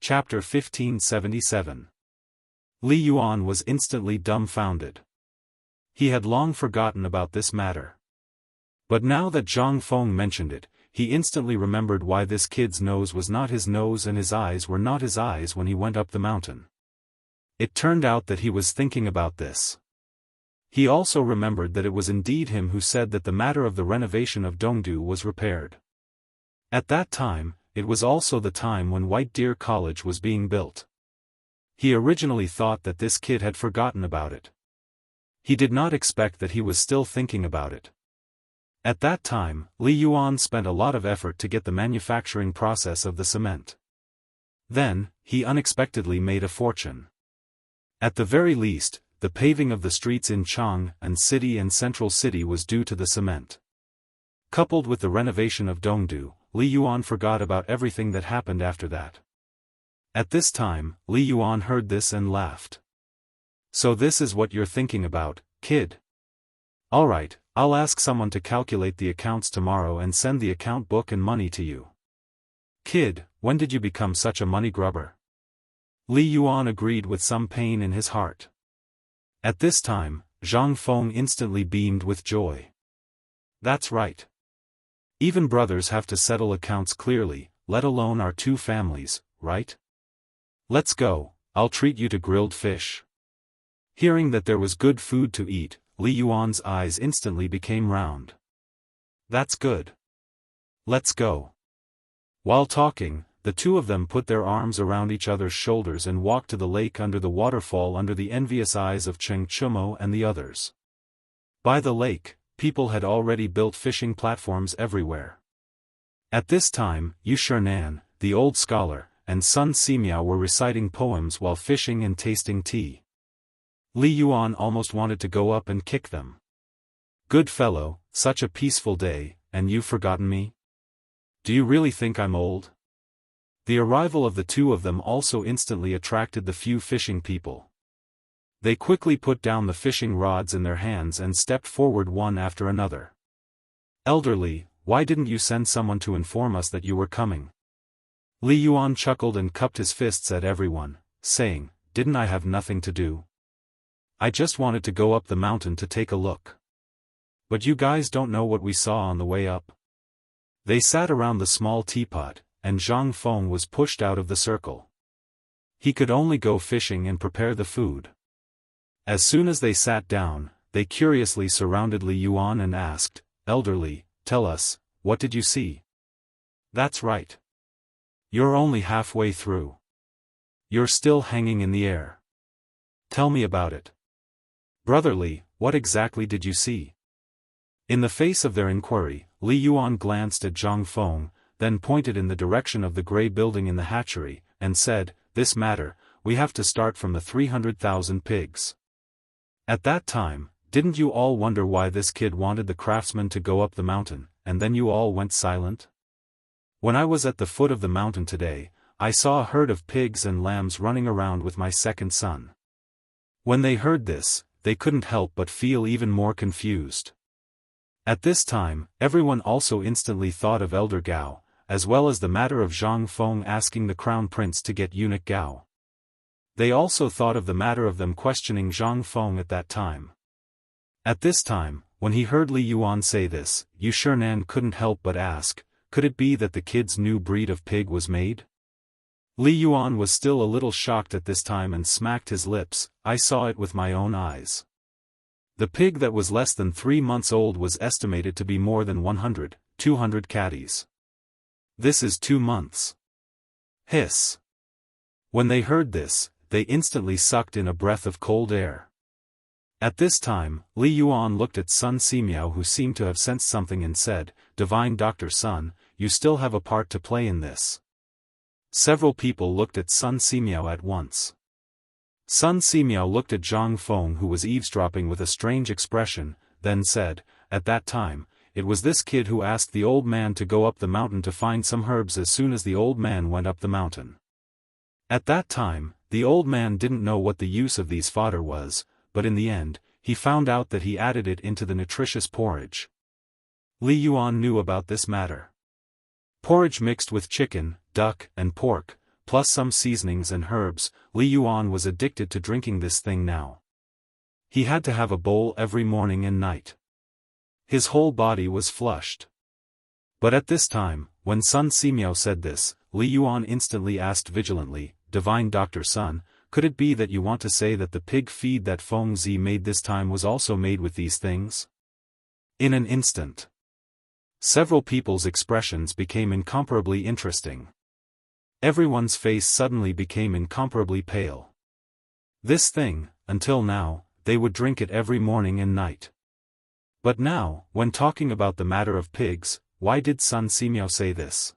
Chapter 1577. Li Yuan was instantly dumbfounded. He had long forgotten about this matter. But now that Zhang Feng mentioned it, he instantly remembered why this kid's nose was not his nose and his eyes were not his eyes when he went up the mountain. It turned out that he was thinking about this. He also remembered that it was indeed him who said that the matter of the renovation of Dongdu was repaired. At that time, it was also the time when White Deer College was being built. He originally thought that this kid had forgotten about it. He did not expect that he was still thinking about it. At that time, Li Yuan spent a lot of effort to get the manufacturing process of the cement. Then, he unexpectedly made a fortune. At the very least, the paving of the streets in Chang'an City and Central City was due to the cement. Coupled with the renovation of Dongdu, Li Yuan forgot about everything that happened after that. At this time, Li Yuan heard this and laughed. "So this is what you're thinking about, kid? Alright, I'll ask someone to calculate the accounts tomorrow and send the account book and money to you." "Kid, when did you become such a money grubber?" Li Yuan agreed with some pain in his heart. At this time, Zhang Feng instantly beamed with joy. "That's right. Even brothers have to settle accounts clearly, let alone our two families, right? Let's go, I'll treat you to grilled fish." Hearing that there was good food to eat, Li Yuan's eyes instantly became round. "That's good. Let's go." While talking, the two of them put their arms around each other's shoulders and walked to the lake under the waterfall under the envious eyes of Cheng Chumo and the others. By the lake, people had already built fishing platforms everywhere. At this time, Yu Shernan, the old scholar, and Sun Simiao were reciting poems while fishing and tasting tea. Li Yuan almost wanted to go up and kick them. "Good fellow, such a peaceful day, and you've forgotten me? Do you really think I'm old?" The arrival of the two of them also instantly attracted the few fishing people. They quickly put down the fishing rods in their hands and stepped forward one after another. "Elderly, why didn't you send someone to inform us that you were coming?" Li Yuan chuckled and cupped his fists at everyone, saying, "Didn't I have nothing to do? I just wanted to go up the mountain to take a look. But you guys don't know what we saw on the way up." They sat around the small teapot, and Zhang Feng was pushed out of the circle. He could only go fishing and prepare the food. As soon as they sat down, they curiously surrounded Li Yuan and asked, "Elderly, tell us, what did you see?" "That's right. You're only halfway through. You're still hanging in the air. Tell me about it. Brotherly, what exactly did you see?" In the face of their inquiry, Li Yuan glanced at Zhang Feng, then pointed in the direction of the gray building in the hatchery, and said, "This matter, we have to start from the 300,000 pigs. At that time, didn't you all wonder why this kid wanted the craftsman to go up the mountain, and then you all went silent? When I was at the foot of the mountain today, I saw a herd of pigs and lambs running around with my second son." When they heard this, they couldn't help but feel even more confused. At this time, everyone also instantly thought of Elder Gao, as well as the matter of Zhang Feng asking the crown prince to get eunuch Gao. They also thought of the matter of them questioning Zhang Feng at that time. At this time, when he heard Li Yuan say this, Yu Shernan couldn't help but ask, could it be that the kid's new breed of pig was made? Li Yuan was still a little shocked at this time and smacked his lips. "I saw it with my own eyes. The pig that was less than 3 months old was estimated to be more than 100-200 catties. This is 2 months. Hiss." When they heard this, they instantly sucked in a breath of cold air. At this time, Li Yuan looked at Sun Simiao, who seemed to have sensed something, and said, "Divine Dr. Sun, you still have a part to play in this." Several people looked at Sun Simiao at once. Sun Simiao looked at Zhang Feng, who was eavesdropping with a strange expression, then said, "At that time, it was this kid who asked the old man to go up the mountain to find some herbs as soon as the old man went up the mountain. At that time, the old man didn't know what the use of these fodder was, but in the end, he found out that he added it into the nutritious porridge." Li Yuan knew about this matter. Porridge mixed with chicken, duck, and pork, plus some seasonings and herbs. Li Yuan was addicted to drinking this thing now. He had to have a bowl every morning and night. His whole body was flushed. But at this time, when Sun Simiao said this, Li Yuan instantly asked vigilantly, "Divine Dr. Sun, could it be that you want to say that the pig feed that Feng Zi made this time was also made with these things?" In an instant, several people's expressions became incomparably interesting. Everyone's face suddenly became incomparably pale. This thing, until now, they would drink it every morning and night. But now, when talking about the matter of pigs, why did Sun Simiao say this?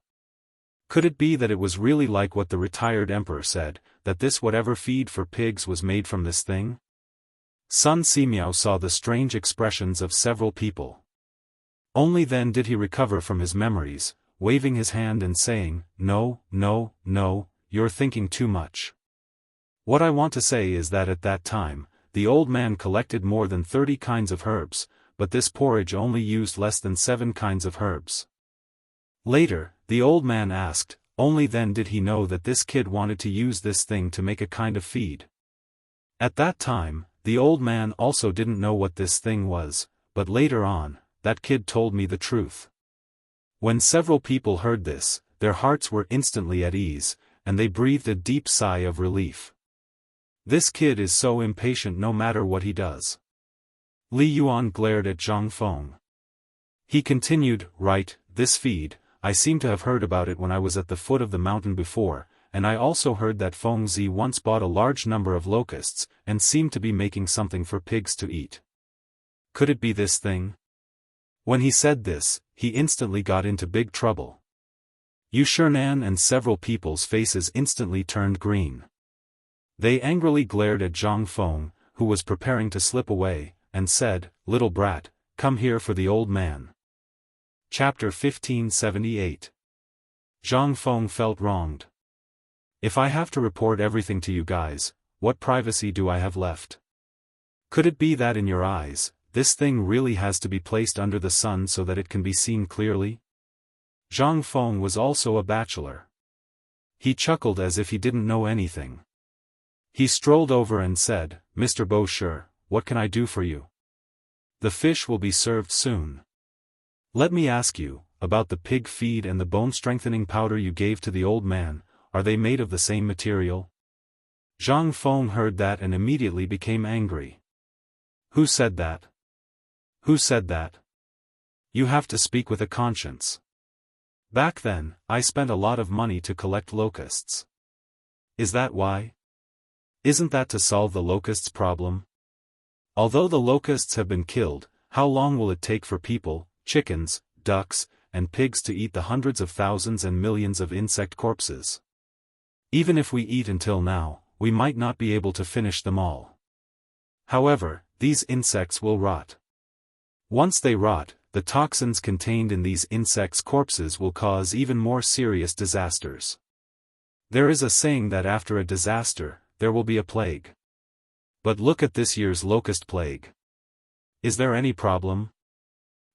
Could it be that it was really like what the retired emperor said, that this whatever feed for pigs was made from this thing? Sun Simiao saw the strange expressions of several people. Only then did he recover from his memories, waving his hand and saying, "No, no, no, you're thinking too much. What I want to say is that at that time, the old man collected more than 30 kinds of herbs, but this porridge only used less than 7 kinds of herbs." Later, the old man asked, only then did he know that this kid wanted to use this thing to make a kind of feed. At that time, the old man also didn't know what this thing was, but later on, that kid told me the truth. When several people heard this, their hearts were instantly at ease, and they breathed a deep sigh of relief. This kid is so impatient no matter what he does. Li Yuan glared at Zhang Feng. He continued, "Right, this feed, I seem to have heard about it when I was at the foot of the mountain before, and I also heard that Feng Zi once bought a large number of locusts, and seemed to be making something for pigs to eat. Could it be this thing?" When he said this, he instantly got into big trouble. Yu Shernan and several people's faces instantly turned green. They angrily glared at Zhang Feng, who was preparing to slip away, and said, "Little brat, come here for the old man." Chapter 1578. Zhang Feng felt wronged. "If I have to report everything to you guys, what privacy do I have left? Could it be that in your eyes, this thing really has to be placed under the sun so that it can be seen clearly?" Zhang Feng was also a bachelor. He chuckled as if he didn't know anything. He strolled over and said, "Mr. Bosher, what can I do for you? The fish will be served soon. Let me ask you, about the pig feed and the bone-strengthening powder you gave to the old man, are they made of the same material?" Zhang Feng heard that and immediately became angry. "Who said that? Who said that? You have to speak with a conscience. Back then, I spent a lot of money to collect locusts. Is that why? Isn't that to solve the locusts' problem? Although the locusts have been killed, how long will it take for people, chickens, ducks, and pigs to eat the hundreds of thousands and millions of insect corpses? Even if we eat until now, we might not be able to finish them all. However, these insects will rot. Once they rot, the toxins contained in these insects' corpses will cause even more serious disasters. There is a saying that after a disaster, there will be a plague. But look at this year's locust plague. Is there any problem?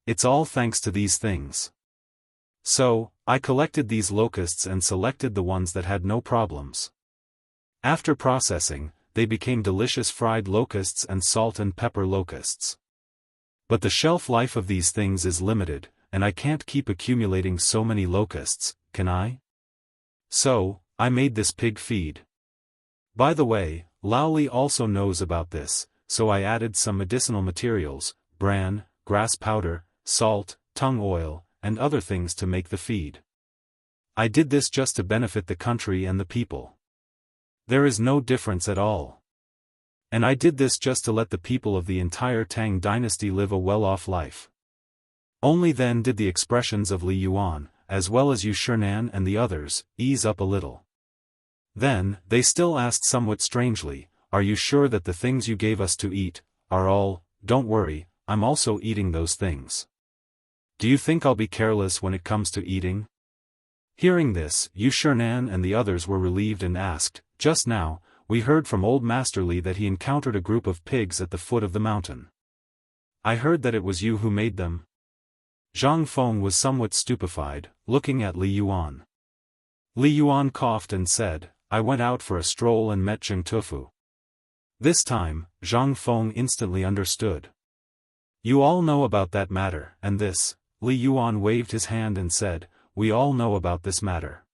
It's all thanks to these things. So, I collected these locusts and selected the ones that had no problems. After processing, they became delicious fried locusts and salt and pepper locusts. But the shelf life of these things is limited, and I can't keep accumulating so many locusts, can I? So, I made this pig feed. By the way, Laoli also knows about this, so I added some medicinal materials, bran, grass powder, salt, tung oil, and other things to make the feed. I did this just to benefit the country and the people. There is no difference at all. And I did this just to let the people of the entire Tang dynasty live a well-off life." Only then did the expressions of Li Yuan, as well as Yu Shernan and the others, ease up a little. Then, they still asked somewhat strangely, "Are you sure that the things you gave us to eat, are all—" "Don't worry, I'm also eating those things. Do you think I'll be careless when it comes to eating?" Hearing this, Yu Shernan and the others were relieved and asked, "Just now, we heard from old Master Li that he encountered a group of pigs at the foot of the mountain. I heard that it was you who made them?" Zhang Feng was somewhat stupefied, looking at Li Yuan. Li Yuan coughed and said, I went out for a stroll and met Zheng Tufu. This time, Zhang Feng instantly understood. You all know about that matter, and this, Li Yuan waved his hand and said, we all know about this matter.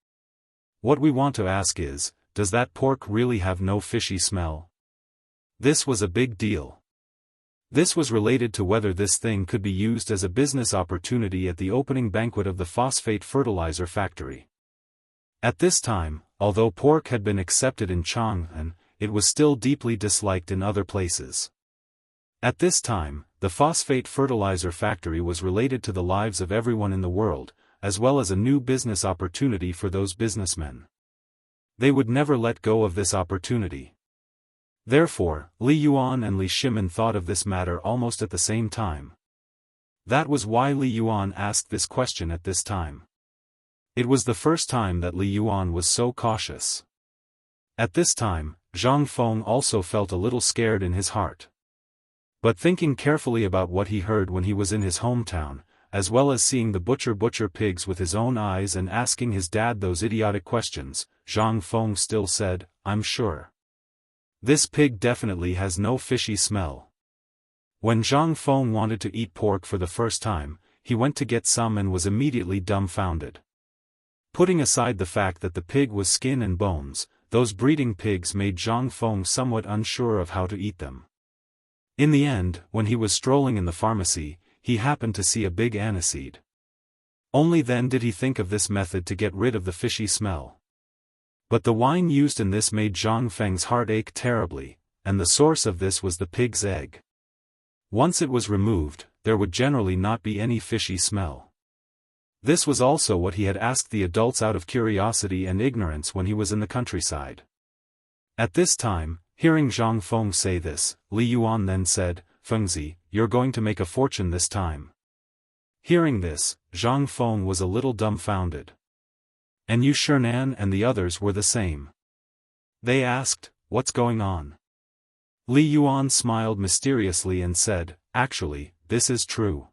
What we want to ask is, does that pork really have no fishy smell? This was a big deal. This was related to whether this thing could be used as a business opportunity at the opening banquet of the phosphate fertilizer factory. At this time, although pork had been accepted in Chang'an, it was still deeply disliked in other places. At this time, the phosphate fertilizer factory was related to the lives of everyone in the world, as well as a new business opportunity for those businessmen. They would never let go of this opportunity. Therefore, Li Yuan and Li Shimin thought of this matter almost at the same time. That was why Li Yuan asked this question at this time. It was the first time that Li Yuan was so cautious. At this time, Zhang Feng also felt a little scared in his heart. But thinking carefully about what he heard when he was in his hometown, as well as seeing the butcher pigs with his own eyes and asking his dad those idiotic questions, Zhang Feng still said, I'm sure. This pig definitely has no fishy smell. When Zhang Feng wanted to eat pork for the first time, he went to get some and was immediately dumbfounded. Putting aside the fact that the pig was skin and bones, those breeding pigs made Zhang Feng somewhat unsure of how to eat them. In the end, when he was strolling in the pharmacy, he happened to see a big aniseed. Only then did he think of this method to get rid of the fishy smell. But the wine used in this made Zhang Feng's heart ache terribly, and the source of this was the pig's egg. Once it was removed, there would generally not be any fishy smell. This was also what he had asked the adults out of curiosity and ignorance when he was in the countryside. At this time, hearing Zhang Feng say this, Li Yuan then said, Fengzi, you're going to make a fortune this time. Hearing this, Zhang Feng was a little dumbfounded. And Yu Shernan and the others were the same. They asked, what's going on? Li Yuan smiled mysteriously and said, actually, this is true.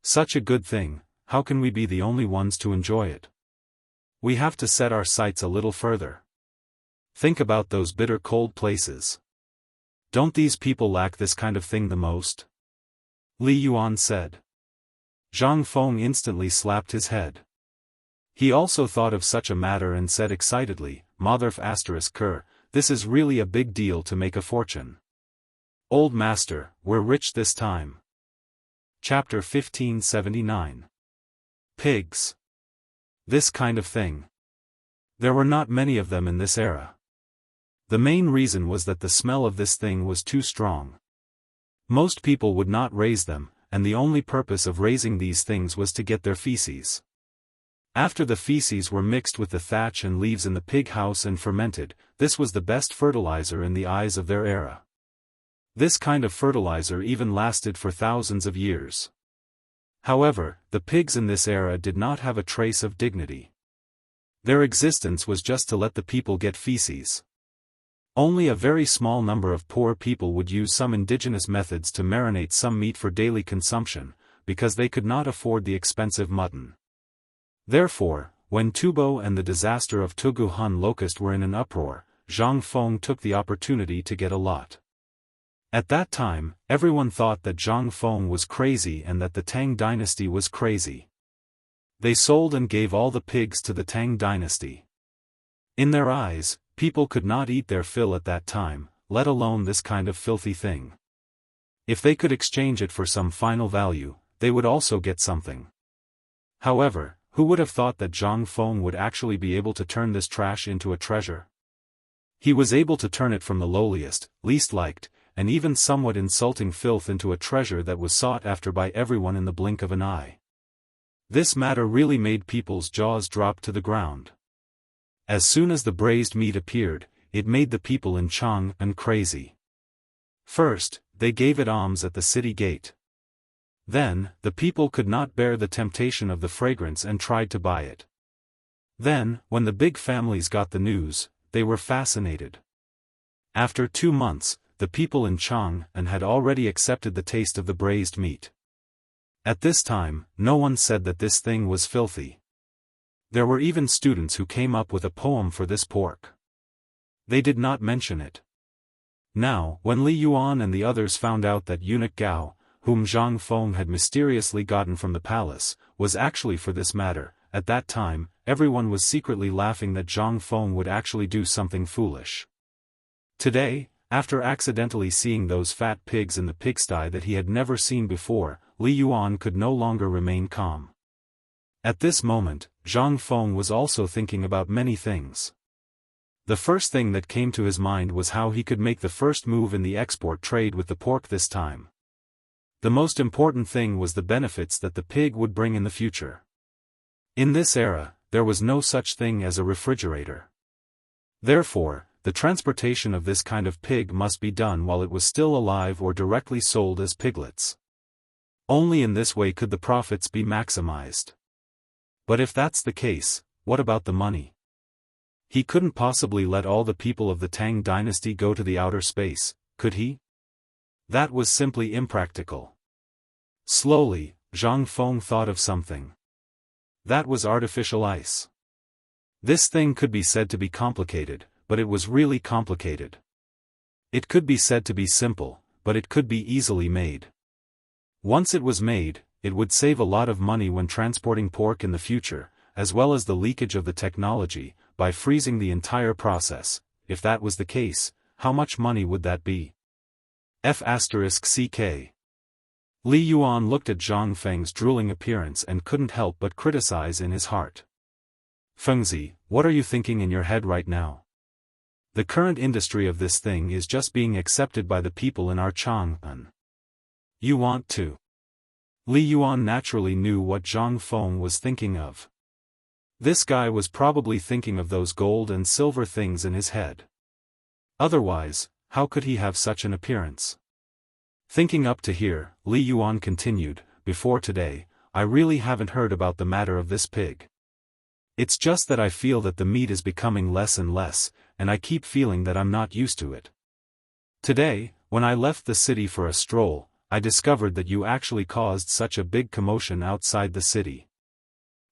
Such a good thing. How can we be the only ones to enjoy it? We have to set our sights a little further. Think about those bitter cold places. Don't these people lack this kind of thing the most? Li Yuan said. Zhang Feng instantly slapped his head. He also thought of such a matter and said excitedly, Motherf **Ker, this is really a big deal to make a fortune. Old master, we're rich this time. Chapter 1579. Pigs. This kind of thing. There were not many of them in this era. The main reason was that the smell of this thing was too strong. Most people would not raise them, and the only purpose of raising these things was to get their feces. After the feces were mixed with the thatch and leaves in the pig house and fermented, this was the best fertilizer in the eyes of their era. This kind of fertilizer even lasted for thousands of years. However, the pigs in this era did not have a trace of dignity. Their existence was just to let the people get feces. Only a very small number of poor people would use some indigenous methods to marinate some meat for daily consumption, because they could not afford the expensive mutton. Therefore, when Tubo and the disaster of Tugu Hun Locust were in an uproar, Zhang Feng took the opportunity to get a lot. At that time, everyone thought that Zhang Feng was crazy and that the Tang dynasty was crazy. They sold and gave all the pigs to the Tang dynasty. In their eyes, people could not eat their fill at that time, let alone this kind of filthy thing. If they could exchange it for some final value, they would also get something. However, who would have thought that Zhang Feng would actually be able to turn this trash into a treasure? He was able to turn it from the lowliest, least liked, and even somewhat insulting filth into a treasure that was sought after by everyone in the blink of an eye. This matter really made people's jaws drop to the ground. As soon as the braised meat appeared, it made the people in Chang'an crazy. First, they gave it alms at the city gate. Then, the people could not bear the temptation of the fragrance and tried to buy it. Then, when the big families got the news, they were fascinated. After 2 months, the people in Chang'an had already accepted the taste of the braised meat. At this time, no one said that this thing was filthy. There were even students who came up with a poem for this pork. They did not mention it. Now, when Li Yuan and the others found out that eunuch Gao, whom Zhang Feng had mysteriously gotten from the palace, was actually for this matter, at that time, everyone was secretly laughing that Zhang Feng would actually do something foolish. Today, after accidentally seeing those fat pigs in the pigsty that he had never seen before, Li Yuan could no longer remain calm. At this moment, Zhang Feng was also thinking about many things. The first thing that came to his mind was how he could make the first move in the export trade with the pork this time. The most important thing was the benefits that the pig would bring in the future. In this era, there was no such thing as a refrigerator. Therefore, the transportation of this kind of pig must be done while it was still alive or directly sold as piglets. Only in this way could the profits be maximized. But if that's the case, what about the money? He couldn't possibly let all the people of the Tang dynasty go to the outer space, could he? That was simply impractical. Slowly, Zhang Feng thought of something. That was artificial ice. This thing could be said to be complicated, but it was really complicated. It could be said to be simple, but it could be easily made. Once it was made, it would save a lot of money when transporting pork in the future, as well as the leakage of the technology, by freezing the entire process. If that was the case, how much money would that be? F***ck. Li Yuan looked at Zhang Feng's drooling appearance and couldn't help but criticize in his heart. Fengzi, what are you thinking in your head right now? The current industry of this thing is just being accepted by the people in our Chang'an. You want to. Li Yuan naturally knew what Zhang Feng was thinking of. This guy was probably thinking of those gold and silver things in his head. Otherwise, how could he have such an appearance? Thinking up to here, Li Yuan continued, before today, I really haven't heard about the matter of this pig. It's just that I feel that the meat is becoming less and less, and I keep feeling that I'm not used to it. Today, when I left the city for a stroll, I discovered that you actually caused such a big commotion outside the city.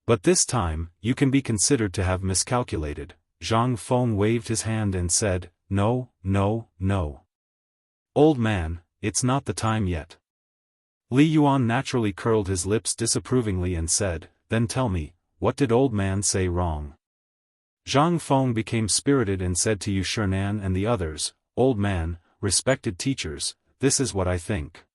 But this time, you can be considered to have miscalculated. Zhang Feng waved his hand and said, No, no, no. Old man, it's not the time yet. Li Yuan naturally curled his lips disapprovingly and said, Then tell me, what did old man say wrong? Zhang Feng became spirited and said to Yu Shernan and the others, Old man, respected teachers, this is what I think.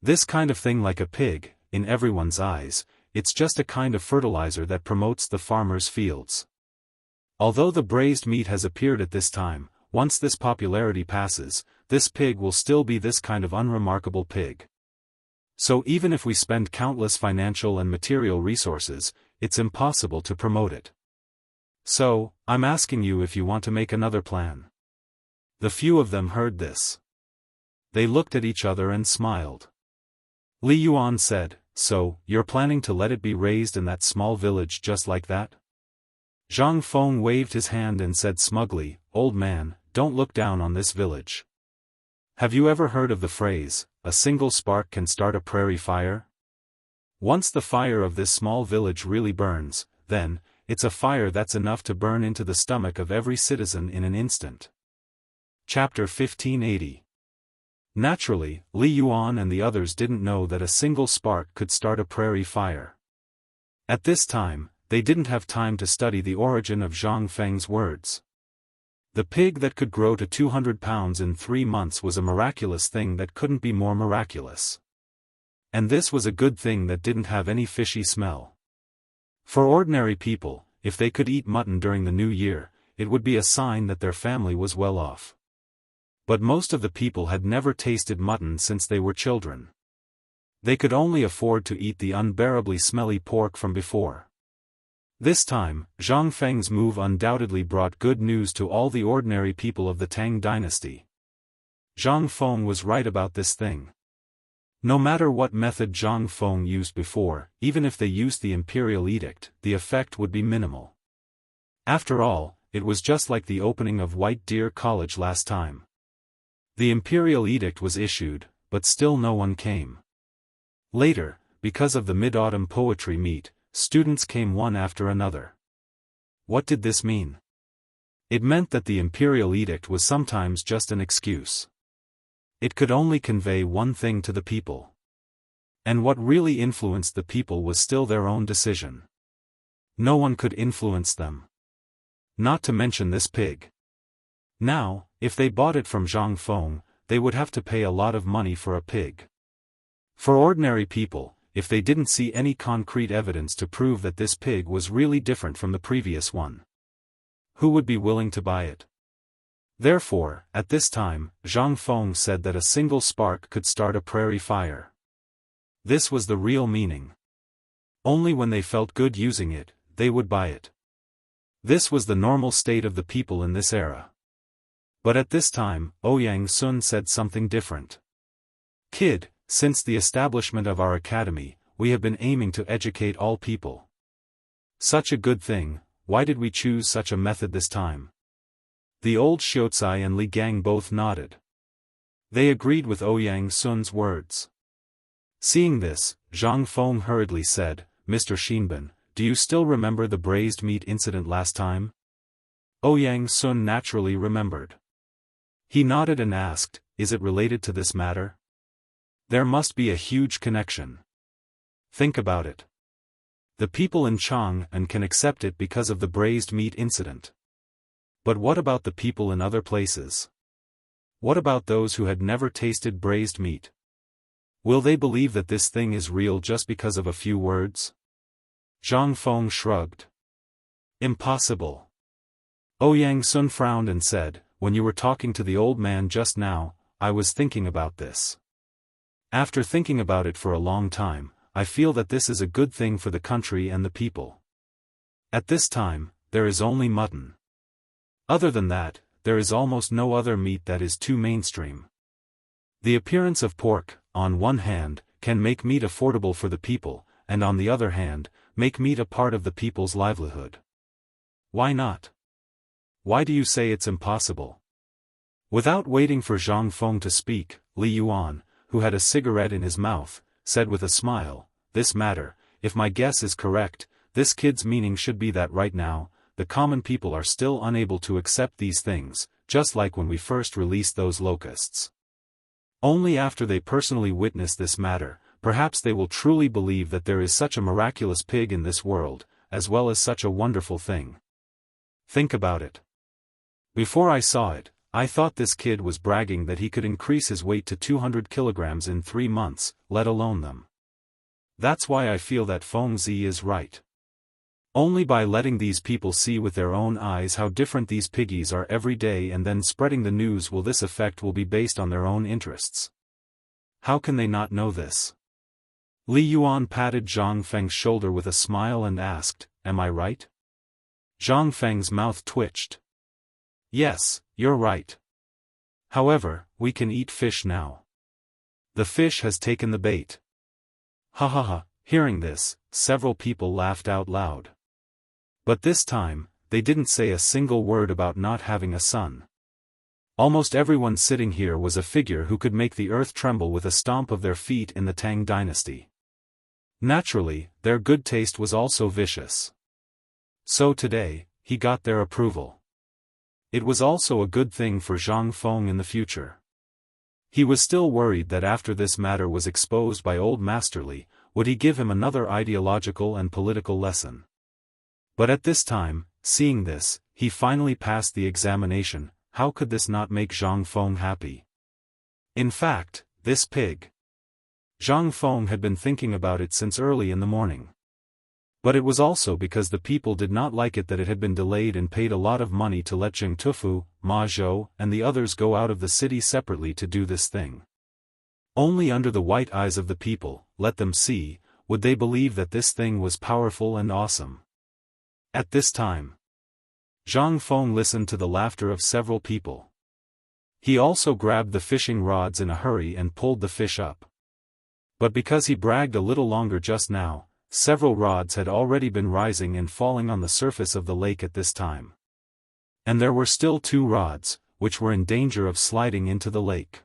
This kind of thing like a pig, in everyone's eyes, it's just a kind of fertilizer that promotes the farmer's fields. Although the braised meat has appeared at this time, once this popularity passes, this pig will still be this kind of unremarkable pig. So even if we spend countless financial and material resources, it's impossible to promote it. So, I'm asking you if you want to make another plan. The few of them heard this. They looked at each other and smiled. Li Yuan said, So, you're planning to let it be raised in that small village just like that? Zhang Feng waved his hand and said smugly, Old man, don't look down on this village. Have you ever heard of the phrase, a single spark can start a prairie fire? Once the fire of this small village really burns, then, it's a fire that's enough to burn into the stomach of every citizen in an instant. Chapter 1580. Naturally, Li Yuan and the others didn't know that a single spark could start a prairie fire. At this time, they didn't have time to study the origin of Zhang Feng's words. The pig that could grow to 200 pounds in 3 months was a miraculous thing that couldn't be more miraculous. And this was a good thing that didn't have any fishy smell. For ordinary people, if they could eat mutton during the new year, it would be a sign that their family was well off. But most of the people had never tasted mutton since they were children. They could only afford to eat the unbearably smelly pork from before. This time, Zhang Feng's move undoubtedly brought good news to all the ordinary people of the Tang dynasty. Zhang Feng was right about this thing. No matter what method Zhang Feng used before, even if they used the imperial edict, the effect would be minimal. After all, it was just like the opening of White Deer College last time. The imperial edict was issued, but still no one came. Later, because of the mid-autumn poetry meet, students came one after another. What did this mean? It meant that the imperial edict was sometimes just an excuse. It could only convey one thing to the people. And what really influenced the people was still their own decision. No one could influence them. Not to mention this pig. Now, if they bought it from Zhang Feng, they would have to pay a lot of money for a pig. For ordinary people, if they didn't see any concrete evidence to prove that this pig was really different from the previous one, who would be willing to buy it? Therefore, at this time, Zhang Feng said that a single spark could start a prairie fire. This was the real meaning. Only when they felt good using it, they would buy it. This was the normal state of the people in this era. But at this time, Ouyang Sun said something different. Kid, since the establishment of our academy, we have been aiming to educate all people. Such a good thing, why did we choose such a method this time? The old Xiaocai and Li Gang both nodded. They agreed with Ouyang Sun's words. Seeing this, Zhang Feng hurriedly said, Mr. Xinban, do you still remember the braised meat incident last time? Ouyang Sun naturally remembered. He nodded and asked, is it related to this matter? There must be a huge connection. Think about it. The people in Chang'an can accept it because of the braised meat incident. But what about the people in other places? What about those who had never tasted braised meat? Will they believe that this thing is real just because of a few words? Zhang Feng shrugged. Impossible. Ouyang Sun frowned and said, when you were talking to the old man just now, I was thinking about this. After thinking about it for a long time, I feel that this is a good thing for the country and the people. At this time, there is only mutton. Other than that, there is almost no other meat that is too mainstream. The appearance of pork, on one hand, can make meat affordable for the people, and on the other hand, make meat a part of the people's livelihood. Why not? Why do you say it's impossible? Without waiting for Zhang Feng to speak, Li Yuan, who had a cigarette in his mouth, said with a smile, this matter, if my guess is correct, this kid's meaning should be that right now, the common people are still unable to accept these things, just like when we first released those locusts. Only after they personally witness this matter, perhaps they will truly believe that there is such a miraculous pig in this world, as well as such a wonderful thing. Think about it. Before I saw it, I thought this kid was bragging that he could increase his weight to 200 kilograms in 3 months, let alone them. That's why I feel that Feng Zi is right. Only by letting these people see with their own eyes how different these piggies are every day and then spreading the news will this effect will be based on their own interests. How can they not know this? Li Yuan patted Zhang Feng's shoulder with a smile and asked, am I right? Zhang Feng's mouth twitched. Yes, you're right. However, we can eat fish now. The fish has taken the bait. Ha ha ha, hearing this, several people laughed out loud. But this time, they didn't say a single word about not having a son. Almost everyone sitting here was a figure who could make the earth tremble with a stomp of their feet in the Tang dynasty. Naturally, their good taste was also vicious. So today, he got their approval. It was also a good thing for Zhang Feng in the future. He was still worried that after this matter was exposed by Old Master Li, would he give him another ideological and political lesson. But at this time, seeing this, he finally passed the examination. How could this not make Zhang Feng happy? In fact, this pig. Zhang Feng had been thinking about it since early in the morning. But it was also because the people did not like it that it had been delayed and paid a lot of money to let Zheng Tufu, Ma Zhou, and the others go out of the city separately to do this thing. Only under the white eyes of the people, let them see, would they believe that this thing was powerful and awesome. At this time, Zhang Feng listened to the laughter of several people. He also grabbed the fishing rods in a hurry and pulled the fish up. But because he bragged a little longer just now, several rods had already been rising and falling on the surface of the lake at this time. And there were still 2 rods, which were in danger of sliding into the lake.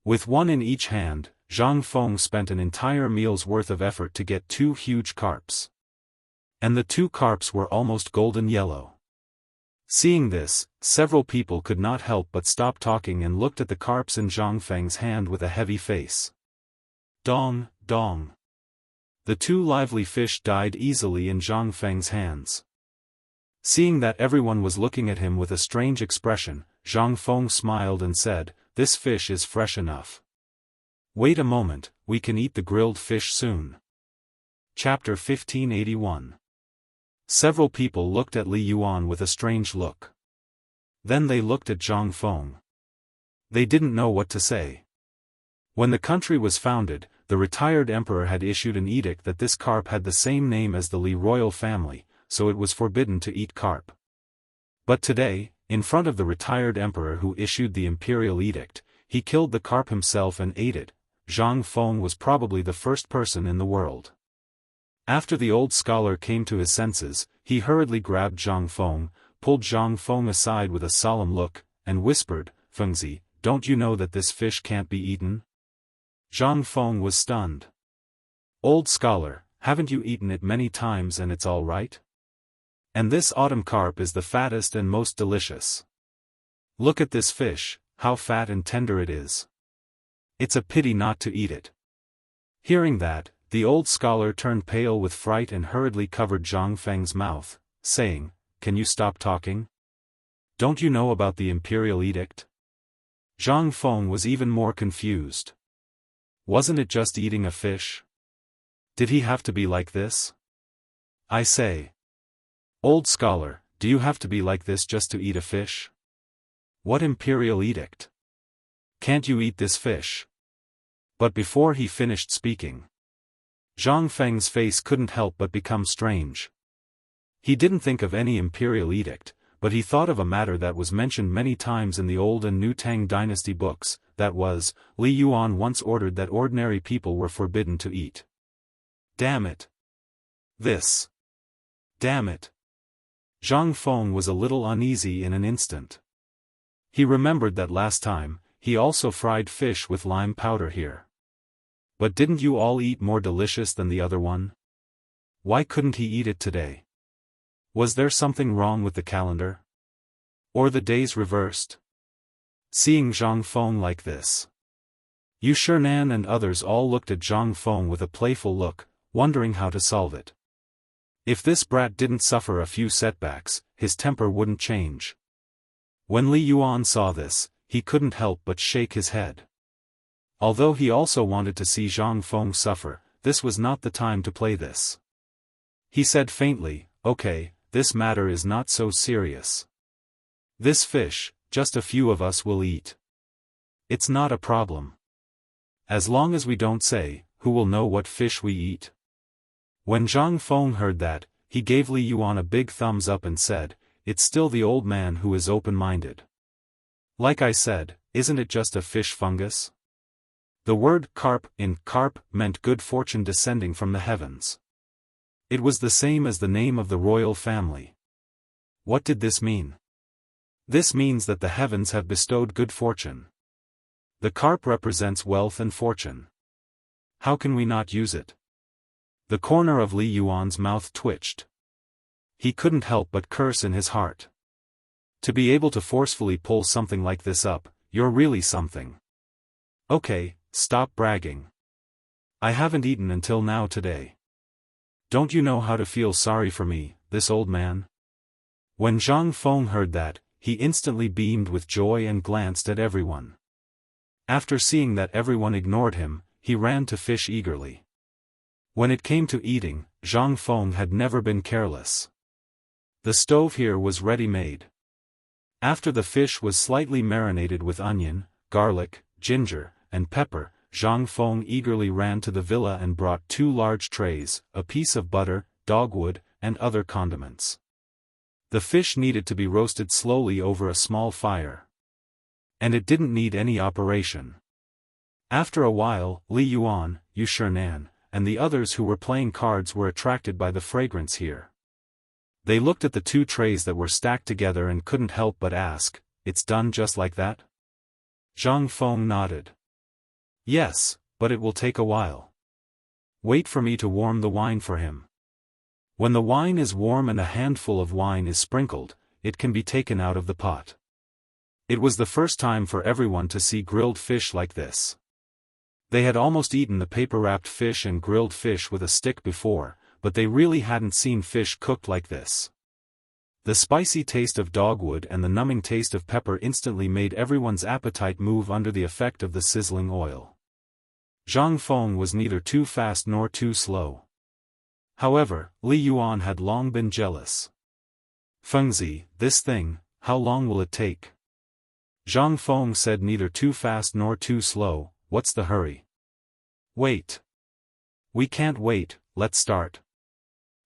With one in each hand, Zhang Feng spent an entire meal's worth of effort to get 2 huge carps. And the two carps were almost golden yellow. Seeing this, several people could not help but stop talking and looked at the carps in Zhang Feng's hand with a heavy face. Dong, dong. The two lively fish died easily in Zhang Feng's hands. Seeing that everyone was looking at him with a strange expression, Zhang Feng smiled and said, "This fish is fresh enough. Wait a moment, we can eat the grilled fish soon." Chapter 1581. Several people looked at Li Yuan with a strange look. Then they looked at Zhang Feng. They didn't know what to say. When the country was founded, the retired emperor had issued an edict that this carp had the same name as the Li royal family, so it was forbidden to eat carp. But today, in front of the retired emperor who issued the imperial edict, he killed the carp himself and ate it. Zhang Feng was probably the first person in the world. After the old scholar came to his senses, he hurriedly grabbed Zhang Feng, pulled Zhang Feng aside with a solemn look, and whispered, "Fengzi, don't you know that this fish can't be eaten?" Zhang Feng was stunned. "Old scholar, haven't you eaten it many times and it's all right? And this autumn carp is the fattest and most delicious. Look at this fish, how fat and tender it is. It's a pity not to eat it." Hearing that, the old scholar turned pale with fright and hurriedly covered Zhang Feng's mouth, saying, "Can you stop talking? Don't you know about the imperial edict?" Zhang Feng was even more confused. Wasn't it just eating a fish? Did he have to be like this? I say. Old scholar, do you have to be like this just to eat a fish? What imperial edict? Can't you eat this fish? But before he finished speaking, Zhang Feng's face couldn't help but become strange. He didn't think of any imperial edict, but he thought of a matter that was mentioned many times in the old and new Tang dynasty books, that was, Li Yuan once ordered that ordinary people were forbidden to eat. Damn it. This. Damn it. Zhang Feng was a little uneasy in an instant. He remembered that last time, he also fried fish with lime powder here. But didn't you all eat more delicious than the other one? Why couldn't he eat it today? Was there something wrong with the calendar? Or the days reversed? Seeing Zhang Feng like this, Yu Shernan and others all looked at Zhang Feng with a playful look, wondering how to solve it. If this brat didn't suffer a few setbacks, his temper wouldn't change. When Li Yuan saw this, he couldn't help but shake his head. Although he also wanted to see Zhang Feng suffer, this was not the time to play this. He said faintly, "Okay, this matter is not so serious. This fish, just a few of us will eat. It's not a problem. As long as we don't say, who will know what fish we eat?" When Zhang Feng heard that, he gave Li Yuan a big thumbs up and said, "It's still the old man who is open-minded. Like I said, isn't it just a fish fungus?" The word carp in carp meant good fortune descending from the heavens. It was the same as the name of the royal family. What did this mean? This means that the heavens have bestowed good fortune. The carp represents wealth and fortune. How can we not use it? The corner of Li Yuan's mouth twitched. He couldn't help but curse in his heart. To be able to forcefully pull something like this up, you're really something. Okay, stop bragging. I haven't eaten until now today. Don't you know how to feel sorry for me, this old man? When Zhang Feng heard that, he instantly beamed with joy and glanced at everyone. After seeing that everyone ignored him, he ran to fish eagerly. When it came to eating, Zhang Feng had never been careless. The stove here was ready-made. After the fish was slightly marinated with onion, garlic, ginger, and pepper, Zhang Feng eagerly ran to the villa and brought 2 large trays, a piece of butter, dogwood, and other condiments. The fish needed to be roasted slowly over a small fire. And it didn't need any operation. After a while, Li Yuan, Yu Shernan, and the others who were playing cards were attracted by the fragrance here. They looked at the 2 trays that were stacked together and couldn't help but ask, "It's done just like that?" Zhang Feng nodded. "Yes, but it will take a while. Wait for me to warm the wine for him." When the wine is warm and a handful of wine is sprinkled, it can be taken out of the pot. It was the first time for everyone to see grilled fish like this. They had almost eaten the paper-wrapped fish and grilled fish with a stick before, but they really hadn't seen fish cooked like this. The spicy taste of dogwood and the numbing taste of pepper instantly made everyone's appetite move under the effect of the sizzling oil. Zhang Feng was neither too fast nor too slow. However, Li Yuan had long been jealous. "Fengzi, this thing, how long will it take?" Zhang Feng said, "Neither too fast nor too slow, what's the hurry?" "Wait. We can't wait, let's start."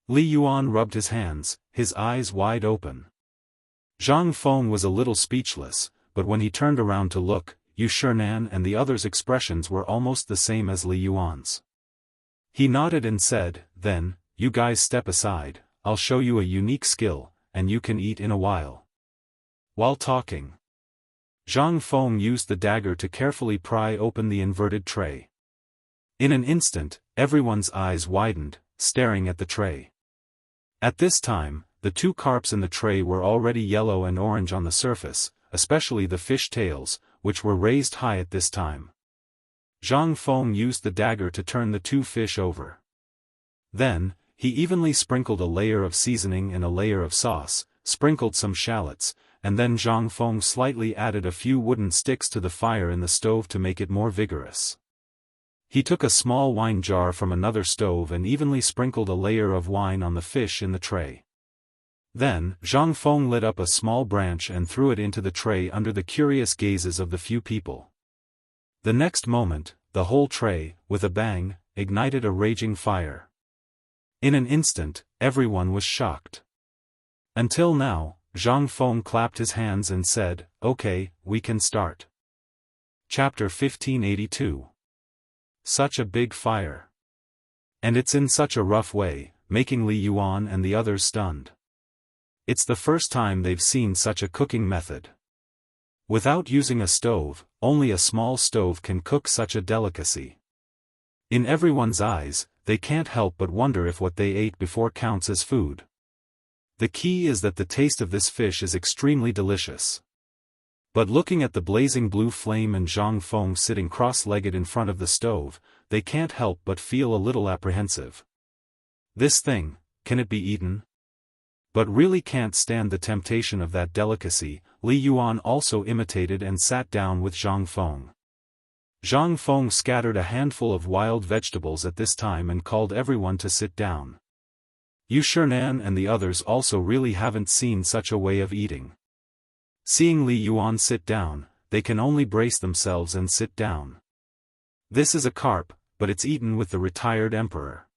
Li Yuan rubbed his hands, his eyes wide open. Zhang Feng was a little speechless, but when he turned around to look, Yu Shinan and the others' expressions were almost the same as Li Yuan's. He nodded and said, "Then, you guys step aside, I'll show you a unique skill, and you can eat in a while." While talking, Zhang Feng used the dagger to carefully pry open the inverted tray. In an instant, everyone's eyes widened, staring at the tray. At this time, the two carps in the tray were already yellow and orange on the surface, especially the fish tails, which were raised high at this time. Zhang Feng used the dagger to turn the two fish over. Then, he evenly sprinkled a layer of seasoning and a layer of sauce, sprinkled some shallots, and then Zhang Feng slightly added a few wooden sticks to the fire in the stove to make it more vigorous. He took a small wine jar from another stove and evenly sprinkled a layer of wine on the fish in the tray. Then, Zhang Feng lit up a small branch and threw it into the tray under the curious gazes of the few people. The next moment, the whole tray, with a bang, ignited a raging fire. In an instant, everyone was shocked. Until now, Zhang Feng clapped his hands and said, "Okay, we can start." Chapter 1582. Such a big fire. And it's in such a rough way, making Li Yuan and the others stunned. It's the first time they've seen such a cooking method. Without using a stove, only a small stove can cook such a delicacy. In everyone's eyes, they can't help but wonder if what they ate before counts as food. The key is that the taste of this fish is extremely delicious. But looking at the blazing blue flame and Zhang Feng sitting cross-legged in front of the stove, they can't help but feel a little apprehensive. This thing, can it be eaten? But really can't stand the temptation of that delicacy, Li Yuan also imitated and sat down with Zhang Feng. Zhang Feng scattered a handful of wild vegetables at this time and called everyone to sit down. Yu Shinan and the others also really haven't seen such a way of eating. Seeing Li Yuan sit down, they can only brace themselves and sit down. This is a carp, but it's eaten with the retired emperor.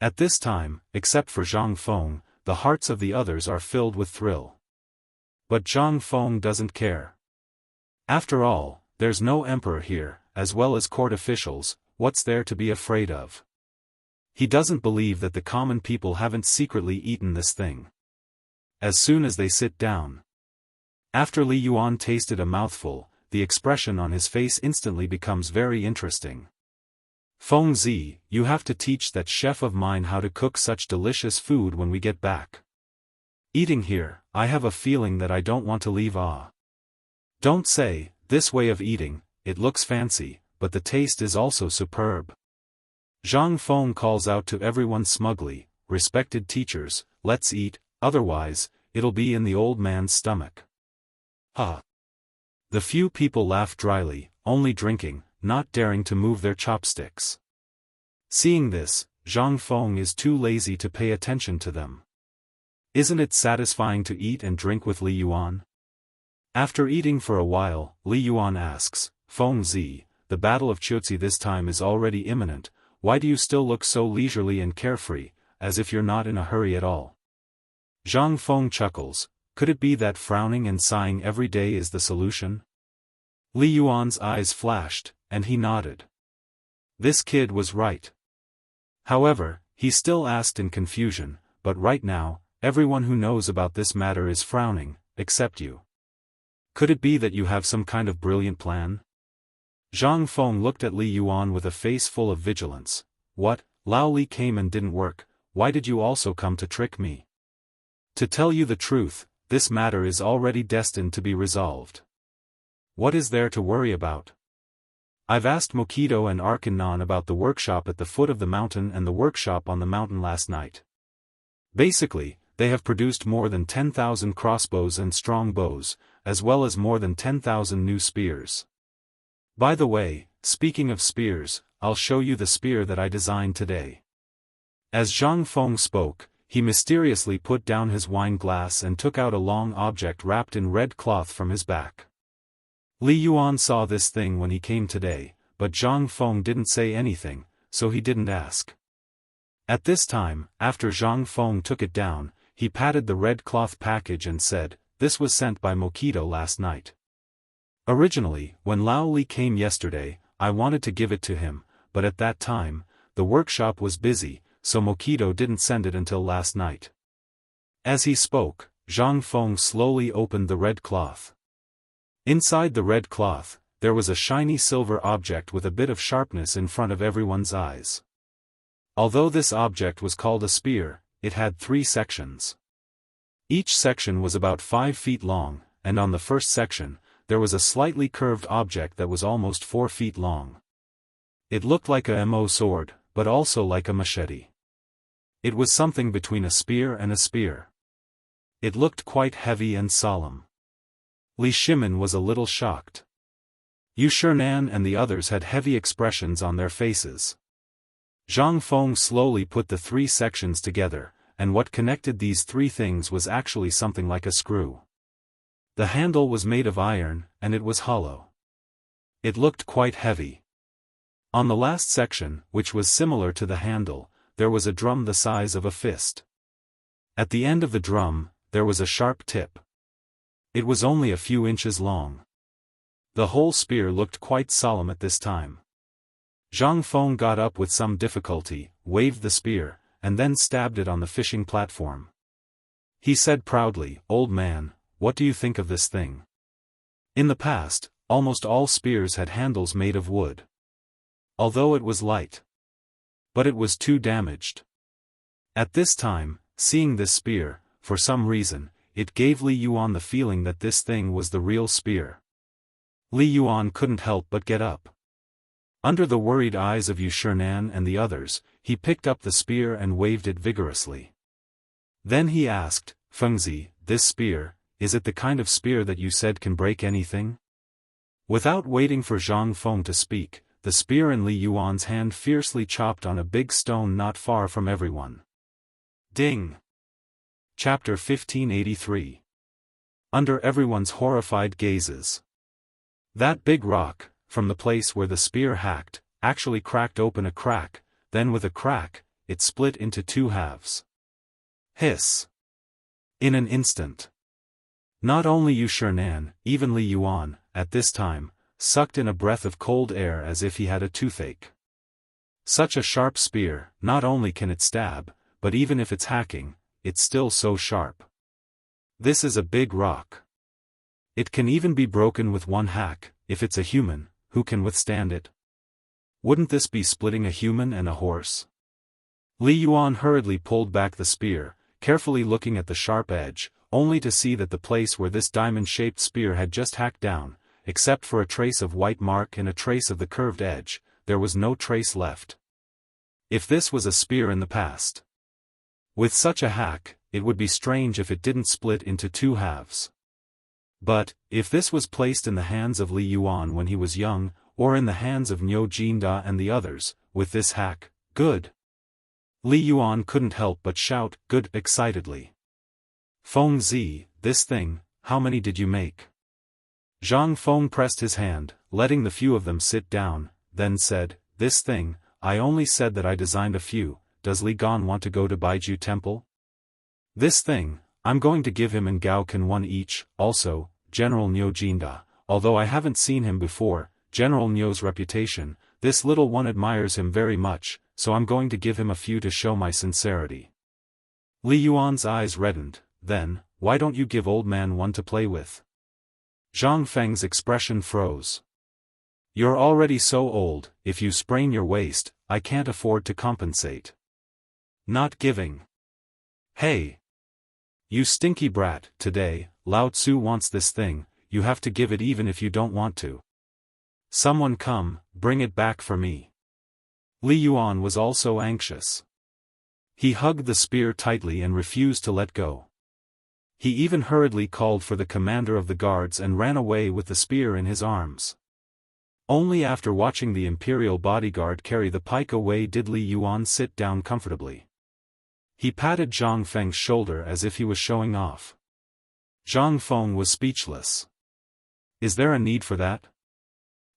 At this time, except for Zhang Feng, the hearts of the others are filled with thrill. But Zhang Feng doesn't care. After all, there's no emperor here, as well as court officials, what's there to be afraid of? He doesn't believe that the common people haven't secretly eaten this thing. As soon as they sit down. After Li Yuan tasted a mouthful, the expression on his face instantly becomes very interesting. "Feng Zi, you have to teach that chef of mine how to cook such delicious food when we get back. Eating here, I have a feeling that I don't want to leave. Don't say, this way of eating, it looks fancy, but the taste is also superb." Zhang Feng calls out to everyone smugly, "Respected teachers, let's eat, otherwise, it'll be in the old man's stomach." The few people laughed dryly, only drinking, not daring to move their chopsticks. Seeing this, Zhang Feng is too lazy to pay attention to them. Isn't it satisfying to eat and drink with Li Yuan? After eating for a while, Li Yuan asks, "Feng Zi, the Battle of Chuzhi this time is already imminent, why do you still look so leisurely and carefree, as if you're not in a hurry at all?" Zhang Feng chuckles, could it be that frowning and sighing every day is the solution? Li Yuan's eyes flashed, and he nodded. This kid was right. However, he still asked in confusion, "But right now, everyone who knows about this matter is frowning, except you. Could it be that you have some kind of brilliant plan?" Zhang Feng looked at Li Yuan with a face full of vigilance. "What, Lao Li came and didn't work, why did you also come to trick me? To tell you the truth, this matter is already destined to be resolved. What is there to worry about? I've asked Mokido and Arkanon about the workshop at the foot of the mountain and the workshop on the mountain last night. Basically, they have produced more than 10,000 crossbows and strong bows, as well as more than 10,000 new spears. By the way, speaking of spears, I'll show you the spear that I designed today. As Zhang Feng spoke, he mysteriously put down his wine glass and took out a long object wrapped in red cloth from his back. Li Yuan saw this thing when he came today, but Zhang Feng didn't say anything, so he didn't ask. At this time, after Zhang Feng took it down, he patted the red cloth package and said, "This was sent by Mokido last night. Originally, when Lao Li came yesterday, I wanted to give it to him, but at that time, the workshop was busy, so Mokido didn't send it until last night." As he spoke, Zhang Feng slowly opened the red cloth. Inside the red cloth, there was a shiny silver object with a bit of sharpness in front of everyone's eyes. Although this object was called a spear, it had 3 sections. Each section was about 5 feet long, and on the first section, there was a slightly curved object that was almost 4 feet long. It looked like a mo sword, but also like a machete. It was something between a spear and a spear. It looked quite heavy and solemn. Li Shimin was a little shocked. Yu Shinan and the others had heavy expressions on their faces. Zhang Feng slowly put the 3 sections together, and what connected these 3 things was actually something like a screw. The handle was made of iron, and it was hollow. It looked quite heavy. On the last section, which was similar to the handle, there was a drum the size of a fist. At the end of the drum, there was a sharp tip. It was only a few inches long. The whole spear looked quite solemn at this time. Zhang Feng got up with some difficulty, waved the spear, and then stabbed it on the fishing platform. He said proudly, "Old man, what do you think of this thing?" In the past, almost all spears had handles made of wood. Although it was light. But it was too damaged. At this time, seeing this spear, for some reason, it gave Li Yuan the feeling that this thing was the real spear. Li Yuan couldn't help but get up. Under the worried eyes of Yu Shinan and the others, he picked up the spear and waved it vigorously. Then he asked, "Fengzi, this spear, is it the kind of spear that you said can break anything?" Without waiting for Zhang Feng to speak, the spear in Li Yuan's hand fiercely chopped on a big stone not far from everyone. Ding! Chapter 1583. Under everyone's horrified gazes. That big rock, from the place where the spear hacked, actually cracked open a crack, then with a crack, it split into 2 halves. Hiss! In an instant. Not only Yu Shinan, even Li Yuan, at this time, sucked in a breath of cold air as if he had a toothache. Such a sharp spear, not only can it stab, but even if it's hacking, it's still so sharp. This is a big rock. It can even be broken with 1 hack, if it's a human, who can withstand it? Wouldn't this be splitting a human and a horse? Li Yuan hurriedly pulled back the spear, carefully looking at the sharp edge, only to see that the place where this diamond-shaped spear had just hacked down, except for a trace of white mark and a trace of the curved edge, there was no trace left. If this was a spear in the past. With such a hack, it would be strange if it didn't split into 2 halves. But, if this was placed in the hands of Li Yuan when he was young, or in the hands of Niu Jinda and the others, with this hack, good! Li Yuan couldn't help but shout, "Good!" excitedly. "Feng Zi, this thing, how many did you make?" Zhang Feng pressed his hand, letting the few of them sit down, then said, "This thing, I only said that I designed a few. Does Li Gan want to go to Baiju Temple? This thing, I'm going to give him and Gao Can 1 each, also, General Niu Jinda, although I haven't seen him before, General Niu's reputation, this little one admires him very much, so I'm going to give him a few to show my sincerity." Li Yuan's eyes reddened, then, "Why don't you give old man 1 to play with?" Zhang Feng's expression froze. "You're already so old, if you sprain your waist, I can't afford to compensate." Not giving. Hey! You stinky brat, today, Lao Tzu wants this thing, you have to give it even if you don't want to. Someone come, bring it back for me. Li Yuan was also anxious. He hugged the spear tightly and refused to let go. He even hurriedly called for the commander of the guards and ran away with the spear in his arms. Only after watching the imperial bodyguard carry the pike away did Li Yuan sit down comfortably. He patted Zhang Feng's shoulder as if he was showing off. Zhang Feng was speechless. Is there a need for that?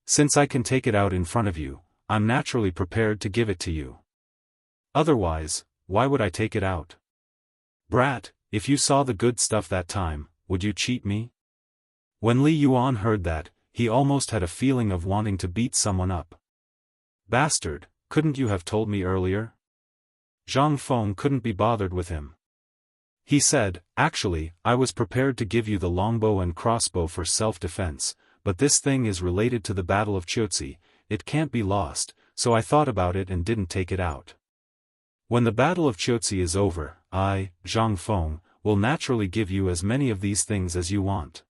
Since I can take it out in front of you, I'm naturally prepared to give it to you. Otherwise, why would I take it out? Brat, if you saw the good stuff that time, would you cheat me? When Li Yuan heard that, he almost had a feeling of wanting to beat someone up. Bastard, couldn't you have told me earlier? Zhang Feng couldn't be bothered with him. He said, actually, I was prepared to give you the longbow and crossbow for self-defense, but this thing is related to the Battle of Chiuzi, it can't be lost, so I thought about it and didn't take it out. When the Battle of Chiuzi is over, I, Zhang Feng, will naturally give you as many of these things as you want.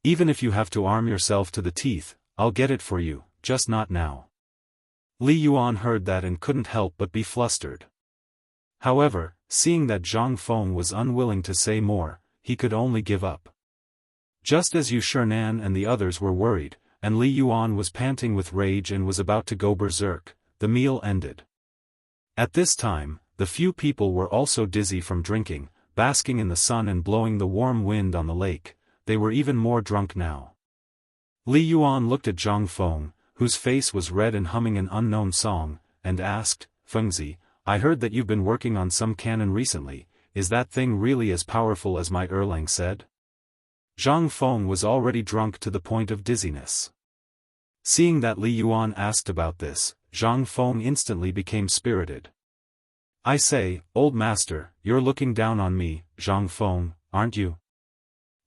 Even if you have to arm yourself to the teeth, I'll get it for you, just not now. Li Yuan heard that and couldn't help but be flustered. However, seeing that Zhang Feng was unwilling to say more, he could only give up. Just as Yu Shernan and the others were worried, and Li Yuan was panting with rage and was about to go berserk, the meal ended. At this time, the few people were also dizzy from drinking, basking in the sun and blowing the warm wind on the lake. They were even more drunk now. Li Yuan looked at Zhang Feng, whose face was red and humming an unknown song, and asked, Fengzi, I heard that you've been working on some cannon recently, is that thing really as powerful as my Erlang said? Zhang Feng was already drunk to the point of dizziness. Seeing that Li Yuan asked about this, Zhang Feng instantly became spirited. I say, old master, you're looking down on me, Zhang Feng, aren't you?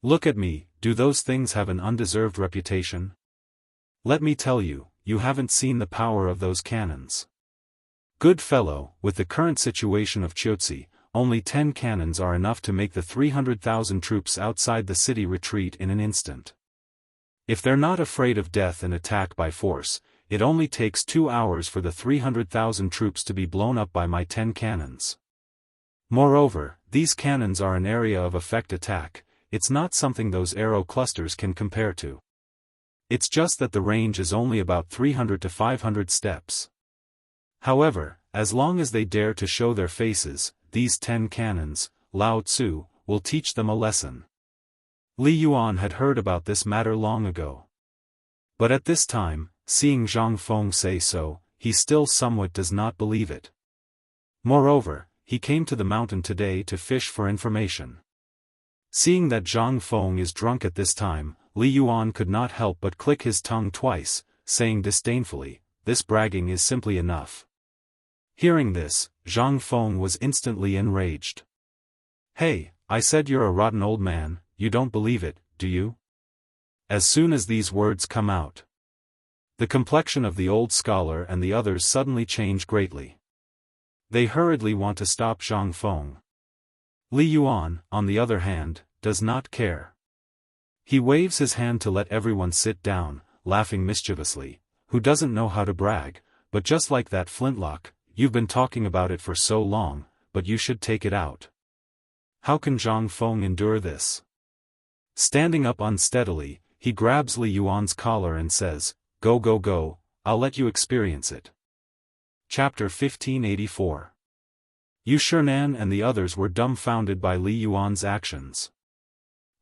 Look at me, do those things have an undeserved reputation? Let me tell you, you haven't seen the power of those cannons. Good fellow, with the current situation of Chiuzi, only 10 cannons are enough to make the 300,000 troops outside the city retreat in an instant. If they're not afraid of death and attack by force, it only takes 2 hours for the 300,000 troops to be blown up by my 10 cannons. Moreover, these cannons are an area of effect attack, it's not something those arrow clusters can compare to. It's just that the range is only about 300 to 500 steps. However, as long as they dare to show their faces, these 10 cannons, Lao Tzu, will teach them a lesson. Li Yuan had heard about this matter long ago. But at this time, seeing Zhang Feng say so, he still somewhat does not believe it. Moreover, he came to the mountain today to fish for information. Seeing that Zhang Feng is drunk at this time, Li Yuan could not help but click his tongue twice, saying disdainfully, this bragging is simply enough. Hearing this, Zhang Feng was instantly enraged. Hey, I said you're a rotten old man, you don't believe it, do you? As soon as these words come out, the complexion of the old scholar and the others suddenly change greatly. They hurriedly want to stop Zhang Feng. Li Yuan, on the other hand, does not care. He waves his hand to let everyone sit down, laughing mischievously, who doesn't know how to brag, but just like that flintlock, you've been talking about it for so long, but you should take it out. How can Zhang Feng endure this? Standing up unsteadily, he grabs Li Yuan's collar and says, go go go, I'll let you experience it. Chapter 1584. Yu Shernan and the others were dumbfounded by Li Yuan's actions.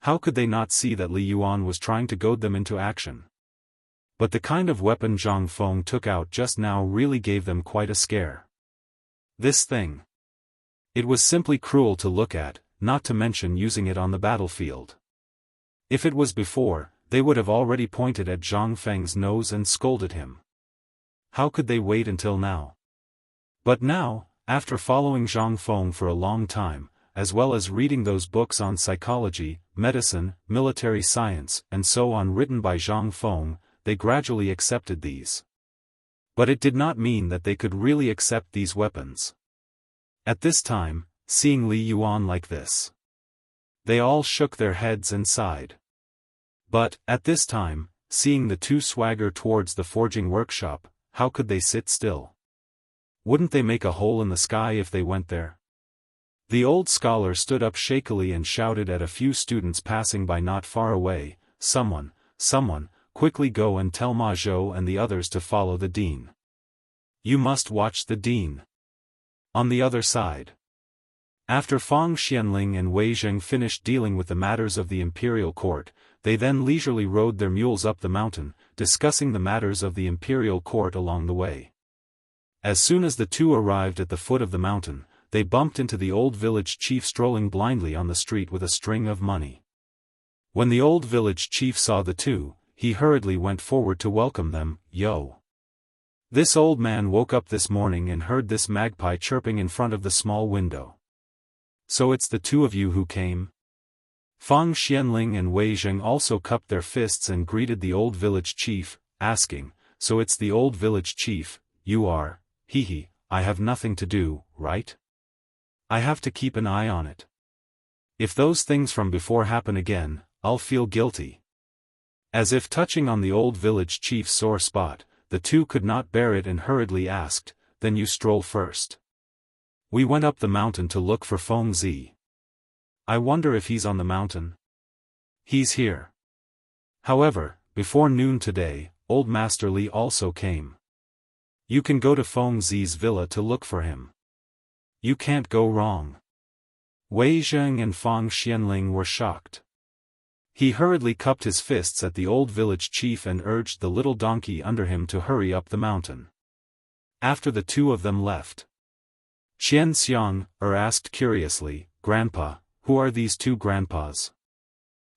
How could they not see that Li Yuan was trying to goad them into action? But the kind of weapon Zhang Feng took out just now really gave them quite a scare. This thing. It was simply cruel to look at, not to mention using it on the battlefield. If it was before, they would have already pointed at Zhang Feng's nose and scolded him. How could they wait until now? But now, after following Zhang Feng for a long time, as well as reading those books on psychology, medicine, military science, and so on written by Zhang Feng, they gradually accepted these. But it did not mean that they could really accept these weapons. At this time, seeing Li Yuan like this, they all shook their heads and sighed. But, at this time, seeing the two swagger towards the forging workshop, how could they sit still? Wouldn't they make a hole in the sky if they went there? The old scholar stood up shakily and shouted at a few students passing by not far away, someone, quickly go and tell Ma Zhou and the others to follow the dean. You must watch the dean. On the other side. After Fang Xianling and Wei Zheng finished dealing with the matters of the imperial court, they then leisurely rode their mules up the mountain, discussing the matters of the imperial court along the way. As soon as the two arrived at the foot of the mountain, they bumped into the old village chief strolling blindly on the street with a string of money. When the old village chief saw the two, he hurriedly went forward to welcome them. Yo! This old man woke up this morning and heard this magpie chirping in front of the small window. So it's the two of you who came? Fang Xianling and Wei Zheng also cupped their fists and greeted the old village chief, asking, so it's the old village chief, you are, hee, I have nothing to do, right? I have to keep an eye on it. If those things from before happen again, I'll feel guilty. As if touching on the old village chief's sore spot, the two could not bear it and hurriedly asked, then you stroll first. We went up the mountain to look for Feng Zi. I wonder if he's on the mountain. He's here. However, before noon today, old Master Li also came. You can go to Feng Zi's villa to look for him. You can't go wrong. Wei Zheng and Fang Xianling were shocked. He hurriedly cupped his fists at the old village chief and urged the little donkey under him to hurry up the mountain. After the two of them left, Qian Xiang asked curiously, Grandpa, who are these two grandpas?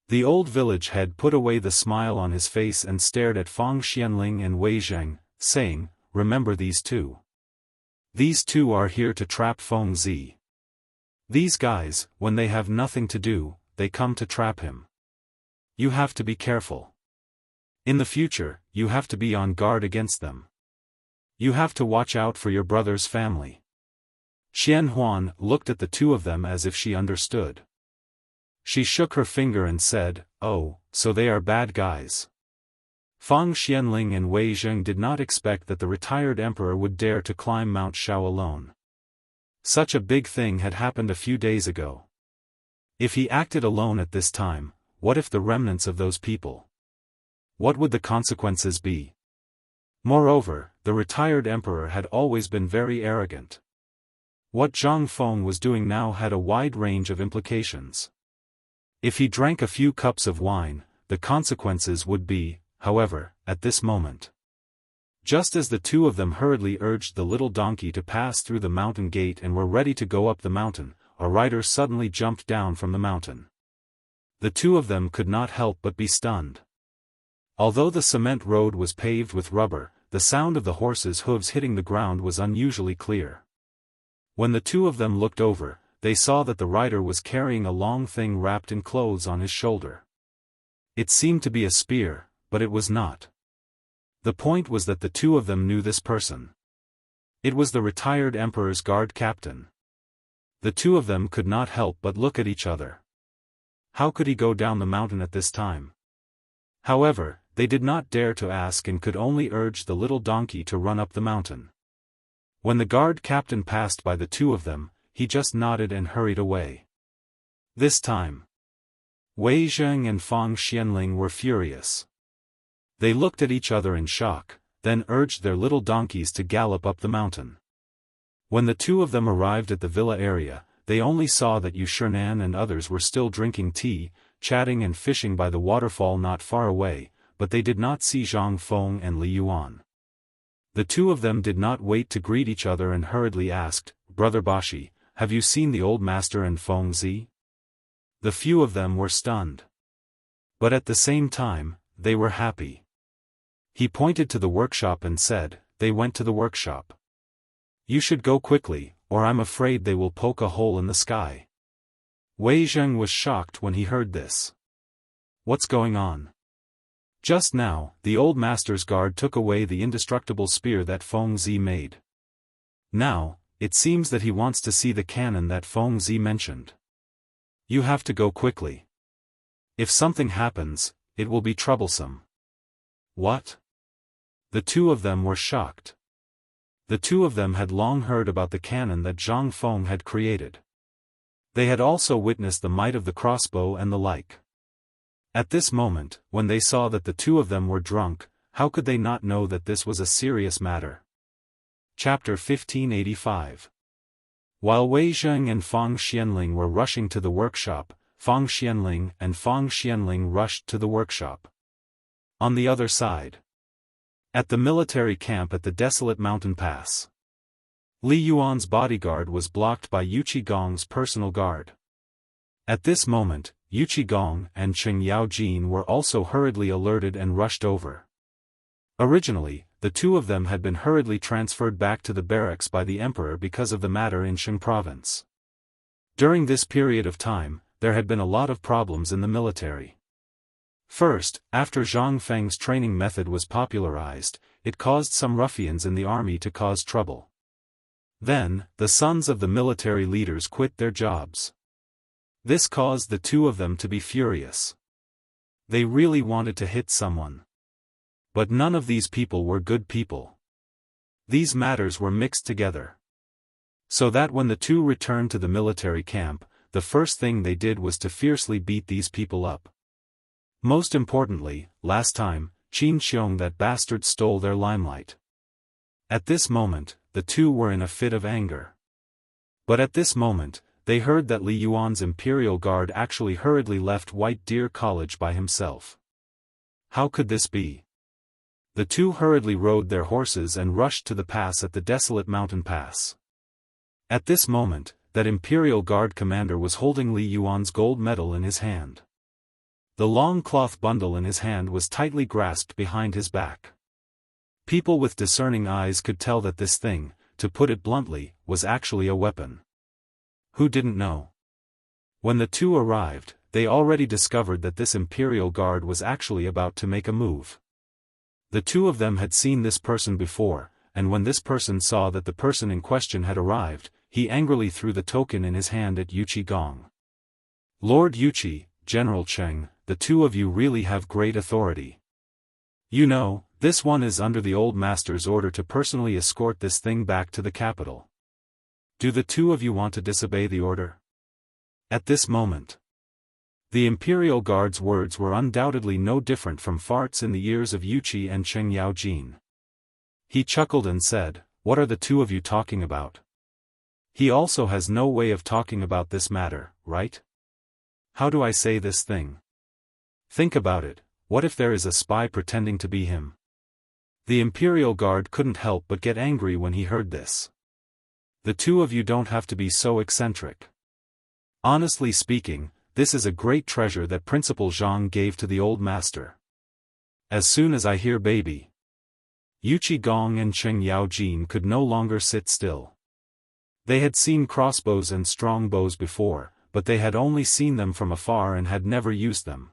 The old village head put away the smile on his face and stared at Fang Xianling and Wei Zheng, saying, remember these two. These two are here to trap Feng Zi. These guys, when they have nothing to do, they come to trap him. You have to be careful. In the future, you have to be on guard against them. You have to watch out for your brother's family. Qian Huan looked at the two of them as if she understood. She shook her finger and said, oh, so they are bad guys. Fang Xianling and Wei Zheng did not expect that the retired emperor would dare to climb Mount Shao alone. Such a big thing had happened a few days ago. If he acted alone at this time, what if the remnants of those people? What would the consequences be? Moreover, the retired emperor had always been very arrogant. What Zhang Feng was doing now had a wide range of implications. If he drank a few cups of wine, the consequences would be, however, at this moment. Just as the two of them hurriedly urged the little donkey to pass through the mountain gate and were ready to go up the mountain, a rider suddenly jumped down from the mountain. The two of them could not help but be stunned. Although the cement road was paved with rubber, the sound of the horse's hooves hitting the ground was unusually clear. When the two of them looked over, they saw that the rider was carrying a long thing wrapped in clothes on his shoulder. It seemed to be a spear, but it was not. The point was that the two of them knew this person. It was the retired emperor's guard captain. The two of them could not help but look at each other. How could he go down the mountain at this time? However, they did not dare to ask and could only urge the little donkey to run up the mountain. When the guard captain passed by the two of them, he just nodded and hurried away. This time, Wei Zheng and Fang Xianling were furious. They looked at each other in shock, then urged their little donkeys to gallop up the mountain. When the two of them arrived at the villa area, they only saw that Yu Shernan and others were still drinking tea, chatting and fishing by the waterfall not far away, but they did not see Zhang Feng and Li Yuan. The two of them did not wait to greet each other and hurriedly asked, Brother Bashi, have you seen the old master and Feng Zi? The few of them were stunned. But at the same time, they were happy. He pointed to the workshop and said, they went to the workshop. You should go quickly, or I'm afraid they will poke a hole in the sky. Wei Zheng was shocked when he heard this. What's going on? Just now, the old master's guard took away the indestructible spear that Feng Zi made. Now, it seems that he wants to see the cannon that Feng Zi mentioned. You have to go quickly. If something happens, it will be troublesome. What? The two of them were shocked. The two of them had long heard about the cannon that Zhang Feng had created. They had also witnessed the might of the crossbow and the like. At this moment, when they saw that the two of them were drunk, how could they not know that this was a serious matter? Chapter 1585. While Wei Zheng and Fang Xianling were rushing to the workshop, Fang Xianling and Fang Xianling rushed to the workshop. On the other side. At the military camp at the desolate mountain pass. Li Yuan's bodyguard was blocked by Yu Qigong's personal guard. At this moment, Yu Qigong and Cheng Yaojin were also hurriedly alerted and rushed over. Originally, the two of them had been hurriedly transferred back to the barracks by the emperor because of the matter in Shang province. During this period of time, there had been a lot of problems in the military. First, after Zhang Feng's training method was popularized, it caused some ruffians in the army to cause trouble. Then, the sons of the military leaders quit their jobs. This caused the two of them to be furious. They really wanted to hit someone. But none of these people were good people. These matters were mixed together. So that when the two returned to the military camp, the first thing they did was to fiercely beat these people up. Most importantly, last time, Qin Xiong that bastard stole their limelight. At this moment, the two were in a fit of anger. But at this moment, they heard that Li Yuan's imperial guard actually hurriedly left White Deer College by himself. How could this be? The two hurriedly rode their horses and rushed to the pass at the desolate mountain pass. At this moment, that imperial guard commander was holding Li Yuan's gold medal in his hand. The long cloth bundle in his hand was tightly grasped behind his back. People with discerning eyes could tell that this thing, to put it bluntly, was actually a weapon. Who didn't know? When the two arrived, they already discovered that this imperial guard was actually about to make a move. The two of them had seen this person before, and when this person saw that the person in question had arrived, he angrily threw the token in his hand at Yu Qigong. Lord Yuqi, General Cheng, the two of you really have great authority. You know, this one is under the old master's order to personally escort this thing back to the capital. Do the two of you want to disobey the order? At this moment, the Imperial Guard's words were undoubtedly no different from farts in the ears of Yuqi and Cheng Yaojin. He chuckled and said, "What are the two of you talking about? He also has no way of talking about this matter, right? How do I say this thing? Think about it, what if there is a spy pretending to be him?" The Imperial Guard couldn't help but get angry when he heard this. The two of you don't have to be so eccentric. Honestly speaking, this is a great treasure that Principal Zhang gave to the old master. As soon as I hear baby, Yu Qigong and Cheng Yaojin could no longer sit still. They had seen crossbows and strong bows before, but they had only seen them from afar and had never used them.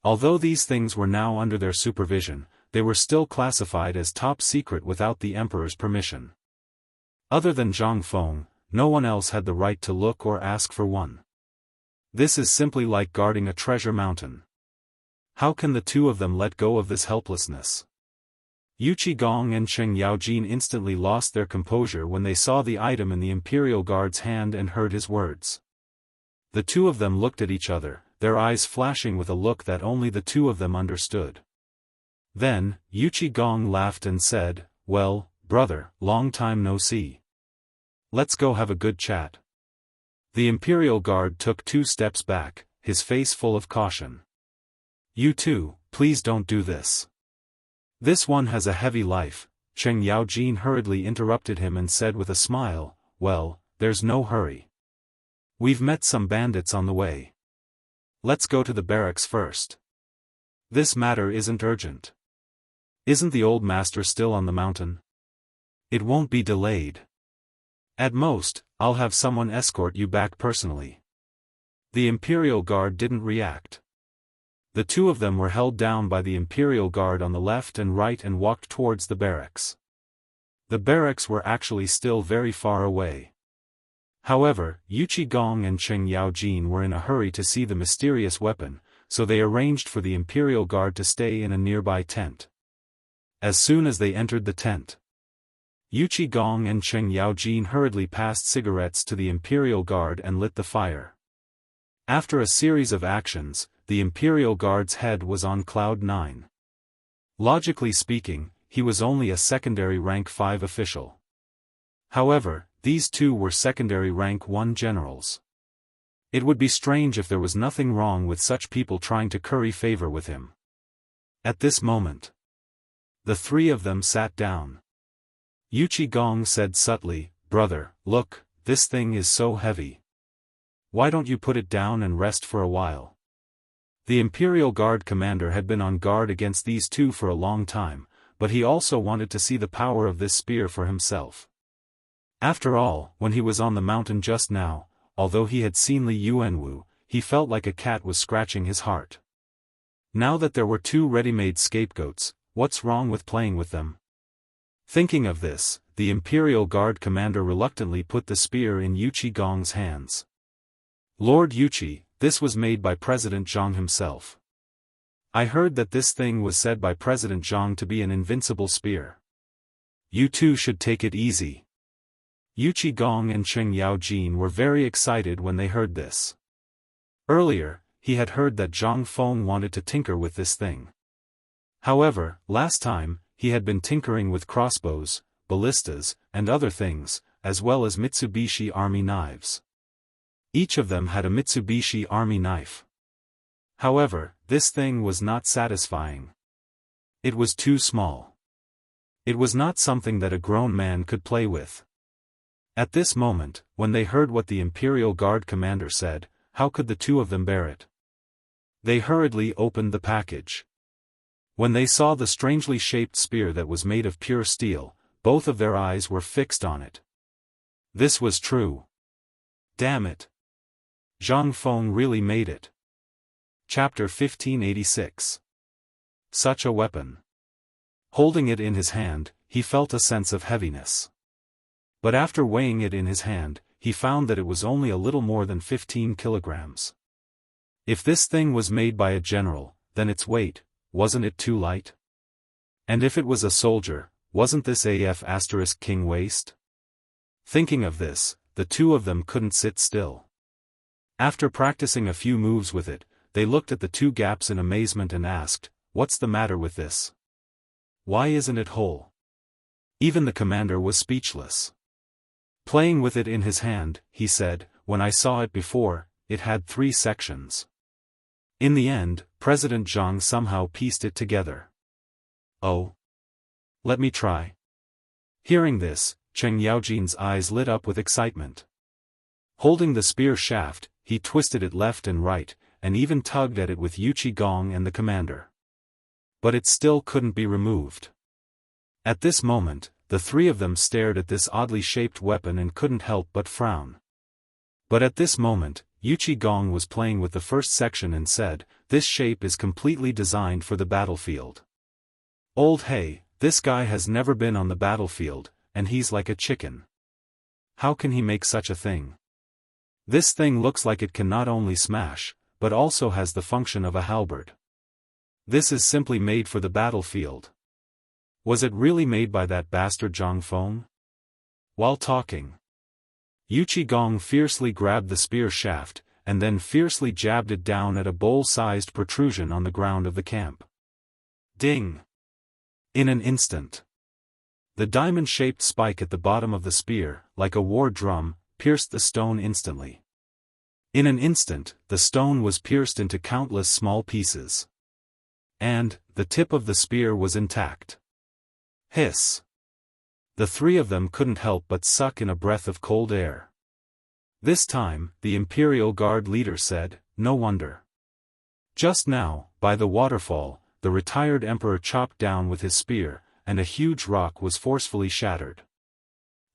Although these things were now under their supervision, they were still classified as top secret without the emperor's permission. Other than Zhang Feng, no one else had the right to look or ask for one. This is simply like guarding a treasure mountain. How can the two of them let go of this helplessness? Yu Qigong and Cheng Yaojin instantly lost their composure when they saw the item in the Imperial Guard's hand and heard his words. The two of them looked at each other, their eyes flashing with a look that only the two of them understood. Then, Yu Qigong laughed and said, "Well, brother, long time no see. Let's go have a good chat." The Imperial Guard took 2 steps back, his face full of caution. "You two, please don't do this. This one has a heavy life," Cheng Yaojin hurriedly interrupted him and said with a smile, "Well, there's no hurry. We've met some bandits on the way. Let's go to the barracks first. This matter isn't urgent. Isn't the old master still on the mountain? It won't be delayed. At most, I'll have someone escort you back personally." The Imperial Guard didn't react. The two of them were held down by the Imperial Guard on the left and right and walked towards the barracks. The barracks were actually still very far away. However, Yuchi Gong and Cheng Yaojin were in a hurry to see the mysterious weapon, so they arranged for the Imperial Guard to stay in a nearby tent. As soon as they entered the tent, Yuchi Gong and Cheng Yaojin hurriedly passed cigarettes to the Imperial Guard and lit the fire. After a series of actions, the Imperial Guard's head was on cloud 9. Logically speaking, he was only a secondary rank 5 official. However, these two were secondary rank 1 generals. It would be strange if there was nothing wrong with such people trying to curry favor with him. At this moment, the three of them sat down. Yuchi Gong said subtly, "Brother, look, this thing is so heavy. Why don't you put it down and rest for a while?" The Imperial Guard commander had been on guard against these two for a long time, but he also wanted to see the power of this spear for himself. After all, when he was on the mountain just now, although he had seen Li Yuanwu, he felt like a cat was scratching his heart. Now that there were two ready-made scapegoats, what's wrong with playing with them? Thinking of this, the Imperial Guard commander reluctantly put the spear in Yuchi Gong's hands. "Lord Yuchi, this was made by President Zhang himself. I heard that this thing was said by President Zhang to be an invincible spear. You two should take it easy." Yuchi Gong and Cheng Yaojin were very excited when they heard this. Earlier, he had heard that Zhang Feng wanted to tinker with this thing. However, last time, he had been tinkering with crossbows, ballistas, and other things, as well as Mitsubishi Army knives. Each of them had a Mitsubishi Army knife. However, this thing was not satisfying. It was too small. It was not something that a grown man could play with. At this moment, when they heard what the Imperial Guard commander said, how could the two of them bear it? They hurriedly opened the package. When they saw the strangely shaped spear that was made of pure steel, both of their eyes were fixed on it. This was true. Damn it! Zhang Feng really made it. Chapter 1586. Such a weapon. Holding it in his hand, he felt a sense of heaviness. But after weighing it in his hand, he found that it was only a little more than 15 kilograms. If this thing was made by a general, then its weight, wasn't it too light? And if it was a soldier, wasn't this AF** king waste? Thinking of this, the two of them couldn't sit still. After practicing a few moves with it, they looked at the two gaps in amazement and asked, "What's the matter with this? Why isn't it whole?" Even the commander was speechless. Playing with it in his hand, he said, "When I saw it before, it had 3 sections. In the end, President Zhang somehow pieced it together." "Oh? Let me try." Hearing this, Cheng Yaojin's eyes lit up with excitement. Holding the spear shaft, he twisted it left and right, and even tugged at it with Yuchi Gong and the commander. But it still couldn't be removed. At this moment, the three of them stared at this oddly shaped weapon and couldn't help but frown. But at this moment, Yuchi Gong was playing with the first section and said, "This shape is completely designed for the battlefield. Old hey, this guy has never been on the battlefield, and he's like a chicken. How can he make such a thing? This thing looks like it can not only smash, but also has the function of a halberd. This is simply made for the battlefield. Was it really made by that bastard Zhang Feng?" While talking, Yuchi Gong fiercely grabbed the spear shaft, and then fiercely jabbed it down at a bowl-sized protrusion on the ground of the camp. Ding! In an instant, the diamond-shaped spike at the bottom of the spear, like a war drum, pierced the stone instantly. In an instant, the stone was pierced into countless small pieces. And, the tip of the spear was intact. Hiss! The three of them couldn't help but suck in a breath of cold air. This time, the Imperial Guard leader said, "No wonder. Just now, by the waterfall, the retired emperor chopped down with his spear, and a huge rock was forcefully shattered.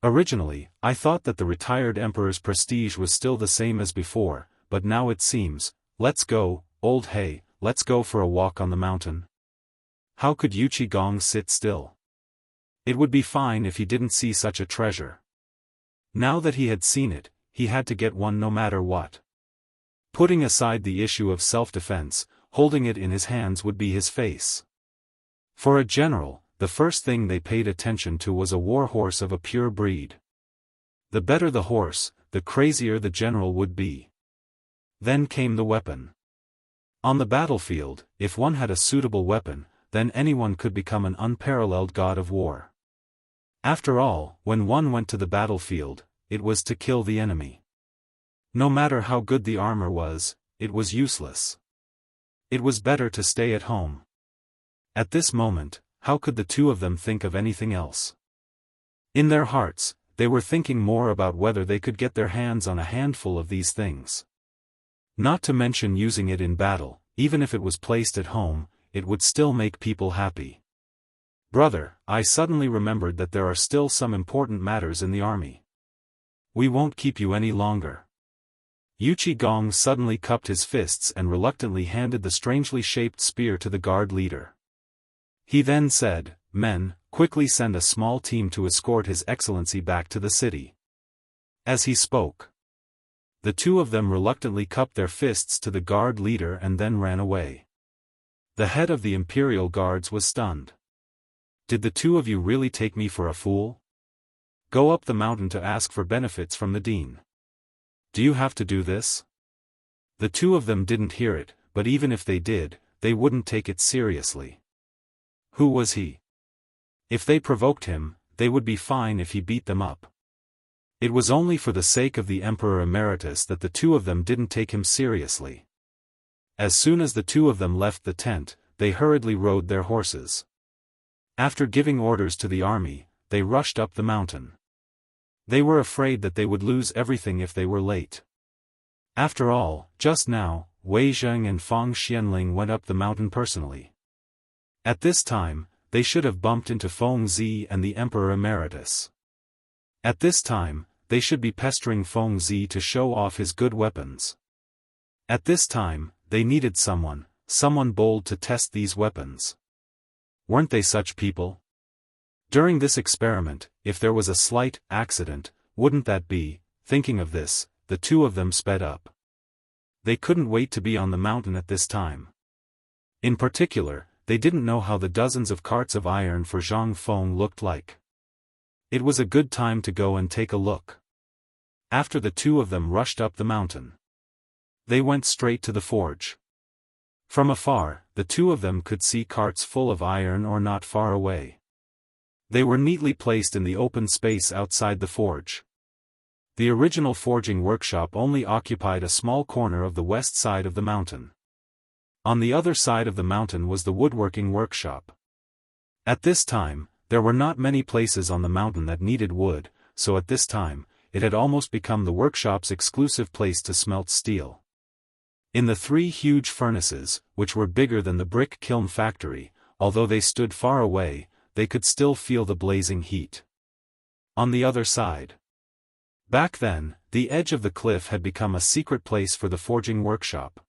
Originally, I thought that the retired emperor's prestige was still the same as before, but now it seems, let's go, old hey, let's go for a walk on the mountain." How could Yuchi Gong sit still? It would be fine if he didn't see such a treasure. Now that he had seen it, he had to get one no matter what. Putting aside the issue of self-defense, holding it in his hands would be his face. For a general, the first thing they paid attention to was a war horse of a pure breed. The better the horse, the crazier the general would be. Then came the weapon. On the battlefield, if one had a suitable weapon, then anyone could become an unparalleled god of war. After all, when one went to the battlefield, it was to kill the enemy. No matter how good the armor was, it was useless. It was better to stay at home. At this moment, how could the two of them think of anything else? In their hearts, they were thinking more about whether they could get their hands on a handful of these things. Not to mention using it in battle, even if it was placed at home, it would still make people happy. Brother, I suddenly remembered that there are still some important matters in the army. We won't keep you any longer. Yuchi Gong suddenly cupped his fists and reluctantly handed the strangely shaped spear to the guard leader. He then said, "Men, quickly send a small team to escort His Excellency back to the city." As he spoke, the two of them reluctantly cupped their fists to the guard leader and then ran away. The head of the Imperial Guards was stunned. "Did the two of you really take me for a fool? Go up the mountain to ask for benefits from the dean. Do you have to do this?" The two of them didn't hear it, but even if they did, they wouldn't take it seriously. Who was he? If they provoked him, they would be fine if he beat them up. It was only for the sake of the Emperor Emeritus that the two of them didn't take him seriously. As soon as the two of them left the tent, they hurriedly rode their horses. After giving orders to the army, they rushed up the mountain. They were afraid that they would lose everything if they were late. After all, just now, Wei Zheng and Fang Xianling went up the mountain personally. At this time, they should have bumped into Feng Zi and the Emperor Emeritus. At this time, they should be pestering Feng Zi to show off his good weapons. At this time, they needed someone bold to test these weapons. Weren't they such people? During this experiment, if there was a slight accident, wouldn't that be? Thinking of this, the two of them sped up. They couldn't wait to be on the mountain at this time. In particular, they didn't know how the dozens of carts of iron for Zhang Feng looked like. It was a good time to go and take a look. After the two of them rushed up the mountain, they went straight to the forge. From afar, the two of them could see carts full of iron or not far away. They were neatly placed in the open space outside the forge. The original forging workshop only occupied a small corner of the west side of the mountain. On the other side of the mountain was the woodworking workshop. At this time, there were not many places on the mountain that needed wood, so at this time, it had almost become the workshop's exclusive place to smelt steel. In the three huge furnaces, which were bigger than the brick kiln factory, although they stood far away, they could still feel the blazing heat. On the other side. Back then, the edge of the cliff had become a secret place for the forging workshop.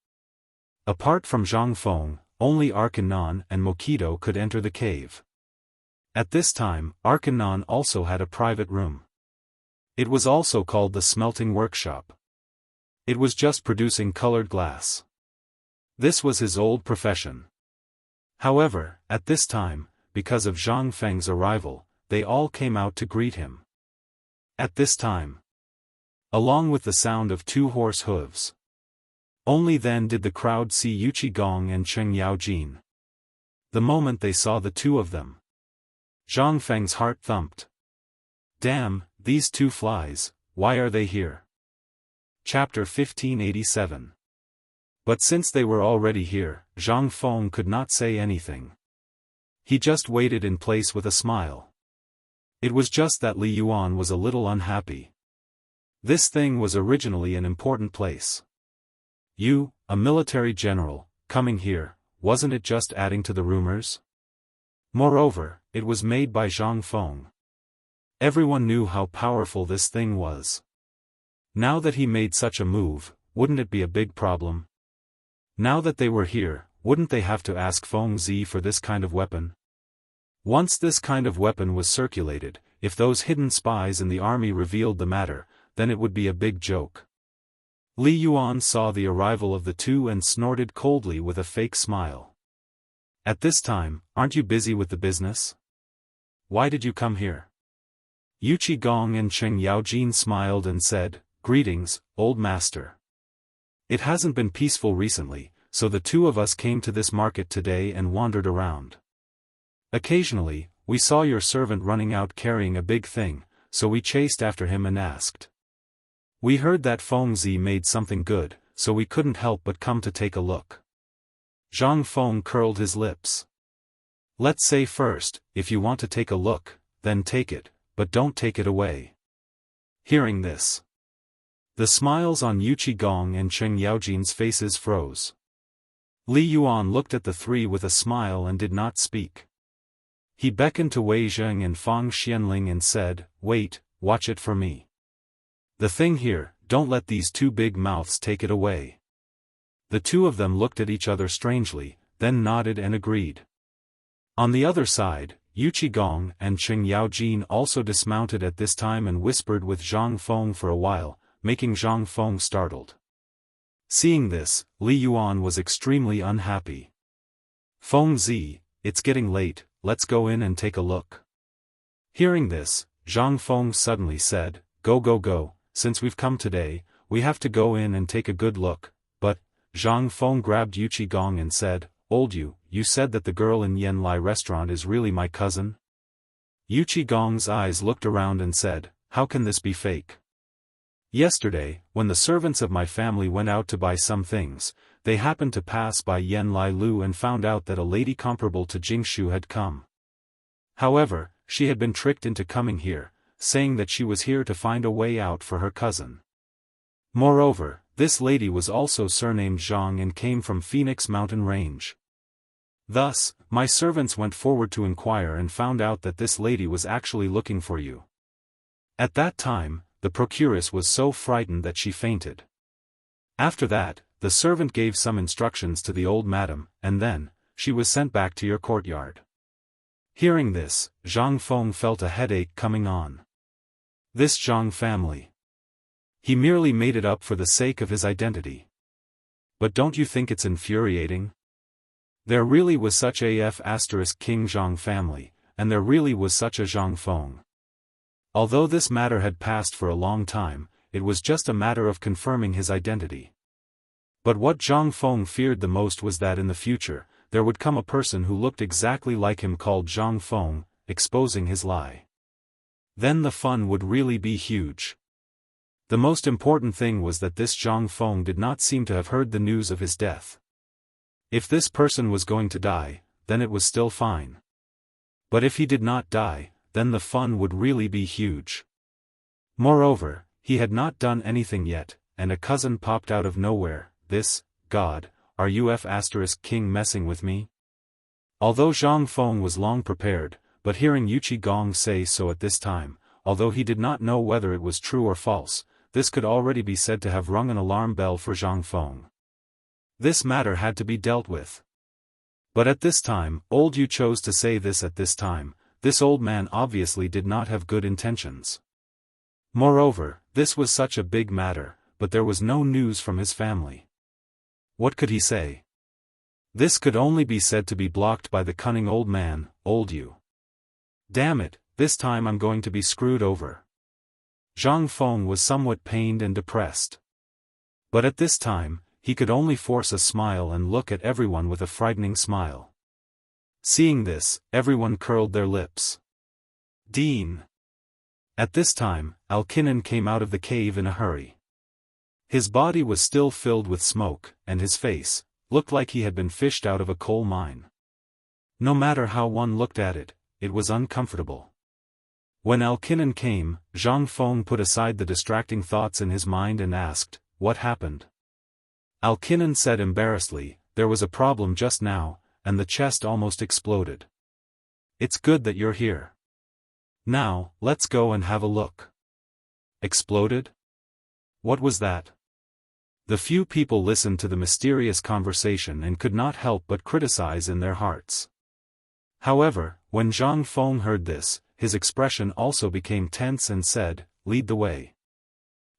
Apart from Zhang Feng, only Arkanon and Mokido could enter the cave. At this time, Arkanon also had a private room. It was also called the smelting workshop. It was just producing colored glass. This was his old profession. However, at this time, because of Zhang Feng's arrival, they all came out to greet him. At this time, along with the sound of two horse hooves. Only then did the crowd see Yuchi Gong and Cheng Yaojin. The moment they saw the two of them, Zhang Feng's heart thumped. Damn, these two flies, why are they here? Chapter 1587. But since they were already here, Zhang Feng could not say anything. He just waited in place with a smile. It was just that Li Yuan was a little unhappy. This thing was originally an important place. You, a military general, coming here, wasn't it just adding to the rumors? Moreover, it was made by Zhang Feng. Everyone knew how powerful this thing was. Now that he made such a move, wouldn't it be a big problem? Now that they were here, wouldn't they have to ask Feng Zi for this kind of weapon? Once this kind of weapon was circulated, if those hidden spies in the army revealed the matter, then it would be a big joke. Li Yuan saw the arrival of the two and snorted coldly with a fake smile. At this time, aren't you busy with the business? Why did you come here? Yu Qigong and Cheng Yaojin smiled and said, "Greetings, old master. It hasn't been peaceful recently, so the two of us came to this market today and wandered around. Occasionally, we saw your servant running out carrying a big thing, so we chased after him and asked. We heard that Feng Zi made something good, so we couldn't help but come to take a look." Zhang Feng curled his lips. "Let's say first, if you want to take a look, then take it, but don't take it away." Hearing this, the smiles on Yu Qigong and Cheng Yaojin's faces froze. Li Yuan looked at the three with a smile and did not speak. He beckoned to Wei Zheng and Fang Xianling and said, "Wait, watch it for me. The thing here, don't let these two big mouths take it away." The two of them looked at each other strangely, then nodded and agreed. On the other side, Yu Qigong and Cheng Yaojin also dismounted at this time and whispered with Zhang Feng for a while, making Zhang Feng startled. Seeing this, Li Yuan was extremely unhappy. "Feng Zi, it's getting late, let's go in and take a look." Hearing this, Zhang Feng suddenly said, Go, since we've come today, we have to go in and take a good look." But Zhang Feng grabbed Yu Qigong and said, "Old you said that the girl in Yen Lai restaurant is really my cousin?" Yu Qigong's eyes looked around and said, "How can this be fake? Yesterday, when the servants of my family went out to buy some things, they happened to pass by Yen Lai Lu and found out that a lady comparable to Jingshu had come. However, she had been tricked into coming here, saying that she was here to find a way out for her cousin. Moreover, this lady was also surnamed Zhang and came from Phoenix Mountain Range. Thus, my servants went forward to inquire and found out that this lady was actually looking for you. At that time, the procuress was so frightened that she fainted. After that, the servant gave some instructions to the old madam, and then, she was sent back to your courtyard." Hearing this, Zhang Feng felt a headache coming on. This Zhang family. He merely made it up for the sake of his identity. But don't you think it's infuriating? There really was such a King Zhang family, and there really was such a Zhang Feng. Although this matter had passed for a long time, it was just a matter of confirming his identity. But what Zhang Feng feared the most was that in the future, there would come a person who looked exactly like him called Zhang Feng, exposing his lie. Then the fun would really be huge. The most important thing was that this Zhang Feng did not seem to have heard the news of his death. If this person was going to die, then it was still fine. But if he did not die, then the fun would really be huge. Moreover, he had not done anything yet, and a cousin popped out of nowhere. This, God, are you King messing with me? Although Zhang Feng was long prepared, but hearing Yu Qigong say so at this time, although he did not know whether it was true or false, this could already be said to have rung an alarm bell for Zhang Feng. This matter had to be dealt with. But at this time, old Yu chose to say this at this time. This old man obviously did not have good intentions. Moreover, this was such a big matter, but there was no news from his family. What could he say? This could only be said to be blocked by the cunning old man, old Yu. Damn it, this time I'm going to be screwed over. Zhang Feng was somewhat pained and depressed. But at this time, he could only force a smile and look at everyone with a frightening smile. Seeing this, everyone curled their lips. Dean. At this time, Alkinnon came out of the cave in a hurry. His body was still filled with smoke, and his face looked like he had been fished out of a coal mine. No matter how one looked at it, it was uncomfortable. When Alkinnon came, Zhang Feng put aside the distracting thoughts in his mind and asked, "What happened?" Alkinnon said embarrassedly, "There was a problem just now, and the chest almost exploded. It's good that you're here. Now, let's go and have a look." Exploded? What was that? The few people listened to the mysterious conversation and could not help but criticize in their hearts. However, when Zhang Feng heard this, his expression also became tense and said, "Lead the way."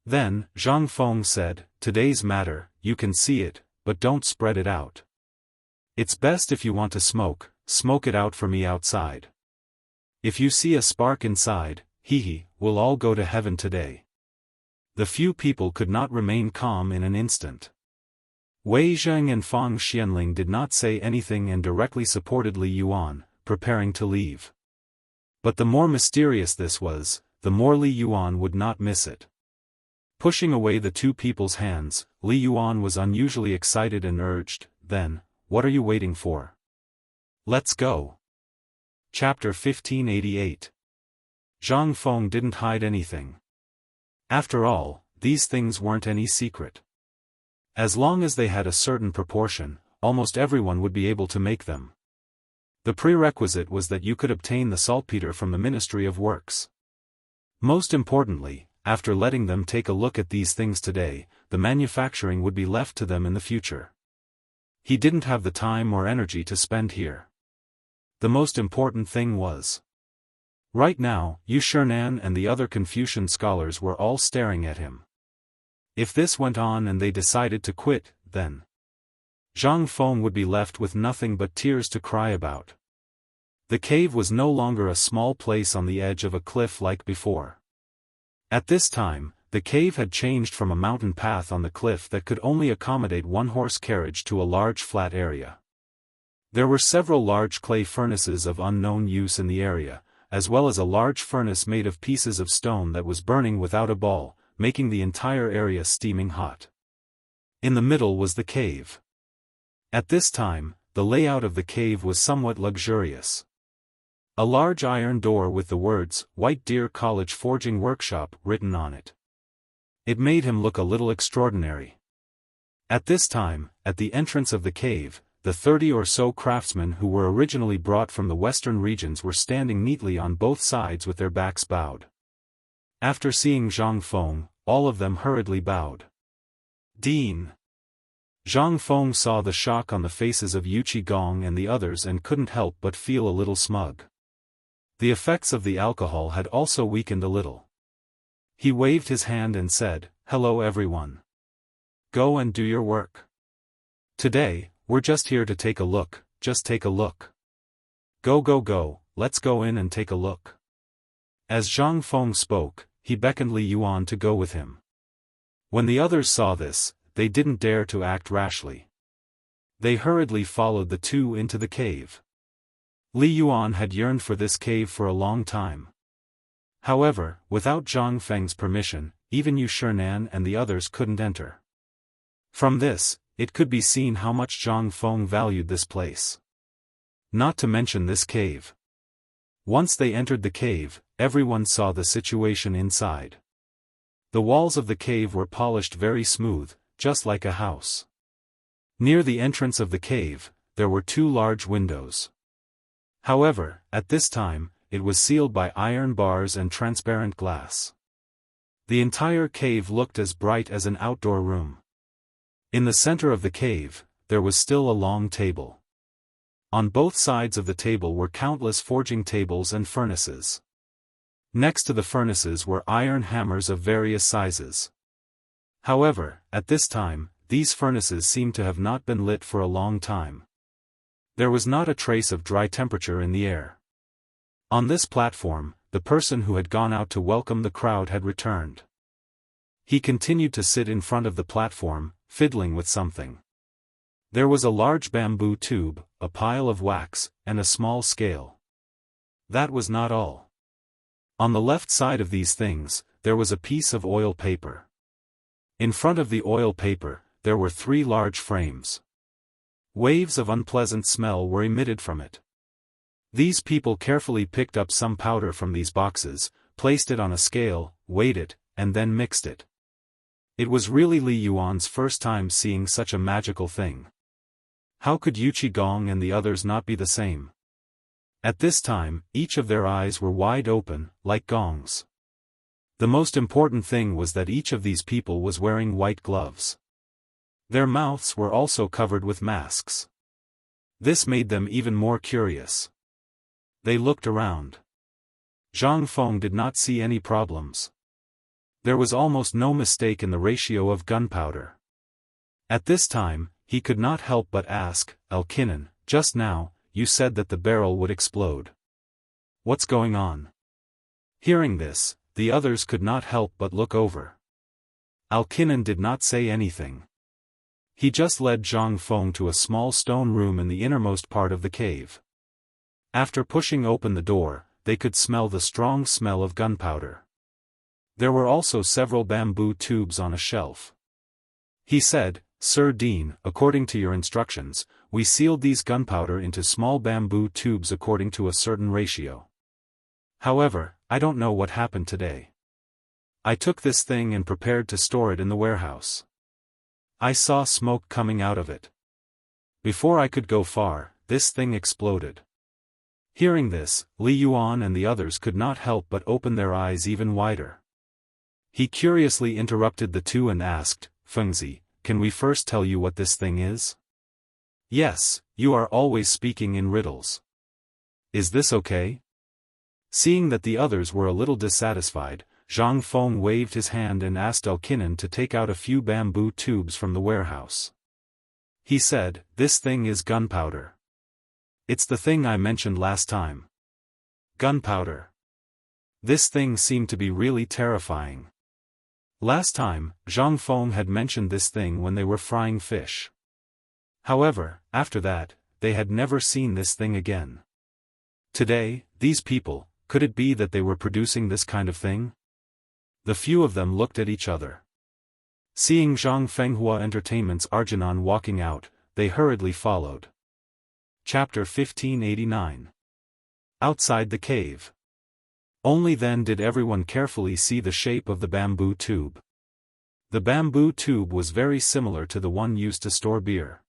Then, Zhang Feng said, "Today's matter, you can see it, but don't spread it out. It's best if you want to smoke, smoke it out for me outside. If you see a spark inside, we'll all go to heaven today." The few people could not remain calm in an instant. Wei Zheng and Fang Xianling did not say anything and directly supported Li Yuan, preparing to leave. But the more mysterious this was, the more Li Yuan would not miss it. Pushing away the two people's hands, Li Yuan was unusually excited and urged, "Then, what are you waiting for? Let's go." Chapter 1588. Zhang Feng didn't hide anything. After all, these things weren't any secret. As long as they had a certain proportion, almost everyone would be able to make them. The prerequisite was that you could obtain the saltpeter from the Ministry of Works. Most importantly, after letting them take a look at these things today, the manufacturing would be left to them in the future. He didn't have the time or energy to spend here. The most important thing was. Right now, Yu Shernan and the other Confucian scholars were all staring at him. If this went on and they decided to quit, then Zhang Feng would be left with nothing but tears to cry about. The cave was no longer a small place on the edge of a cliff like before. At this time, the cave had changed from a mountain path on the cliff that could only accommodate one-horse carriage to a large flat area. There were several large clay furnaces of unknown use in the area, as well as a large furnace made of pieces of stone that was burning without a ball, making the entire area steaming hot. In the middle was the cave. At this time, the layout of the cave was somewhat luxurious. A large iron door with the words, "White Deer College Forging Workshop," written on it. It made him look a little extraordinary. At this time, at the entrance of the cave, the 30 or so craftsmen who were originally brought from the western regions were standing neatly on both sides with their backs bowed. After seeing Zhang Feng, all of them hurriedly bowed. "Dean." Zhang Feng saw the shock on the faces of Yu Qigong and the others and couldn't help but feel a little smug. The effects of the alcohol had also weakened a little. He waved his hand and said, "Hello everyone. Go and do your work. Today, we're just here to take a look, just take a look. Go, let's go in and take a look." As Zhang Feng spoke, he beckoned Li Yuan to go with him. When the others saw this, they didn't dare to act rashly. They hurriedly followed the two into the cave. Li Yuan had yearned for this cave for a long time. However, without Zhang Feng's permission, even Yu Shernan and the others couldn't enter. From this, it could be seen how much Zhang Feng valued this place. Not to mention this cave. Once they entered the cave, everyone saw the situation inside. The walls of the cave were polished very smooth, just like a house. Near the entrance of the cave, there were two large windows. However, at this time, it was sealed by iron bars and transparent glass. The entire cave looked as bright as an outdoor room. In the center of the cave, there was still a long table. On both sides of the table were countless forging tables and furnaces. Next to the furnaces were iron hammers of various sizes. However, at this time, these furnaces seemed to have not been lit for a long time. There was not a trace of dry temperature in the air. On this platform, the person who had gone out to welcome the crowd had returned. He continued to sit in front of the platform, fiddling with something. There was a large bamboo tube, a pile of wax, and a small scale. That was not all. On the left side of these things, there was a piece of oil paper. In front of the oil paper, there were 3 large frames. Waves of unpleasant smell were emitted from it. These people carefully picked up some powder from these boxes, placed it on a scale, weighed it, and then mixed it. It was really Li Yuan's first time seeing such a magical thing. How could Yu Qigong and the others not be the same? At this time, each of their eyes were wide open, like gongs. The most important thing was that each of these people was wearing white gloves. Their mouths were also covered with masks. This made them even more curious. They looked around. Zhang Feng did not see any problems. There was almost no mistake in the ratio of gunpowder. At this time, he could not help but ask, "Elkinan, just now, you said that the barrel would explode. What's going on?" Hearing this, the others could not help but look over. Elkinan did not say anything. He just led Zhang Feng to a small stone room in the innermost part of the cave. After pushing open the door, they could smell the strong smell of gunpowder. There were also several bamboo tubes on a shelf. He said, "Sir Dean, according to your instructions, we sealed these gunpowder into small bamboo tubes according to a certain ratio. However, I don't know what happened today. I took this thing and prepared to store it in the warehouse. I saw smoke coming out of it. Before I could go far, this thing exploded." Hearing this, Li Yuan and the others could not help but open their eyes even wider. He curiously interrupted the two and asked, "Fengzi, can we first tell you what this thing is?" "Yes, you are always speaking in riddles. Is this okay?" Seeing that the others were a little dissatisfied, Zhang Feng waved his hand and asked Elkinan to take out a few bamboo tubes from the warehouse. He said, "This thing is gunpowder. It's the thing I mentioned last time. Gunpowder. This thing seemed to be really terrifying. Last time, Zhang Feng had mentioned this thing when they were frying fish. However, after that, they had never seen this thing again. Today, these people, could it be that they were producing this kind of thing?" The few of them looked at each other. Seeing Zhang Fenghua Entertainment's Arjunan walking out, they hurriedly followed. Chapter 1589. Outside the cave. Only then did everyone carefully see the shape of the bamboo tube. The bamboo tube was very similar to the one used to store beer.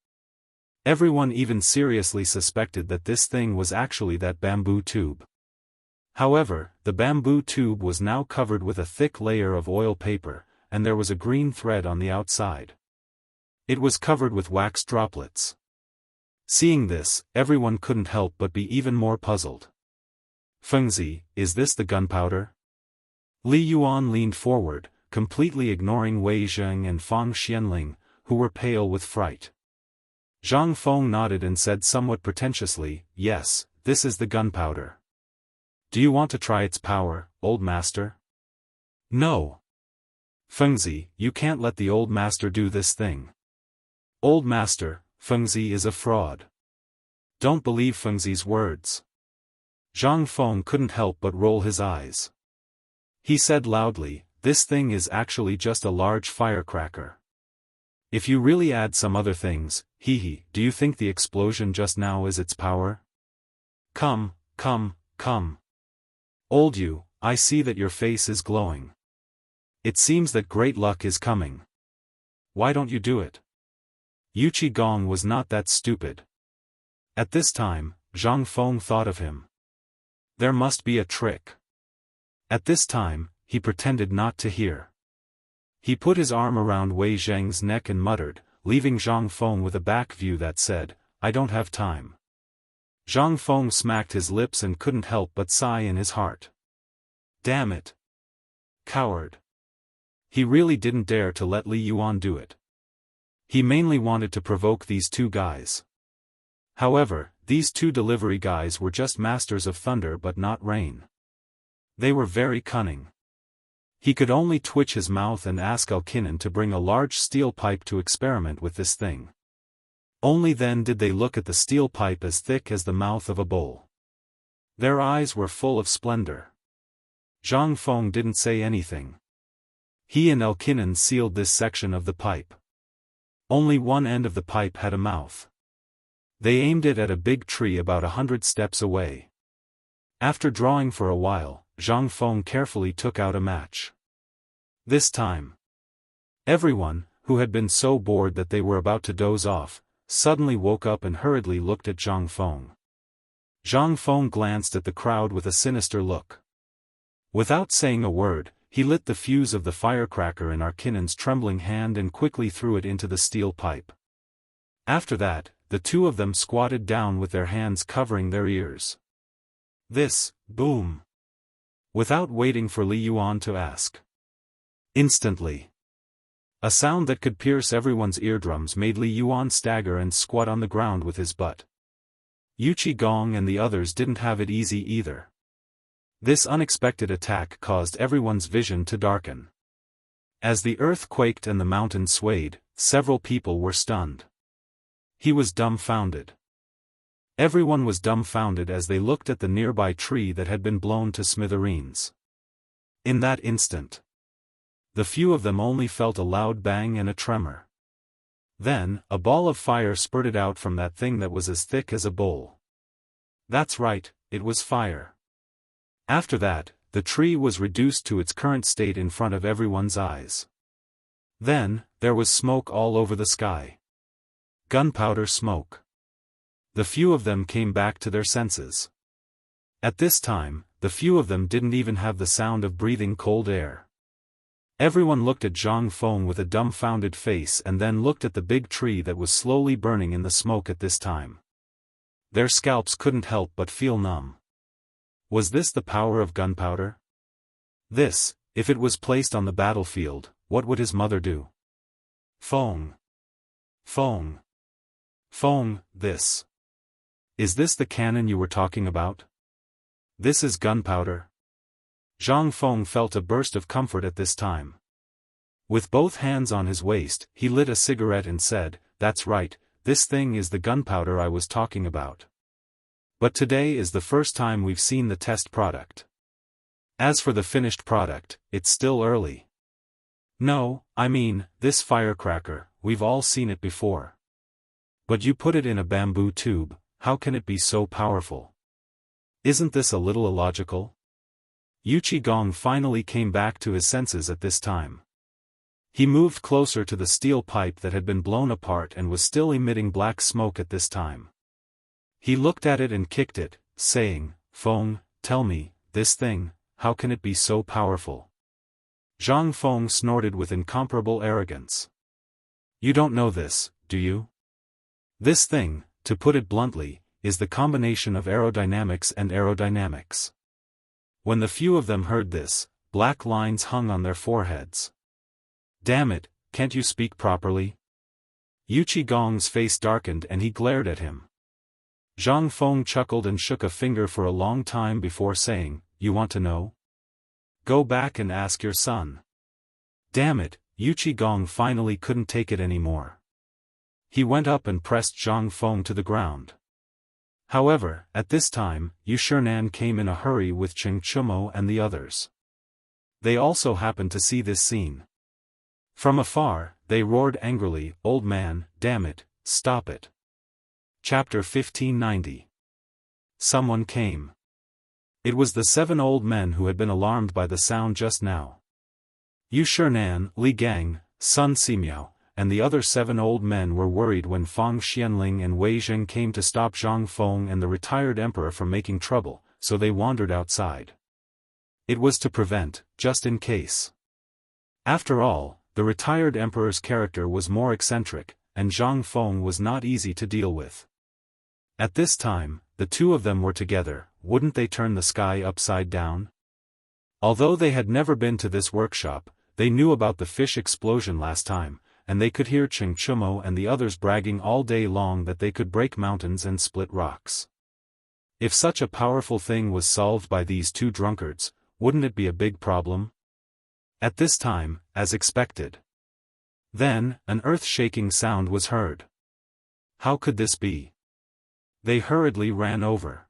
Everyone even seriously suspected that this thing was actually that bamboo tube. However, the bamboo tube was now covered with a thick layer of oil paper, and there was a green thread on the outside. It was covered with wax droplets. Seeing this, everyone couldn't help but be even more puzzled. "Fengzi, is this the gunpowder?" Li Yuan leaned forward, completely ignoring Wei Zheng and Fang Xianling, who were pale with fright. Zhang Feng nodded and said somewhat pretentiously, "Yes, this is the gunpowder. Do you want to try its power, old master?" "No. Fengzi, you can't let the old master do this thing. Old master, Fengzi is a fraud. Don't believe Fengzi's words." Zhang Feng couldn't help but roll his eyes. He said loudly, "This thing is actually just a large firecracker. If you really add some other things, do you think the explosion just now is its power? Come. Old you, I see that your face is glowing. It seems that great luck is coming. Why don't you do it?" Yuchi Gong was not that stupid. At this time, Zhang Feng thought of him. There must be a trick. At this time, he pretended not to hear. He put his arm around Wei Zheng's neck and muttered, leaving Zhang Feng with a back view that said, "I don't have time." Zhang Feng smacked his lips and couldn't help but sigh in his heart. Damn it. Coward. He really didn't dare to let Li Yuan do it. He mainly wanted to provoke these two guys. However, these two delivery guys were just masters of thunder but not rain. They were very cunning. He could only twitch his mouth and ask Elkinan to bring a large steel pipe to experiment with this thing. Only then did they look at the steel pipe as thick as the mouth of a bull. Their eyes were full of splendor. Zhang Feng didn't say anything. He and Elkinan sealed this section of the pipe. Only one end of the pipe had a mouth. They aimed it at a big tree about 100 steps away. After drawing for a while, Zhang Feng carefully took out a match. This time, everyone, who had been so bored that they were about to doze off, suddenly woke up and hurriedly looked at Zhang Feng. Zhang Feng glanced at the crowd with a sinister look. Without saying a word, he lit the fuse of the firecracker in Elkinan's trembling hand and quickly threw it into the steel pipe. After that, the two of them squatted down with their hands covering their ears. This, boom. Without waiting for Li Yuan to ask. Instantly. A sound that could pierce everyone's eardrums made Li Yuan stagger and squat on the ground with his butt. Yu Qigong and the others didn't have it easy either. This unexpected attack caused everyone's vision to darken. As the earth quaked and the mountains swayed, several people were stunned. He was dumbfounded. Everyone was dumbfounded as they looked at the nearby tree that had been blown to smithereens. In that instant, the few of them only felt a loud bang and a tremor. Then, a ball of fire spurted out from that thing that was as thick as a bowl. That's right, it was fire. After that, the tree was reduced to its current state in front of everyone's eyes. Then, there was smoke all over the sky. Gunpowder smoke. The few of them came back to their senses. At this time, the few of them didn't even have the sound of breathing cold air. Everyone looked at Zhang Feng with a dumbfounded face and then looked at the big tree that was slowly burning in the smoke at this time. Their scalps couldn't help but feel numb. Was this the power of gunpowder? This, if it was placed on the battlefield, what would his mother do? Feng. Feng. Feng, this. Is this the cannon you were talking about? This is gunpowder? Zhang Feng felt a burst of comfort at this time. With both hands on his waist, he lit a cigarette and said, "That's right, this thing is the gunpowder I was talking about. But today is the first time we've seen the test product. As for the finished product, it's still early." "No, I mean, this firecracker, we've all seen it before. But you put it in a bamboo tube, how can it be so powerful? Isn't this a little illogical?" Yu Qigong finally came back to his senses at this time. He moved closer to the steel pipe that had been blown apart and was still emitting black smoke at this time. He looked at it and kicked it, saying, "Feng, tell me, this thing, how can it be so powerful?" Zhang Feng snorted with incomparable arrogance. "You don't know this, do you? This thing, to put it bluntly, is the combination of aerodynamics and aerodynamics." When the few of them heard this, black lines hung on their foreheads. "Damn it, can't you speak properly?" Yu Qigong's face darkened and he glared at him. Zhang Feng chuckled and shook a finger for a long time before saying, "You want to know? Go back and ask your son." Damn it, Yu Qigong finally couldn't take it anymore. He went up and pressed Zhang Feng to the ground. However, at this time, Yu Shinan came in a hurry with Cheng Chumo and the others. They also happened to see this scene. From afar, they roared angrily, "Old man, damn it, stop it." Chapter 1590. Someone came. It was the 7 old men who had been alarmed by the sound just now. Yu Shinan, Li Gang, Sun Simiao, and the other 7 old men were worried when Fang Xianling and Wei Zheng came to stop Zhang Feng and the retired emperor from making trouble, so they wandered outside. It was to prevent, just in case. After all, the retired emperor's character was more eccentric, and Zhang Feng was not easy to deal with. At this time, the two of them were together, wouldn't they turn the sky upside down? Although they had never been to this workshop, they knew about the fish explosion last time, and they could hear Cheng Chumo and the others bragging all day long that they could break mountains and split rocks. If such a powerful thing was solved by these 2 drunkards, wouldn't it be a big problem? At this time, as expected. Then, an earth-shaking sound was heard. How could this be? They hurriedly ran over.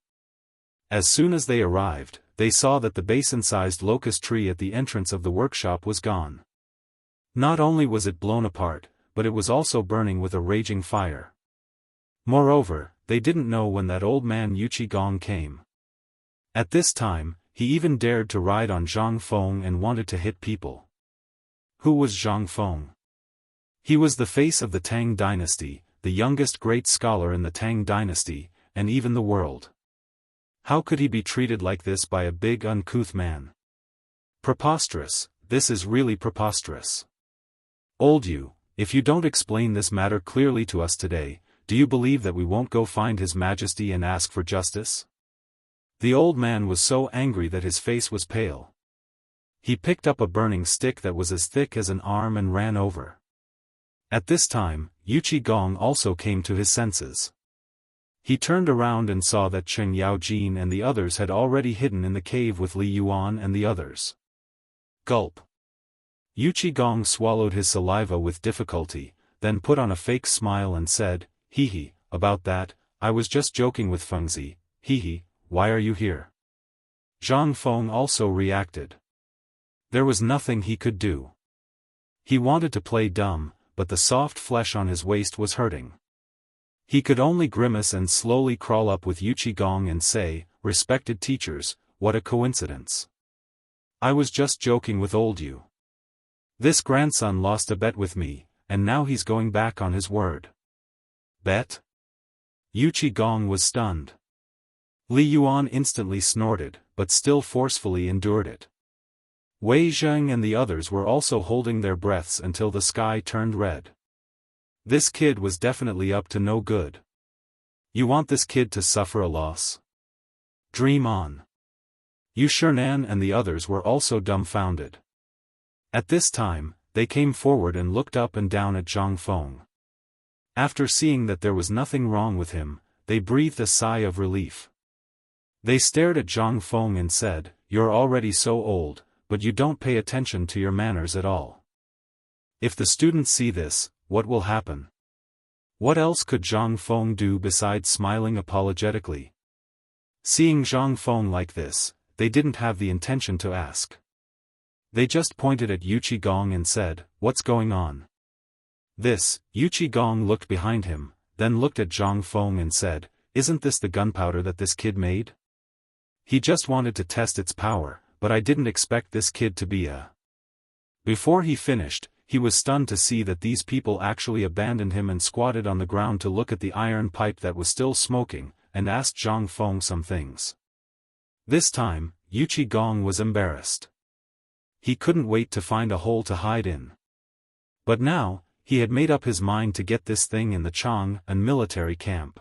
As soon as they arrived, they saw that the basin-sized locust tree at the entrance of the workshop was gone. Not only was it blown apart, but it was also burning with a raging fire. Moreover, they didn't know when that old man Yu Qigong came. At this time, he even dared to ride on Zhang Feng and wanted to hit people. Who was Zhang Feng? He was the face of the Tang dynasty, the youngest great scholar in the Tang dynasty, and even the world. How could he be treated like this by a big uncouth man? Preposterous, this is really preposterous. Old Yu, if you don't explain this matter clearly to us today, do you believe that we won't go find His Majesty and ask for justice? The old man was so angry that his face was pale. He picked up a burning stick that was as thick as an arm and ran over. At this time, Yuchi Gong also came to his senses. He turned around and saw that Cheng Yaojin and the others had already hidden in the cave with Li Yuan and the others. Gulp. Yuchi Gong swallowed his saliva with difficulty, then put on a fake smile and said, "Hee hee, about that, I was just joking with Fengzi, hee hee, why are you here?" Zhang Feng also reacted. There was nothing he could do. He wanted to play dumb, but the soft flesh on his waist was hurting. He could only grimace and slowly crawl up with Yuchi Gong and say, "Respected teachers, what a coincidence. I was just joking with old you. This grandson lost a bet with me, and now he's going back on his word." Bet? Yuchi Gong was stunned. Li Yuan instantly snorted, but still forcefully endured it. Wei Zheng and the others were also holding their breaths until the sky turned red. This kid was definitely up to no good. You want this kid to suffer a loss? Dream on. Yu Shernan and the others were also dumbfounded. At this time, they came forward and looked up and down at Zhang Feng. After seeing that there was nothing wrong with him, they breathed a sigh of relief. They stared at Zhang Feng and said, "You're already so old, but you don't pay attention to your manners at all. If the students see this, what will happen?" What else could Zhang Feng do besides smiling apologetically? Seeing Zhang Feng like this, they didn't have the intention to ask. They just pointed at Yuchi Gong and said, "What's going on?" Yuchi Gong looked behind him, then looked at Zhang Feng and said, "Isn't this the gunpowder that this kid made? He just wanted to test its power, but I didn't expect this kid to be a..." Before he finished, he was stunned to see that these people actually abandoned him and squatted on the ground to look at the iron pipe that was still smoking, and asked Zhang Feng some things. This time, Yuchi Gong was embarrassed. He couldn't wait to find a hole to hide in. But now, he had made up his mind to get this thing in the Chang and military camp.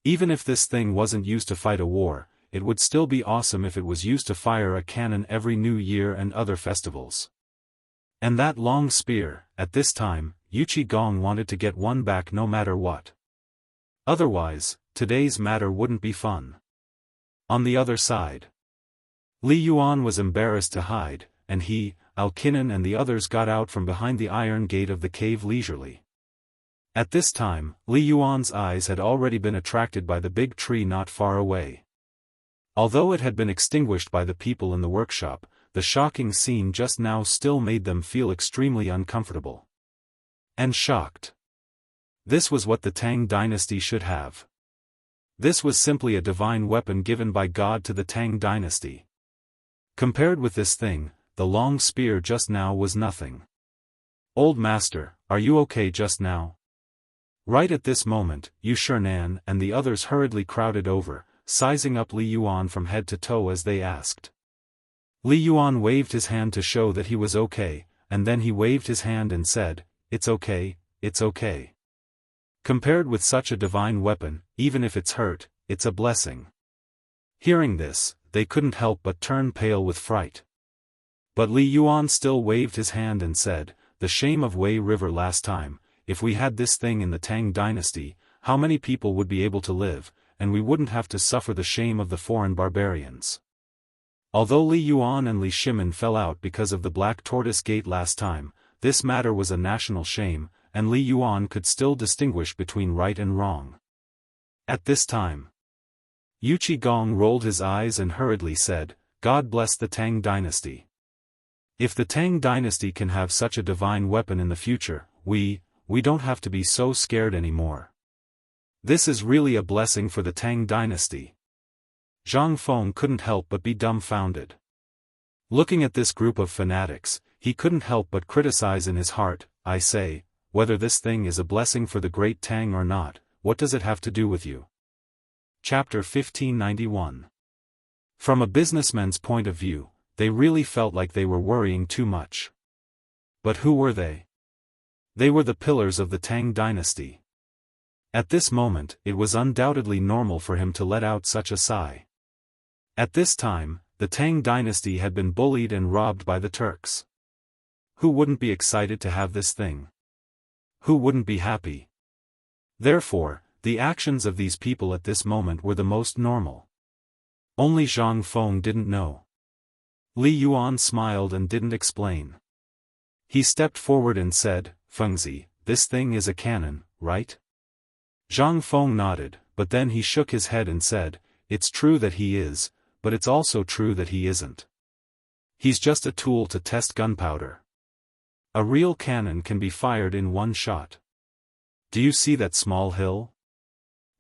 Even if this thing wasn't used to fight a war, it would still be awesome if it was used to fire a cannon every New Year and other festivals. And that long spear, at this time, Yuchi Gong wanted to get one back no matter what. Otherwise, today's matter wouldn't be fun. On the other side, Li Yuan was embarrassed to hide, and he, Alkinen and the others got out from behind the iron gate of the cave leisurely. At this time, Li Yuan's eyes had already been attracted by the big tree not far away. Although it had been extinguished by the people in the workshop, the shocking scene just now still made them feel extremely uncomfortable. And shocked. This was what the Tang dynasty should have. This was simply a divine weapon given by God to the Tang dynasty. Compared with this thing, the long spear just now was nothing. "Old master, are you okay just now?" Right at this moment, Yu Shernan and the others hurriedly crowded over, sizing up Li Yuan from head to toe as they asked. Li Yuan waved his hand to show that he was okay, and then he waved his hand and said, "It's okay, it's okay. Compared with such a divine weapon, even if it's hurt, it's a blessing." Hearing this, they couldn't help but turn pale with fright. But Li Yuan still waved his hand and said, "The shame of Wei River last time, if we had this thing in the Tang dynasty, how many people would be able to live, and we wouldn't have to suffer the shame of the foreign barbarians." Although Li Yuan and Li Shimin fell out because of the Black Tortoise Gate last time, this matter was a national shame, and Li Yuan could still distinguish between right and wrong. At this time, Yuchi Gong rolled his eyes and hurriedly said, "God bless the Tang dynasty. If the Tang dynasty can have such a divine weapon in the future, we don't have to be so scared anymore. This is really a blessing for the Tang dynasty." Zhang Feng couldn't help but be dumbfounded. Looking at this group of fanatics, he couldn't help but criticize in his heart, "I say, whether this thing is a blessing for the great Tang or not, what does it have to do with you?" Chapter 1591. From a businessman's point of view, they really felt like they were worrying too much. But who were they? They were the pillars of the Tang dynasty. At this moment, it was undoubtedly normal for him to let out such a sigh. At this time, the Tang dynasty had been bullied and robbed by the Turks. Who wouldn't be excited to have this thing? Who wouldn't be happy? Therefore, the actions of these people at this moment were the most normal. Only Zhang Feng didn't know. Li Yuan smiled and didn't explain. He stepped forward and said, "Fengzi, this thing is a cannon, right?" Zhang Feng nodded, but then he shook his head and said, "It's true that he is, but it's also true that he isn't. He's just a tool to test gunpowder. A real cannon can be fired in one shot. Do you see that small hill?"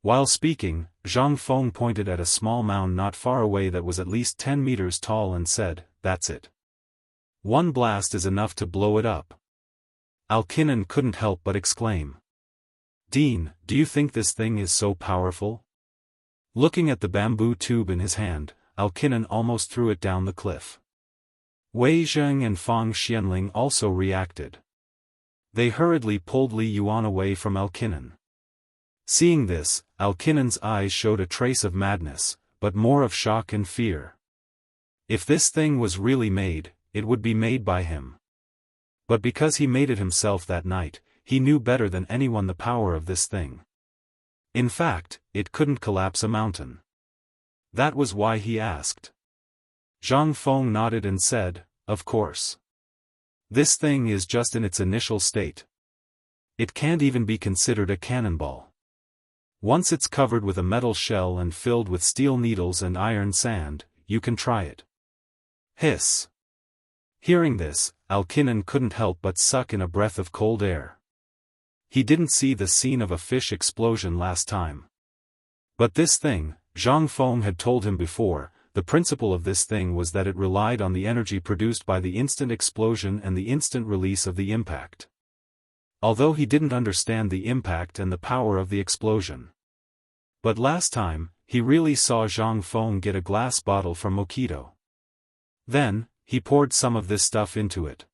While speaking, Zhang Feng pointed at a small mound not far away that was at least 10 meters tall and said, "That's it. One blast is enough to blow it up." Alkinen couldn't help but exclaim. "Dean, do you think this thing is so powerful?" Looking at the bamboo tube in his hand, Alkinen almost threw it down the cliff. Wei Zheng and Fang Xianling also reacted. They hurriedly pulled Li Yuan away from Alkinen. Seeing this, Alkinen's eyes showed a trace of madness, but more of shock and fear. If this thing was really made, it would be made by him. But because he made it himself that night, he knew better than anyone the power of this thing. In fact, it couldn't collapse a mountain. That was why he asked. Zhang Feng nodded and said, "Of course. This thing is just in its initial state. It can't even be considered a cannonball. Once it's covered with a metal shell and filled with steel needles and iron sand, you can try it." Hiss. Hearing this, Alkinen couldn't help but suck in a breath of cold air. He didn't see the scene of a fish explosion last time. But this thing, Zhang Feng had told him before, the principle of this thing was that it relied on the energy produced by the instant explosion and the instant release of the impact. Although he didn't understand the impact and the power of the explosion. But last time, he really saw Zhang Feng get a glass bottle from Mokito. Then, he poured some of this stuff into it.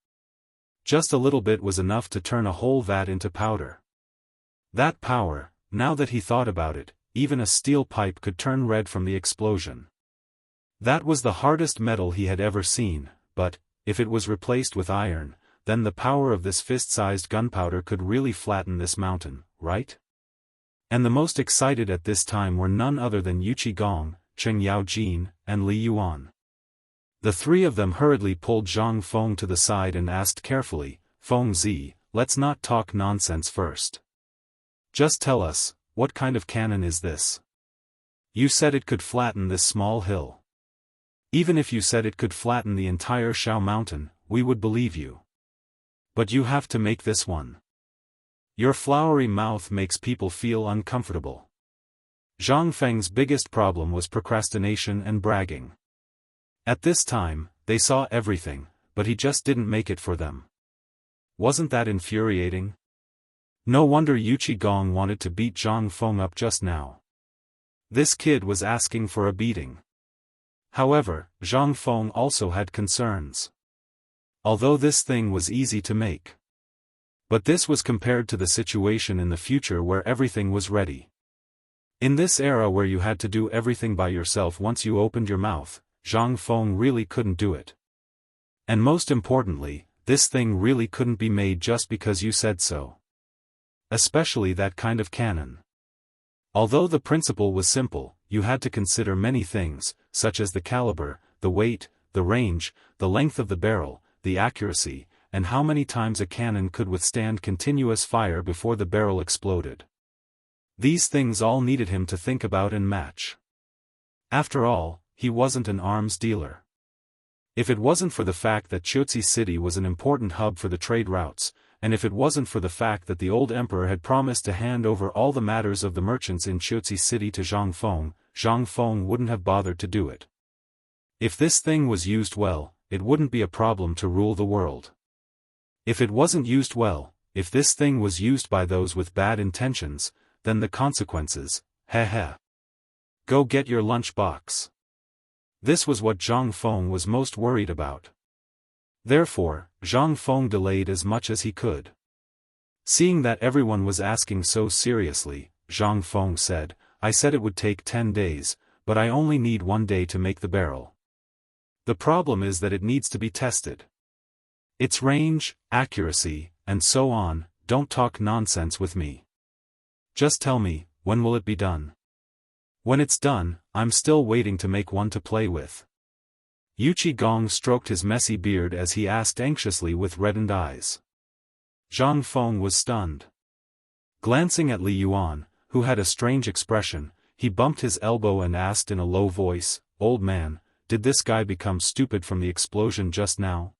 Just a little bit was enough to turn a whole vat into powder. That power, now that he thought about it, even a steel pipe could turn red from the explosion. That was the hardest metal he had ever seen, but, if it was replaced with iron, then the power of this fist-sized gunpowder could really flatten this mountain, right? And the most excited at this time were none other than Yuqi Gong, Cheng Yaojin, and Li Yuan. The three of them hurriedly pulled Zhang Feng to the side and asked carefully, "Feng Zi, let's not talk nonsense first. Just tell us, what kind of cannon is this? You said it could flatten this small hill. Even if you said it could flatten the entire Shao Mountain, we would believe you. But you have to make this one. Your flowery mouth makes people feel uncomfortable." Zhang Feng's biggest problem was procrastination and bragging. At this time, they saw everything, but he just didn't make it for them. Wasn't that infuriating? No wonder Yuqi Gong wanted to beat Zhang Feng up just now. This kid was asking for a beating. However, Zhang Feng also had concerns. Although this thing was easy to make. But this was compared to the situation in the future where everything was ready. In this era where you had to do everything by yourself once you opened your mouth, Zhang Feng really couldn't do it. And most importantly, this thing really couldn't be made just because you said so. Especially that kind of cannon. Although the principle was simple, you had to consider many things, such as the caliber, the weight, the range, the length of the barrel, the accuracy, and how many times a cannon could withstand continuous fire before the barrel exploded. These things all needed him to think about and match. After all, he wasn't an arms dealer. If it wasn't for the fact that Chotzi City was an important hub for the trade routes, and if it wasn't for the fact that the old emperor had promised to hand over all the matters of the merchants in Chotzi City to Zhang Feng wouldn't have bothered to do it. If this thing was used well, it wouldn't be a problem to rule the world. If it wasn't used well, if this thing was used by those with bad intentions, then the consequences, heh. Go get your lunch box. This was what Zhang Feng was most worried about. Therefore, Zhang Feng delayed as much as he could. Seeing that everyone was asking so seriously, Zhang Feng said, "I said it would take 10 days, but I only need 1 day to make the barrel. The problem is that it needs to be tested. Its range, accuracy, and so on. Don't talk nonsense with me. Just tell me, when will it be done? When it's done, I'm still waiting to make one to play with. Gong stroked his messy beard as he asked anxiously with reddened eyes. Zhang Feng was stunned. Glancing at Li Yuan, who had a strange expression, he bumped his elbow and asked in a low voice, "Old man, did this guy become stupid from the explosion just now?"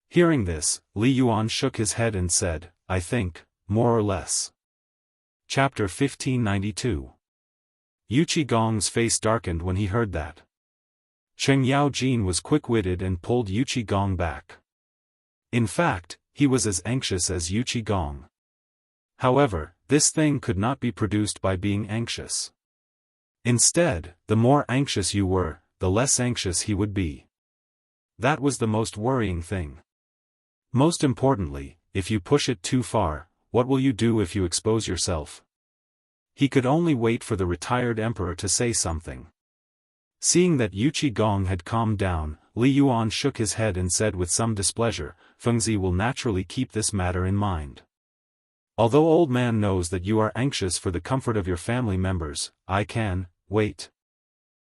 Hearing this, Li Yuan shook his head and said, "I think, more or less." Chapter 1592. Gong's face darkened when he heard that. Cheng Yaojin was quick-witted and pulled Gong back. In fact, he was as anxious as Gong. However, this thing could not be produced by being anxious. Instead, the more anxious you were, the less anxious he would be. That was the most worrying thing. Most importantly, if you push it too far, what will you do if you expose yourself? He could only wait for the retired emperor to say something. Seeing that Gong had calmed down, Li Yuan shook his head and said with some displeasure, "Fengzi will naturally keep this matter in mind. Although old man knows that you are anxious for the comfort of your family members, I can wait."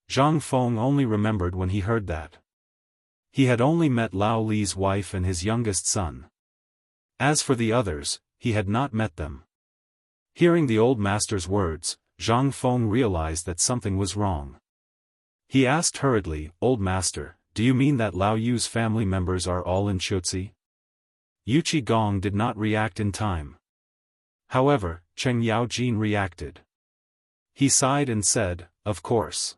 Zhang Feng only remembered when he heard that. He had only met Lao Li's wife and his youngest son. As for the others, he had not met them. Hearing the old master's words, Zhang Feng realized that something was wrong. He asked hurriedly, "Old master, do you mean that Lao Yu's family members are all in Chutzi?" Gong did not react in time. However, Cheng Yaojin reacted. He sighed and said, "Of course.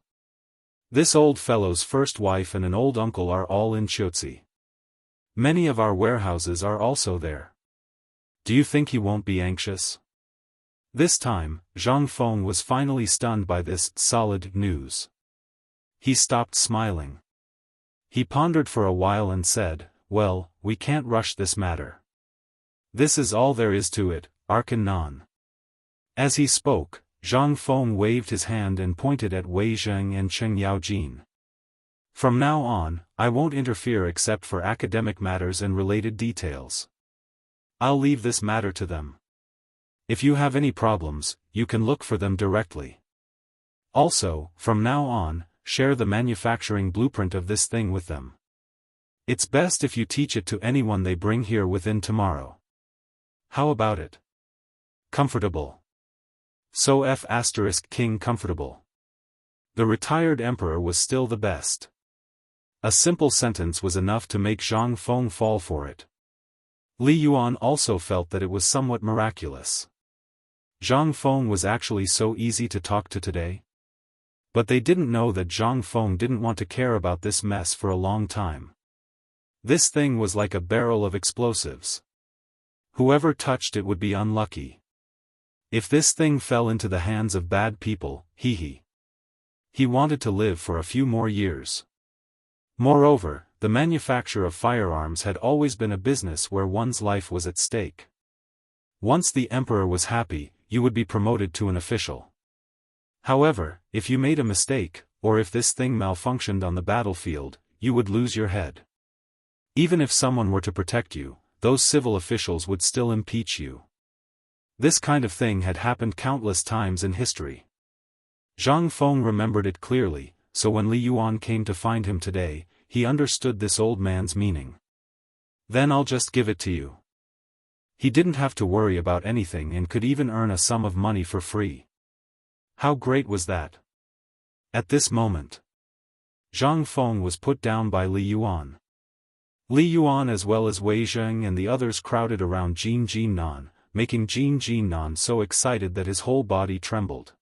This old fellow's first wife and an old uncle are all in Chutzi. Many of our warehouses are also there. Do you think he won't be anxious?" This time, Zhang Feng was finally stunned by this solid news. He stopped smiling. He pondered for a while and said, "Well, we can't rush this matter. This is all there is to it, Arkan Nan." As he spoke, Zhang Feng waved his hand and pointed at Wei Zheng and Cheng Yaojin. "From now on, I won't interfere except for academic matters and related details. I'll leave this matter to them. If you have any problems, you can look for them directly. Also, from now on, share the manufacturing blueprint of this thing with them. It's best if you teach it to anyone they bring here within tomorrow. How about it? Comfortable? So King comfortable." The retired emperor was still the best. A simple sentence was enough to make Zhang Feng fall for it. Li Yuan also felt that it was somewhat miraculous. Zhang Feng was actually so easy to talk to today. But they didn't know that Zhang Feng didn't want to care about this mess for a long time. This thing was like a barrel of explosives. Whoever touched it would be unlucky. If this thing fell into the hands of bad people, he wanted to live for a few more years. Moreover, the manufacture of firearms had always been a business where one's life was at stake. Once the emperor was happy, you would be promoted to an official. However, if you made a mistake, or if this thing malfunctioned on the battlefield, you would lose your head. Even if someone were to protect you, those civil officials would still impeach you. This kind of thing had happened countless times in history. Zhang Feng remembered it clearly, so when Li Yuan came to find him today, he understood this old man's meaning. "Then I'll just give it to you." He didn't have to worry about anything and could even earn a sum of money for free. How great was that? At this moment, Zhang Feng was put down by Li Yuan. Li Yuan as well as Wei Zheng and the others crowded around Jin Nan, making Jin Nan so excited that his whole body trembled.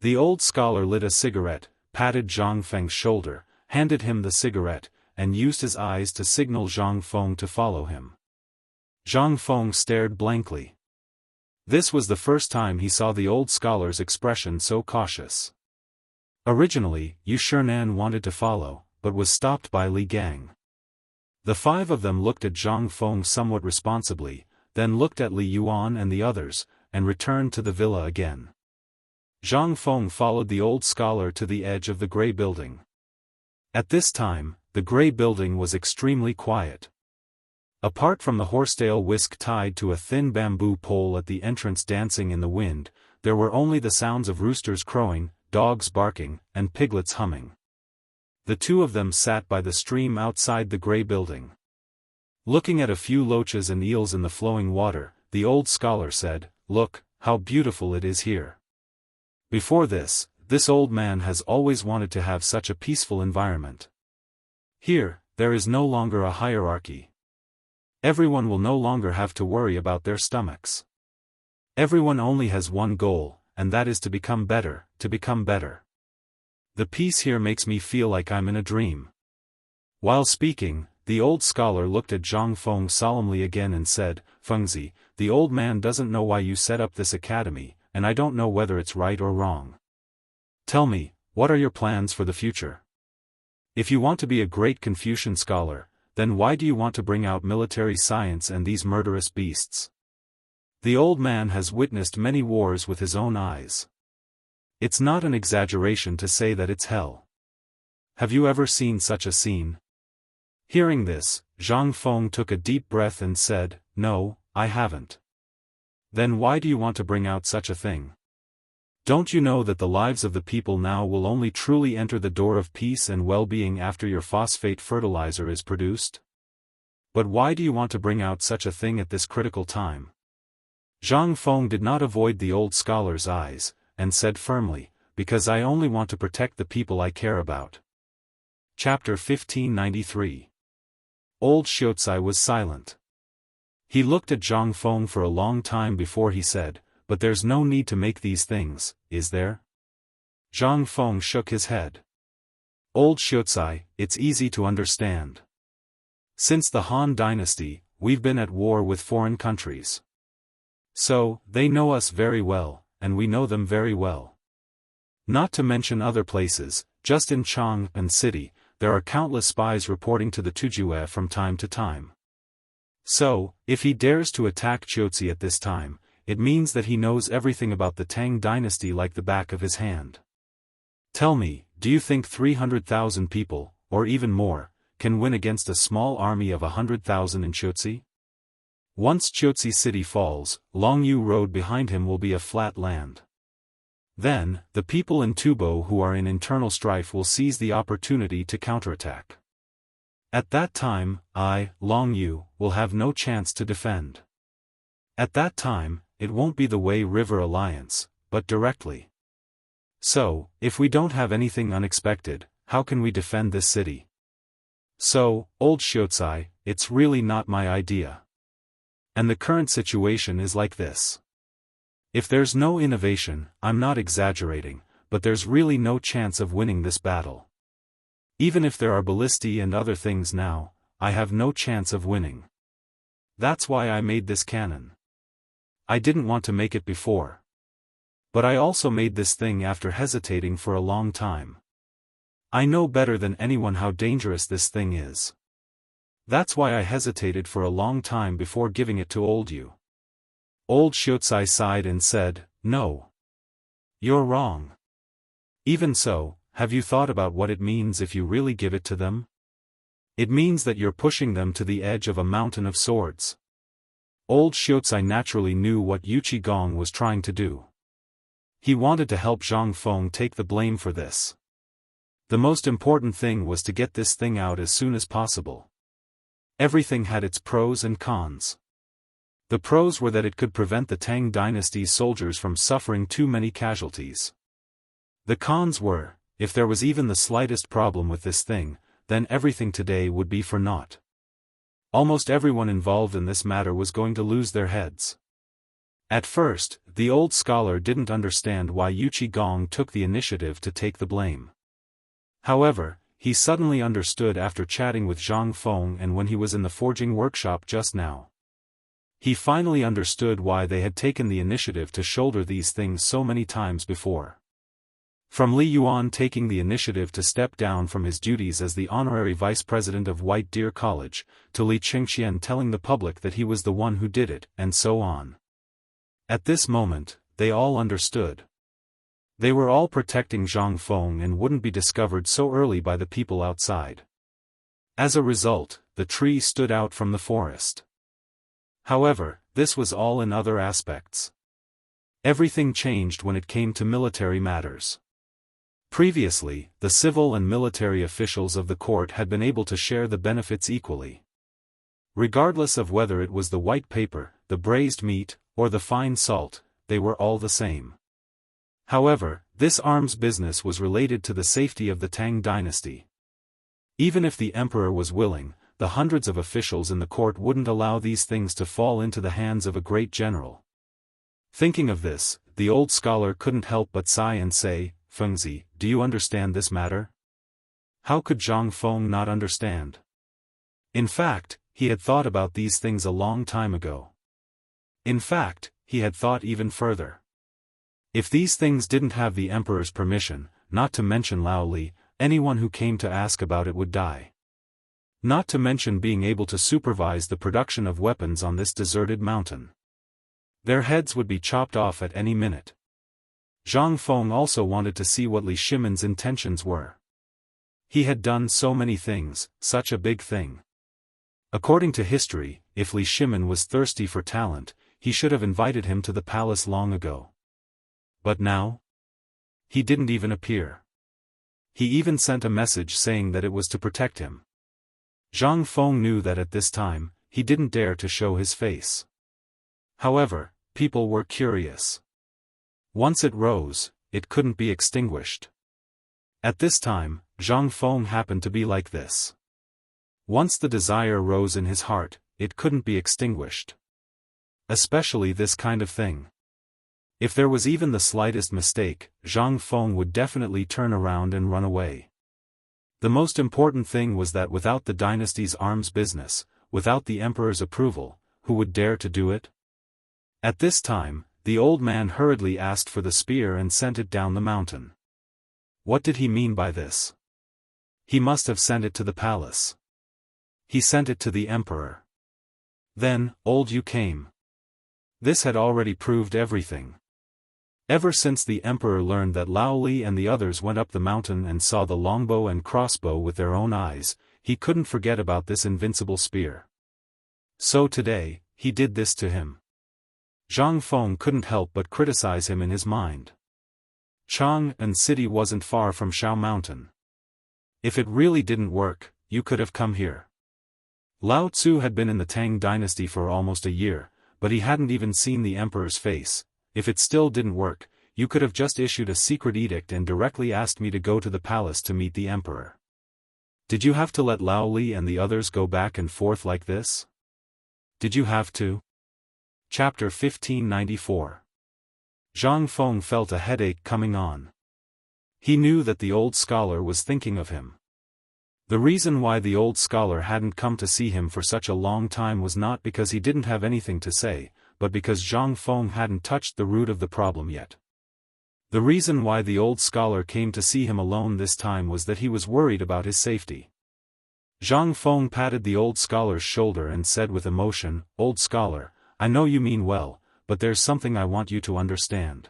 The old scholar lit a cigarette, patted Zhang Feng's shoulder, handed him the cigarette, and used his eyes to signal Zhang Feng to follow him. Zhang Feng stared blankly. This was the first time he saw the old scholar's expression so cautious. Originally, Yu Shernan wanted to follow, but was stopped by Li Gang. The five of them looked at Zhang Feng somewhat responsibly, then looked at Li Yuan and the others, and returned to the villa again. Zhang Feng followed the old scholar to the edge of the gray building. At this time, the gray building was extremely quiet. Apart from the horsetail whisk tied to a thin bamboo pole at the entrance dancing in the wind, there were only the sounds of roosters crowing, dogs barking, and piglets humming. The two of them sat by the stream outside the gray building. Looking at a few loaches and eels in the flowing water, the old scholar said, "Look, how beautiful it is here. Before this old man has always wanted to have such a peaceful environment. Here, there is no longer a hierarchy. Everyone will no longer have to worry about their stomachs. Everyone only has one goal, and that is to become better, to become better. The peace here makes me feel like I'm in a dream." While speaking, the old scholar looked at Zhang Feng solemnly again and said, "Fengzi, the old man doesn't know why you set up this academy, and I don't know whether it's right or wrong. Tell me, what are your plans for the future? If you want to be a great Confucian scholar, then why do you want to bring out military science and these murderous beasts? The old man has witnessed many wars with his own eyes. It's not an exaggeration to say that it's hell. Have you ever seen such a scene?" Hearing this, Zhang Feng took a deep breath and said, "No, I haven't." "Then why do you want to bring out such a thing? Don't you know that the lives of the people now will only truly enter the door of peace and well-being after your phosphate fertilizer is produced? But why do you want to bring out such a thing at this critical time?" Zhang Feng did not avoid the old scholar's eyes, and said firmly, "Because I only want to protect the people I care about." Chapter 1593. Old Xiaocai was silent. He looked at Zhang Feng for a long time before he said, "But there's no need to make these things, is there?" Zhang Feng shook his head. "Old Xiaocai, it's easy to understand. Since the Han dynasty, we've been at war with foreign countries. So, they know us very well, and we know them very well. Not to mention other places, just in Chang'an City, there are countless spies reporting to the Tujue from time to time. So, if he dares to attack Xiaozi at this time, it means that he knows everything about the Tang dynasty like the back of his hand. Tell me, do you think 300,000 people, or even more, can win against a small army of 100,000 in Xiaozi? Once Xiaozi city falls, Longyu Road behind him will be a flat land. Then, the people in Tubo who are in internal strife will seize the opportunity to counterattack. At that time, I, Longyu, will have no chance to defend. At that time, it won't be the Wei River Alliance, but directly. So, if we don't have anything unexpected, how can we defend this city? So, old Xiaocai, it's really not my idea. And the current situation is like this. If there's no innovation, I'm not exaggerating, but there's really no chance of winning this battle. Even if there are ballistae and other things now, I have no chance of winning. That's why I made this cannon. I didn't want to make it before. But I also made this thing after hesitating for a long time. I know better than anyone how dangerous this thing is. That's why I hesitated for a long time before giving it to old you." Old Xiaocai sighed and said, "No. You're wrong. Even so, have you thought about what it means if you really give it to them? It means that you're pushing them to the edge of a mountain of swords." Old Xiaocai naturally knew what Yu Qigong was trying to do. He wanted to help Zhang Feng take the blame for this. The most important thing was to get this thing out as soon as possible. Everything had its pros and cons. The pros were that it could prevent the Tang dynasty's soldiers from suffering too many casualties. The cons were, if there was even the slightest problem with this thing, then everything today would be for naught. Almost everyone involved in this matter was going to lose their heads. At first, the old scholar didn't understand why Yu Qigong took the initiative to take the blame. However, he suddenly understood after chatting with Zhang Feng and when he was in the forging workshop just now. He finally understood why they had taken the initiative to shoulder these things so many times before. From Li Yuan taking the initiative to step down from his duties as the honorary vice president of White Deer College, to Li Qingxian telling the public that he was the one who did it, and so on. At this moment, they all understood. They were all protecting Zhang Feng and wouldn't be discovered so early by the people outside. As a result, the tree stood out from the forest. However, this was all in other aspects. Everything changed when it came to military matters. Previously, the civil and military officials of the court had been able to share the benefits equally. Regardless of whether it was the white paper, the braised meat, or the fine salt, they were all the same. However, this arms business was related to the safety of the Tang dynasty. Even if the emperor was willing, the hundreds of officials in the court wouldn't allow these things to fall into the hands of a great general. Thinking of this, the old scholar couldn't help but sigh and say, "Fengzi, do you understand this matter?" How could Zhang Feng not understand? In fact, he had thought about these things a long time ago. In fact, he had thought even further. If these things didn't have the emperor's permission, not to mention Lao Li, anyone who came to ask about it would die. Not to mention being able to supervise the production of weapons on this deserted mountain. Their heads would be chopped off at any minute. Zhang Feng also wanted to see what Li Shimon's intentions were. He had done so many things, such a big thing. According to history, if Li Shimon was thirsty for talent, he should have invited him to the palace long ago. But now? He didn't even appear. He even sent a message saying that it was to protect him. Zhang Feng knew that at this time, he didn't dare to show his face. However, people were curious. Once it rose, it couldn't be extinguished. At this time, Zhang Feng happened to be like this. Once the desire rose in his heart, it couldn't be extinguished. Especially this kind of thing. If there was even the slightest mistake, Zhang Feng would definitely turn around and run away. The most important thing was that without the dynasty's arms business, without the emperor's approval, who would dare to do it? At this time, the old man hurriedly asked for the spear and sent it down the mountain. What did he mean by this? He must have sent it to the palace. He sent it to the emperor. Then, old Yu came. This had already proved everything. Ever since the emperor learned that Lao Li and the others went up the mountain and saw the longbow and crossbow with their own eyes, he couldn't forget about this invincible spear. So today, he did this to him. Zhang Feng couldn't help but criticize him in his mind. Chang'an City wasn't far from Shao Mountain. If it really didn't work, you could have come here. Lao Tzu had been in the Tang dynasty for almost a year, but he hadn't even seen the emperor's face. If it still didn't work, you could have just issued a secret edict and directly asked me to go to the palace to meet the emperor. Did you have to let Lao Li and the others go back and forth like this? Did you have to? Chapter 1594. Zhang Feng felt a headache coming on. He knew that the old scholar was thinking of him. The reason why the old scholar hadn't come to see him for such a long time was not because he didn't have anything to say, but because Zhang Feng hadn't touched the root of the problem yet. The reason why the old scholar came to see him alone this time was that he was worried about his safety. Zhang Feng patted the old scholar's shoulder and said with emotion, "Old scholar, I know you mean well, but there's something I want you to understand.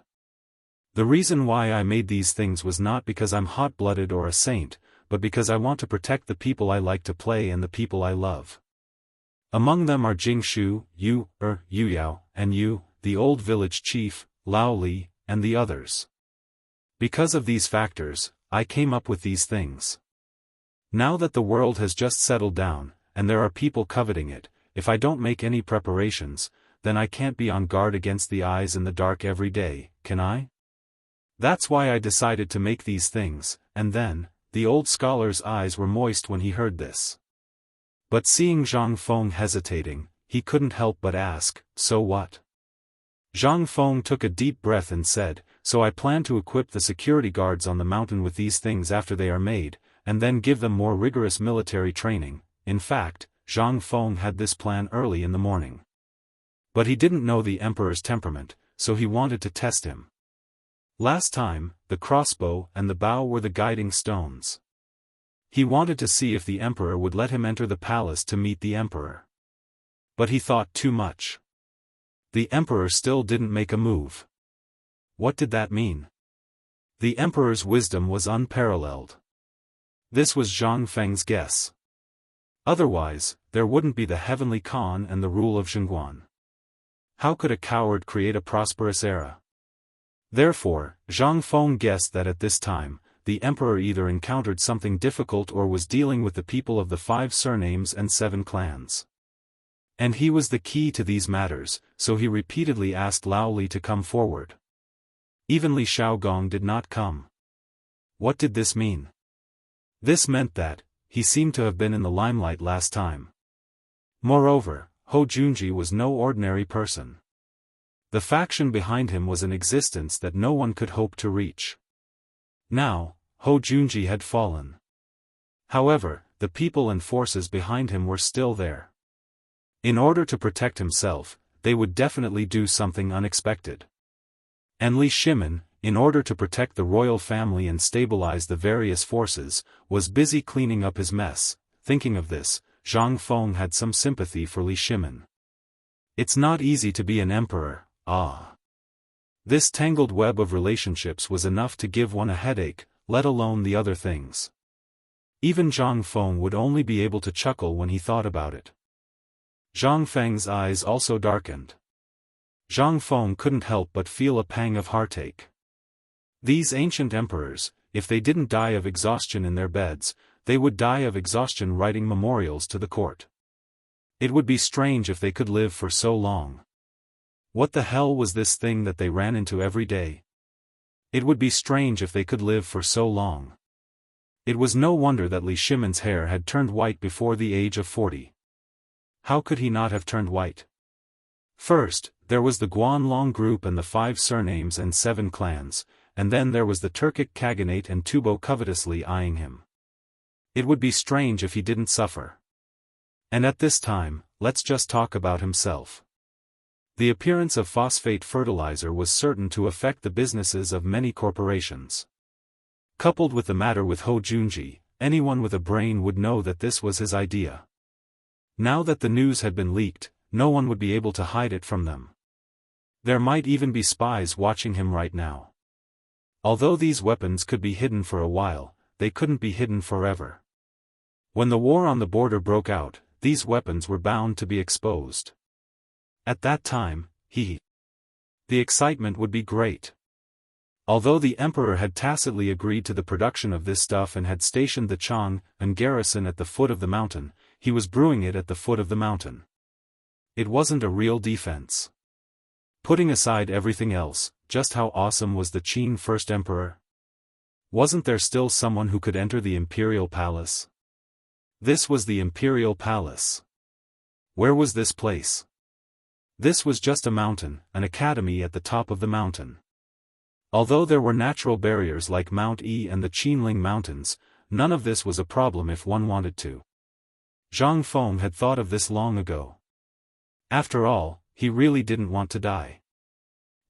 The reason why I made these things was not because I'm hot-blooded or a saint, but because I want to protect the people I like to play and the people I love. Among them are Jing Shu, Yu Yao, and you, the old village chief, Lao Li, and the others. Because of these factors, I came up with these things. Now that the world has just settled down, and there are people coveting it, if I don't make any preparations, then I can't be on guard against the eyes in the dark every day, can I? That's why I decided to make these things." And then, the old scholar's eyes were moist when he heard this. But seeing Zhang Feng hesitating, he couldn't help but ask, "So what?" Zhang Feng took a deep breath and said, "So I plan to equip the security guards on the mountain with these things after they are made, and then give them more rigorous military training." In fact, Zhang Feng had this plan early in the morning. But he didn't know the emperor's temperament, so he wanted to test him. Last time, the crossbow and the bow were the guiding stones. He wanted to see if the emperor would let him enter the palace to meet the emperor. But he thought too much. The emperor still didn't make a move. What did that mean? The emperor's wisdom was unparalleled. This was Zhang Feng's guess. Otherwise, there wouldn't be the heavenly Khan and the rule of Zhongguan. How could a coward create a prosperous era? Therefore, Zhang Feng guessed that at this time, the emperor either encountered something difficult or was dealing with the people of the 5 surnames and 7 clans. And he was the key to these matters, so he repeatedly asked Lao Li to come forward. Even Li Shaogong did not come. What did this mean? This meant that, he seemed to have been in the limelight last time. Moreover, Hou Junji was no ordinary person. The faction behind him was an existence that no one could hope to reach. Now, Hou Junji had fallen. However, the people and forces behind him were still there. In order to protect himself, they would definitely do something unexpected. And Li Shimin, in order to protect the royal family and stabilize the various forces, was busy cleaning up his mess. Thinking of this, Zhang Feng had some sympathy for Li Shimin. It's not easy to be an emperor, This tangled web of relationships was enough to give one a headache, let alone the other things. Even Zhang Feng would only be able to chuckle when he thought about it. Zhang Feng's eyes also darkened. Zhang Feng couldn't help but feel a pang of heartache. These ancient emperors, if they didn't die of exhaustion in their beds, they would die of exhaustion writing memorials to the court. It would be strange if they could live for so long. What the hell was this thing that they ran into every day? It would be strange if they could live for so long. It was no wonder that Li Shimin's hair had turned white before the age of 40. How could he not have turned white? First, there was the Guanlong group and the 5 surnames and 7 clans, and then there was the Turkic Khaganate and Tubo covetously eyeing him. It would be strange if he didn't suffer. And at this time, let's just talk about himself. The appearance of phosphate fertilizer was certain to affect the businesses of many corporations. Coupled with the matter with Hou Junji, anyone with a brain would know that this was his idea. Now that the news had been leaked, no one would be able to hide it from them. There might even be spies watching him right now. Although these weapons could be hidden for a while, they couldn't be hidden forever. When the war on the border broke out, these weapons were bound to be exposed. At that time, the excitement would be great. Although the emperor had tacitly agreed to the production of this stuff and had stationed the Chang and garrison at the foot of the mountain, he was brewing it at the foot of the mountain. It wasn't a real defense. Putting aside everything else, just how awesome was the Qin first emperor? Wasn't there still someone who could enter the imperial palace? This was the imperial palace. Where was this place? This was just a mountain, an academy at the top of the mountain. Although there were natural barriers like Mount E and the Qinling Mountains, none of this was a problem if one wanted to. Zhang Feng had thought of this long ago. After all, he really didn't want to die.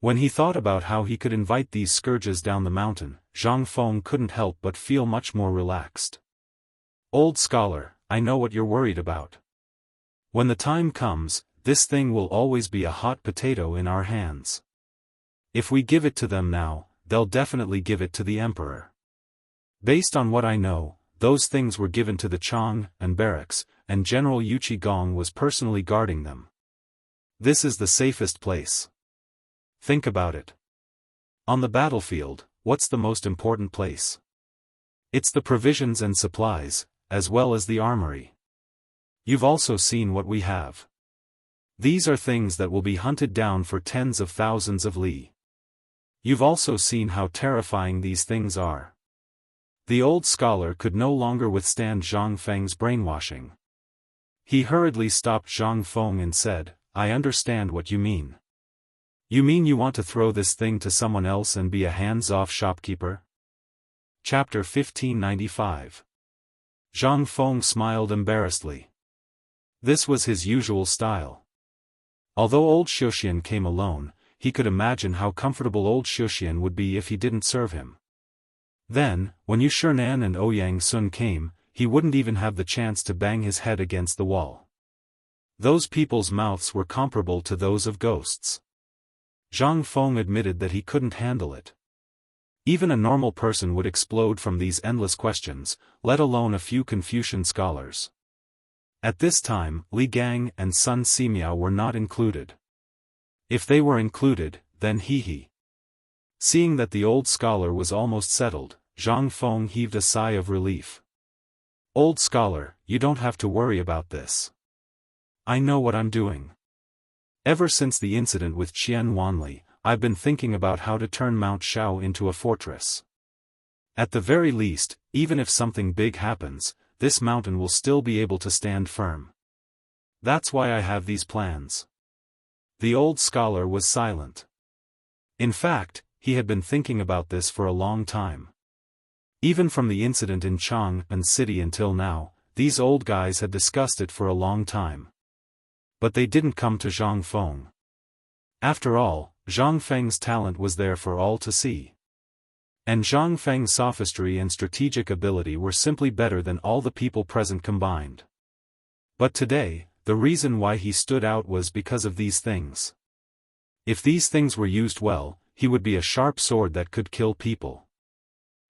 When he thought about how he could invite these scourges down the mountain, Zhang Feng couldn't help but feel much more relaxed. Old scholar, I know what you're worried about. When the time comes, this thing will always be a hot potato in our hands. If we give it to them now, they'll definitely give it to the emperor. Based on what I know, those things were given to the Chang and barracks, and General Yu Qigong was personally guarding them. This is the safest place. Think about it. On the battlefield, what's the most important place? It's the provisions and supplies, as well as the armory. You've also seen what we have. These are things that will be hunted down for tens of thousands of li. You've also seen how terrifying these things are. The old scholar could no longer withstand Zhang Feng's brainwashing. He hurriedly stopped Zhang Feng and said, I understand what you mean. You mean you want to throw this thing to someone else and be a hands-off shopkeeper? Chapter 1595. Zhang Feng smiled embarrassedly. This was his usual style. Although old Xiuxian came alone, he could imagine how comfortable old Xiuxian would be if he didn't serve him. Then, when Yu Shinan and Ouyang Sun came, he wouldn't even have the chance to bang his head against the wall. Those people's mouths were comparable to those of ghosts. Zhang Feng admitted that he couldn't handle it. Even a normal person would explode from these endless questions, let alone a few Confucian scholars. At this time, Li Gang and Sun Simiao were not included. If they were included, then he. Seeing that the old scholar was almost settled, Zhang Feng heaved a sigh of relief. Old scholar, you don't have to worry about this. I know what I'm doing. Ever since the incident with Qian Wanli, I've been thinking about how to turn Mount Shao into a fortress. At the very least, even if something big happens, this mountain will still be able to stand firm. That's why I have these plans. The old scholar was silent. In fact, he had been thinking about this for a long time. Even from the incident in Chang'an City until now, these old guys had discussed it for a long time. But they didn't come to Zhang Feng. After all, Zhang Feng's talent was there for all to see. And Zhang Feng's sophistry and strategic ability were simply better than all the people present combined. But today, the reason why he stood out was because of these things. If these things were used well, he would be a sharp sword that could kill people.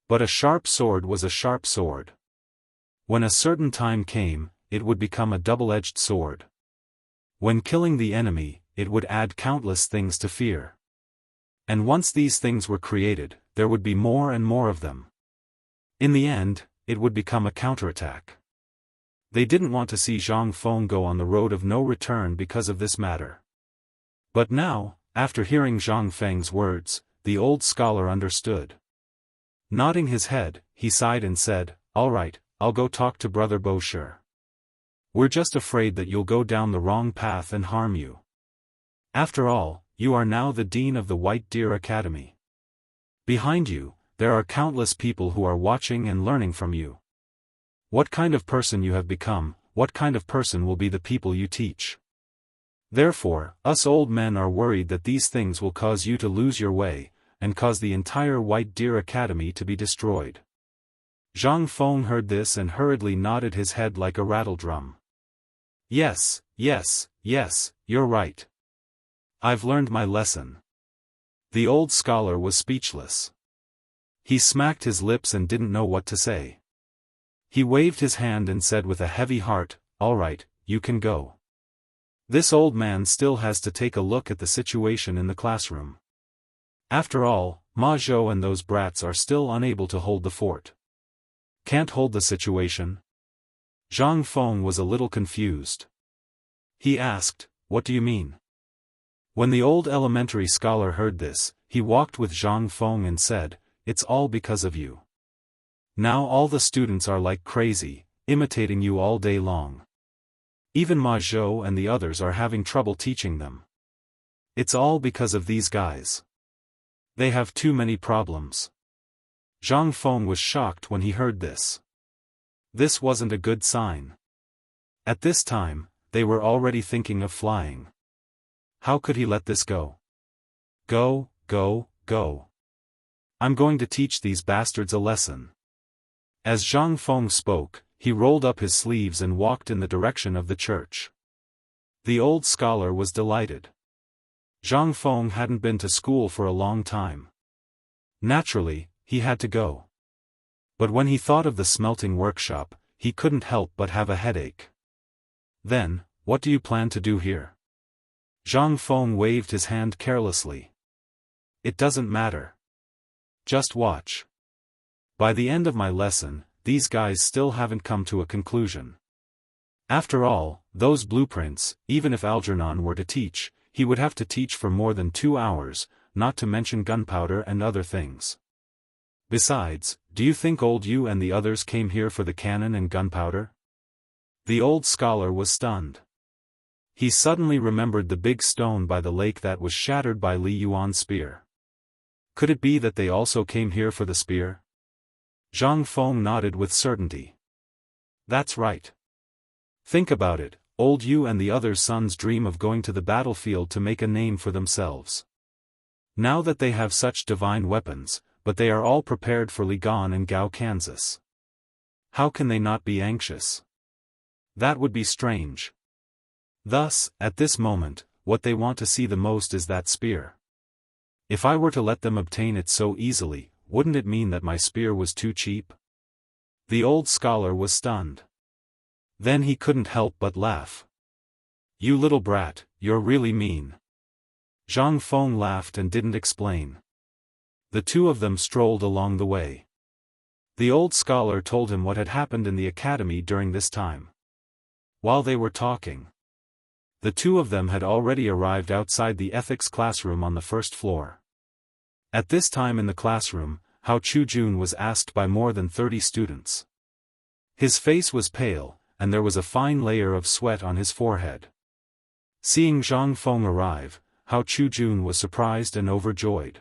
But a sharp sword was a sharp sword. When a certain time came, it would become a double-edged sword. When killing the enemy, it would add countless things to fear. And once these things were created, there would be more and more of them. In the end, it would become a counterattack. They didn't want to see Zhang Feng go on the road of no return because of this matter. But now, after hearing Zhang Feng's words, the old scholar understood. Nodding his head, he sighed and said, "All right, I'll go talk to Brother Bo Shi. We're just afraid that you'll go down the wrong path and harm you. After all, you are now the Dean of the White Deer Academy. Behind you, there are countless people who are watching and learning from you. What kind of person you have become, what kind of person will be the people you teach. Therefore, us old men are worried that these things will cause you to lose your way, and cause the entire White Deer Academy to be destroyed." Zhang Feng heard this and hurriedly nodded his head like a rattledrum. Yes, you're right. I've learned my lesson." The old scholar was speechless. He smacked his lips and didn't know what to say. He waved his hand and said with a heavy heart, "All right, you can go." This old man still has to take a look at the situation in the classroom. After all, Ma Zhou and those brats are still unable to hold the fort. Can't hold the situation? Zhang Feng was a little confused. He asked, "What do you mean?" When the old elementary scholar heard this, he walked with Zhang Feng and said, "It's all because of you. Now all the students are like crazy, imitating you all day long. Even Ma Zhou and the others are having trouble teaching them. It's all because of these guys. They have too many problems." Zhang Feng was shocked when he heard this. This wasn't a good sign. At this time, they were already thinking of flying. How could he let this go? Go. I'm going to teach these bastards a lesson. As Zhang Feng spoke, he rolled up his sleeves and walked in the direction of the church. The old scholar was delighted. Zhang Feng hadn't been to school for a long time. Naturally, he had to go. But when he thought of the smelting workshop, he couldn't help but have a headache. "Then, what do you plan to do here?" Zhang Feng waved his hand carelessly. "It doesn't matter. Just watch. By the end of my lesson, these guys still haven't come to a conclusion. After all, those blueprints, even if Algernon were to teach, he would have to teach for more than 2 hours, not to mention gunpowder and other things. Besides, do you think old you and the others came here for the cannon and gunpowder?" The old scholar was stunned. He suddenly remembered the big stone by the lake that was shattered by Li Yuan's spear. Could it be that they also came here for the spear? Zhang Feng nodded with certainty. That's right. Think about it, old you and the others' sons dream of going to the battlefield to make a name for themselves. Now that they have such divine weapons, but they are all prepared for Ligan and Gao, Kansas. How can they not be anxious? That would be strange. Thus, at this moment, what they want to see the most is that spear. If I were to let them obtain it so easily, wouldn't it mean that my spear was too cheap? The old scholar was stunned. Then he couldn't help but laugh. You little brat, you're really mean. Zhang Feng laughed and didn't explain. The two of them strolled along the way. The old scholar told him what had happened in the academy during this time. While they were talking, the two of them had already arrived outside the ethics classroom on the first floor. At this time in the classroom, Hao Chujun was asked by more than 30 students. His face was pale, and there was a fine layer of sweat on his forehead. Seeing Zhang Feng arrive, Hao Chujun was surprised and overjoyed.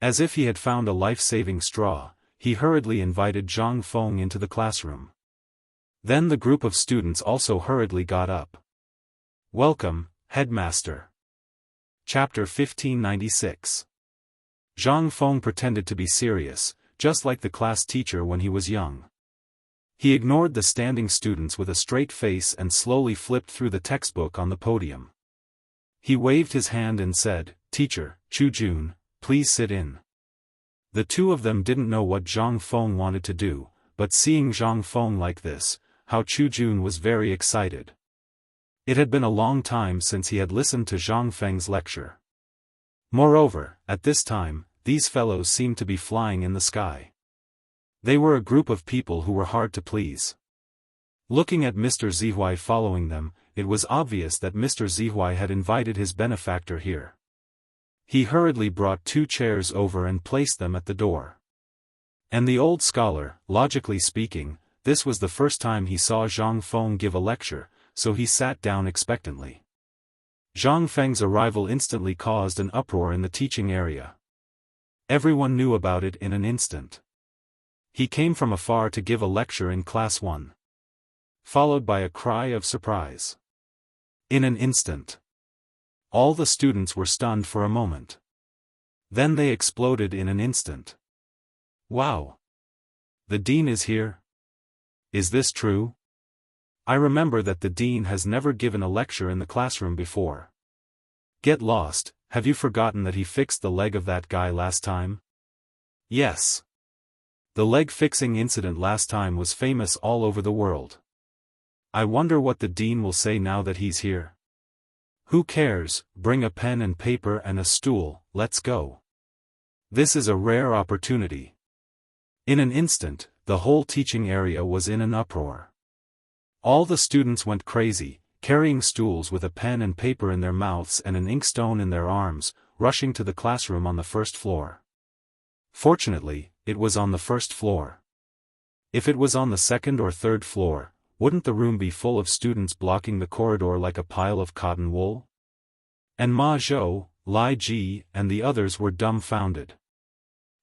As if he had found a life-saving straw, he hurriedly invited Zhang Feng into the classroom. Then the group of students also hurriedly got up. Welcome, Headmaster. Chapter 1596. Zhang Feng pretended to be serious, just like the class teacher when he was young. He ignored the standing students with a straight face and slowly flipped through the textbook on the podium. He waved his hand and said, "Teacher, Chujun, please sit in." The two of them didn't know what Zhang Feng wanted to do, but seeing Zhang Feng like this, Hao Chujun was very excited. It had been a long time since he had listened to Zhang Feng's lecture. Moreover, at this time, these fellows seemed to be flying in the sky. They were a group of people who were hard to please. Looking at Mr. Zihuai following them, it was obvious that Mr. Zihuai had invited his benefactor here. He hurriedly brought 2 chairs over and placed them at the door. And the old scholar, logically speaking, this was the first time he saw Zhang Feng give a lecture, so he sat down expectantly. Zhang Feng's arrival instantly caused an uproar in the teaching area. Everyone knew about it in an instant. He came from afar to give a lecture in Class 1. Followed by a cry of surprise. In an instant. All the students were stunned for a moment. Then they exploded in an instant. Wow! The dean is here? Is this true? I remember that the dean has never given a lecture in the classroom before. Get lost, have you forgotten that he fixed the leg of that guy last time? Yes. The leg-fixing incident last time was famous all over the world. I wonder what the dean will say now that he's here. Who cares, bring a pen and paper and a stool, let's go. This is a rare opportunity. In an instant, the whole teaching area was in an uproar. All the students went crazy, carrying stools with a pen and paper in their mouths and an inkstone in their arms, rushing to the classroom on the first floor. Fortunately, it was on the first floor. If it was on the second or third floor, wouldn't the room be full of students blocking the corridor like a pile of cotton wool? And Ma Zhou, Lai Ji, and the others were dumbfounded.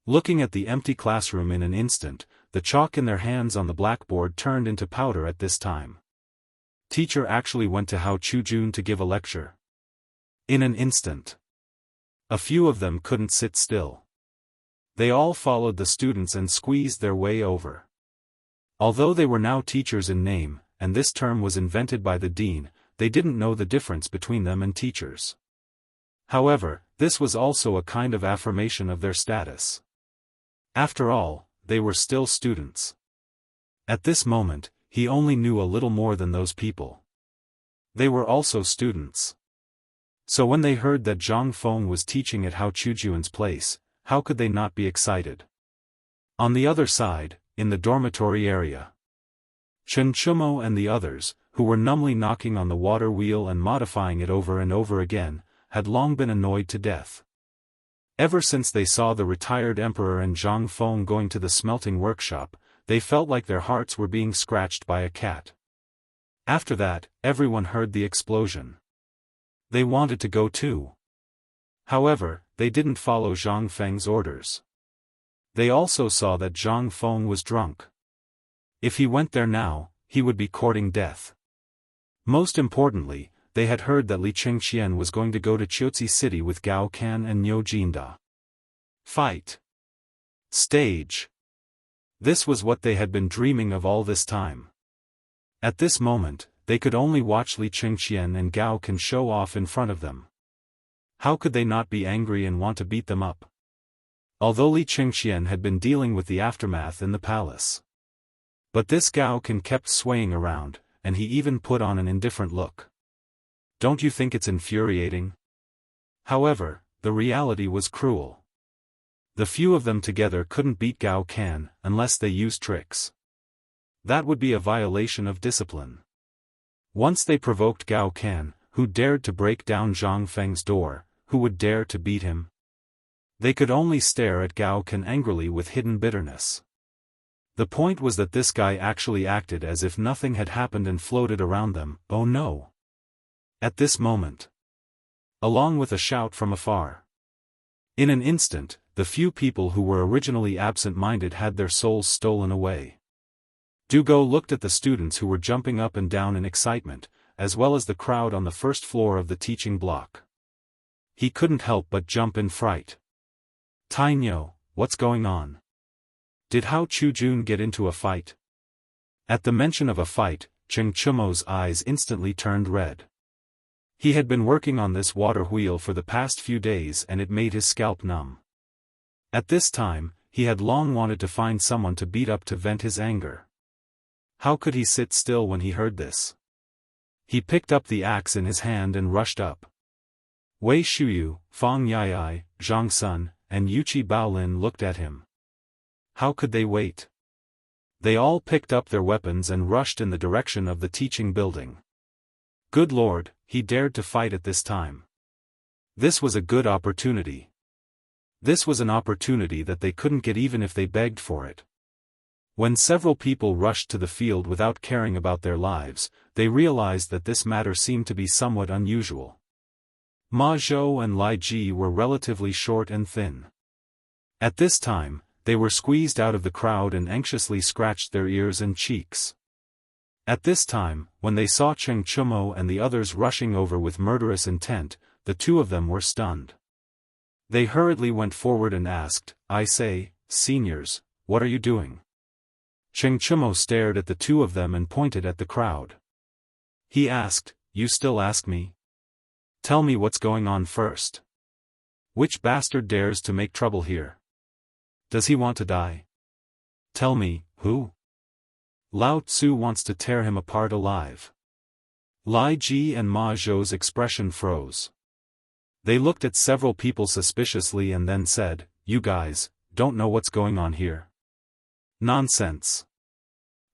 Looking at the empty classroom in an instant, the chalk in their hands on the blackboard turned into powder at this time. Teacher actually went to Hao Chujun to give a lecture. In an instant. A few of them couldn't sit still. They all followed the students and squeezed their way over. Although they were now teachers in name, and this term was invented by the dean, they didn't know the difference between them and teachers. However, this was also a kind of affirmation of their status. After all, they were still students. At this moment, he only knew a little more than those people. They were also students. So when they heard that Zhang Feng was teaching at Hao Chujun's place, how could they not be excited? On the other side, in the dormitory area, Chen Chumo and the others, who were numbly knocking on the water wheel and modifying it over and over again, had long been annoyed to death. Ever since they saw the retired emperor and Zhang Feng going to the smelting workshop, they felt like their hearts were being scratched by a cat. After that, everyone heard the explosion. They wanted to go too. However, they didn't follow Zhang Feng's orders. They also saw that Zhang Feng was drunk. If he went there now, he would be courting death. Most importantly, they had heard that Li Chengxian was going to go to Chiuzi City with Gao Can and Niu Jinda. Fight. Stage. This was what they had been dreaming of all this time. At this moment, they could only watch Li Chengxian and Gao Can show off in front of them. How could they not be angry and want to beat them up? although Li Qingxian had been dealing with the aftermath in the palace. But this Gao Can kept swaying around, and he even put on an indifferent look. Don't you think it's infuriating? However, the reality was cruel. The few of them together couldn't beat Gao Can unless they used tricks. That would be a violation of discipline. Once they provoked Gao Can, who dared to break down Zhang Feng's door, who would dare to beat him? They could only stare at Gao Can angrily with hidden bitterness. The point was that this guy actually acted as if nothing had happened and floated around them. Oh no! At this moment, along with a shout from afar, in an instant, the few people who were originally absent-minded had their souls stolen away. Dugo looked at the students who were jumping up and down in excitement, as well as the crowd on the first floor of the teaching block. He couldn't help but jump in fright. Tainyo, what's going on? Did Hao Chujun get into a fight? At the mention of a fight, Cheng Chumo's eyes instantly turned red. He had been working on this water wheel for the past few days and it made his scalp numb. At this time, he had long wanted to find someone to beat up to vent his anger. How could he sit still when he heard this? He picked up the axe in his hand and rushed up. Wei Shuyu, Fang Yai, Zhang Sun, and Yuchi Baolin looked at him. How could they wait? They all picked up their weapons and rushed in the direction of the teaching building. Good Lord, he dared to fight at this time. This was a good opportunity. This was an opportunity that they couldn't get even if they begged for it. When several people rushed to the field without caring about their lives, they realized that this matter seemed to be somewhat unusual. Ma Zhou and Lai Ji were relatively short and thin. At this time, they were squeezed out of the crowd and anxiously scratched their ears and cheeks. At this time, when they saw Cheng Chumo and the others rushing over with murderous intent, the two of them were stunned. They hurriedly went forward and asked, I say, seniors, what are you doing? Cheng Chumo stared at the two of them and pointed at the crowd. He asked, you still ask me? Tell me what's going on first. Which bastard dares to make trouble here? Does he want to die? Tell me, who? Lao Tzu wants to tear him apart alive. Lai Ji and Ma Zhou's expression froze. They looked at several people suspiciously and then said, you guys, don't know what's going on here. Nonsense.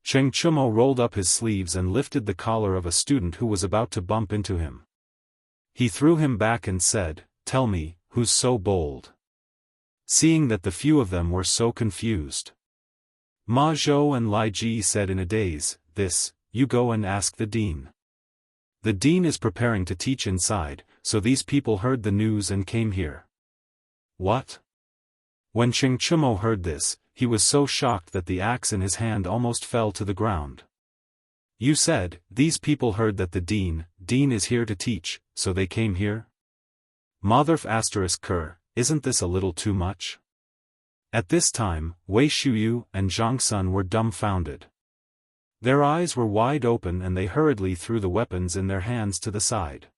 Cheng Chumo rolled up his sleeves and lifted the collar of a student who was about to bump into him. He threw him back and said, tell me, who's so bold? Seeing that the few of them were so confused, Ma Zhou and Lai Ji said in a daze, you go and ask the dean. The dean is preparing to teach inside, so these people heard the news and came here. What? When Cheng Chumo heard this, he was so shocked that the axe in his hand almost fell to the ground. You said, these people heard that the dean is here to teach, so they came here? Motherf *Ker, isn't this a little too much? At this time, Wei Shuyu and Zhang Sun were dumbfounded. Their eyes were wide open and they hurriedly threw the weapons in their hands to the side.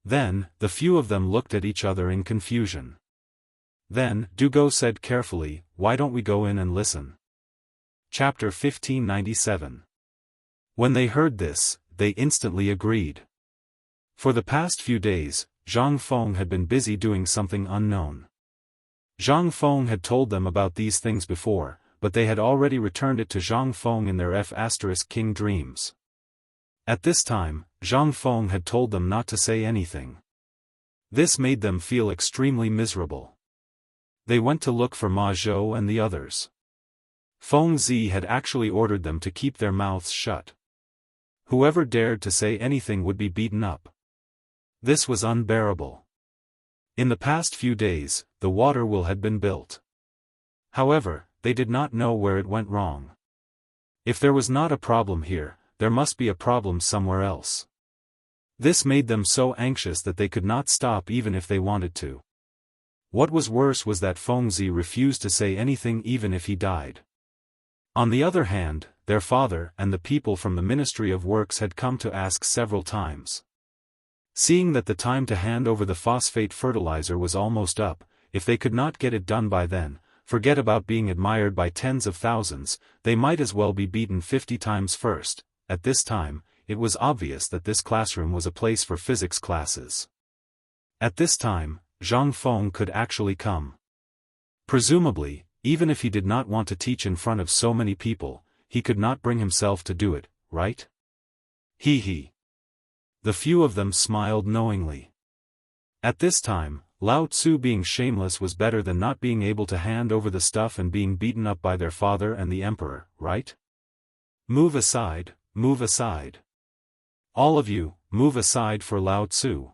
Then, the few of them looked at each other in confusion. Then, Dugo said carefully, why don't we go in and listen? Chapter 1597. When they heard this, they instantly agreed. For the past few days, Zhang Feng had been busy doing something unknown. Zhang Feng had told them about these things before, but they had already returned it to Zhang Feng in their King dreams. At this time, Zhang Feng had told them not to say anything. This made them feel extremely miserable. They went to look for Ma Zhou and the others. Feng Zi had actually ordered them to keep their mouths shut. Whoever dared to say anything would be beaten up. This was unbearable. In the past few days, the water wheel had been built. However, they did not know where it went wrong. If there was not a problem here, there must be a problem somewhere else. This made them so anxious that they could not stop even if they wanted to. What was worse was that Fengzi refused to say anything even if he died. On the other hand, their father and the people from the Ministry of Works had come to ask several times. Seeing that the time to hand over the phosphate fertilizer was almost up, if they could not get it done by then, forget about being admired by tens of thousands, they might as well be beaten 50 times first. At this time, it was obvious that this classroom was a place for physics classes. At this time, Zhang Feng could actually come. Presumably, even if he did not want to teach in front of so many people, he could not bring himself to do it, right? He. The few of them smiled knowingly. At this time, Lao Tzu being shameless was better than not being able to hand over the stuff and being beaten up by their father and the emperor, right? Move aside, move aside. All of you, move aside for Lao Tzu.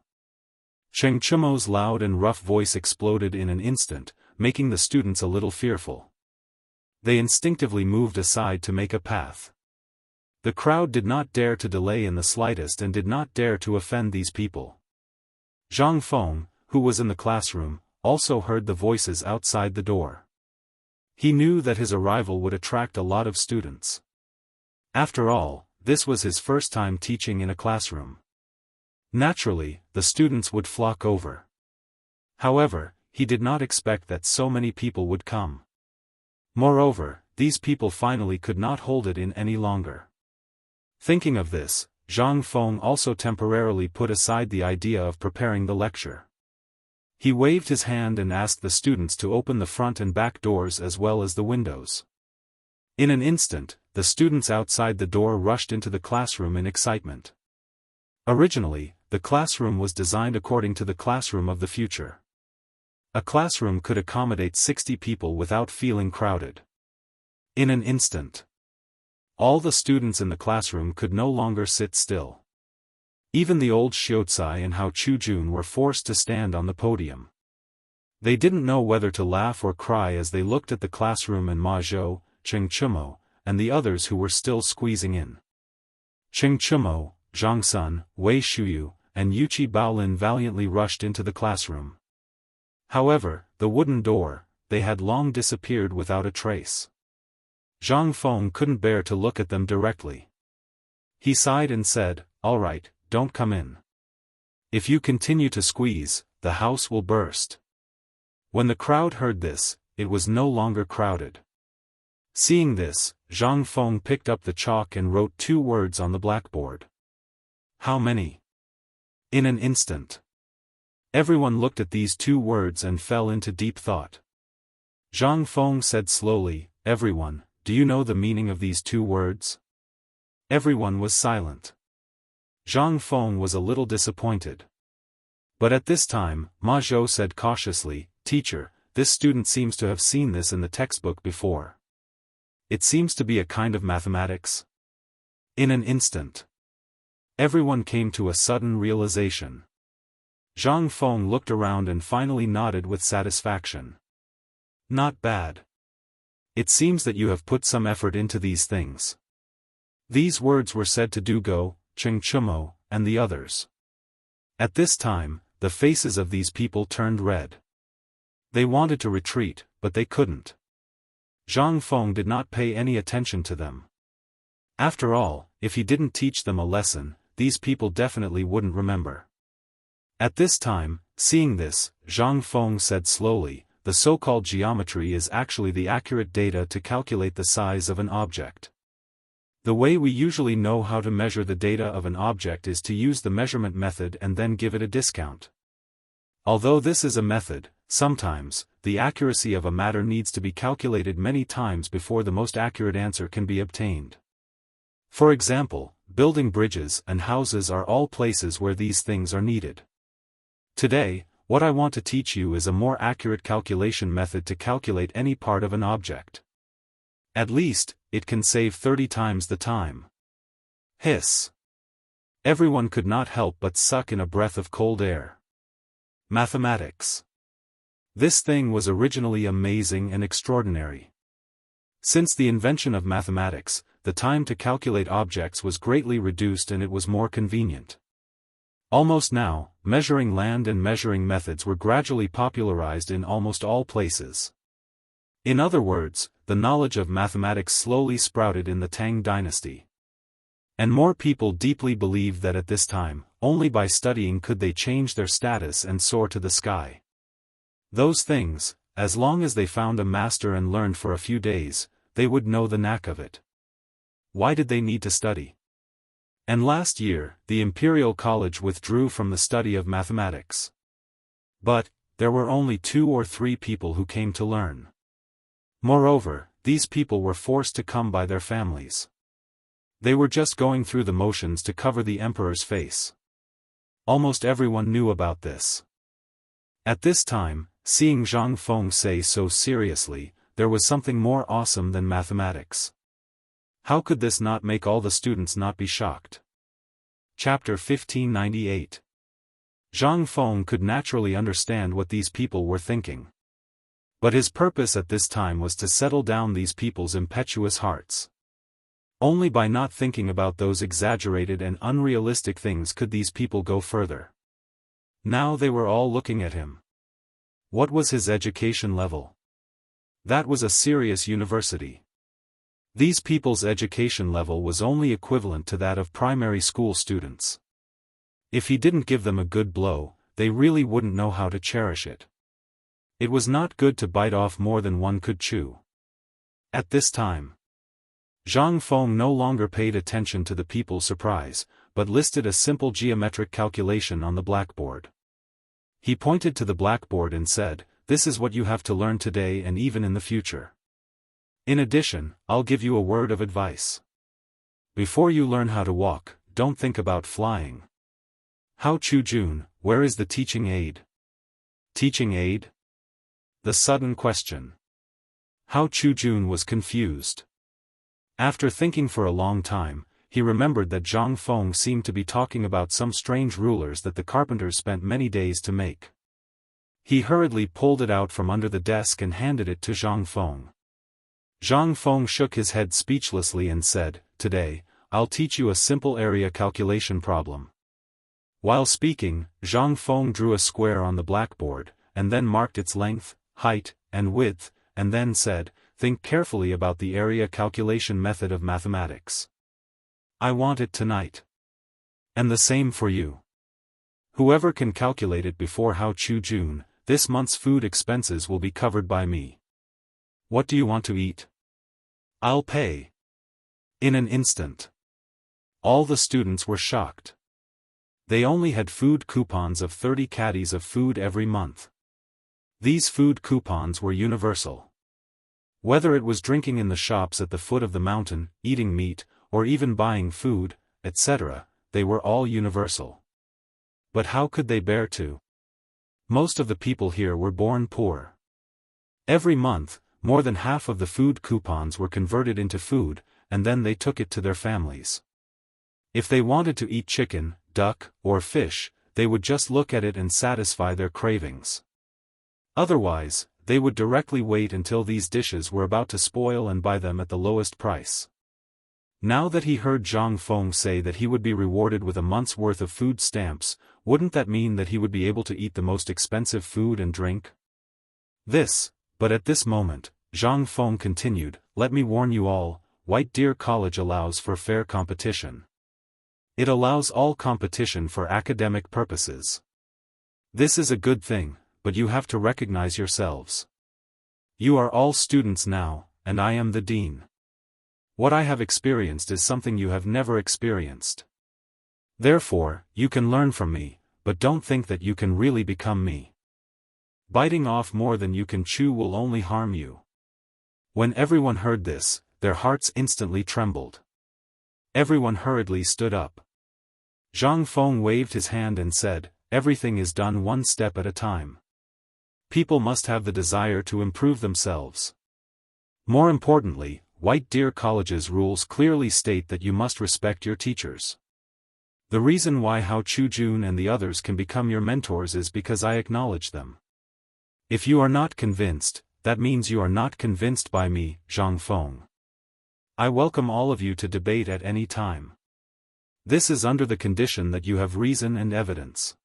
Cheng Chumo's loud and rough voice exploded in an instant, making the students a little fearful. They instinctively moved aside to make a path. The crowd did not dare to delay in the slightest and did not dare to offend these people. Zhang Feng, who was in the classroom, also heard the voices outside the door. He knew that his arrival would attract a lot of students. After all, this was his first time teaching in a classroom. Naturally, the students would flock over. However, he did not expect that so many people would come. Moreover, these people finally could not hold it in any longer. Thinking of this, Zhang Feng also temporarily put aside the idea of preparing the lecture. He waved his hand and asked the students to open the front and back doors as well as the windows. In an instant, the students outside the door rushed into the classroom in excitement. Originally, the classroom was designed according to the classroom of the future. A classroom could accommodate 60 people without feeling crowded. In an instant, all the students in the classroom could no longer sit still. Even the old Xiaocai and Hao Chujun were forced to stand on the podium. They didn't know whether to laugh or cry as they looked at the classroom and Ma Zhou, Cheng Chumo, and the others who were still squeezing in. Cheng Chumo, Zhang Sun, Wei Shuyu, and Yuqi Baolin valiantly rushed into the classroom. However, the wooden door, they had long disappeared without a trace. Zhang Feng couldn't bear to look at them directly. He sighed and said, "All right, don't come in. If you continue to squeeze, the house will burst." When the crowd heard this, it was no longer crowded. Seeing this, Zhang Feng picked up the chalk and wrote 2 words on the blackboard. How many? In an instant. Everyone looked at these 2 words and fell into deep thought. Zhang Feng said slowly, "Everyone, do you know the meaning of these 2 words?" Everyone was silent. Zhang Feng was a little disappointed. But at this time, Ma Zhou said cautiously, "Teacher, this student seems to have seen this in the textbook before. It seems to be a kind of mathematics." In an instant, everyone came to a sudden realization. Zhang Feng looked around and finally nodded with satisfaction. "Not bad. It seems that you have put some effort into these things." These words were said to Dugo, Cheng Chumo, and the others. At this time, the faces of these people turned red. They wanted to retreat, but they couldn't. Zhang Feng did not pay any attention to them. After all, if he didn't teach them a lesson, these people definitely wouldn't remember. At this time, seeing this, Zhang Feng said slowly, "The so-called geometry is actually the accurate data to calculate the size of an object. The way we usually know how to measure the data of an object is to use the measurement method and then give it a discount. Although this is a method, sometimes, the accuracy of a matter needs to be calculated many times before the most accurate answer can be obtained. For example, building bridges and houses are all places where these things are needed. Today, what I want to teach you is a more accurate calculation method to calculate any part of an object. At least, it can save 30 times the time." Hiss. Everyone could not help but suck in a breath of cold air. Mathematics. This thing was originally amazing and extraordinary. Since the invention of mathematics, the time to calculate objects was greatly reduced and it was more convenient. Almost now, measuring land and measuring methods were gradually popularized in almost all places. In other words, the knowledge of mathematics slowly sprouted in the Tang dynasty. And more people deeply believed that at this time, only by studying could they change their status and soar to the sky. Those things, as long as they found a master and learned for a few days, they would know the knack of it. Why did they need to study? And last year, the Imperial College withdrew from the study of mathematics. But, there were only 2 or 3 people who came to learn. Moreover, these people were forced to come by their families. They were just going through the motions to cover the emperor's face. Almost everyone knew about this. At this time, seeing Zhang Feng say so seriously, there was something more awesome than mathematics. How could this not make all the students not be shocked? Chapter 1598. Zhang Feng could naturally understand what these people were thinking. But his purpose at this time was to settle down these people's impetuous hearts. Only by not thinking about those exaggerated and unrealistic things could these people go further. Now they were all looking at him. What was his education level? That was a serious university. These people's education level was only equivalent to that of primary school students. If he didn't give them a good blow, they really wouldn't know how to cherish it. It was not good to bite off more than one could chew. At this time, Zhang Feng no longer paid attention to the people's surprise, but listed a simple geometric calculation on the blackboard. He pointed to the blackboard and said, "This is what you have to learn today and even in the future. In addition, I'll give you a word of advice. Before you learn how to walk, don't think about flying." Hao Chu-jun, where is the teaching aid? Teaching aid? The sudden question. Hao Chu-jun was confused. After thinking for a long time, he remembered that Zhang Feng seemed to be talking about some strange rulers that the carpenters spent many days to make. He hurriedly pulled it out from under the desk and handed it to Zhang Feng. Zhang Feng shook his head speechlessly and said, "Today, I'll teach you a simple area calculation problem." While speaking, Zhang Feng drew a square on the blackboard, and then marked its length, height, and width, and then said, "Think carefully about the area calculation method of mathematics. I want it tonight. And the same for you. Whoever can calculate it before Hao Chu-jun, this month's food expenses will be covered by me. What do you want to eat? I'll pay." In an instant, all the students were shocked. They only had food coupons of 30 caddies of food every month. These food coupons were universal. Whether it was drinking in the shops at the foot of the mountain, eating meat, or even buying food, etc., they were all universal. But how could they bear to? Most of the people here were born poor. Every month, more than half of the food coupons were converted into food, and then they took it to their families. If they wanted to eat chicken, duck, or fish, they would just look at it and satisfy their cravings. Otherwise, they would directly wait until these dishes were about to spoil and buy them at the lowest price. Now that he heard Zhang Feng say that he would be rewarded with a month's worth of food stamps, wouldn't that mean that he would be able to eat the most expensive food and drink? But at this moment, Zhang Feng continued, "Let me warn you all, White Deer College allows for fair competition. It allows all competition for academic purposes. This is a good thing, but you have to recognize yourselves. You are all students now, and I am the dean. What I have experienced is something you have never experienced. Therefore, you can learn from me, but don't think that you can really become me. Biting off more than you can chew will only harm you." When everyone heard this, their hearts instantly trembled. Everyone hurriedly stood up. Zhang Feng waved his hand and said, "Everything is done one step at a time. People must have the desire to improve themselves. More importantly, White Deer College's rules clearly state that you must respect your teachers. The reason why Hao Chu-jun and the others can become your mentors is because I acknowledge them. If you are not convinced, that means you are not convinced by me, Zhang Feng. I welcome all of you to debate at any time. This is under the condition that you have reason and evidence.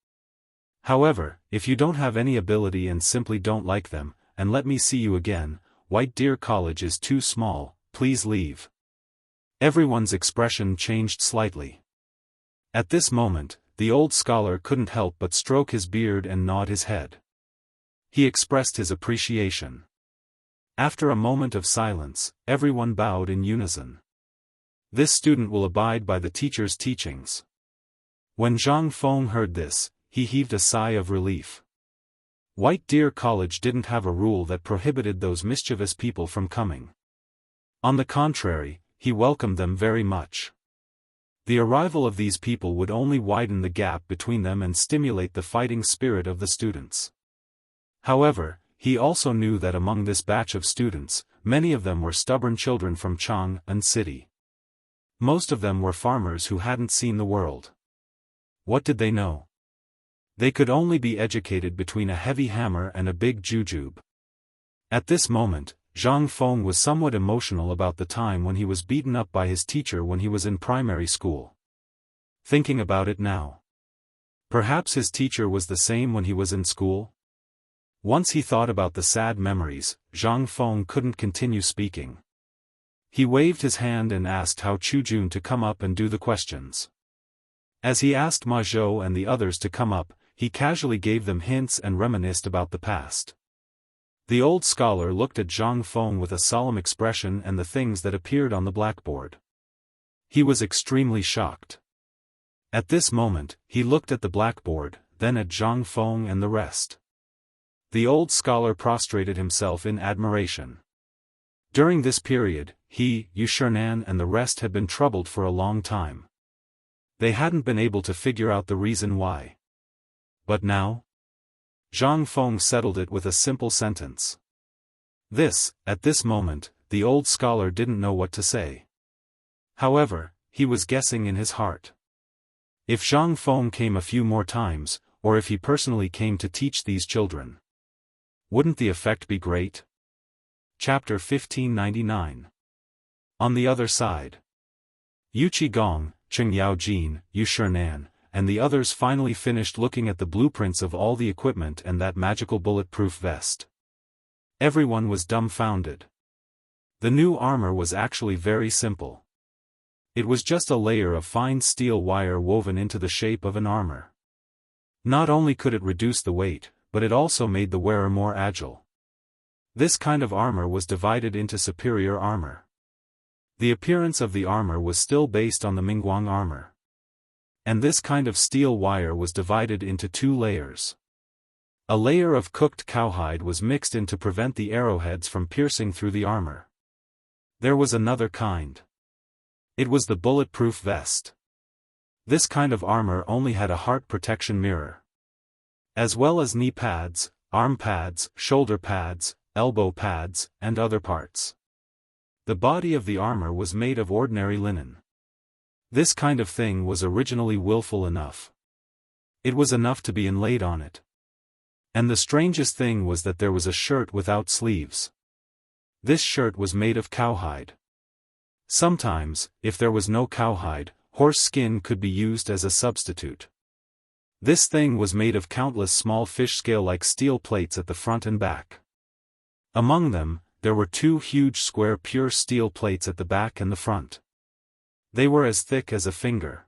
However, if you don't have any ability and simply don't like them, and let me see you again, White Deer College is too small, please leave." Everyone's expression changed slightly. At this moment, the old scholar couldn't help but stroke his beard and nod his head. He expressed his appreciation. After a moment of silence, everyone bowed in unison. This student will abide by the teacher's teachings. When Zhang Feng heard this, he heaved a sigh of relief. White Deer College didn't have a rule that prohibited those mischievous people from coming. On the contrary, he welcomed them very much. The arrival of these people would only widen the gap between them and stimulate the fighting spirit of the students. However, he also knew that among this batch of students, many of them were stubborn children from Chang'an City. Most of them were farmers who hadn't seen the world. What did they know? They could only be educated between a heavy hammer and a big jujube. At this moment, Zhang Feng was somewhat emotional about the time when he was beaten up by his teacher when he was in primary school. Thinking about it now. Perhaps his teacher was the same when he was in school? Once he thought about the sad memories, Zhang Feng couldn't continue speaking. He waved his hand and asked Hao Chujun to come up and do the questions. As he asked Ma Zhou and the others to come up, he casually gave them hints and reminisced about the past. The old scholar looked at Zhang Feng with a solemn expression and the things that appeared on the blackboard. He was extremely shocked. At this moment, he looked at the blackboard, then at Zhang Feng and the rest. The old scholar prostrated himself in admiration. During this period, he, Yu Shernan and the rest had been troubled for a long time. They hadn't been able to figure out the reason why. But now? Zhang Feng settled it with a simple sentence. At this moment, the old scholar didn't know what to say. However, he was guessing in his heart. If Zhang Feng came a few more times, or if he personally came to teach these children, wouldn't the effect be great? Chapter 1599. On the other side. Yu Qigong, Cheng Yaojin, Yu Shernan, and the others finally finished looking at the blueprints of all the equipment and that magical bulletproof vest. Everyone was dumbfounded. The new armor was actually very simple. It was just a layer of fine steel wire woven into the shape of an armor. Not only could it reduce the weight, but it also made the wearer more agile. This kind of armor was divided into superior armor. The appearance of the armor was still based on the Mingguang armor. And this kind of steel wire was divided into two layers. A layer of cooked cowhide was mixed in to prevent the arrowheads from piercing through the armor. There was another kind. It was the bulletproof vest. This kind of armor only had a heart protection mirror. As well as knee pads, arm pads, shoulder pads, elbow pads, and other parts. The body of the armor was made of ordinary linen. This kind of thing was originally willful enough. It was enough to be inlaid on it. And the strangest thing was that there was a shirt without sleeves. This shirt was made of cowhide. Sometimes, if there was no cowhide, horse skin could be used as a substitute. This thing was made of countless small fish scale-like steel plates at the front and back. Among them, there were two huge square pure steel plates at the back and the front. They were as thick as a finger.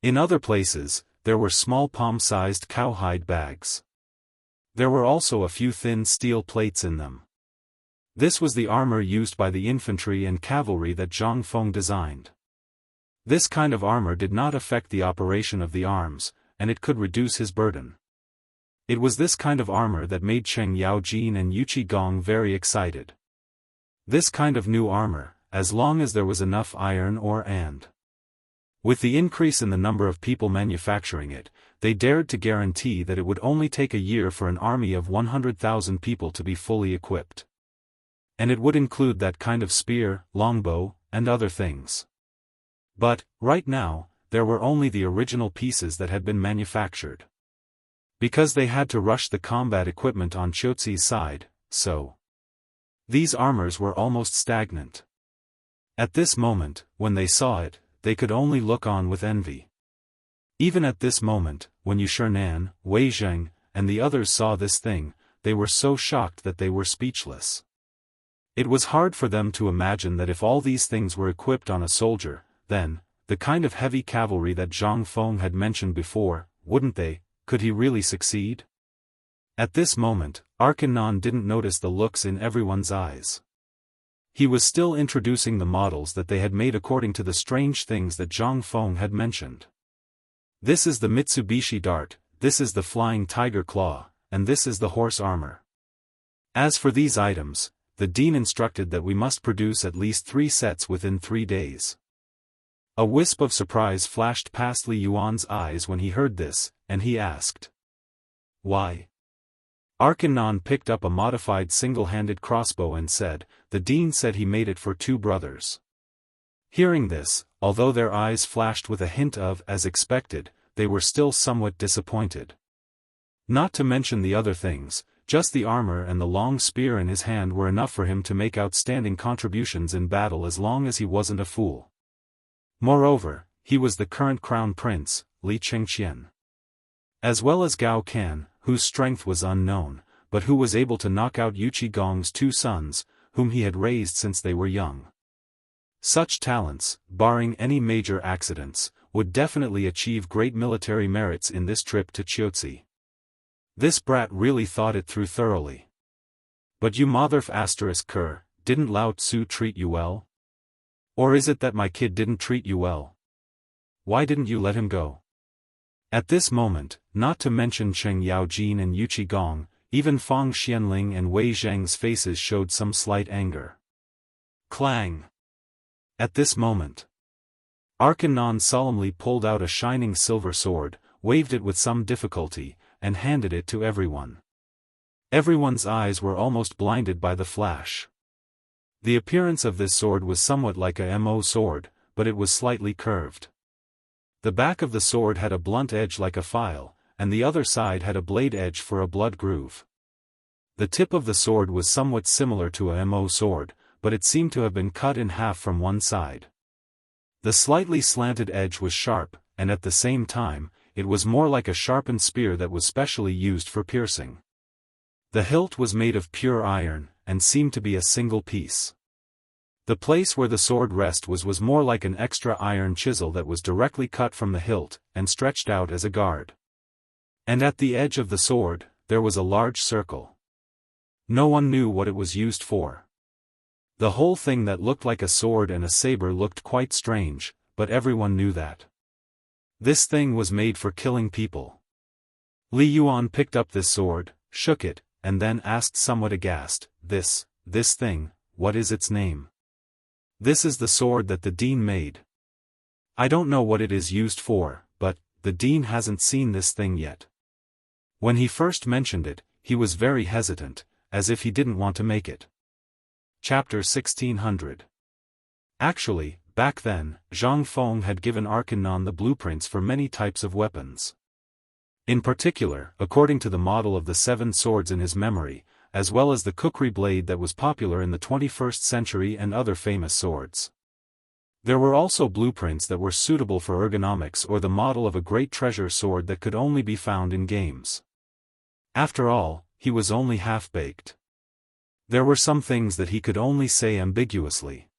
In other places, there were small palm-sized cowhide bags. There were also a few thin steel plates in them. This was the armor used by the infantry and cavalry that Zhang Feng designed. This kind of armor did not affect the operation of the arms, and it could reduce his burden. It was this kind of armor that made Cheng Yaojin and Yu Qigong very excited. This kind of new armor, as long as there was enough iron ore and with the increase in the number of people manufacturing it, they dared to guarantee that it would only take a year for an army of 100,000 people to be fully equipped. And it would include that kind of spear, longbow, and other things. But, right now, there were only the original pieces that had been manufactured. Because they had to rush the combat equipment on Qiuzi's side, so these armors were almost stagnant. At this moment, when they saw it, they could only look on with envy. Even at this moment, when Yu Shernan, Wei Zheng, and the others saw this thing, they were so shocked that they were speechless. It was hard for them to imagine that if all these things were equipped on a soldier, then, the kind of heavy cavalry that Zhang Feng had mentioned before, could he really succeed? At this moment, Arkanon didn't notice the looks in everyone's eyes. He was still introducing the models that they had made according to the strange things that Zhang Feng had mentioned. This is the Mitsubishi Dart, this is the Flying Tiger Claw, and this is the Horse Armor. As for these items, the dean instructed that we must produce at least 3 sets within 3 days. A wisp of surprise flashed past Li Yuan's eyes when he heard this, and he asked, "Why?" Arkanon picked up a modified single-handed crossbow and said, "The dean said he made it for 2 brothers." Hearing this, although their eyes flashed with a hint of "as expected," they were still somewhat disappointed. Not to mention the other things, just the armor and the long spear in his hand were enough for him to make outstanding contributions in battle as long as he wasn't a fool. Moreover, he was the current crown prince, Li Qingqian. As well as Gao Kan, whose strength was unknown, but who was able to knock out Yu Qigong's 2 sons, whom he had raised since they were young. Such talents, barring any major accidents, would definitely achieve great military merits in this trip to Chiotzi. This brat really thought it through thoroughly. "But you motherf *Ker, didn't Lao Tzu treat you well? Or is it that my kid didn't treat you well? Why didn't you let him go?" At this moment, not to mention Cheng Yaojin and Yu Qigong, even Fang Xianling and Wei Zhang's faces showed some slight anger. Clang! At this moment, Arkanon solemnly pulled out a shining silver sword, waved it with some difficulty, and handed it to everyone. Everyone's eyes were almost blinded by the flash. The appearance of this sword was somewhat like a Mo sword, but it was slightly curved. The back of the sword had a blunt edge like a file, and the other side had a blade edge for a blood groove. The tip of the sword was somewhat similar to a Mo sword, but it seemed to have been cut in half from one side. The slightly slanted edge was sharp, and at the same time, it was more like a sharpened spear that was specially used for piercing. The hilt was made of pure iron, and seemed to be a single piece. The place where the sword rested was more like an extra iron chisel that was directly cut from the hilt, and stretched out as a guard. And at the edge of the sword, there was a large circle. No one knew what it was used for. The whole thing that looked like a sword and a saber looked quite strange, but everyone knew that this thing was made for killing people. Li Yuan picked up this sword, shook it, and then asked somewhat aghast, This thing, what is its name?" "This is the sword that the dean made. I don't know what it is used for, but the dean hasn't seen this thing yet." When he first mentioned it, he was very hesitant, as if he didn't want to make it. Chapter 1600. Actually, back then, Zhang Feng had given Arkanon the blueprints for many types of weapons. In particular, according to the model of the 7 swords in his memory, as well as the kukri blade that was popular in the 21st century and other famous swords. There were also blueprints that were suitable for ergonomics or the model of a great treasure sword that could only be found in games. After all, he was only half-baked. There were some things that he could only say ambiguously.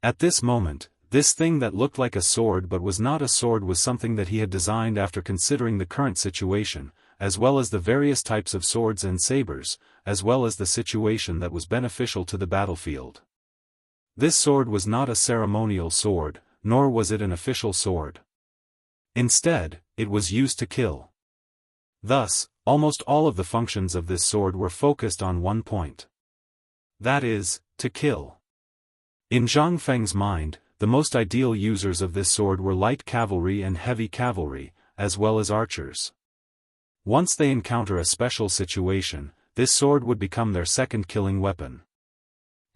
At this moment, this thing that looked like a sword but was not a sword was something that he had designed after considering the current situation, as well as the various types of swords and sabers, as well as the situation that was beneficial to the battlefield. This sword was not a ceremonial sword, nor was it an official sword. Instead, it was used to kill. Thus, almost all of the functions of this sword were focused on one point. That is, to kill. In Zhang Feng's mind, the most ideal users of this sword were light cavalry and heavy cavalry, as well as archers. Once they encounter a special situation, this sword would become their second killing weapon.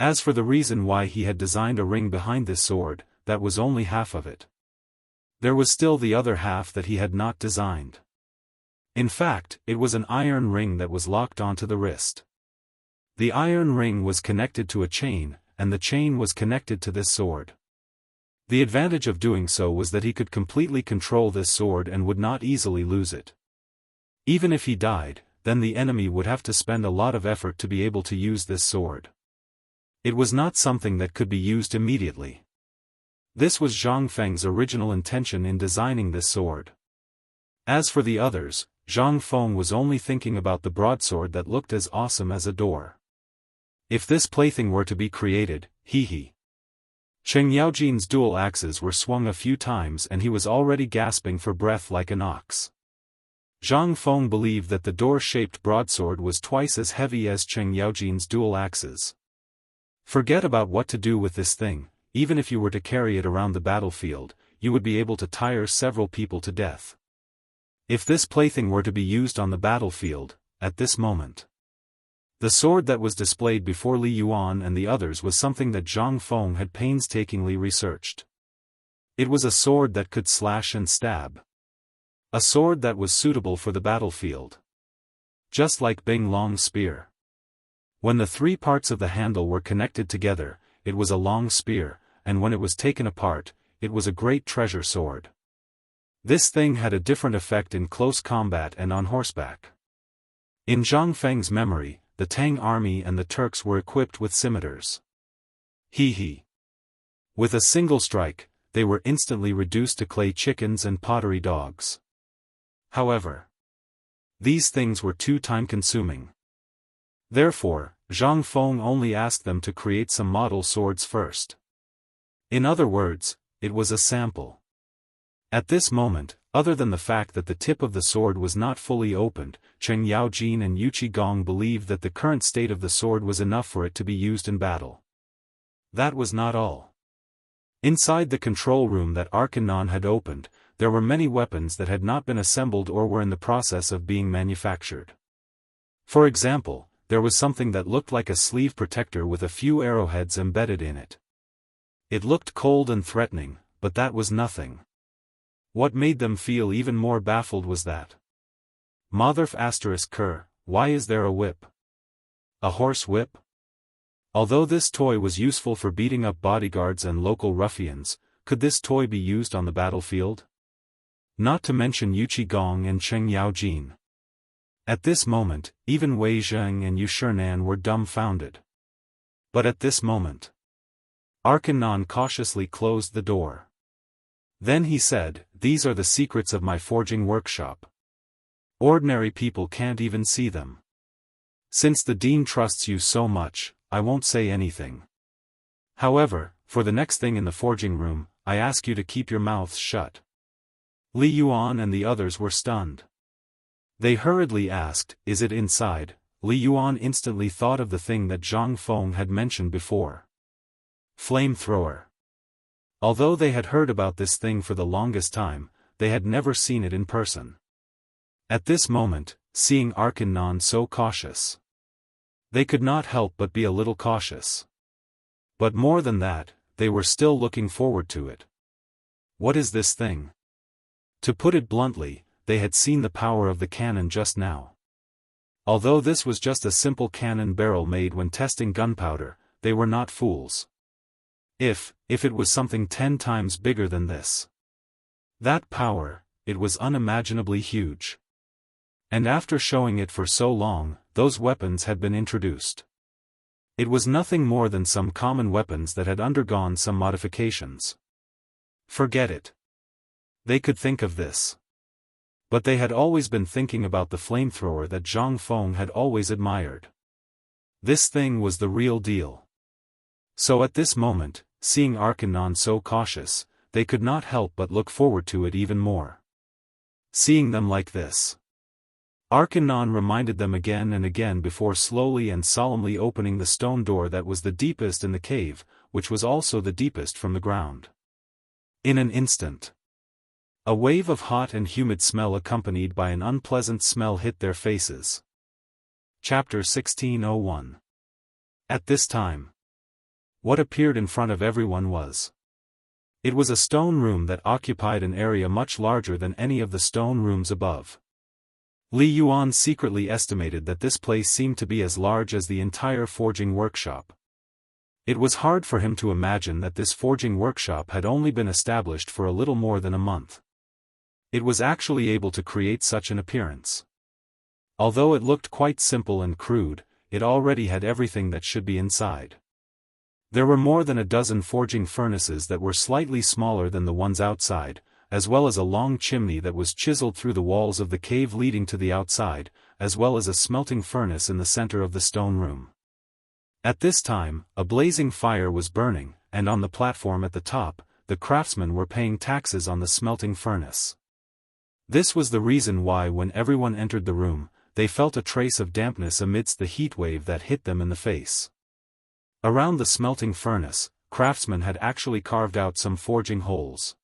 As for the reason why he had designed a ring behind this sword, that was only half of it. There was still the other half that he had not designed. In fact, it was an iron ring that was locked onto the wrist. The iron ring was connected to a chain, and the chain was connected to this sword. The advantage of doing so was that he could completely control this sword and would not easily lose it. Even if he died, then the enemy would have to spend a lot of effort to be able to use this sword. It was not something that could be used immediately. This was Zhang Feng's original intention in designing this sword. As for the others, Zhang Feng was only thinking about the broadsword that looked as awesome as a door. If this plaything were to be created, he. Cheng Yaojin's dual axes were swung a few times and he was already gasping for breath like an ox. Zhang Feng believed that the door-shaped broadsword was twice as heavy as Cheng Yaojin's dual axes. Forget about what to do with this thing. Even if you were to carry it around the battlefield, you would be able to tire several people to death. If this plaything were to be used on the battlefield, at this moment. The sword that was displayed before Li Yuan and the others was something that Zhang Feng had painstakingly researched. It was a sword that could slash and stab. A sword that was suitable for the battlefield. Just like Bing Long's spear. When the three parts of the handle were connected together, it was a long spear, and when it was taken apart, it was a great treasure sword. This thing had a different effect in close combat and on horseback. In Zhang Feng's memory, the Tang army and the Turks were equipped with scimitars. With a single strike, they were instantly reduced to clay chickens and pottery dogs. However, these things were too time-consuming. Therefore, Zhang Feng only asked them to create some model swords first. In other words, it was a sample. At this moment, other than the fact that the tip of the sword was not fully opened, Cheng Yaojin and Yu Qigong believed that the current state of the sword was enough for it to be used in battle. That was not all. Inside the control room that Arkanon had opened, there were many weapons that had not been assembled or were in the process of being manufactured. For example, there was something that looked like a sleeve protector with a few arrowheads embedded in it. It looked cold and threatening, but that was nothing. What made them feel even more baffled was that. Motherf***Ker, why is there a whip? A horse whip? Although this toy was useful for beating up bodyguards and local ruffians, could this toy be used on the battlefield? Not to mention Yu Qigong and Cheng Yaojin. At this moment, even Wei Zheng and Yu Shinan were dumbfounded. But at this moment, Arkanon cautiously closed the door. Then he said, "These are the secrets of my forging workshop. Ordinary people can't even see them. Since the Dean trusts you so much, I won't say anything. However, for the next thing in the forging room, I ask you to keep your mouths shut." Li Yuan and the others were stunned. They hurriedly asked, "Is it inside?" Li Yuan instantly thought of the thing that Zhang Feng had mentioned before. Flamethrower. Although they had heard about this thing for the longest time, they had never seen it in person. At this moment, seeing Arkanon so cautious, they could not help but be a little cautious. But more than that, they were still looking forward to it. What is this thing? To put it bluntly, they had seen the power of the cannon just now. Although this was just a simple cannon barrel made when testing gunpowder, they were not fools. If it was something 10 times bigger than this. That power, it was unimaginably huge. And after showing it for so long, those weapons had been introduced. It was nothing more than some common weapons that had undergone some modifications. Forget it. They could think of this. But they had always been thinking about the flamethrower that Zhang Feng had always admired. This thing was the real deal. So at this moment, seeing Arkanon so cautious, they could not help but look forward to it even more. Seeing them like this, Arkanon reminded them again and again before slowly and solemnly opening the stone door that was the deepest in the cave, which was also the deepest from the ground. In an instant, a wave of hot and humid smell accompanied by an unpleasant smell hit their faces. Chapter 1601. At this time, what appeared in front of everyone was. It was a stone room that occupied an area much larger than any of the stone rooms above. Li Yuan secretly estimated that this place seemed to be as large as the entire forging workshop. It was hard for him to imagine that this forging workshop had only been established for a little more than a month. It was actually able to create such an appearance. Although it looked quite simple and crude, it already had everything that should be inside. There were more than a dozen forging furnaces that were slightly smaller than the ones outside, as well as a long chimney that was chiseled through the walls of the cave leading to the outside, as well as a smelting furnace in the center of the stone room. At this time, a blazing fire was burning, and on the platform at the top, the craftsmen were paying taxes on the smelting furnace. This was the reason why when everyone entered the room, they felt a trace of dampness amidst the heat wave that hit them in the face. Around the smelting furnace, craftsmen had actually carved out some forging holes.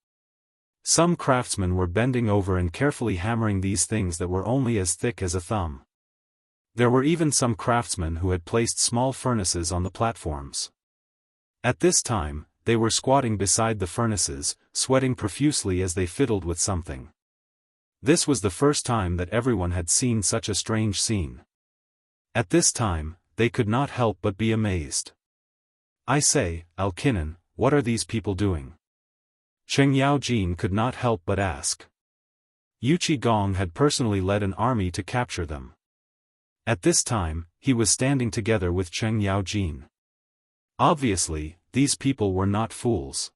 Some craftsmen were bending over and carefully hammering these things that were only as thick as a thumb. There were even some craftsmen who had placed small furnaces on the platforms. At this time, they were squatting beside the furnaces, sweating profusely as they fiddled with something. This was the first time that everyone had seen such a strange scene. At this time, they could not help but be amazed. "I say, Alkinan, what are these people doing?" Cheng Yaojin could not help but ask. Yuchi Gong had personally led an army to capture them. At this time, he was standing together with Cheng Yaojin. Obviously, these people were not fools.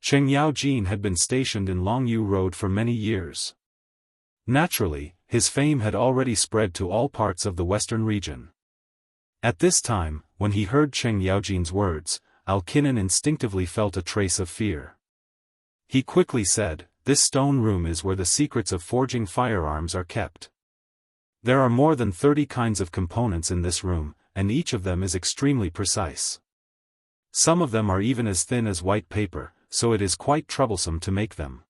Cheng Yaojin had been stationed in Longyu Road for many years. Naturally, his fame had already spread to all parts of the western region. At this time, when he heard Cheng Yaojin's words, Alkinan instinctively felt a trace of fear. He quickly said, "This stone room is where the secrets of forging firearms are kept. There are more than 30 kinds of components in this room, and each of them is extremely precise. Some of them are even as thin as white paper, so it is quite troublesome to make them.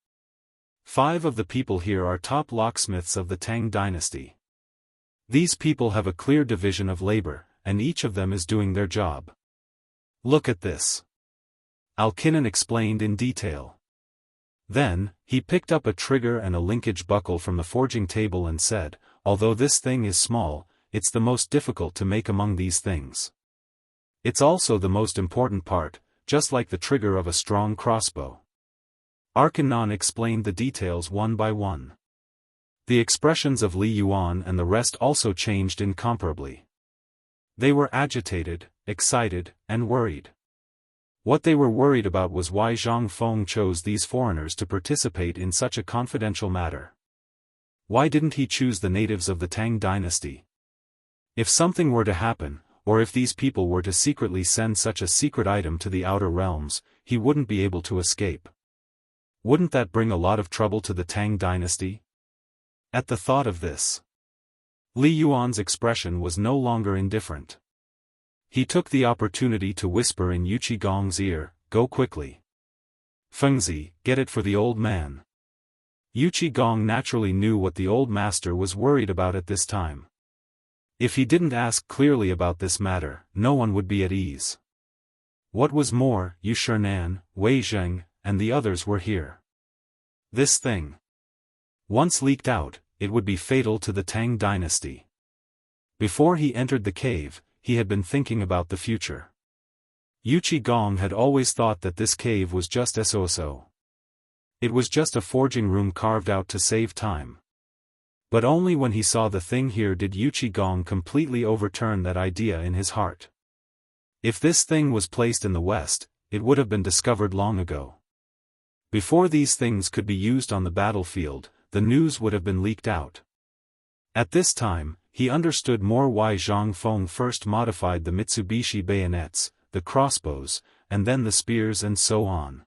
5 of the people here are top locksmiths of the Tang dynasty. These people have a clear division of labor, and each of them is doing their job. Look at this." Alkinan explained in detail. Then, he picked up a trigger and a linkage buckle from the forging table and said, "Although this thing is small, it's the most difficult to make among these things. It's also the most important part, just like the trigger of a strong crossbow." Arkanon explained the details one by one. The expressions of Li Yuan and the rest also changed incomparably. They were agitated, excited, and worried. What they were worried about was why Zhang Feng chose these foreigners to participate in such a confidential matter. Why didn't he choose the natives of the Tang dynasty? If something were to happen, or if these people were to secretly send such a secret item to the outer realms, he wouldn't be able to escape. Wouldn't that bring a lot of trouble to the Tang dynasty? At the thought of this, Li Yuan's expression was no longer indifferent. He took the opportunity to whisper in Yuchi Gong's ear, "Go quickly. Fengzi, get it for the old man." Yuchi Gong naturally knew what the old master was worried about at this time. If he didn't ask clearly about this matter, no one would be at ease. What was more, Yu Shernan, Wei Zheng, and the others were here. This thing, once leaked out, it would be fatal to the Tang dynasty. Before he entered the cave, he had been thinking about the future. Yuchi Gong had always thought that this cave was just so. It was just a forging room carved out to save time. But only when he saw the thing here did Yuchi Gong completely overturn that idea in his heart. If this thing was placed in the West, it would have been discovered long ago. Before these things could be used on the battlefield, the news would have been leaked out. At this time, he understood more why Zhang Feng first modified the Mitsubishi bayonets, the crossbows, and then the spears and so on.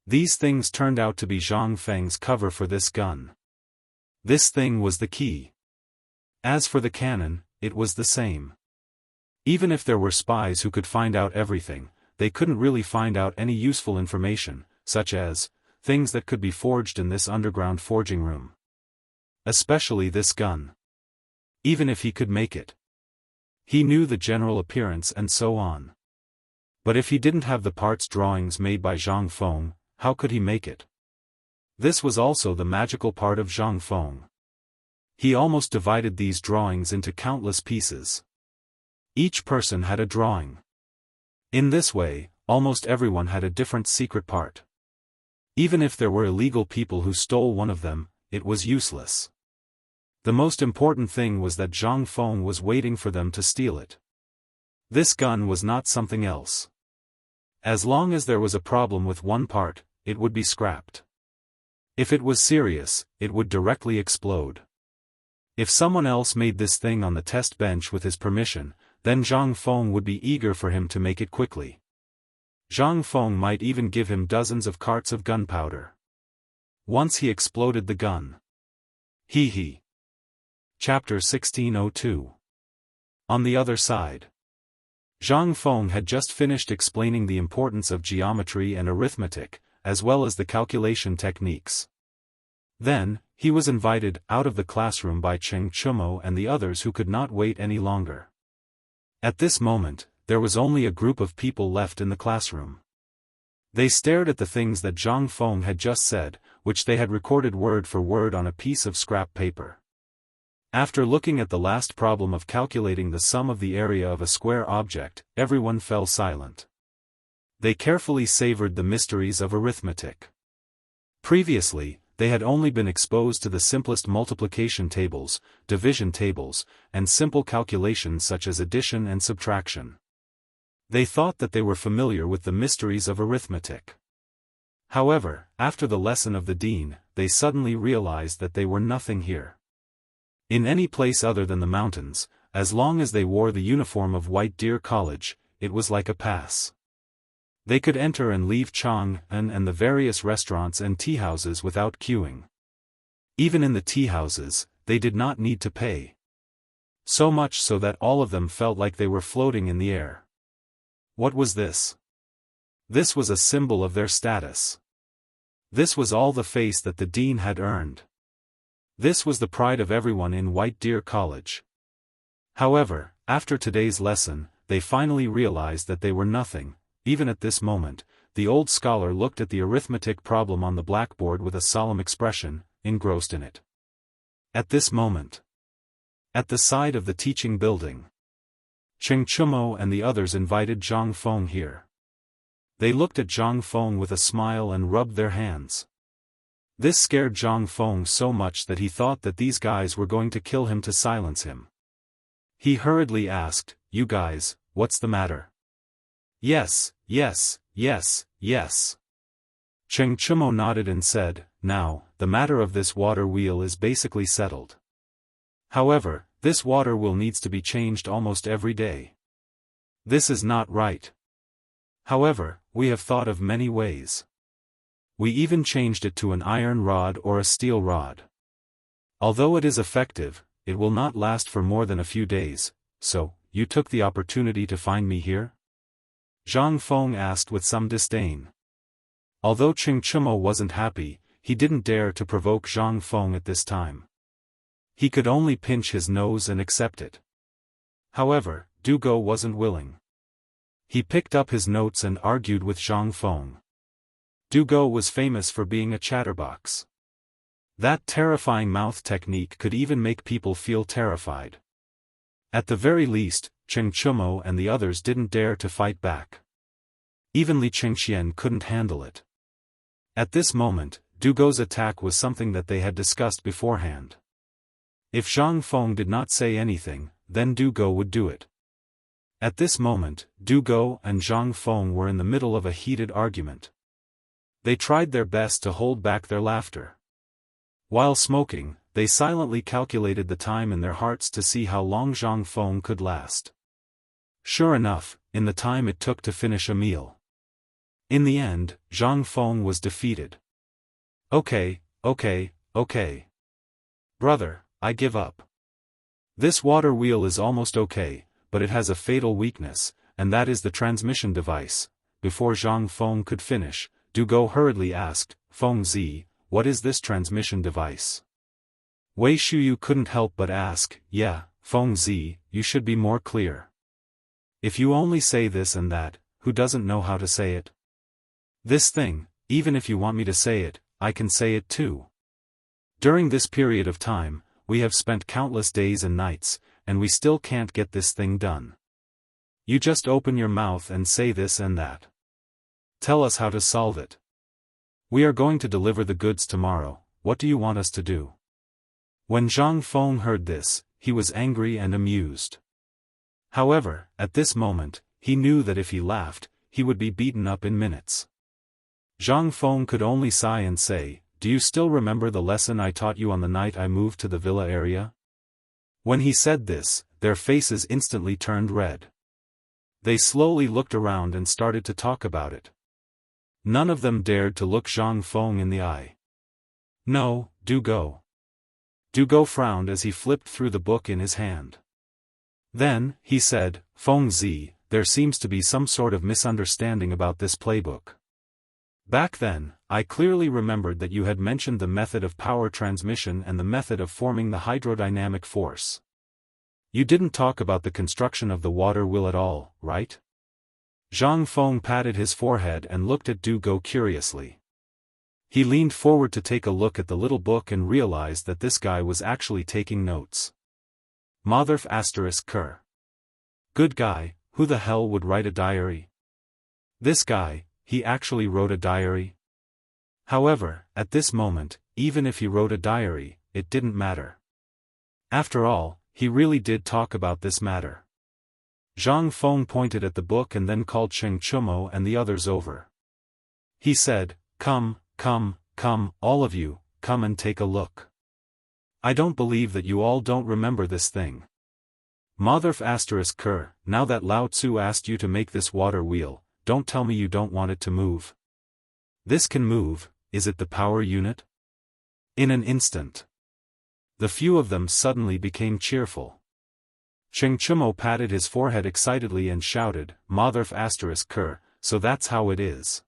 These things turned out to be Zhang Feng's cover for this gun. This thing was the key. As for the cannon, it was the same. Even if there were spies who could find out everything, they couldn't really find out any useful information, such as things that could be forged in this underground forging room. Especially this gun. Even if he could make it. He knew the general appearance and so on. But if he didn't have the parts drawings made by Zhang Feng, how could he make it? This was also the magical part of Zhang Feng. He almost divided these drawings into countless pieces. Each person had a drawing. In this way, almost everyone had a different secret part. Even if there were illegal people who stole one of them, it was useless. The most important thing was that Zhang Feng was waiting for them to steal it. This gun was not something else. As long as there was a problem with one part, it would be scrapped. If it was serious, it would directly explode. If someone else made this thing on the test bench with his permission, then Zhang Feng would be eager for him to make it quickly. Zhang Feng might even give him dozens of carts of gunpowder. Once he exploded the gun. He. Chapter 1602. On the other side. Zhang Feng had just finished explaining the importance of geometry and arithmetic, as well as the calculation techniques. Then, he was invited out of the classroom by Cheng Chumo and the others who could not wait any longer. At this moment, there was only a group of people left in the classroom. They stared at the things that Zhang Feng had just said, which they had recorded word for word on a piece of scrap paper. After looking at the last problem of calculating the sum of the area of a square object, everyone fell silent. They carefully savored the mysteries of arithmetic. Previously, they had only been exposed to the simplest multiplication tables, division tables, and simple calculations such as addition and subtraction. They thought that they were familiar with the mysteries of arithmetic. However, after the lesson of the dean, they suddenly realized that they were nothing here. In any place other than the mountains, as long as they wore the uniform of White Deer College, it was like a pass. They could enter and leave Chang'an and the various restaurants and tea-houses without queuing. Even in the tea-houses, they did not need to pay. So much so that all of them felt like they were floating in the air. What was this? This was a symbol of their status. This was all the face that the dean had earned. This was the pride of everyone in White Deer College. However, after today's lesson, they finally realized that they were nothing. Even at this moment, the old scholar looked at the arithmetic problem on the blackboard with a solemn expression, engrossed in it. At this moment, at the side of the teaching building, Cheng Chumo and the others invited Zhang Feng here. They looked at Zhang Feng with a smile and rubbed their hands. This scared Zhang Feng so much that he thought that these guys were going to kill him to silence him. He hurriedly asked, "You guys, what's the matter?" Yes. Cheng Chumo nodded and said, "Now, the matter of this water wheel is basically settled. However, this water wheel needs to be changed almost every day. This is not right. However, we have thought of many ways. We even changed it to an iron rod or a steel rod. Although it is effective, it will not last for more than a few days, so, you took the opportunity to find me here?" Zhang Feng asked with some disdain. Although Cheng Chumo wasn't happy, he didn't dare to provoke Zhang Feng at this time. He could only pinch his nose and accept it. However, Dugo wasn't willing. He picked up his notes and argued with Zhang Feng. Dugo was famous for being a chatterbox. That terrifying mouth technique could even make people feel terrified. At the very least, Cheng Chumo and the others didn't dare to fight back. Even Li Chengxian couldn't handle it. At this moment, Dugo's attack was something that they had discussed beforehand. If Zhang Feng did not say anything, then Dugo would do it. At this moment, Dugo and Zhang Feng were in the middle of a heated argument. They tried their best to hold back their laughter. While smoking, they silently calculated the time in their hearts to see how long Zhang Feng could last. Sure enough, in the time it took to finish a meal. In the end, Zhang Feng was defeated. Okay. Brother, I give up. This water wheel is almost okay, but it has a fatal weakness, and that is the transmission device. Before Zhang Feng could finish, Dugo hurriedly asked, "Feng Zi, what is this transmission device?" Wei Shuyu couldn't help but ask, "Yeah, Feng Zi, you should be more clear. If you only say this and that, who doesn't know how to say it? This thing, even if you want me to say it, I can say it too. During this period of time, we have spent countless days and nights, and we still can't get this thing done. You just open your mouth and say this and that. Tell us how to solve it. We are going to deliver the goods tomorrow, what do you want us to do?" When Zhang Feng heard this, he was angry and amused. However, at this moment, he knew that if he laughed, he would be beaten up in minutes. Zhang Feng could only sigh and say, do you still remember the lesson I taught you on the night I moved to the villa area? When he said this, their faces instantly turned red. They slowly looked around and started to talk about it. None of them dared to look Zhang Feng in the eye. No, do go. Du Go frowned as he flipped through the book in his hand. Then, he said, Feng Zi, there seems to be some sort of misunderstanding about this playbook. Back then, I clearly remembered that you had mentioned the method of power transmission and the method of forming the hydrodynamic force. You didn't talk about the construction of the water wheel at all, right? Zhang Feng patted his forehead and looked at Du Go curiously. He leaned forward to take a look at the little book and realized that this guy was actually taking notes. Motherf *****. Good guy, who the hell would write a diary? This guy, he actually wrote a diary? However, at this moment, even if he wrote a diary, it didn't matter. After all, he really did talk about this matter. Zhang Feng pointed at the book and then called Cheng Chumo and the others over. He said, Come, all of you, come and take a look. I don't believe that you all don't remember this thing. Motherf ****, now that Lao Tzu asked you to make this water wheel, don't tell me you don't want it to move. This can move, is it the power unit? In an instant. The few of them suddenly became cheerful. Cheng Chumo patted his forehead excitedly and shouted, Motherf ****, so that's how it is.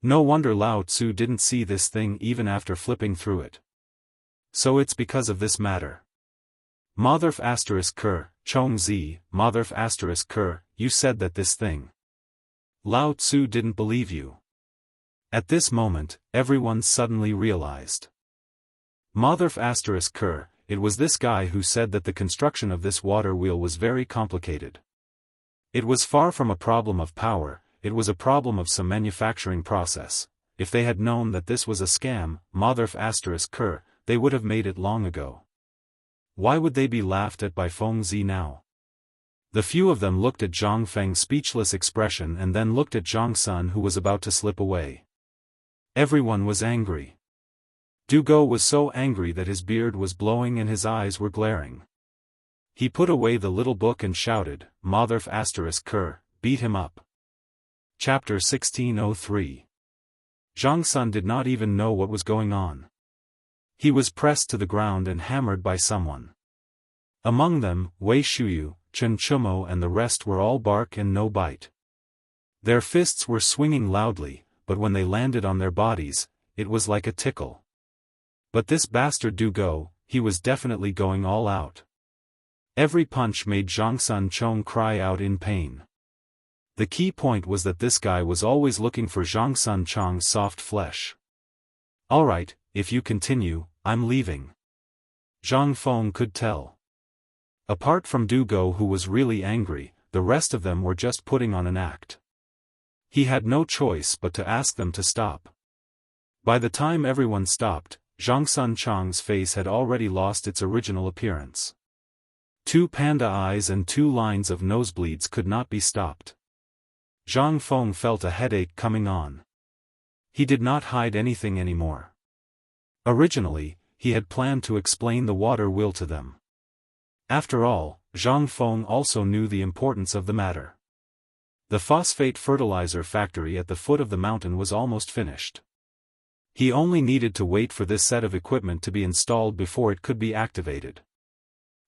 No wonder Lao Tzu didn't see this thing even after flipping through it. So it's because of this matter. Motherf ****, Chong Zi, Motherf ****, you said that this thing. Lao Tzu didn't believe you. At this moment, everyone suddenly realized. Motherf ****, it was this guy who said that the construction of this water wheel was very complicated. It was far from a problem of power, it was a problem of some manufacturing process. If they had known that this was a scam, Motherf ****, they would have made it long ago. Why would they be laughed at by Feng Zi now? The few of them looked at Zhang Feng's speechless expression and then looked at Zhang Sun who was about to slip away. Everyone was angry. Du Go was so angry that his beard was blowing and his eyes were glaring. He put away the little book and shouted, Motherf ****, beat him up. Chapter 1603. Zhang Sun did not even know what was going on. He was pressed to the ground and hammered by someone. Among them, Wei Shuyu, Chen Chumo and the rest were all bark and no bite. Their fists were swinging loudly, but when they landed on their bodies, it was like a tickle. But this bastard Du Go, he was definitely going all out. Every punch made Zhang Sun Chong cry out in pain. The key point was that this guy was always looking for Zhang Sun Chong's soft flesh. Alright, if you continue, I'm leaving. Zhang Feng could tell. Apart from Du Go who was really angry, the rest of them were just putting on an act. He had no choice but to ask them to stop. By the time everyone stopped, Zhang Sun Chong's face had already lost its original appearance. 2 panda eyes and 2 lines of nosebleeds could not be stopped. Zhang Feng felt a headache coming on. He did not hide anything anymore. Originally, he had planned to explain the water wheel to them. After all, Zhang Feng also knew the importance of the matter. The phosphate fertilizer factory at the foot of the mountain was almost finished. He only needed to wait for this set of equipment to be installed before it could be activated.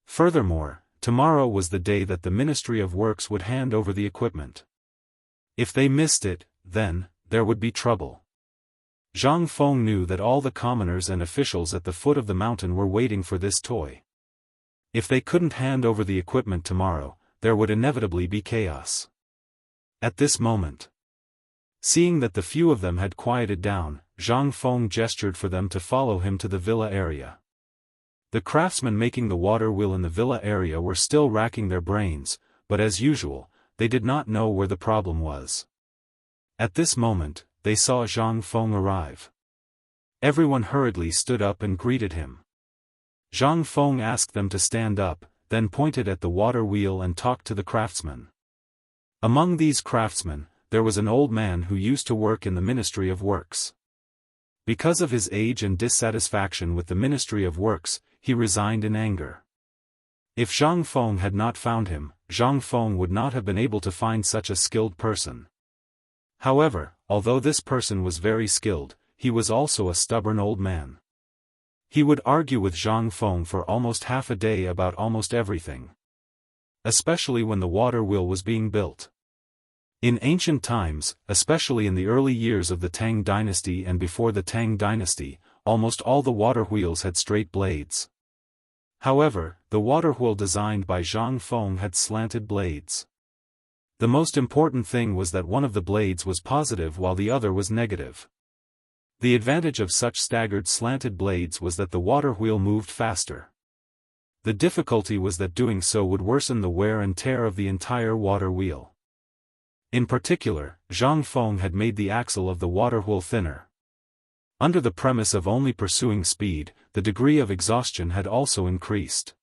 Furthermore, tomorrow was the day that the Ministry of Works would hand over the equipment. If they missed it, then, there would be trouble. Zhang Feng knew that all the commoners and officials at the foot of the mountain were waiting for this toy. If they couldn't hand over the equipment tomorrow, there would inevitably be chaos. At this moment, seeing that the few of them had quieted down, Zhang Feng gestured for them to follow him to the villa area. The craftsmen making the water wheel in the villa area were still racking their brains, but as usual, they did not know where the problem was. At this moment, they saw Zhang Feng arrive. Everyone hurriedly stood up and greeted him. Zhang Feng asked them to stand up, then pointed at the water wheel and talked to the craftsmen. Among these craftsmen, there was an old man who used to work in the Ministry of Works. Because of his age and dissatisfaction with the Ministry of Works, he resigned in anger. If Zhang Feng had not found him, Zhang Feng would not have been able to find such a skilled person. However, although this person was very skilled, he was also a stubborn old man. He would argue with Zhang Feng for almost half a day about almost everything. Especially when the water wheel was being built. In ancient times, especially in the early years of the Tang dynasty and before the Tang dynasty, almost all the water wheels had straight blades. However, the water wheel designed by Zhang Feng had slanted blades. The most important thing was that one of the blades was positive while the other was negative. The advantage of such staggered slanted blades was that the water wheel moved faster. The difficulty was that doing so would worsen the wear and tear of the entire water wheel. In particular, Zhang Feng had made the axle of the water wheel thinner. Under the premise of only pursuing speed, the degree of exhaustion had also increased.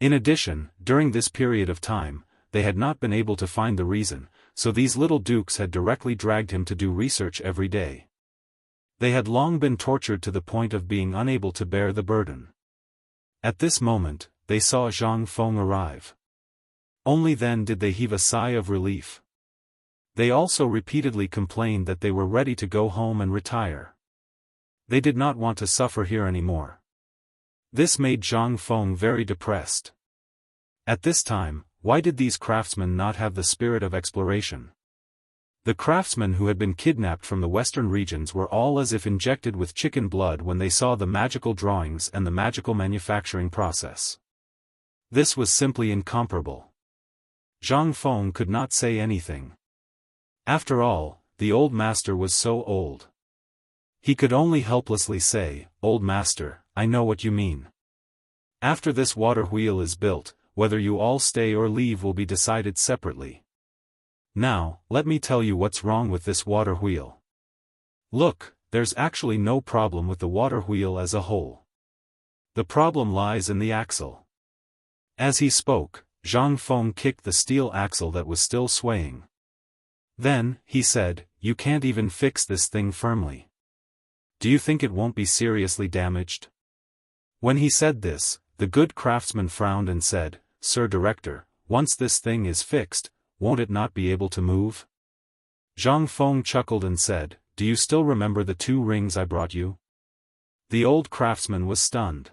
In addition, during this period of time, they had not been able to find the reason, so these little dukes had directly dragged him to do research every day. They had long been tortured to the point of being unable to bear the burden. At this moment, they saw Zhang Feng arrive. Only then did they heave a sigh of relief. They also repeatedly complained that they were ready to go home and retire. They did not want to suffer here anymore. This made Zhang Feng very depressed. At this time, why did these craftsmen not have the spirit of exploration? The craftsmen who had been kidnapped from the western regions were all as if injected with chicken blood when they saw the magical drawings and the magical manufacturing process. This was simply incomparable. Zhang Feng could not say anything. After all, the old master was so old. He could only helplessly say, "Old master, I know what you mean. After this water wheel is built, whether you all stay or leave will be decided separately. Now, let me tell you what's wrong with this water wheel. Look, there's actually no problem with the water wheel as a whole. The problem lies in the axle." As he spoke, Zhang Feng kicked the steel axle that was still swaying. Then, he said, "You can't even fix this thing firmly. Do you think it won't be seriously damaged?" When he said this, the good craftsman frowned and said, "Sir Director, once this thing is fixed, won't it not be able to move?" Zhang Feng chuckled and said, "Do you still remember the 2 rings I brought you?" The old craftsman was stunned.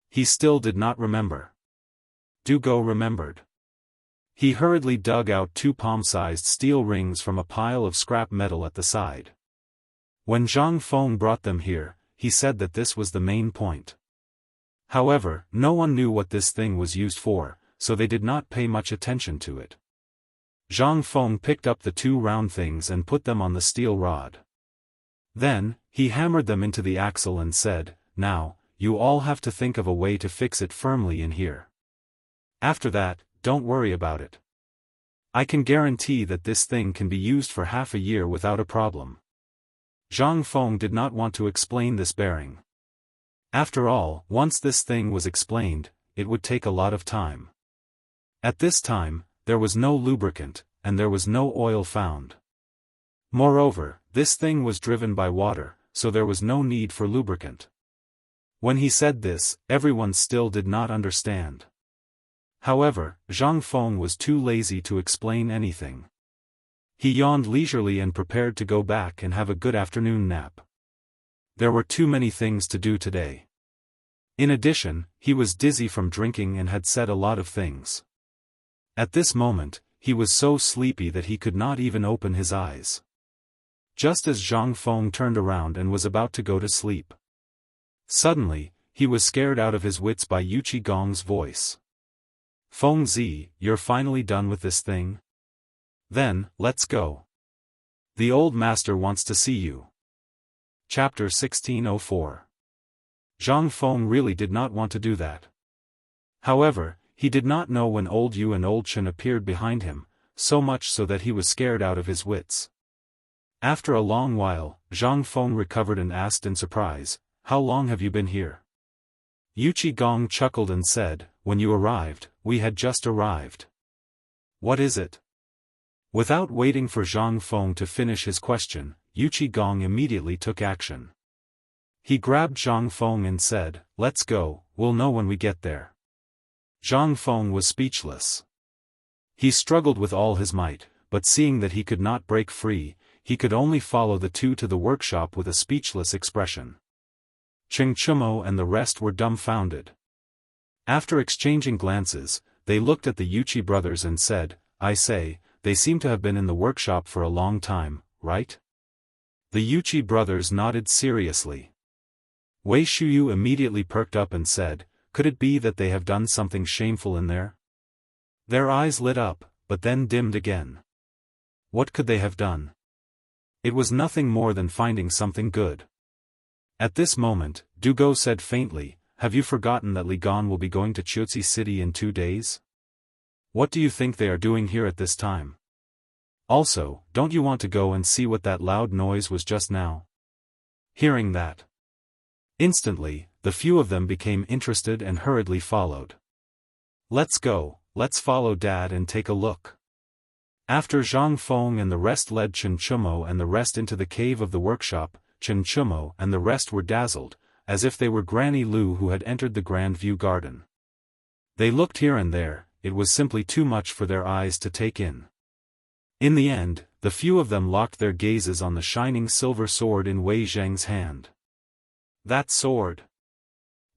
He still did not remember. Dugo remembered. He hurriedly dug out 2 palm-sized steel rings from a pile of scrap metal at the side. When Zhang Feng brought them here, he said that this was the main point. However, no one knew what this thing was used for, so they did not pay much attention to it. Zhang Feng picked up the 2 round things and put them on the steel rod. Then, he hammered them into the axle and said, "Now, you all have to think of a way to fix it firmly in here. After that, don't worry about it. I can guarantee that this thing can be used for half a year without a problem." Zhang Feng did not want to explain this bearing. After all, once this thing was explained, it would take a lot of time. At this time, there was no lubricant, and there was no oil found. Moreover, this thing was driven by water, so there was no need for lubricant. When he said this, everyone still did not understand. However, Zhang Feng was too lazy to explain anything. He yawned leisurely and prepared to go back and have a good afternoon nap. There were too many things to do today. In addition, he was dizzy from drinking and had said a lot of things. At this moment, he was so sleepy that he could not even open his eyes. Just as Zhang Feng turned around and was about to go to sleep. Suddenly, he was scared out of his wits by Yuqi Gong's voice. "Feng Zi, you're finally done with this thing? Then, let's go. The old master wants to see you." Chapter 1604. Zhang Feng really did not want to do that. However, he did not know when old Yu and old Chen appeared behind him, so much so that he was scared out of his wits. After a long while, Zhang Feng recovered and asked in surprise, "How long have you been here?" Yuqi Gong chuckled and said, "When you arrived, we had just arrived." "What is it?" Without waiting for Zhang Feng to finish his question, Yuchi Gong immediately took action. He grabbed Zhang Feng and said, "Let's go, we'll know when we get there." Zhang Feng was speechless. He struggled with all his might, but seeing that he could not break free, he could only follow the two to the workshop with a speechless expression. Cheng Chumo and the rest were dumbfounded. After exchanging glances, they looked at the Yuchi brothers and said, "I say, they seem to have been in the workshop for a long time, right?" The Yuchi brothers nodded seriously. Wei Shuyu immediately perked up and said, "Could it be that they have done something shameful in there?" Their eyes lit up, but then dimmed again. What could they have done? It was nothing more than finding something good. At this moment, Dugo said faintly, "Have you forgotten that Li Gan will be going to Chutzi City in 2 days? What do you think they are doing here at this time? Also, don't you want to go and see what that loud noise was just now?" Hearing that, instantly, the few of them became interested and hurriedly followed. "Let's go, let's follow Dad and take a look." After Zhang Feng and the rest led Chen Chumo and the rest into the cave of the workshop, Chen Chumo and the rest were dazzled, as if they were Granny Lu who had entered the Grand View Garden. They looked here and there, it was simply too much for their eyes to take in. In the end, the few of them locked their gazes on the shining silver sword in Wei Zheng's hand. That sword!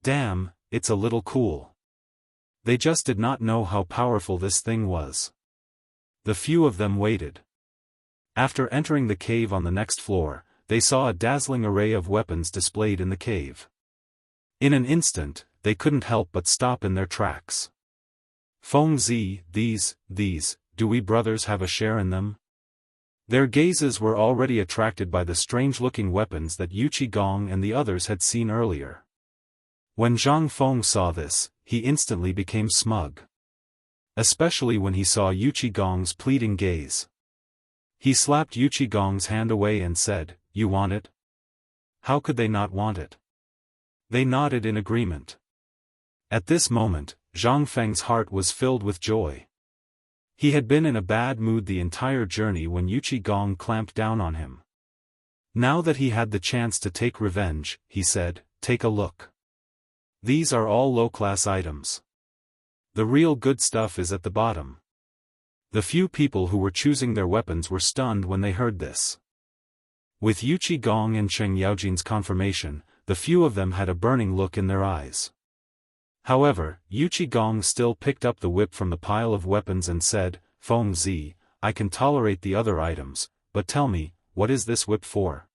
Damn, it's a little cool. They just did not know how powerful this thing was. The few of them waited. After entering the cave on the next floor, they saw a dazzling array of weapons displayed in the cave. In an instant, they couldn't help but stop in their tracks. "Feng Zi, these, do we brothers have a share in them?" Their gazes were already attracted by the strange-looking weapons that Yuchi Gong and the others had seen earlier. When Zhang Feng saw this, he instantly became smug. Especially when he saw Yuchi Gong's pleading gaze. He slapped Yuchi Gong's hand away and said, "You want it?" How could they not want it? They nodded in agreement. At this moment, Zhang Feng's heart was filled with joy. He had been in a bad mood the entire journey when Yuchi Gong clamped down on him. Now that he had the chance to take revenge, he said, "Take a look. These are all low-class items. The real good stuff is at the bottom." The few people who were choosing their weapons were stunned when they heard this. With Yuchi Gong and Cheng Yaojin's confirmation, the few of them had a burning look in their eyes. However, Yuchi Gong still picked up the whip from the pile of weapons and said, "Feng Zi, I can tolerate the other items, but tell me, what is this whip for?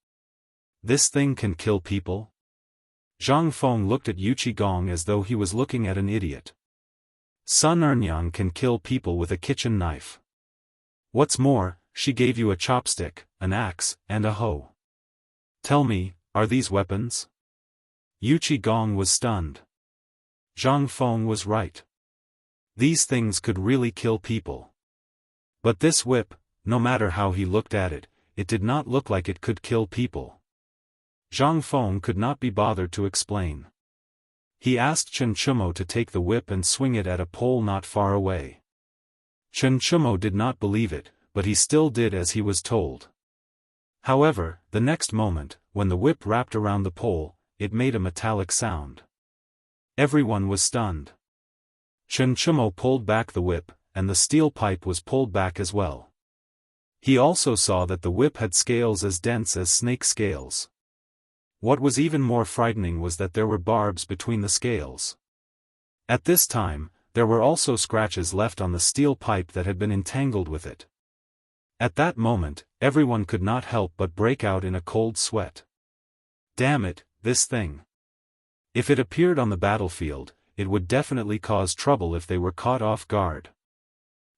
This thing can kill people?" Zhang Feng looked at Yuchi Gong as though he was looking at an idiot. Sun Ernyang can kill people with a kitchen knife. What's more, she gave you a chopstick, an axe, and a hoe. Tell me, are these weapons? Yuchi Gong was stunned. Zhang Feng was right. These things could really kill people. But this whip, no matter how he looked at it, it did not look like it could kill people. Zhang Feng could not be bothered to explain. He asked Chen Chumo to take the whip and swing it at a pole not far away. Chen Chumo did not believe it, but he still did as he was told. However, the next moment, when the whip wrapped around the pole, it made a metallic sound. Everyone was stunned. Chen Chumo pulled back the whip, and the steel pipe was pulled back as well. He also saw that the whip had scales as dense as snake scales. What was even more frightening was that there were barbs between the scales. At this time, there were also scratches left on the steel pipe that had been entangled with it. At that moment, everyone could not help but break out in a cold sweat. Damn it, this thing. If it appeared on the battlefield, it would definitely cause trouble if they were caught off guard.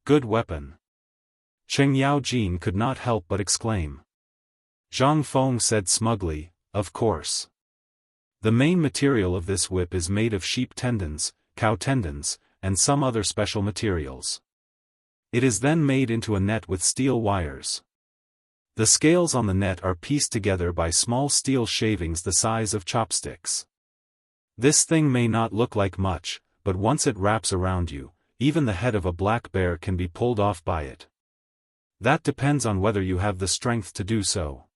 Good weapon. Cheng Yaojin could not help but exclaim. Zhang Feng said smugly, "Of course. The main material of this whip is made of sheep tendons, cow tendons, and some other special materials. It is then made into a net with steel wires. The scales on the net are pieced together by small steel shavings the size of chopsticks. This thing may not look like much, but once it wraps around you, even the head of a black bear can be pulled off by it. That depends on whether you have the strength to do so.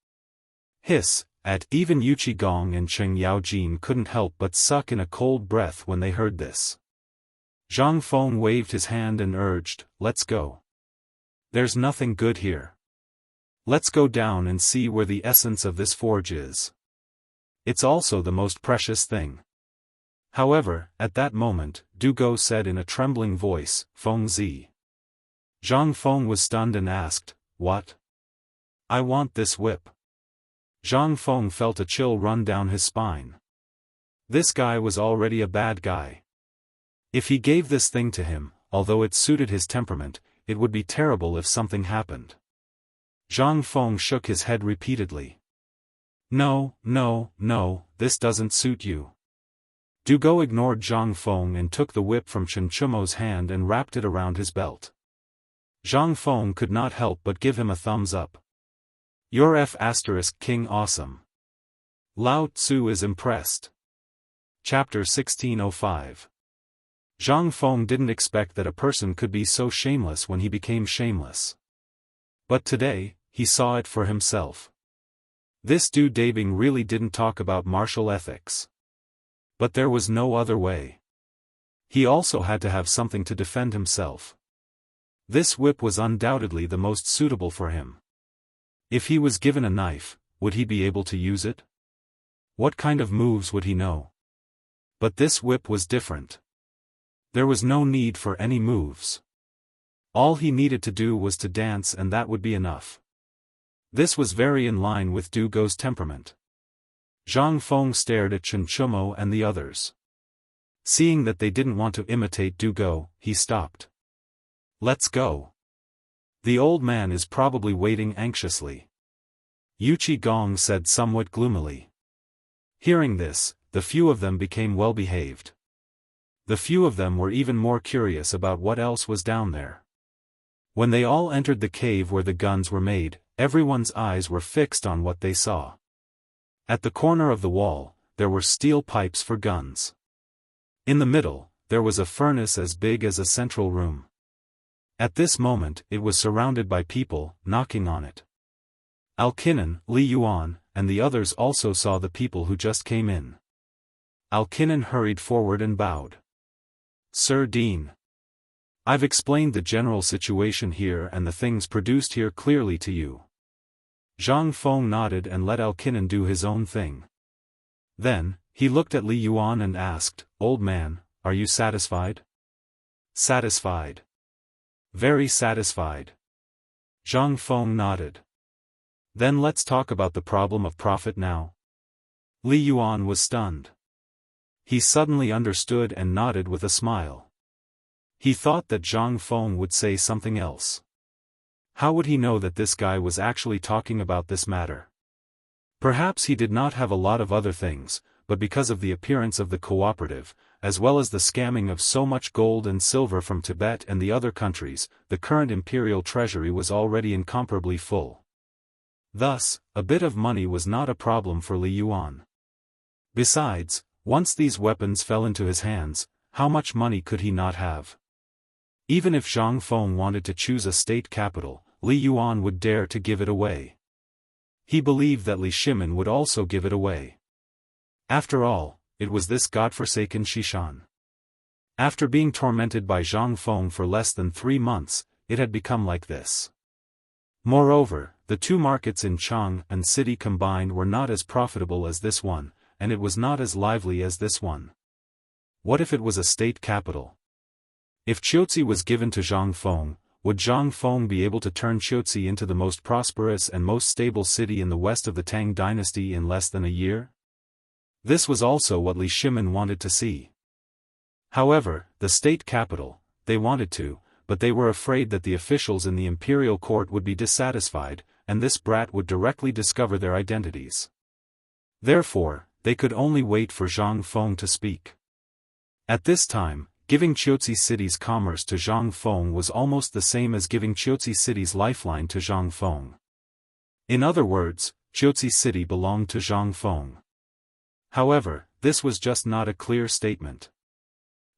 Hiss, at even Yu Qigong and Cheng Yaojin couldn't help but suck in a cold breath when they heard this. Zhang Feng waved his hand and urged, "Let's go. There's nothing good here. Let's go down and see where the essence of this forge is. It's also the most precious thing." However, at that moment, Du Go said in a trembling voice, "Feng Zi." Zhang Feng was stunned and asked, "What?" "I want this whip." Zhang Feng felt a chill run down his spine. This guy was already a bad guy. If he gave this thing to him, although it suited his temperament, it would be terrible if something happened. Zhang Feng shook his head repeatedly. "No, no, no, this doesn't suit you." Du Go ignored Zhang Feng and took the whip from Chen Chumo's hand and wrapped it around his belt. Zhang Feng could not help but give him a thumbs up. "You're King awesome." Lao Tzu is impressed. Chapter 1605. Zhang Feng didn't expect that a person could be so shameless when he became shameless. But today, he saw it for himself. This Du Dabing really didn't talk about martial ethics. But there was no other way. He also had to have something to defend himself. This whip was undoubtedly the most suitable for him. If he was given a knife, would he be able to use it? What kind of moves would he know? But this whip was different. There was no need for any moves. All he needed to do was to dance, and that would be enough. This was very in line with Du Go's temperament. Zhang Feng stared at Chen Chumo and the others. Seeing that they didn't want to imitate Du Go, he stopped. "Let's go. The old man is probably waiting anxiously." Yu Qigong said somewhat gloomily. Hearing this, the few of them became well-behaved. The few of them were even more curious about what else was down there. When they all entered the cave where the guns were made, everyone's eyes were fixed on what they saw. At the corner of the wall, there were steel pipes for guns. In the middle, there was a furnace as big as a central room. At this moment, it was surrounded by people, knocking on it. Alkinan, Li Yuan, and the others also saw the people who just came in. Alkinan hurried forward and bowed. "Sir Dean. I've explained the general situation here and the things produced here clearly to you." Zhang Feng nodded and let Alkinan do his own thing. Then, he looked at Li Yuan and asked, "Old man, are you satisfied?" "Satisfied. Very satisfied." Zhang Feng nodded. "Then let's talk about the problem of profit now." Li Yuan was stunned. He suddenly understood and nodded with a smile. He thought that Zhang Feng would say something else. How would he know that this guy was actually talking about this matter? Perhaps he did not have a lot of other things, but because of the appearance of the cooperative, as well as the scamming of so much gold and silver from Tibet and the other countries, the current imperial treasury was already incomparably full. Thus, a bit of money was not a problem for Li Yuan. Besides, once these weapons fell into his hands, how much money could he not have? Even if Zhang Feng wanted to choose a state capital, Li Yuan would dare to give it away. He believed that Li Shimin would also give it away. After all, it was this godforsaken Shishan. After being tormented by Zhang Feng for less than 3 months, it had become like this. Moreover, the two markets in Chang and City combined were not as profitable as this one, and it was not as lively as this one. What if it was a state capital? If Qiuzi was given to Zhang Feng, would Zhang Feng be able to turn Qiuzi into the most prosperous and most stable city in the west of the Tang dynasty in less than a year? This was also what Li Shimin wanted to see. However, the state capital, they wanted to, but they were afraid that the officials in the imperial court would be dissatisfied, and this brat would directly discover their identities. Therefore, they could only wait for Zhang Feng to speak. At this time, giving Qiuzi City's commerce to Zhang Feng was almost the same as giving Qiuzi City's lifeline to Zhang Feng. In other words, Qiuzi City belonged to Zhang Feng. However, this was just not a clear statement.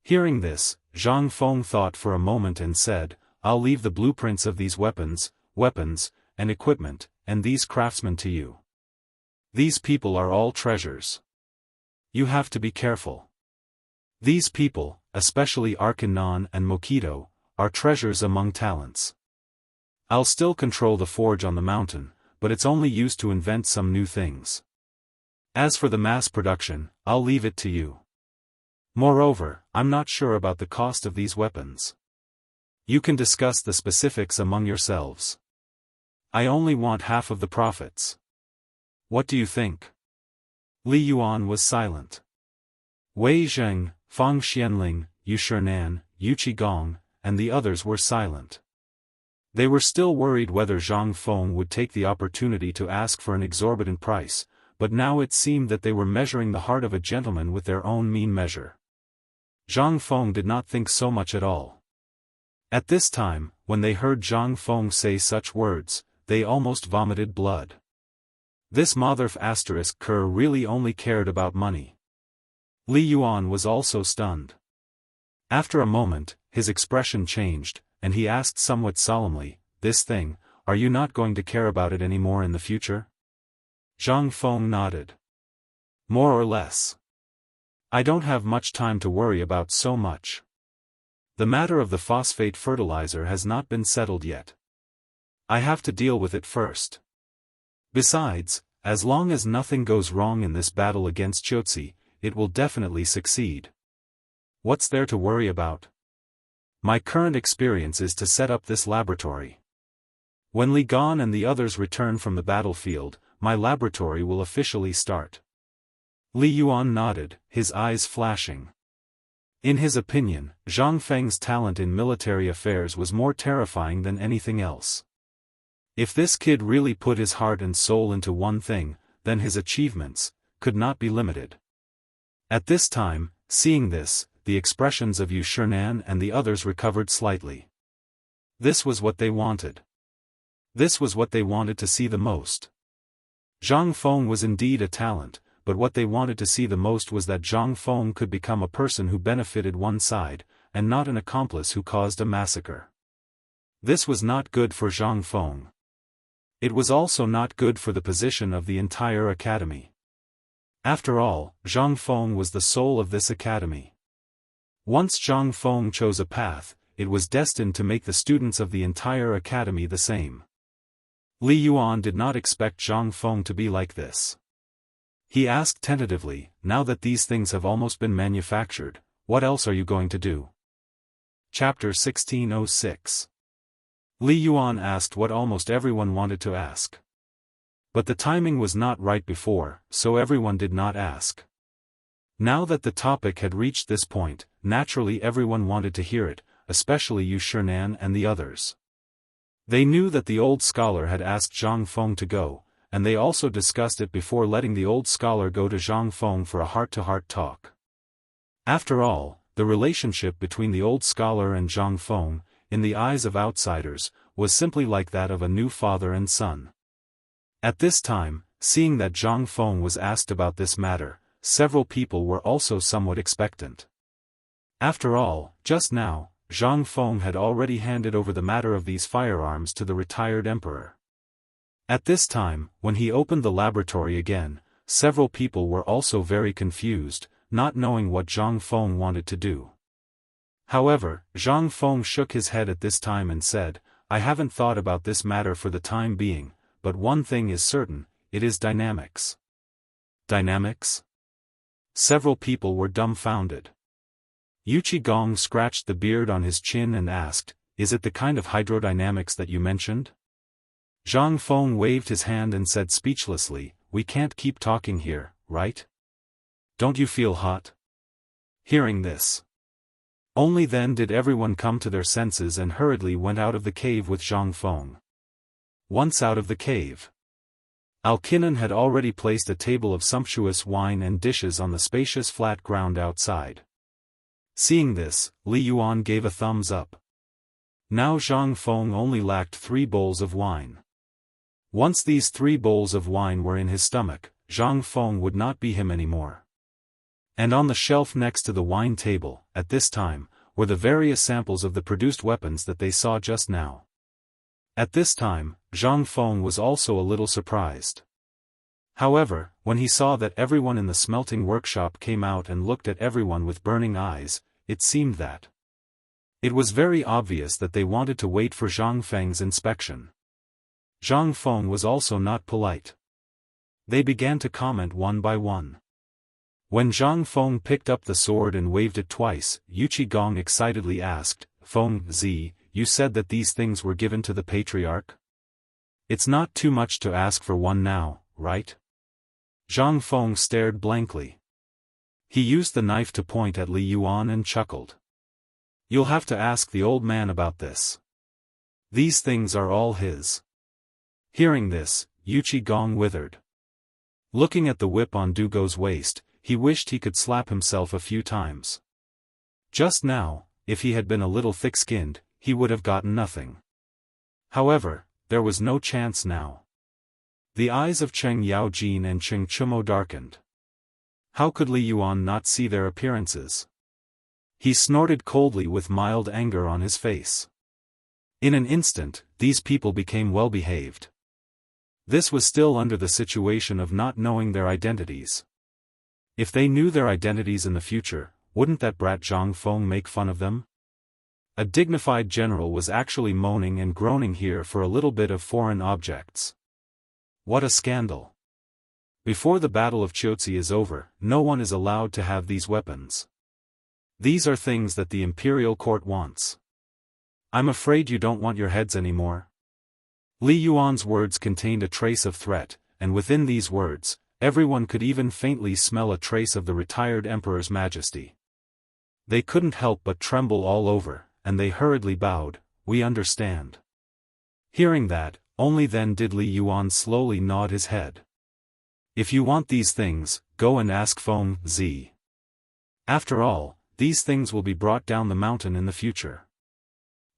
Hearing this, Zhang Feng thought for a moment and said, "I'll leave the blueprints of these weapons, and equipment, and these craftsmen to you. These people are all treasures. You have to be careful. These people, especially Arkanon and Mokido, are treasures among talents. I'll still control the forge on the mountain, but it's only used to invent some new things. As for the mass production, I'll leave it to you. Moreover, I'm not sure about the cost of these weapons. You can discuss the specifics among yourselves. I only want half of the profits. What do you think? Li Yuan was silent. Wei Zheng, Fang Xianling, Yu Shinan, Yu Qigong, and the others were silent. They were still worried whether Zhang Feng would take the opportunity to ask for an exorbitant price, but now it seemed that they were measuring the heart of a gentleman with their own mean measure. Zhang Feng did not think so much at all. At this time, when they heard Zhang Feng say such words, they almost vomited blood. This Motherf Kerr really only cared about money. Li Yuan was also stunned. After a moment, his expression changed, and he asked somewhat solemnly, "This thing, are you not going to care about it anymore in the future?" Zhang Feng nodded. "More or less. I don't have much time to worry about so much. The matter of the phosphate fertilizer has not been settled yet. I have to deal with it first. Besides, as long as nothing goes wrong in this battle against Chotzi, it will definitely succeed. What's there to worry about? My current experience is to set up this laboratory. When Li Gan and the others return from the battlefield, my laboratory will officially start." Li Yuan nodded, his eyes flashing. In his opinion, Zhang Feng's talent in military affairs was more terrifying than anything else. If this kid really put his heart and soul into one thing, then his achievements could not be limited. At this time, seeing this, the expressions of Yu Shinan and the others recovered slightly. This was what they wanted. This was what they wanted to see the most. Zhang Feng was indeed a talent, but what they wanted to see the most was that Zhang Feng could become a person who benefited one side, and not an accomplice who caused a massacre. This was not good for Zhang Feng. It was also not good for the position of the entire academy. After all, Zhang Feng was the soul of this academy. Once Zhang Feng chose a path, it was destined to make the students of the entire academy the same. Li Yuan did not expect Zhang Feng to be like this. He asked tentatively, "Now that these things have almost been manufactured, what else are you going to do?" Chapter 1606. Li Yuan asked what almost everyone wanted to ask. But the timing was not right before, so everyone did not ask. Now that the topic had reached this point, naturally everyone wanted to hear it, especially Yu Shinan and the others. They knew that the old scholar had asked Zhang Feng to go, and they also discussed it before letting the old scholar go to Zhang Feng for a heart-to-heart talk. After all, the relationship between the old scholar and Zhang Feng, in the eyes of outsiders, was simply like that of a new father and son. At this time, seeing that Zhang Feng was asked about this matter, several people were also somewhat expectant. After all, just now, Zhang Feng had already handed over the matter of these firearms to the retired emperor. At this time, when he opened the laboratory again, several people were also very confused, not knowing what Zhang Feng wanted to do. However, Zhang Feng shook his head at this time and said, "I haven't thought about this matter for the time being, but one thing is certain, it is dynamics." Dynamics? Several people were dumbfounded. Yu Qigong scratched the beard on his chin and asked, "Is it the kind of hydrodynamics that you mentioned?" Zhang Feng waved his hand and said speechlessly, "We can't keep talking here, right? Don't you feel hot?" Hearing this, only then did everyone come to their senses and hurriedly went out of the cave with Zhang Feng. Once out of the cave, Alkinon had already placed a table of sumptuous wine and dishes on the spacious flat ground outside. Seeing this, Li Yuan gave a thumbs up. Now Zhang Feng only lacked 3 bowls of wine. Once these 3 bowls of wine were in his stomach, Zhang Feng would not be him anymore. And on the shelf next to the wine table, at this time, were the various samples of the produced weapons that they saw just now. At this time, Zhang Feng was also a little surprised. However, when he saw that everyone in the smelting workshop came out and looked at everyone with burning eyes, it seemed that it was very obvious that they wanted to wait for Zhang Feng's inspection. Zhang Feng was also not polite. They began to comment one by one. When Zhang Feng picked up the sword and waved it twice, Yu Qigong excitedly asked, "Feng Zi, you said that these things were given to the patriarch? It's not too much to ask for one now, right?" Zhang Feng stared blankly. He used the knife to point at Li Yuan and chuckled. "You'll have to ask the old man about this. These things are all his." Hearing this, Yu Qigong withered. Looking at the whip on Dugo's waist, he wished he could slap himself a few times. Just now, if he had been a little thick-skinned, he would have gotten nothing. However, there was no chance now. The eyes of Cheng Yaojin and Cheng Chumo darkened. How could Li Yuan not see their appearances? He snorted coldly with mild anger on his face. In an instant, these people became well-behaved. This was still under the situation of not knowing their identities. If they knew their identities in the future, wouldn't that brat Zhang Feng make fun of them? A dignified general was actually moaning and groaning here for a little bit of foreign objects. What a scandal! Before the Battle of Chiaotzi is over, no one is allowed to have these weapons. These are things that the imperial court wants. I'm afraid you don't want your heads anymore. Li Yuan's words contained a trace of threat, and within these words, everyone could even faintly smell a trace of the retired emperor's majesty. They couldn't help but tremble all over, and they hurriedly bowed, "We understand." Hearing that, only then did Li Yuan slowly nod his head. "If you want these things, go and ask Feng Zi. After all, these things will be brought down the mountain in the future.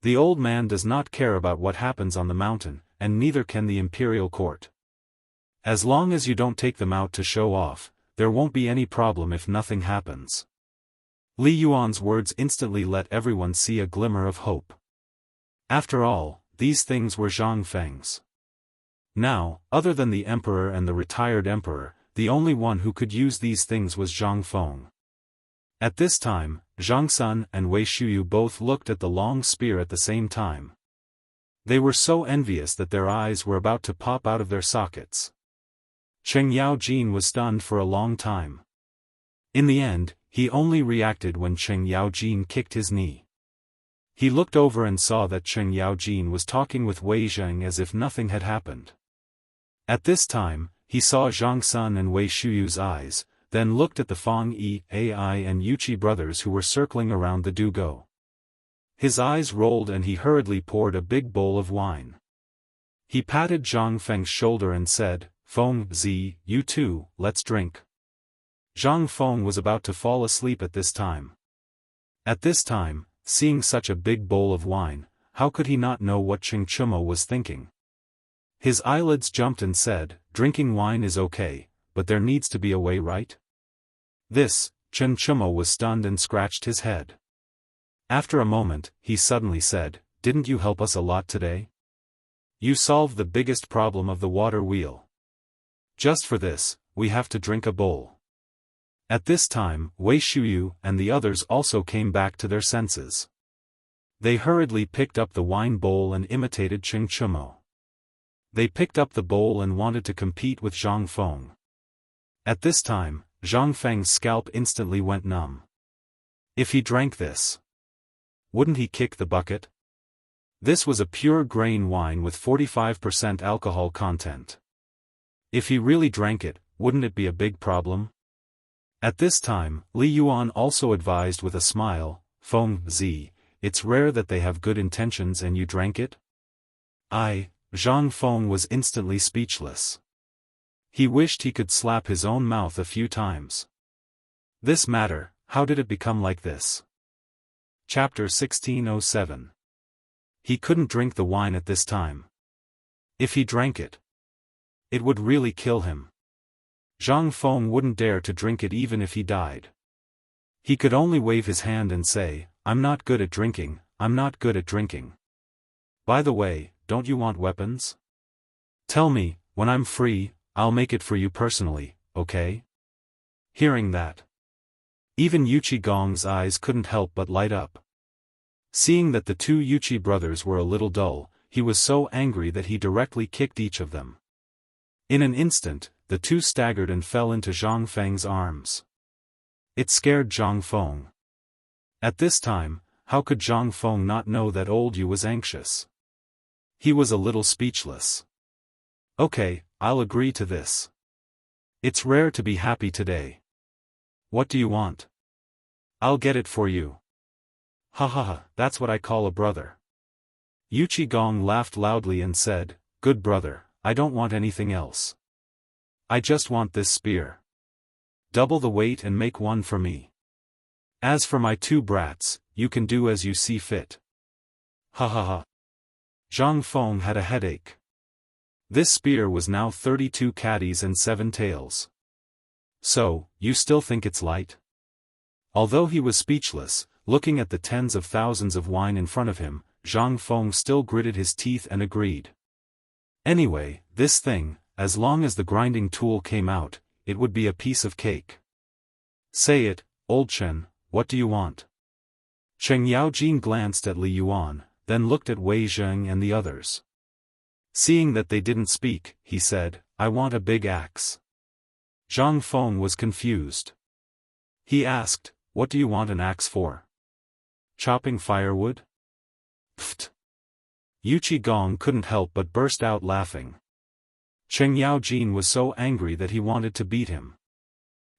The old man does not care about what happens on the mountain, and neither can the imperial court. As long as you don't take them out to show off, there won't be any problem if nothing happens." Li Yuan's words instantly let everyone see a glimmer of hope. After all, these things were Zhang Feng's. Now, other than the emperor and the retired emperor, the only one who could use these things was Zhang Feng. At this time, Zhang Sun and Wei Shuyu both looked at the long spear at the same time. They were so envious that their eyes were about to pop out of their sockets. Cheng Yaojin was stunned for a long time. In the end, he only reacted when Cheng Yaojin kicked his knee. He looked over and saw that Cheng Yaojin was talking with Wei Zheng as if nothing had happened. At this time, he saw Zhang Sun and Wei Shuyu's eyes, then looked at the Fang Yi, Ai and Yuqi brothers who were circling around the Dugo. His eyes rolled and he hurriedly poured a big bowl of wine. He patted Zhang Feng's shoulder and said, "Feng Zi, you too, let's drink." Zhang Feng was about to fall asleep at this time. At this time, seeing such a big bowl of wine, how could he not know what Cheng Chumo was thinking? His eyelids jumped and said, "Drinking wine is okay, but there needs to be a way, right?" This, Cheng Chumo was stunned and scratched his head. After a moment, he suddenly said, "Didn't you help us a lot today? You solved the biggest problem of the water wheel. Just for this, we have to drink a bowl." At this time, Wei Shuyu and the others also came back to their senses. They hurriedly picked up the wine bowl and imitated Cheng Chumo. They picked up the bowl and wanted to compete with Zhang Feng. At this time, Zhang Feng's scalp instantly went numb. If he drank this, wouldn't he kick the bucket? This was a pure grain wine with 45% alcohol content. If he really drank it, wouldn't it be a big problem? At this time, Li Yuan also advised with a smile, "Feng Zi, it's rare that they have good intentions and you drank it?" Zhang Feng was instantly speechless. He wished he could slap his own mouth a few times. This matter, how did it become like this? Chapter 1607. He couldn't drink the wine at this time. If he drank it, it would really kill him. Zhang Feng wouldn't dare to drink it even if he died. He could only wave his hand and say, "I'm not good at drinking, I'm not good at drinking. By the way, don't you want weapons? Tell me, when I'm free, I'll make it for you personally, okay? Hearing that, even Yuchi Gong's eyes couldn't help but light up. Seeing that the two Yuchi brothers were a little dull, he was so angry that he directly kicked each of them. In an instant, the two staggered and fell into Zhang Feng's arms. It scared Zhang Feng. At this time, how could Zhang Feng not know that old Yu was anxious? He was a little speechless. Okay, I'll agree to this. It's rare to be happy today. What do you want? I'll get it for you. Ha ha ha, that's what I call a brother. Yuchi Gong laughed loudly and said, good brother, I don't want anything else. I just want this spear. Double the weight and make one for me. As for my two brats, you can do as you see fit. Ha ha ha. Zhang Feng had a headache. This spear was now 32 caddies and 7 tails. So, you still think it's light? Although he was speechless, looking at the tens of thousands of wine in front of him, Zhang Feng still gritted his teeth and agreed. Anyway, this thing, as long as the grinding tool came out, it would be a piece of cake. Say it, old Chen, what do you want? Cheng Yaojin glanced at Li Yuan, then looked at Wei Zheng and the others. Seeing that they didn't speak, he said, I want a big axe. Zhang Feng was confused. He asked, what do you want an axe for? Chopping firewood? Pfft. Yuchi Gong couldn't help but burst out laughing. Cheng Yaojin was so angry that he wanted to beat him.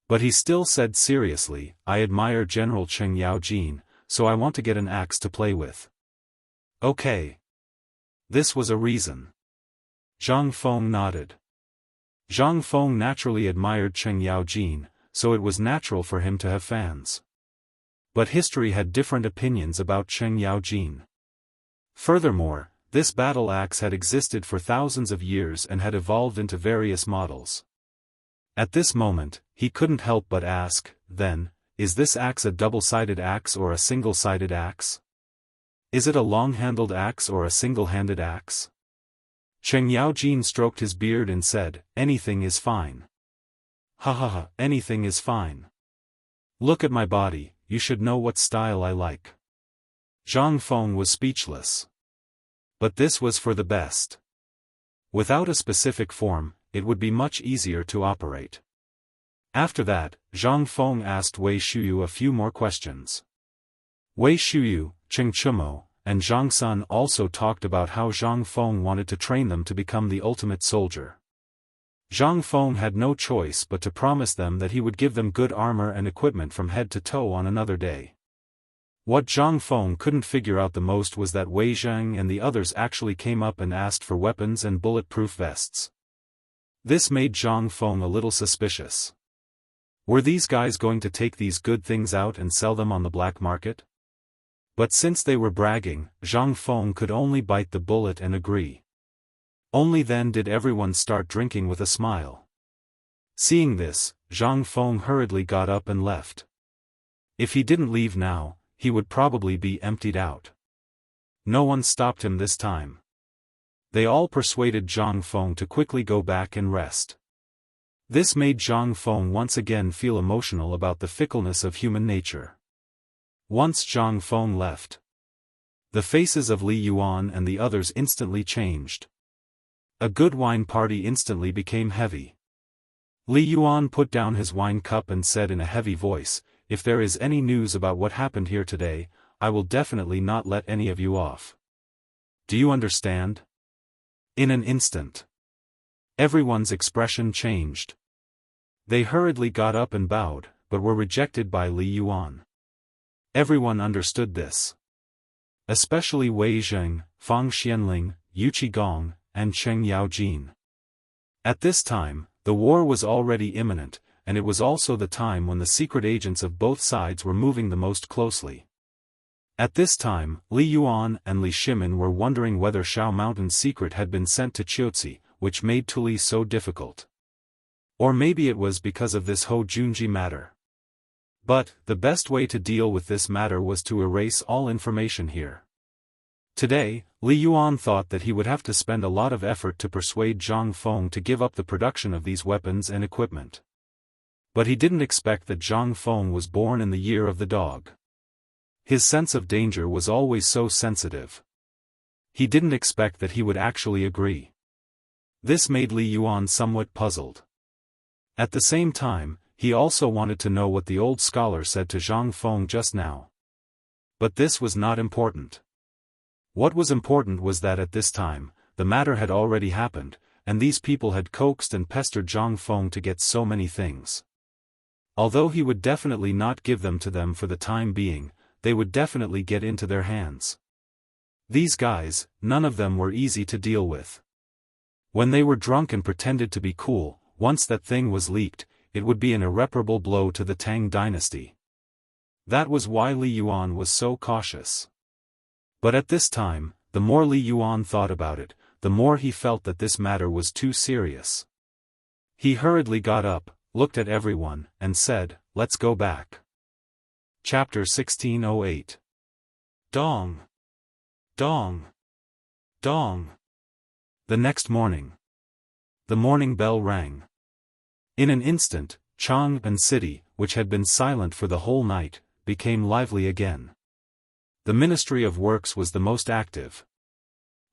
But he still said seriously, I admire General Cheng Yaojin, so I want to get an axe to play with. Okay. This was a reason. Zhang Feng nodded. Zhang Feng naturally admired Cheng Yaojin, so it was natural for him to have fans. But history had different opinions about Cheng Yaojin. Furthermore, this battle axe had existed for thousands of years and had evolved into various models. At this moment, he couldn't help but ask, then, is this axe a double-sided axe or a single-sided axe? Is it a long-handled axe or a single-handed axe? Cheng Yaojin stroked his beard and said, anything is fine. Ha ha ha, anything is fine. Look at my body, you should know what style I like. Zhang Feng was speechless. But this was for the best. Without a specific form, it would be much easier to operate. After that, Zhang Feng asked Wei Shuyu a few more questions. Wei Shuyu, Cheng Chumo, and Zhang Sun also talked about how Zhang Feng wanted to train them to become the ultimate soldier. Zhang Feng had no choice but to promise them that he would give them good armor and equipment from head to toe on another day. What Zhang Feng couldn't figure out the most was that Wei Zheng and the others actually came up and asked for weapons and bulletproof vests. This made Zhang Feng a little suspicious. Were these guys going to take these good things out and sell them on the black market? But since they were bragging, Zhang Feng could only bite the bullet and agree. Only then did everyone start drinking with a smile. Seeing this, Zhang Feng hurriedly got up and left. If he didn't leave now, he would probably be emptied out. No one stopped him this time. They all persuaded Zhang Feng to quickly go back and rest. This made Zhang Feng once again feel emotional about the fickleness of human nature. Once Zhang Feng left, the faces of Li Yuan and the others instantly changed. A good wine party instantly became heavy. Li Yuan put down his wine cup and said in a heavy voice, if there is any news about what happened here today, I will definitely not let any of you off. Do you understand? In an instant, everyone's expression changed. They hurriedly got up and bowed, but were rejected by Li Yuan. Everyone understood this. Especially Wei Zheng, Fang Xianling, Yuchi Gong, and Cheng Yaojin. At this time, the war was already imminent, and it was also the time when the secret agents of both sides were moving the most closely. At this time, Li Yuan and Li Shimin were wondering whether Shao Mountain's secret had been sent to Chiuzi, which made Tuli so difficult. Or maybe it was because of this Ho Junji matter. But, the best way to deal with this matter was to erase all information here. Today, Li Yuan thought that he would have to spend a lot of effort to persuade Zhang Feng to give up the production of these weapons and equipment. But he didn't expect that Zhang Feng was born in the year of the dog. His sense of danger was always so sensitive. He didn't expect that he would actually agree. This made Li Yuan somewhat puzzled. At the same time, he also wanted to know what the old scholar said to Zhang Feng just now. But this was not important. What was important was that at this time, the matter had already happened, and these people had coaxed and pestered Zhang Feng to get so many things. Although he would definitely not give them to them for the time being, they would definitely get into their hands. These guys, none of them were easy to deal with. When they were drunk and pretended to be cool, once that thing was leaked, it would be an irreparable blow to the Tang dynasty. That was why Li Yuan was so cautious. But at this time, the more Li Yuan thought about it, the more he felt that this matter was too serious. He hurriedly got up, looked at everyone, and said, "Let's go back." Chapter 1608. Dong! Dong! Dong! The next morning. The morning bell rang. In an instant, Chang'an City, which had been silent for the whole night, became lively again. The Ministry of Works was the most active.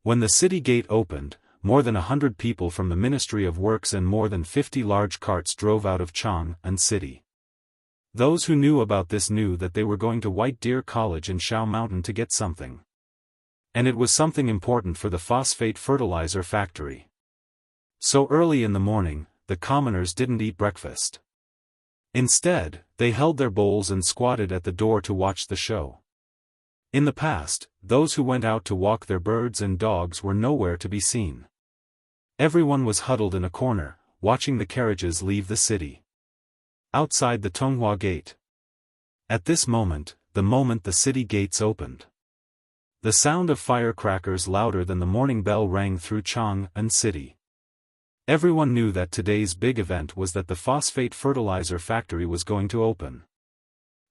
When the city gate opened, more than 100 people from the Ministry of Works and more than 50 large carts drove out of Chang'an City. Those who knew about this knew that they were going to White Deer College in Shao Mountain to get something. And it was something important for the phosphate fertilizer factory. So early in the morning, the commoners didn't eat breakfast. Instead, they held their bowls and squatted at the door to watch the show. In the past, those who went out to walk their birds and dogs were nowhere to be seen. Everyone was huddled in a corner, watching the carriages leave the city. Outside the Tonghua Gate. At this moment the city gates opened. The sound of firecrackers louder than the morning bell rang through Chang'an City. Everyone knew that today's big event was that the phosphate fertilizer factory was going to open.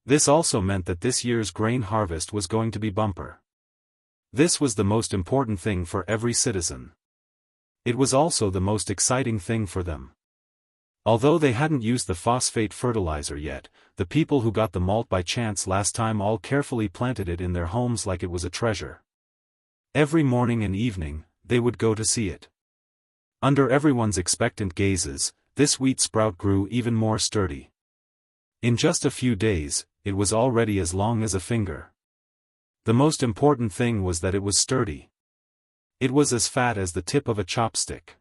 This also meant that this year's grain harvest was going to be bumper. This was the most important thing for every citizen. It was also the most exciting thing for them. Although they hadn't used the phosphate fertilizer yet, the people who got the malt by chance last time all carefully planted it in their homes like it was a treasure. Every morning and evening, they would go to see it. Under everyone's expectant gazes, this wheat sprout grew even more sturdy. In just a few days, it was already as long as a finger. The most important thing was that it was sturdy. It was as fat as the tip of a chopstick.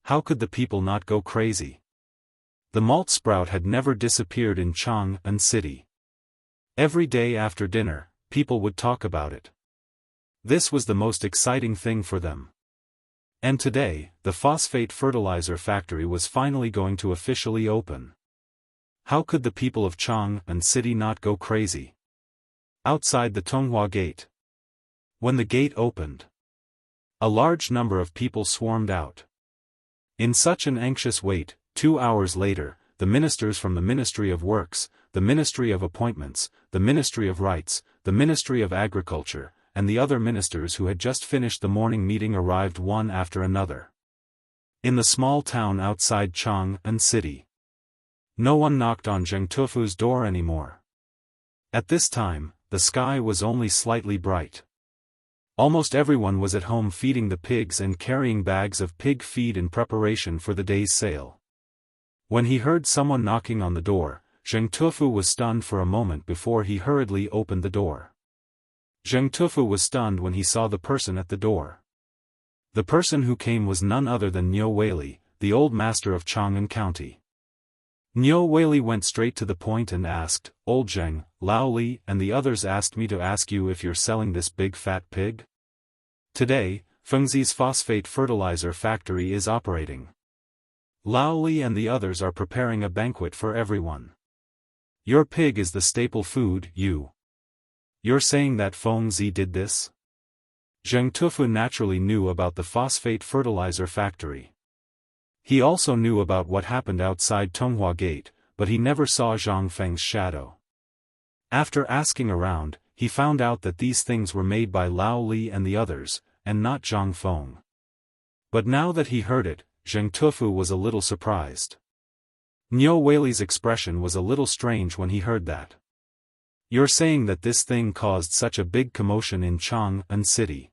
How could the people not go crazy? The malt sprout had never disappeared in Chang'an City. Every day after dinner, people would talk about it. This was the most exciting thing for them. And today, the phosphate fertilizer factory was finally going to officially open. How could the people of Chang'an City not go crazy? Outside the Tonghua Gate. When the gate opened, a large number of people swarmed out. In such an anxious wait, 2 hours later, the ministers from the Ministry of Works, the Ministry of Appointments, the Ministry of Rights, the Ministry of Agriculture, and the other ministers who had just finished the morning meeting arrived one after another. In the small town outside Chang'an City, no one knocked on Zheng Tufu's door anymore. At this time, the sky was only slightly bright. Almost everyone was at home feeding the pigs and carrying bags of pig feed in preparation for the day's sale. When he heard someone knocking on the door, Zheng Tufu was stunned for a moment before he hurriedly opened the door. Zheng Tufu was stunned when he saw the person at the door. The person who came was none other than Niu Weili, the old master of Chang'an County. Niu Weili went straight to the point and asked, "Old Zheng, Lao Li and the others asked me to ask you if you're selling this big fat pig? Today, Fengzi's phosphate fertilizer factory is operating. Lao Li and the others are preparing a banquet for everyone. Your pig is the staple food, You're saying that Fengzi did this?" Zheng Tufu naturally knew about the phosphate fertilizer factory. He also knew about what happened outside Tonghua Gate, but he never saw Zhang Feng's shadow. After asking around, he found out that these things were made by Lao Li and the others, and not Zhang Feng. But now that he heard it, Zheng Tufu was a little surprised. Niu Weili's expression was a little strange when he heard that. "You're saying that this thing caused such a big commotion in Chang'an City.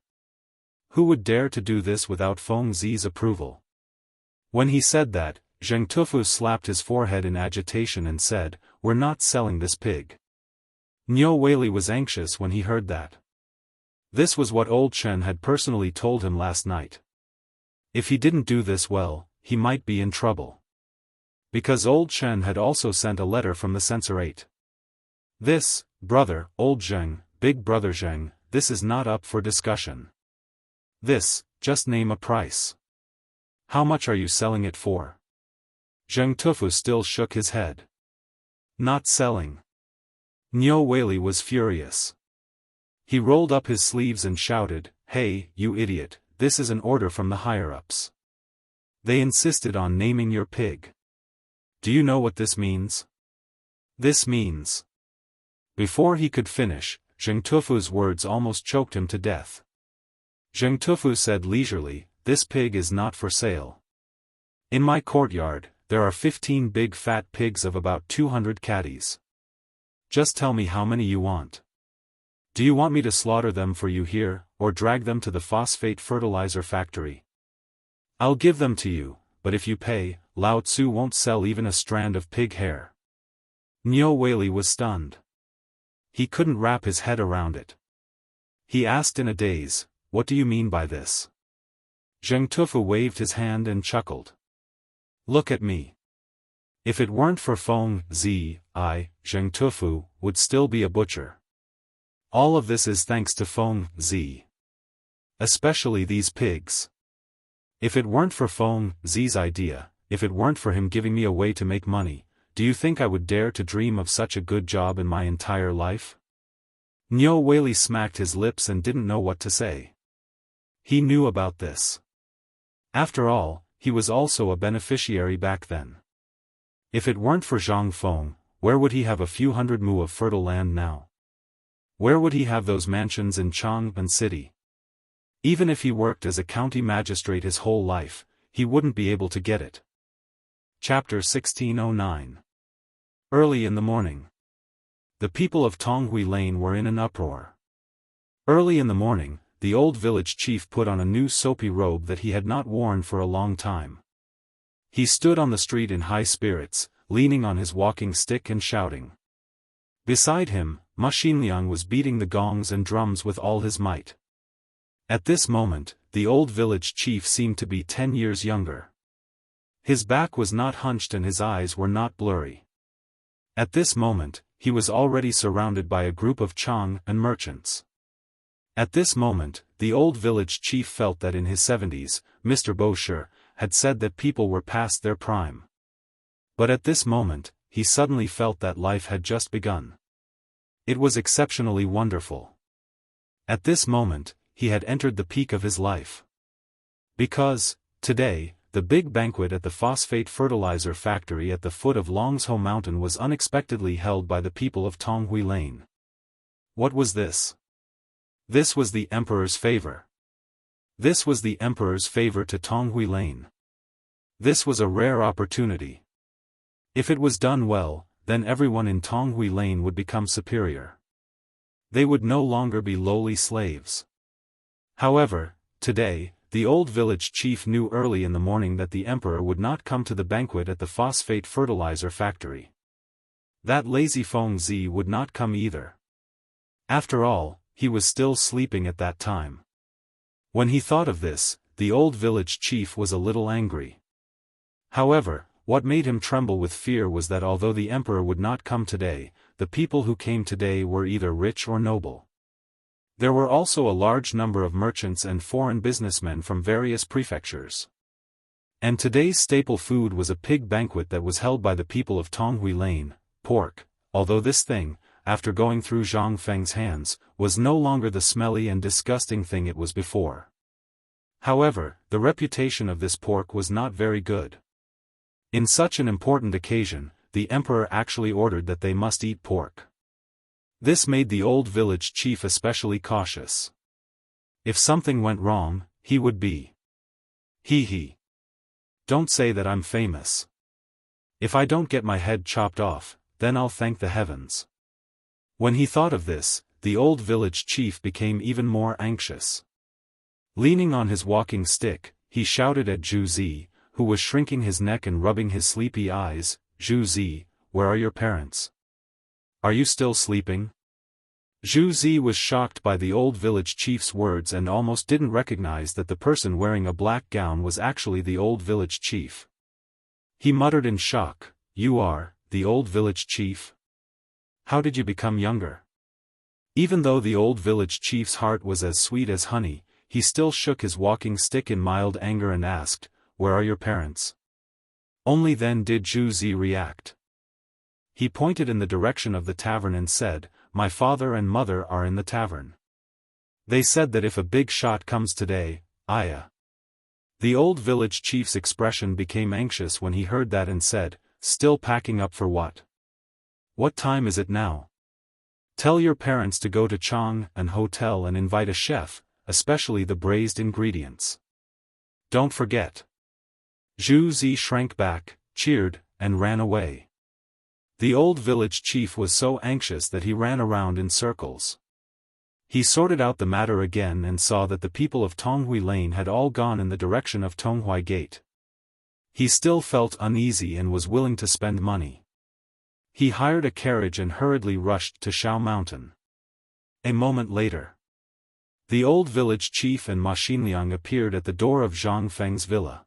Who would dare to do this without Feng Zi's approval?" When he said that, Zheng Tufu slapped his forehead in agitation and said, "We're not selling this pig." Niu Weili was anxious when he heard that. This was what old Chen had personally told him last night. If he didn't do this well, he might be in trouble. Because old Chen had also sent a letter from the censorate. "This, brother, old Zheng, big brother Zheng, this is not up for discussion. This, just name a price. How much are you selling it for?" Zheng Tufu still shook his head. "Not selling." Niu Weili was furious. He rolled up his sleeves and shouted, "Hey, you idiot, this is an order from the higher-ups. They insisted on naming your pig. Do you know what this means? This means..." Before he could finish, Zheng Tufu's words almost choked him to death. Zheng Tufu said leisurely, "This pig is not for sale. In my courtyard, there are 15 big fat pigs of about 200 catties. Just tell me how many you want. Do you want me to slaughter them for you here, or drag them to the phosphate fertilizer factory? I'll give them to you, but if you pay, Lao Tzu won't sell even a strand of pig hair." Niu Weili was stunned. He couldn't wrap his head around it. He asked in a daze, "What do you mean by this?" Zheng Tufu waved his hand and chuckled. "Look at me. If it weren't for Feng Zi, I, Zheng Tufu, would still be a butcher. All of this is thanks to Feng Zi. Especially these pigs. If it weren't for Feng Zi's idea, if it weren't for him giving me a way to make money, do you think I would dare to dream of such a good job in my entire life?" Niu Weili smacked his lips and didn't know what to say. He knew about this. After all, he was also a beneficiary back then. If it weren't for Zhang Feng, where would he have a few hundred mu of fertile land now? Where would he have those mansions in Chang'an City? Even if he worked as a county magistrate his whole life, he wouldn't be able to get it. Chapter 1609. Early in the morning. The people of Tonghui Lane were in an uproar. Early in the morning, the old village chief put on a new soapy robe that he had not worn for a long time. He stood on the street in high spirits, leaning on his walking stick and shouting. Beside him, Ma Xinliang was beating the gongs and drums with all his might. At this moment, the old village chief seemed to be 10 years younger. His back was not hunched and his eyes were not blurry. At this moment, he was already surrounded by a group of Chang'an merchants. At this moment, the old village chief felt that in his 70s, Mr. Bosher had said that people were past their prime. But at this moment, he suddenly felt that life had just begun. It was exceptionally wonderful. At this moment, he had entered the peak of his life. Because, today, the big banquet at the phosphate fertilizer factory at the foot of Longsho Mountain was unexpectedly held by the people of Tonghui Lane. What was this? This was the emperor's favor. This was the emperor's favor to Tonghui Lane. This was a rare opportunity. If it was done well, then everyone in Tonghui Lane would become superior. They would no longer be lowly slaves. However, today, the old village chief knew early in the morning that the emperor would not come to the banquet at the phosphate fertilizer factory. That lazy Feng Zi would not come either. After all, he was still sleeping at that time. When he thought of this, the old village chief was a little angry. However, what made him tremble with fear was that although the emperor would not come today, the people who came today were either rich or noble. There were also a large number of merchants and foreign businessmen from various prefectures. And today's staple food was a pig banquet that was held by the people of Tonghui Lane, pork, although this thing, after going through Zhang Feng's hands, was no longer the smelly and disgusting thing it was before. However, the reputation of this pork was not very good. In such an important occasion, the emperor actually ordered that they must eat pork. This made the old village chief especially cautious. If something went wrong, he would be. Hee. Don't say that I'm famous. If I don't get my head chopped off, then I'll thank the heavens. When he thought of this, the old village chief became even more anxious. Leaning on his walking stick, he shouted at Zhu Zi, who was shrinking his neck and rubbing his sleepy eyes, "Zhu Zi, where are your parents? Are you still sleeping?" Zhu Zi was shocked by the old village chief's words and almost didn't recognize that the person wearing a black gown was actually the old village chief. He muttered in shock, "You are, the old village chief? How did you become younger?" Even though the old village chief's heart was as sweet as honey, he still shook his walking stick in mild anger and asked, "Where are your parents?" Only then did Zhu Zi react. He pointed in the direction of the tavern and said, "My father and mother are in the tavern. They said that if a big shot comes today, The old village chief's expression became anxious when he heard that and said, "Still packing up for what? What time is it now? Tell your parents to go to Chang an hotel and invite a chef, especially the braised ingredients. Don't forget." Zhu Zi shrank back, cheered, and ran away. The old village chief was so anxious that he ran around in circles. He sorted out the matter again and saw that the people of Tonghui Lane had all gone in the direction of Tonghui Gate. He still felt uneasy and was willing to spend money. He hired a carriage and hurriedly rushed to Shao Mountain. A moment later, the old village chief and Ma Xinliang appeared at the door of Zhang Feng's villa.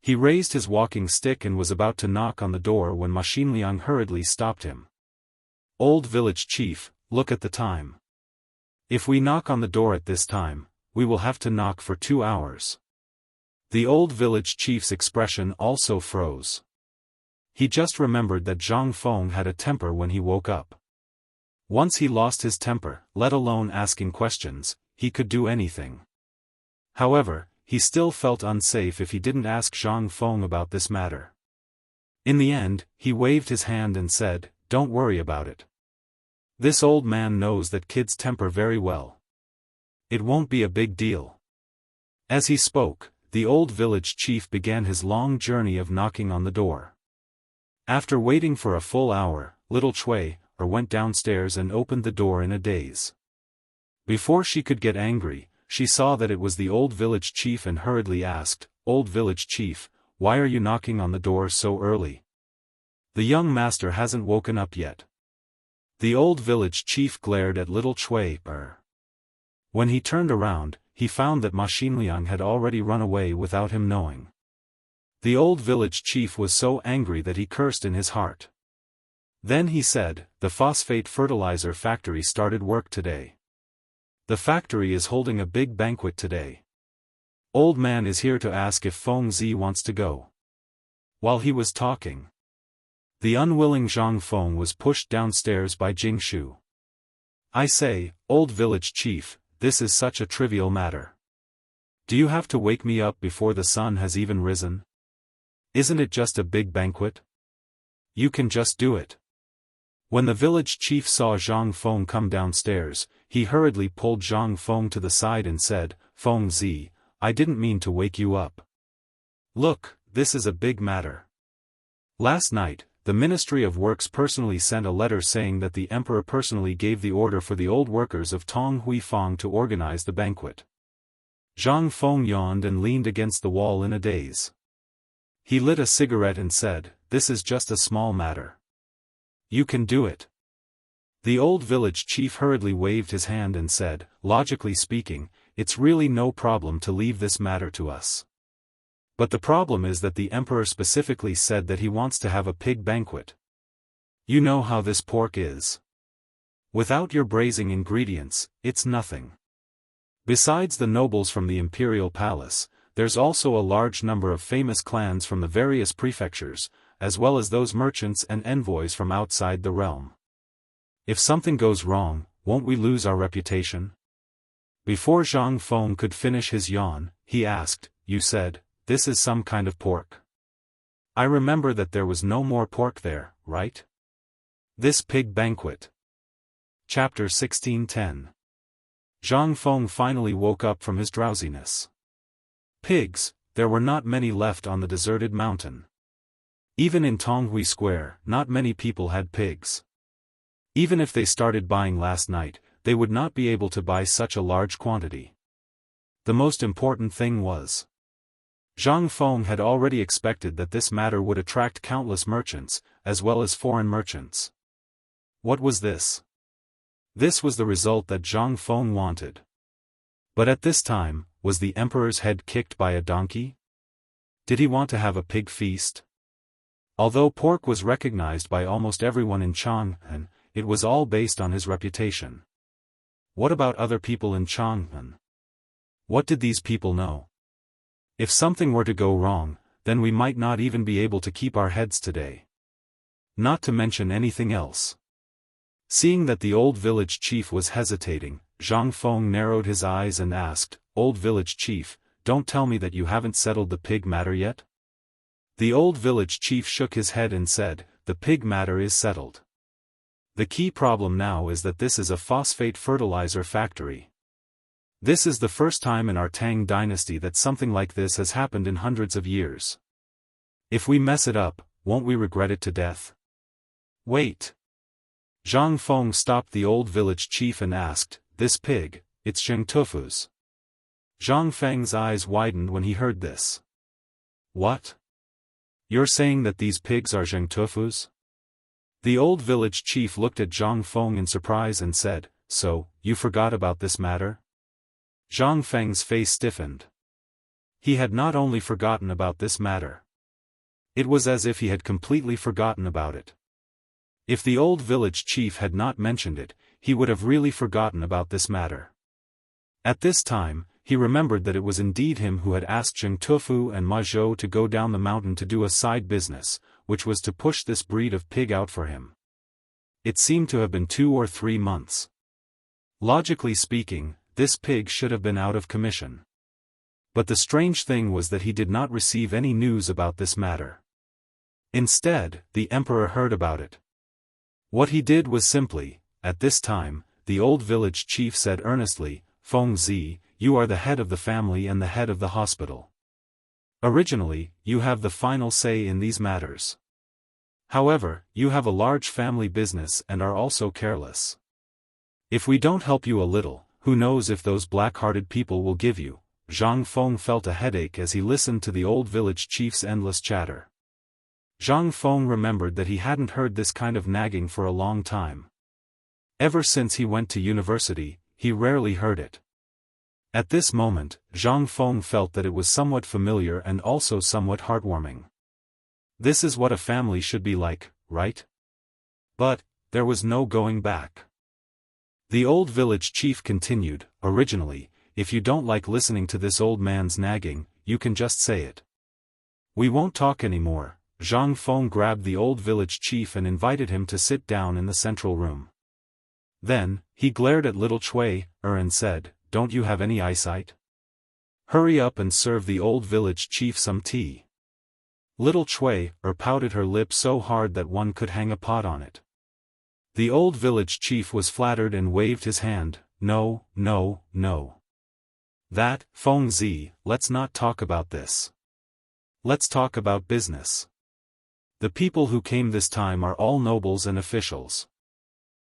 He raised his walking stick and was about to knock on the door when Ma Xinliang hurriedly stopped him. "Old village chief, look at the time. If we knock on the door at this time, we will have to knock for 2 hours." The old village chief's expression also froze. He just remembered that Zhang Feng had a temper when he woke up. Once he lost his temper, let alone asking questions, he could do anything. However, he still felt unsafe if he didn't ask Zhang Feng about this matter. In the end, he waved his hand and said, "Don't worry about it. This old man knows that kids temper very well. It won't be a big deal." As he spoke, the old village chief began his long journey of knocking on the door. After waiting for a full hour, little Cui went downstairs and opened the door in a daze. Before she could get angry, she saw that it was the old village chief and hurriedly asked, "Old village chief, why are you knocking on the door so early? The young master hasn't woken up yet." The old village chief glared at little Cui. When he turned around, he found that Ma Xinliang had already run away without him knowing. The old village chief was so angry that he cursed in his heart. Then he said, "The phosphate fertilizer factory started work today. The factory is holding a big banquet today. Old man is here to ask if Feng Zi wants to go." While he was talking, the unwilling Zhang Feng was pushed downstairs by Jing Shu. "I say, old village chief, this is such a trivial matter. Do you have to wake me up before the sun has even risen? Isn't it just a big banquet? You can just do it." When the village chief saw Zhang Feng come downstairs, he hurriedly pulled Zhang Feng to the side and said, "Feng Zi, I didn't mean to wake you up. Look, this is a big matter. Last night, the Ministry of Works personally sent a letter saying that the emperor personally gave the order for the old workers of Tong Hui Fang to organize the banquet." Zhang Feng yawned and leaned against the wall in a daze. He lit a cigarette and said, "This is just a small matter. You can do it." The old village chief hurriedly waved his hand and said, "Logically speaking, it's really no problem to leave this matter to us. But the problem is that the emperor specifically said that he wants to have a pig banquet. You know how this pork is. Without your braising ingredients, it's nothing. Besides the nobles from the imperial palace, there's also a large number of famous clans from the various prefectures, as well as those merchants and envoys from outside the realm. If something goes wrong, won't we lose our reputation?" Before Zhang Feng could finish his yawn, he asked, "You said, this is some kind of pork? I remember that there was no more pork there, right? This pig banquet. Chapter 16:10. Zhang Feng finally woke up from his drowsiness. Pigs, there were not many left on the deserted mountain. Even in Tonghui Square, not many people had pigs. Even if they started buying last night, they would not be able to buy such a large quantity. The most important thing was, Zhang Feng had already expected that this matter would attract countless merchants, as well as foreign merchants. What was this? This was the result that Zhang Feng wanted. But at this time, was the emperor's head kicked by a donkey? Did he want to have a pig feast? Although pork was recognized by almost everyone in Chang'an, it was all based on his reputation. What about other people in Chang'an? What did these people know? If something were to go wrong, then we might not even be able to keep our heads today. Not to mention anything else. Seeing that the old village chief was hesitating, Zhang Feng narrowed his eyes and asked, "Old village chief, don't tell me that you haven't settled the pig matter yet?" The old village chief shook his head and said, "The pig matter is settled. The key problem now is that this is a phosphate fertilizer factory. This is the first time in our Tang dynasty that something like this has happened in hundreds of years. If we mess it up, won't we regret it to death?" Wait. Zhang Feng stopped the old village chief and asked, "This pig, it's Zheng Tufu's." Zhang Feng's eyes widened when he heard this. What? You're saying that these pigs are Zheng Tufu's? The old village chief looked at Zhang Feng in surprise and said, "So, you forgot about this matter?" Zhang Feng's face stiffened. He had not only forgotten about this matter. It was as if he had completely forgotten about it. If the old village chief had not mentioned it, he would have really forgotten about this matter. At this time, he remembered that it was indeed him who had asked Zheng Tufu and Ma Zhou to go down the mountain to do a side business, which was to push this breed of pig out for him. It seemed to have been 2 or 3 months. Logically speaking, this pig should have been out of commission. But the strange thing was that he did not receive any news about this matter. Instead, the emperor heard about it. What he did was simply, at this time, the old village chief said earnestly, "Feng Zi, you are the head of the family and the head of the hospital. Originally, you have the final say in these matters. However, you have a large family business and are also careless. If we don't help you a little, who knows if those black-hearted people will give you." Zhang Feng felt a headache as he listened to the old village chief's endless chatter. Zhang Feng remembered that he hadn't heard this kind of nagging for a long time. Ever since he went to university, he rarely heard it. At this moment, Zhang Feng felt that it was somewhat familiar and also somewhat heartwarming. This is what a family should be like, right? But, there was no going back. The old village chief continued, "Originally, if you don't like listening to this old man's nagging, you can just say it. We won't talk anymore." Zhang Feng grabbed the old village chief and invited him to sit down in the central room. Then, he glared at little Cui and said, "Don't you have any eyesight? Hurry up and serve the old village chief some tea." Little Cui pouted her lips so hard that one could hang a pot on it. The old village chief was flattered and waved his hand, "No, no, no. That, Feng Zi, let's not talk about this. Let's talk about business. The people who came this time are all nobles and officials.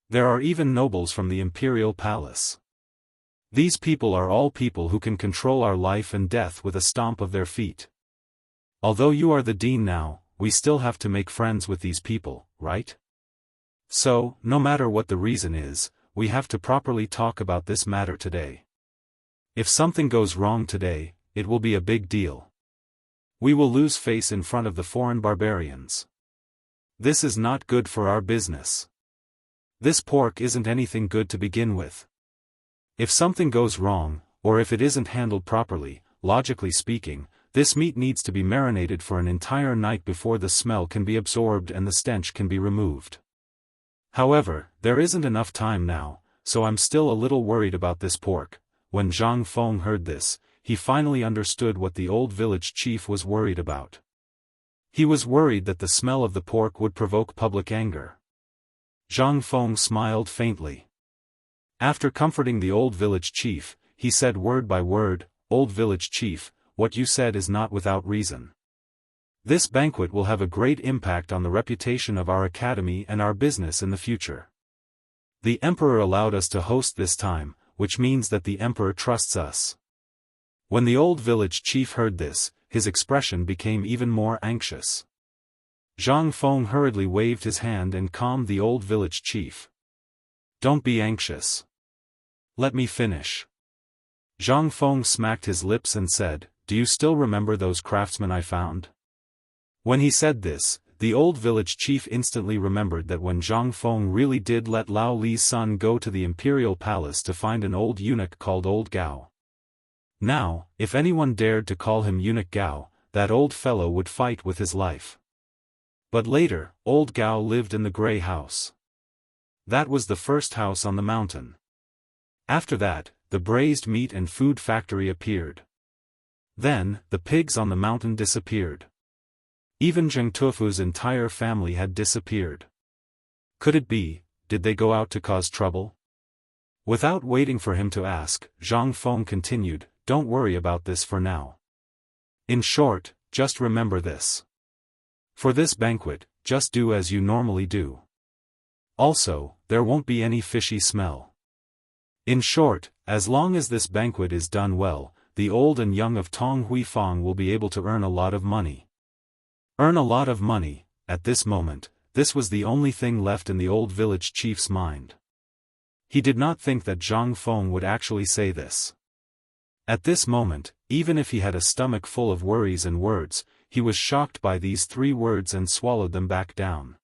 There are even nobles from the imperial palace. These people are all people who can control our life and death with a stomp of their feet. Although you are the dean now, we still have to make friends with these people, right? So, no matter what the reason is, we have to properly talk about this matter today. If something goes wrong today, it will be a big deal. We will lose face in front of the foreign barbarians. This is not good for our business. This pork isn't anything good to begin with. If something goes wrong, or if it isn't handled properly, logically speaking, this meat needs to be marinated for an entire night before the smell can be absorbed and the stench can be removed. However, there isn't enough time now, so I'm still a little worried about this pork." When Zhang Feng heard this, he finally understood what the old village chief was worried about. He was worried that the smell of the pork would provoke public anger. Zhang Feng smiled faintly. After comforting the old village chief, he said word by word, "Old village chief, what you said is not without reason. This banquet will have a great impact on the reputation of our academy and our business in the future. The emperor allowed us to host this time, which means that the emperor trusts us." When the old village chief heard this, his expression became even more anxious. Zhang Feng hurriedly waved his hand and calmed the old village chief. "Don't be anxious. Let me finish." Zhang Feng smacked his lips and said, "Do you still remember those craftsmen I found?" When he said this, the old village chief instantly remembered that when Zhang Feng really did let Lao Li's son go to the imperial palace to find an old eunuch called Old Gao. Now, if anyone dared to call him Eunuch Gao, that old fellow would fight with his life. But later, Old Gao lived in the grey house. That was the first house on the mountain. After that, the braised meat and food factory appeared. Then, the pigs on the mountain disappeared. Even Zheng Tufu's entire family had disappeared. Could it be, did they go out to cause trouble? Without waiting for him to ask, Zhang Feng continued, "Don't worry about this for now. In short, just remember this. For this banquet, just do as you normally do. Also, there won't be any fishy smell. In short, as long as this banquet is done well, the old and young of Tong Huifang will be able to earn a lot of money." Earn a lot of money. At this moment, this was the only thing left in the old village chief's mind. He did not think that Zhang Feng would actually say this. At this moment, even if he had a stomach full of worries and words, he was shocked by these 3 words and swallowed them back down.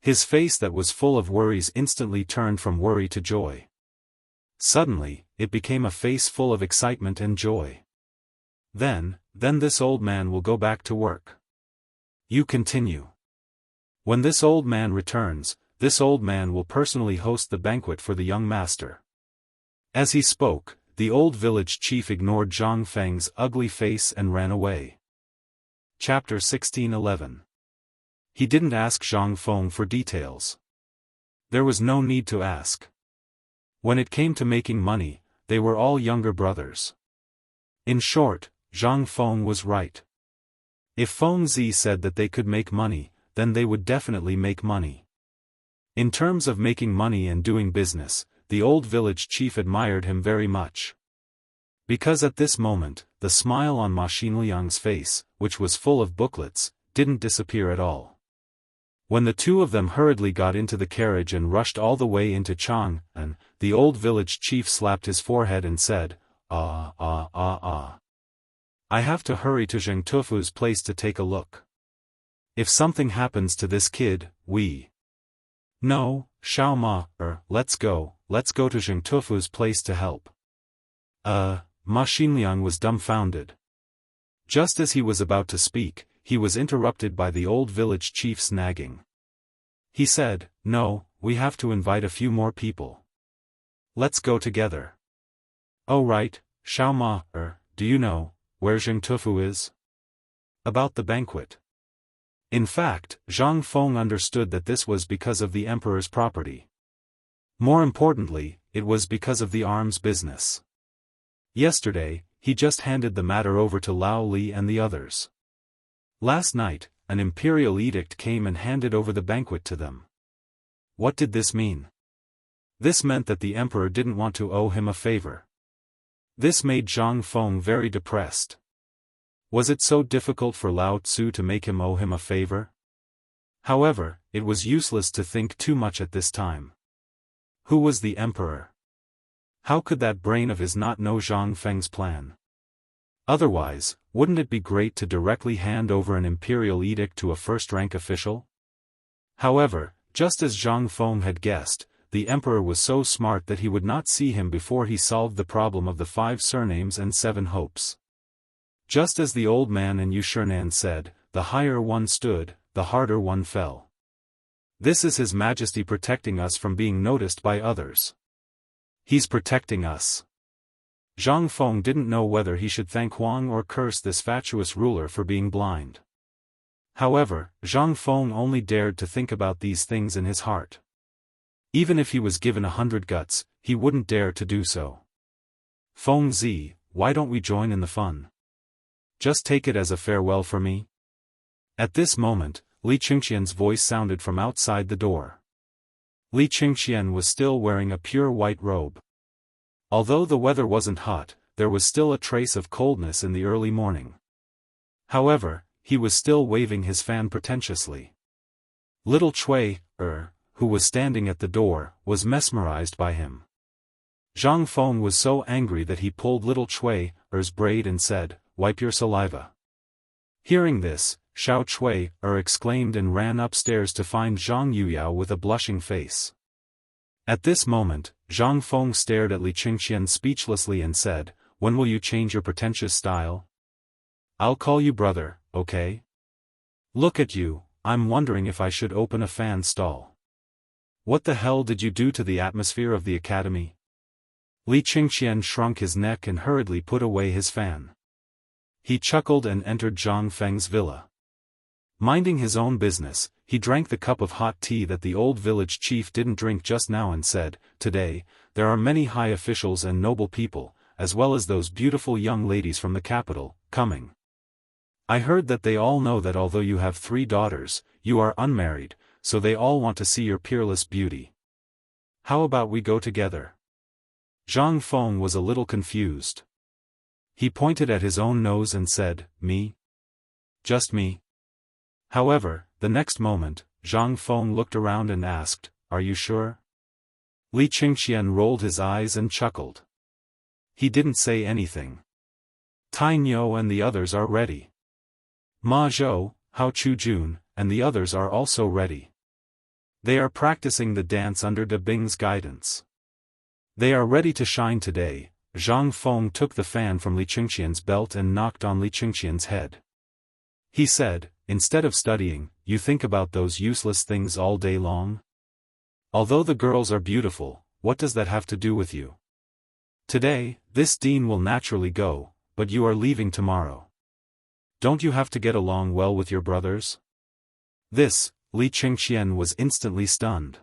His face that was full of worries instantly turned from worry to joy. Suddenly, it became a face full of excitement and joy. Then this old man will go back to work. You continue. When this old man returns, this old man will personally host the banquet for the young master. As he spoke, the old village chief ignored Zhang Feng's ugly face and ran away. Chapter 1611. He didn't ask Zhang Feng for details. There was no need to ask. When it came to making money, they were all younger brothers. In short, Zhang Feng was right. If Feng Zi said that they could make money, then they would definitely make money. In terms of making money and doing business, the old village chief admired him very much. Because at this moment, the smile on Ma Xinliang's face, which was full of booklets, didn't disappear at all. When the 2 of them hurriedly got into the carriage and rushed all the way into Chang'an, the old village chief slapped his forehead and said, "Ah. I have to hurry to Zheng Tufu's place to take a look. If something happens to this kid, we..." "No, Xiao Ma, let's go to Zheng Tufu's place to help." Ma Xinliang was dumbfounded. Just as he was about to speak, he was interrupted by the old village chief's nagging. He said, "No, we have to invite a few more people. Let's go together." "Oh right, Xiao Ma, do you know where Zheng Tufu is?" "About the banquet." In fact, Zhang Feng understood that this was because of the emperor's property. More importantly, it was because of the arms business. Yesterday, he just handed the matter over to Lao Li and the others. Last night, an imperial edict came and handed over the banquet to them. What did this mean? This meant that the emperor didn't want to owe him a favor. This made Zhang Feng very depressed. Was it so difficult for Lao Tzu to make him owe him a favor? However, it was useless to think too much at this time. Who was the emperor? How could that brain of his not know Zhang Feng's plan? Otherwise, wouldn't it be great to directly hand over an imperial edict to a first-rank official? However, just as Zhang Feng had guessed, the emperor was so smart that he would not see him before he solved the problem of the 5 surnames and 7 hopes. Just as the old man in Yushernan said, the higher one stood, the harder one fell. This is His Majesty protecting us from being noticed by others. He's protecting us. Zhang Feng didn't know whether he should thank Huang or curse this fatuous ruler for being blind. However, Zhang Feng only dared to think about these things in his heart. Even if he was given 100 guts, he wouldn't dare to do so. Feng Zi, why don't we join in the fun? Just take it as a farewell for me? At this moment, Li Qingqian's voice sounded from outside the door. Li Qingqian was still wearing a pure white robe. Although the weather wasn't hot, there was still a trace of coldness in the early morning. However, he was still waving his fan pretentiously. Little Cui, who was standing at the door, was mesmerized by him. Zhang Feng was so angry that he pulled little Cui's braid and said, "Wipe your saliva." Hearing this, Xiao Cui exclaimed and ran upstairs to find Zhang Yuyao with a blushing face. At this moment, Zhang Feng stared at Li Qingqian speechlessly and said, "When will you change your pretentious style? I'll call you brother, okay? Look at you, I'm wondering if I should open a fan stall. What the hell did you do to the atmosphere of the academy?" Li Qingqian shrunk his neck and hurriedly put away his fan. He chuckled and entered Zhang Feng's villa. Minding his own business, he drank the cup of hot tea that the old village chief didn't drink just now and said, "Today, there are many high officials and noble people, as well as those beautiful young ladies from the capital, coming. I heard that they all know that although you have 3 daughters, you are unmarried, so they all want to see your peerless beauty. How about we go together?" Zhang Feng was a little confused. He pointed at his own nose and said, "Me? Just me?" However, the next moment, Zhang Feng looked around and asked, "Are you sure?" Li Qingqian rolled his eyes and chuckled. He didn't say anything. Tai Niu and the others are ready. Ma Zhou, Hao Chujun, and the others are also ready. They are practicing the dance under De Bing's guidance. They are ready to shine today. Zhang Feng took the fan from Li Qingqian's belt and knocked on Li Qingqian's head. He said, "Instead of studying, you think about those useless things all day long? Although the girls are beautiful, what does that have to do with you? Today, this dean will naturally go, but you are leaving tomorrow. Don't you have to get along well with your brothers?" This, Li Qingqian was instantly stunned.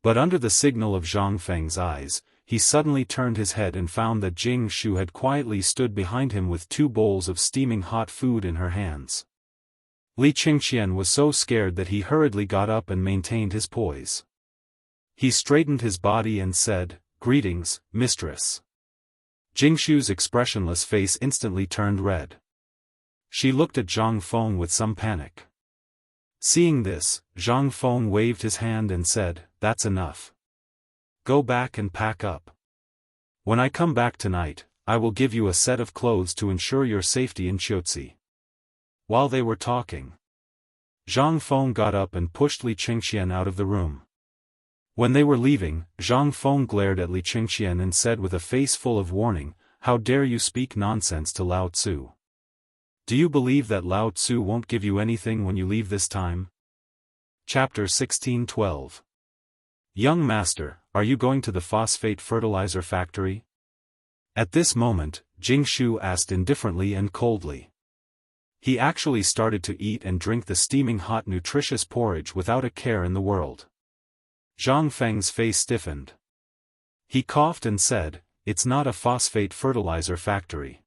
But under the signal of Zhang Feng's eyes, he suddenly turned his head and found that Jing Shu had quietly stood behind him with 2 bowls of steaming hot food in her hands. Li Qingqian was so scared that he hurriedly got up and maintained his poise. He straightened his body and said, "Greetings, mistress." Jingshu's expressionless face instantly turned red. She looked at Zhang Feng with some panic. Seeing this, Zhang Feng waved his hand and said, "That's enough. Go back and pack up. When I come back tonight, I will give you a set of clothes to ensure your safety in Qiuzi." While they were talking, Zhang Feng got up and pushed Li Qingqian out of the room. When they were leaving, Zhang Feng glared at Li Qingqian and said with a face full of warning, "How dare you speak nonsense to Lao Tzu? Do you believe that Lao Tzu won't give you anything when you leave this time?" Chapter 16:12. "Young master, are you going to the phosphate fertilizer factory?" At this moment, Jing Shu asked indifferently and coldly. He actually started to eat and drink the steaming hot nutritious porridge without a care in the world. Zhang Feng's face stiffened. He coughed and said, "It's not a phosphate fertilizer factory.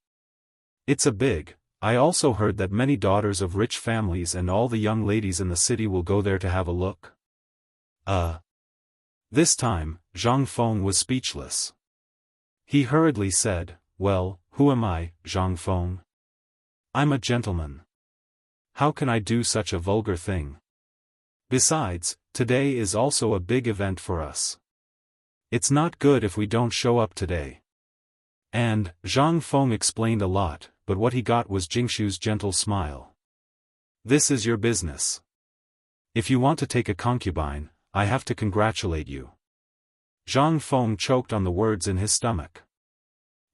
It's a big. I also heard that many daughters of rich families and all the young ladies in the city will go there to have a look." This time, Zhang Feng was speechless. He hurriedly said, "Well, who am I, Zhang Feng? I'm a gentleman. How can I do such a vulgar thing? Besides, today is also a big event for us. It's not good if we don't show up today." And, Zhang Feng explained a lot, but what he got was Jingshu's gentle smile. "This is your business. If you want to take a concubine, I have to congratulate you." Zhang Feng choked on the words in his stomach.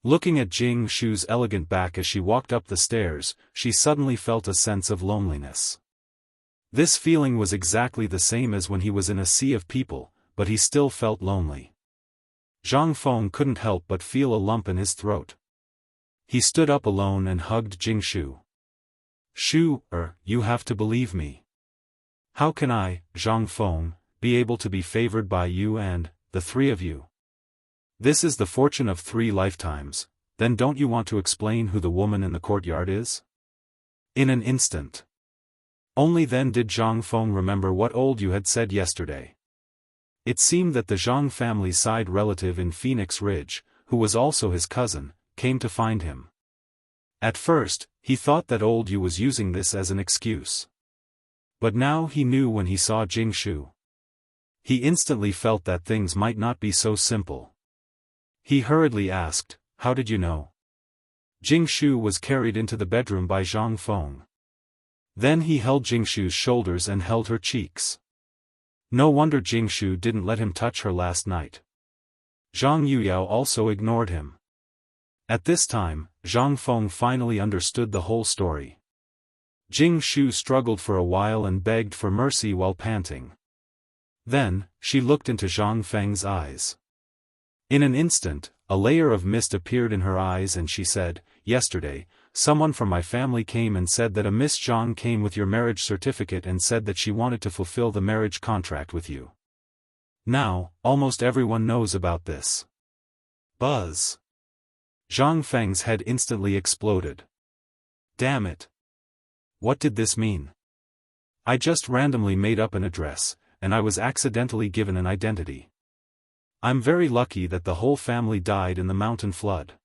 Looking at Jing Shu's elegant back as she walked up the stairs, she suddenly felt a sense of loneliness. This feeling was exactly the same as when he was in a sea of people, but he still felt lonely. Zhang Feng couldn't help but feel a lump in his throat. He stood up alone and hugged Jing Shu. "Shu, you have to believe me. How can I, Zhang Feng, be able to be favored by you and the 3 of you? This is the fortune of 3 lifetimes, then don't you want to explain who the woman in the courtyard is? In an instant. Only then did Zhang Feng remember what old Yu had said yesterday. It seemed that the Zhang family's side relative in Phoenix Ridge, who was also his cousin, came to find him. At first, he thought that old Yu was using this as an excuse. But now he knew when he saw Jing Shu. He instantly felt that things might not be so simple. He hurriedly asked, "How did you know?" Jing Shu was carried into the bedroom by Zhang Feng. Then he held Jing Shu's shoulders and held her cheeks. No wonder Jing Shu didn't let him touch her last night. Zhang Yuyao also ignored him. At this time, Zhang Feng finally understood the whole story. Jing Shu struggled for a while and begged for mercy while panting. Then, she looked into Zhang Feng's eyes. In an instant, a layer of mist appeared in her eyes and she said, "Yesterday, someone from my family came and said that a Miss Zhang came with your marriage certificate and said that she wanted to fulfill the marriage contract with you. Now, almost everyone knows about this." Buzz. Zhang Feng's head instantly exploded. Damn it. What did this mean? I just randomly made up an address, and I was accidentally given an identity. I'm very lucky that the whole family died in the mountain flood.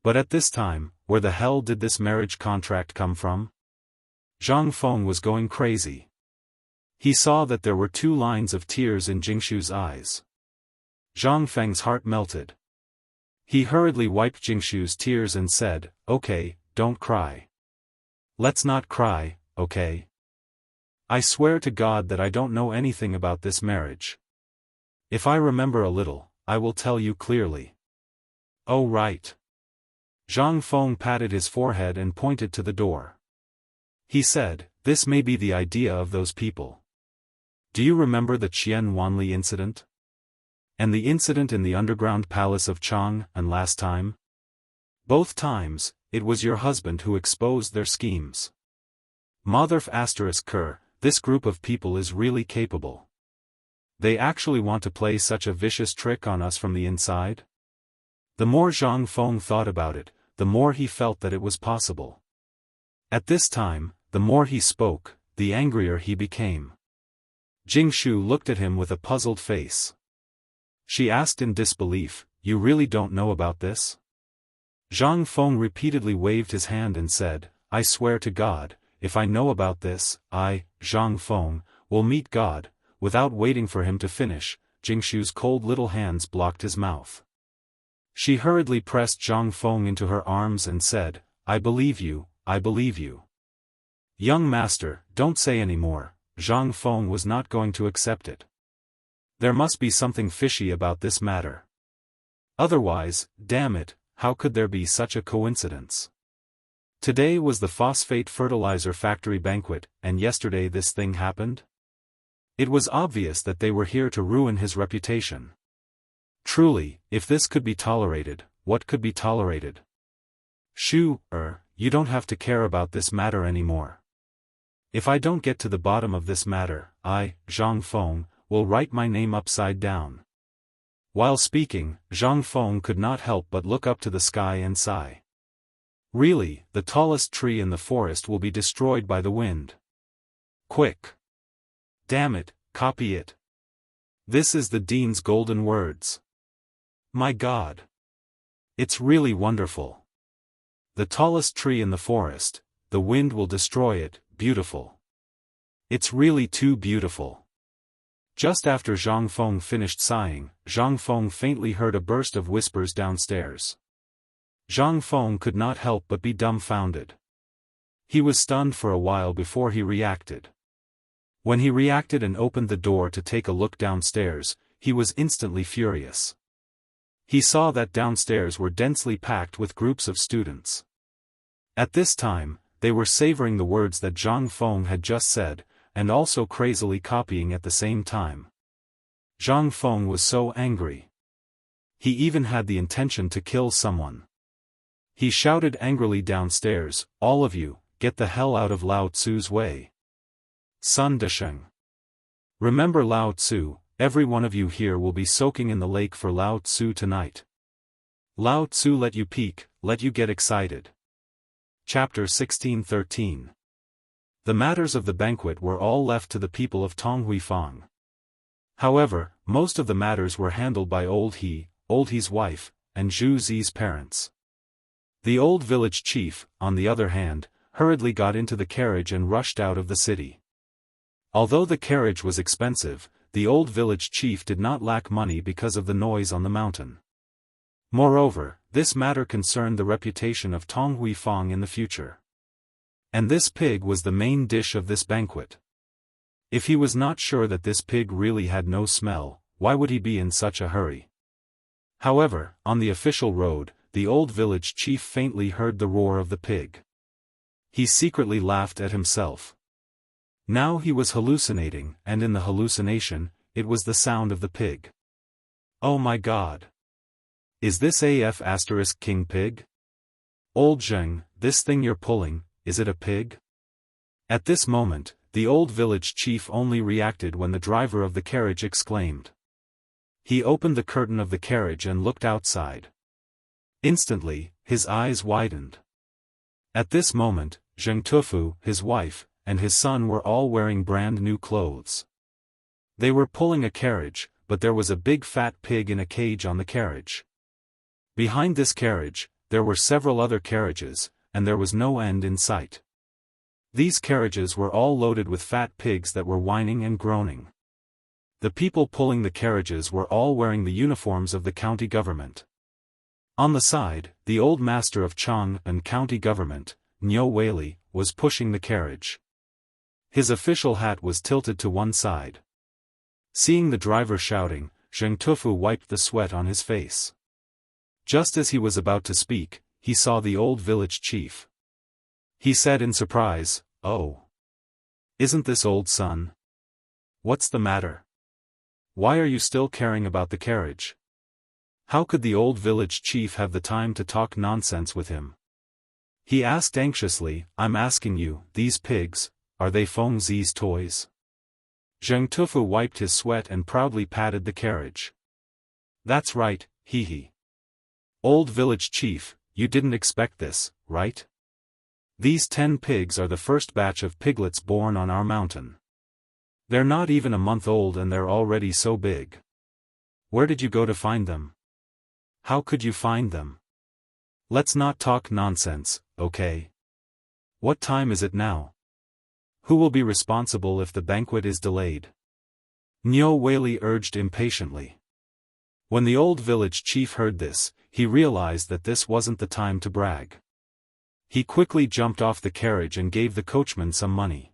But at this time, where the hell did this marriage contract come from? Zhang Feng was going crazy. He saw that there were 2 lines of tears in Jingshu's eyes. Zhang Feng's heart melted. He hurriedly wiped Jingshu's tears and said, "Okay, don't cry. Let's not cry, okay? I swear to God that I don't know anything about this marriage. If I remember a little, I will tell you clearly." "Oh right." Zhang Feng patted his forehead and pointed to the door. He said, "This may be the idea of those people. Do you remember the Qian Wanli incident? And the incident in the underground palace of Chang, and last time? Both times, it was your husband who exposed their schemes. Motherf *Ker, this group of people is really capable. They actually want to play such a vicious trick on us from the inside?" The more Zhang Feng thought about it, the more he felt that it was possible. At this time, the more he spoke, the angrier he became. Jing Shu looked at him with a puzzled face. She asked in disbelief, "You really don't know about this?" Zhang Feng repeatedly waved his hand and said, "I swear to God, if I know about this, I, Zhang Feng, will meet God." Without waiting for him to finish, Jing Shu's cold little hands blocked his mouth. She hurriedly pressed Zhang Feng into her arms and said, "I believe you, I believe you." "Young master, don't say any more." Zhang Feng was not going to accept it. There must be something fishy about this matter. Otherwise, damn it, how could there be such a coincidence? Today was the phosphate fertilizer factory banquet, and yesterday this thing happened? It was obvious that they were here to ruin his reputation. Truly, if this could be tolerated, what could be tolerated? "Shu, you don't have to care about this matter anymore. If I don't get to the bottom of this matter, I, Zhang Feng, will write my name upside down." While speaking, Zhang Feng could not help but look up to the sky and sigh. Really, the tallest tree in the forest will be destroyed by the wind. Quick! Damn it, copy it. This is the Dean's golden words. My God! It's really wonderful. The tallest tree in the forest, the wind will destroy it, beautiful. It's really too beautiful. Just after Zhang Feng finished sighing, Zhang Feng faintly heard a burst of whispers downstairs. Zhang Feng could not help but be dumbfounded. He was stunned for a while before he reacted. When he reacted and opened the door to take a look downstairs, he was instantly furious. He saw that downstairs were densely packed with groups of students. At this time, they were savoring the words that Zhang Feng had just said, and also crazily copying at the same time. Zhang Feng was so angry. He even had the intention to kill someone. He shouted angrily downstairs, "All of you, get the hell out of Lao Tzu's way. Sun Desheng. Remember Lao Tzu, every one of you here will be soaking in the lake for Lao Tzu tonight. Lao Tzu let you peek, let you get excited. Chapter 16:13. The matters of the banquet were all left to the people of Tonghuifang. However, most of the matters were handled by Old He's wife, and Zhu Zi's parents. The old village chief, on the other hand, hurriedly got into the carriage and rushed out of the city. Although the carriage was expensive, the old village chief did not lack money because of the noise on the mountain. Moreover, this matter concerned the reputation of Tonghuifang in the future. And this pig was the main dish of this banquet. If he was not sure that this pig really had no smell, why would he be in such a hurry? However, on the official road, the old village chief faintly heard the roar of the pig. He secretly laughed at himself. Now he was hallucinating, and in the hallucination, it was the sound of the pig. Oh my God! Is this AF** King Pig? Old Zheng, this thing you're pulling, is it a pig? At this moment, the old village chief only reacted when the driver of the carriage exclaimed. He opened the curtain of the carriage and looked outside. Instantly, his eyes widened. At this moment, Zheng Tufu, his wife, and his son were all wearing brand new clothes. They were pulling a carriage, but there was a big fat pig in a cage on the carriage. Behind this carriage, there were several other carriages, and there was no end in sight. These carriages were all loaded with fat pigs that were whining and groaning. The people pulling the carriages were all wearing the uniforms of the county government. On the side, the old master of Chang and county government, Nyo Weili, was pushing the carriage. His official hat was tilted to one side. Seeing the driver shouting, Zheng Tufu wiped the sweat on his face. Just as he was about to speak, he saw the old village chief. He said in surprise, "Oh! Isn't this old son? What's the matter? Why are you still caring about the carriage?" How could the old village chief have the time to talk nonsense with him? He asked anxiously, "I'm asking you, these pigs, are they Feng Zi's toys?" Zheng Tufu wiped his sweat and proudly patted the carriage. "That's right, he. Old village chief, you didn't expect this, right? These 10 pigs are the first batch of piglets born on our mountain. They're not even a month old and they're already so big. Where did you go to find them? How could you find them? Let's not talk nonsense, okay? What time is it now? Who will be responsible if the banquet is delayed?" Nyo Weili urged impatiently. When the old village chief heard this, he realized that this wasn't the time to brag. He quickly jumped off the carriage and gave the coachman some money.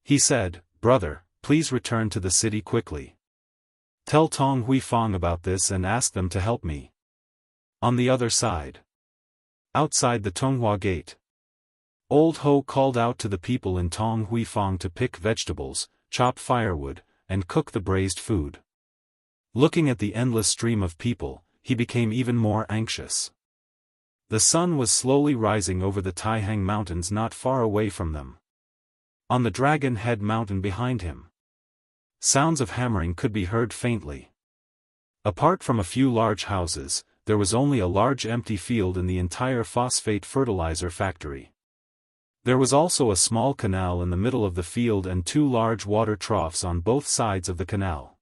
He said, "Brother, please return to the city quickly. Tell Tonghuifang about this and ask them to help me." On the other side, outside the Tonghua gate, Old Ho called out to the people in Tonghuifang to pick vegetables, chop firewood, and cook the braised food. Looking at the endless stream of people, he became even more anxious. The sun was slowly rising over the Taihang Mountains not far away from them. On the Dragon Head Mountain behind him, sounds of hammering could be heard faintly. Apart from a few large houses, there was only a large empty field in the entire phosphate fertilizer factory. There was also a small canal in the middle of the field and 2 large water troughs on both sides of the canal.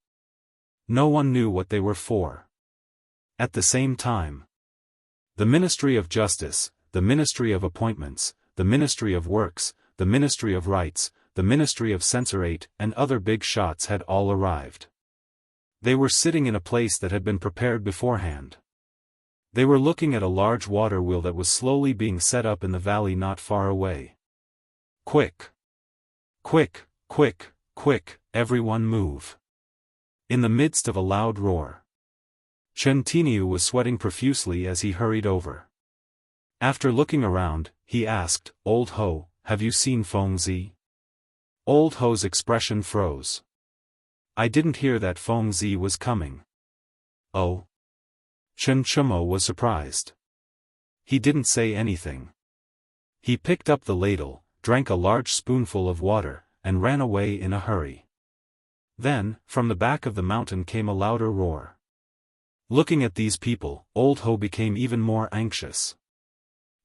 No one knew what they were for. At the same time, the Ministry of Justice, the Ministry of Appointments, the Ministry of Works, the Ministry of Rights, the Ministry of Censorate, and other big shots had all arrived. They were sitting in a place that had been prepared beforehand. They were looking at a large water wheel that was slowly being set up in the valley not far away. "Quick! Quick, quick, quick, everyone move!" In the midst of a loud roar, Chen Tiniu was sweating profusely as he hurried over. After looking around, he asked, "Old Ho, have you seen Feng Zi?" Old Ho's expression froze. "I didn't hear that Feng Zi was coming." "Oh?" Chen Chumo was surprised. He didn't say anything. He picked up the ladle, drank a large spoonful of water, and ran away in a hurry. Then, from the back of the mountain came a louder roar. Looking at these people, Old Ho became even more anxious.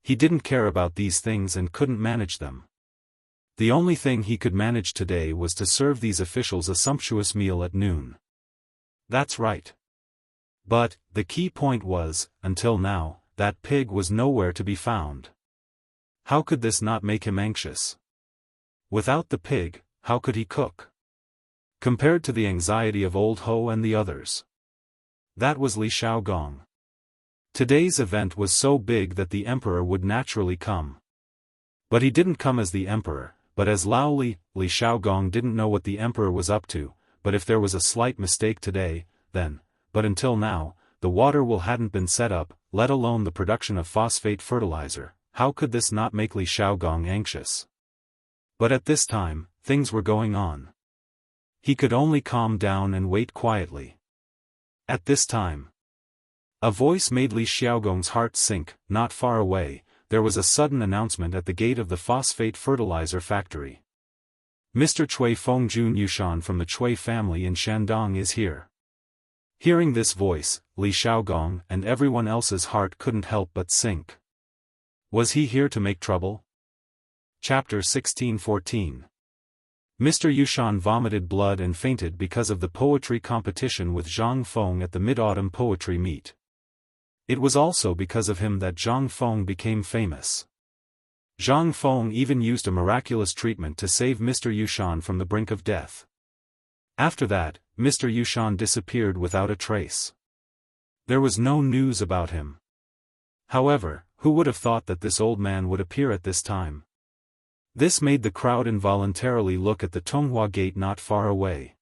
He didn't care about these things and couldn't manage them. The only thing he could manage today was to serve these officials a sumptuous meal at noon. That's right. But, the key point was, until now, that pig was nowhere to be found. How could this not make him anxious? Without the pig, how could he cook? Compared to the anxiety of Old Ho and the others. That was Li Shaogong. Today's event was so big that the emperor would naturally come. But he didn't come as the emperor, but as Lao Li. Li Shaogong didn't know what the emperor was up to, but if there was a slight mistake today, then, but until now, the water will hadn't been set up, let alone the production of phosphate fertilizer. How could this not make Li Shaogong anxious? But at this time, things were going on. He could only calm down and wait quietly. At this time, a voice made Li Xiaogong's heart sink. Not far away, there was a sudden announcement at the gate of the phosphate fertilizer factory. Mr. Cui Fengjun Yushan from the Cui family in Shandong is here. Hearing this voice, Li Xiaogong and everyone else's heart couldn't help but sink. Was he here to make trouble? Chapter 16:14. Mr. Yushan vomited blood and fainted because of the poetry competition with Zhang Feng at the Mid-Autumn Poetry Meet. It was also because of him that Zhang Feng became famous. Zhang Feng even used a miraculous treatment to save Mr. Yushan from the brink of death. After that, Mr. Yushan disappeared without a trace. There was no news about him. However, who would have thought that this old man would appear at this time? This made the crowd involuntarily look at the Tonghua Gate not far away.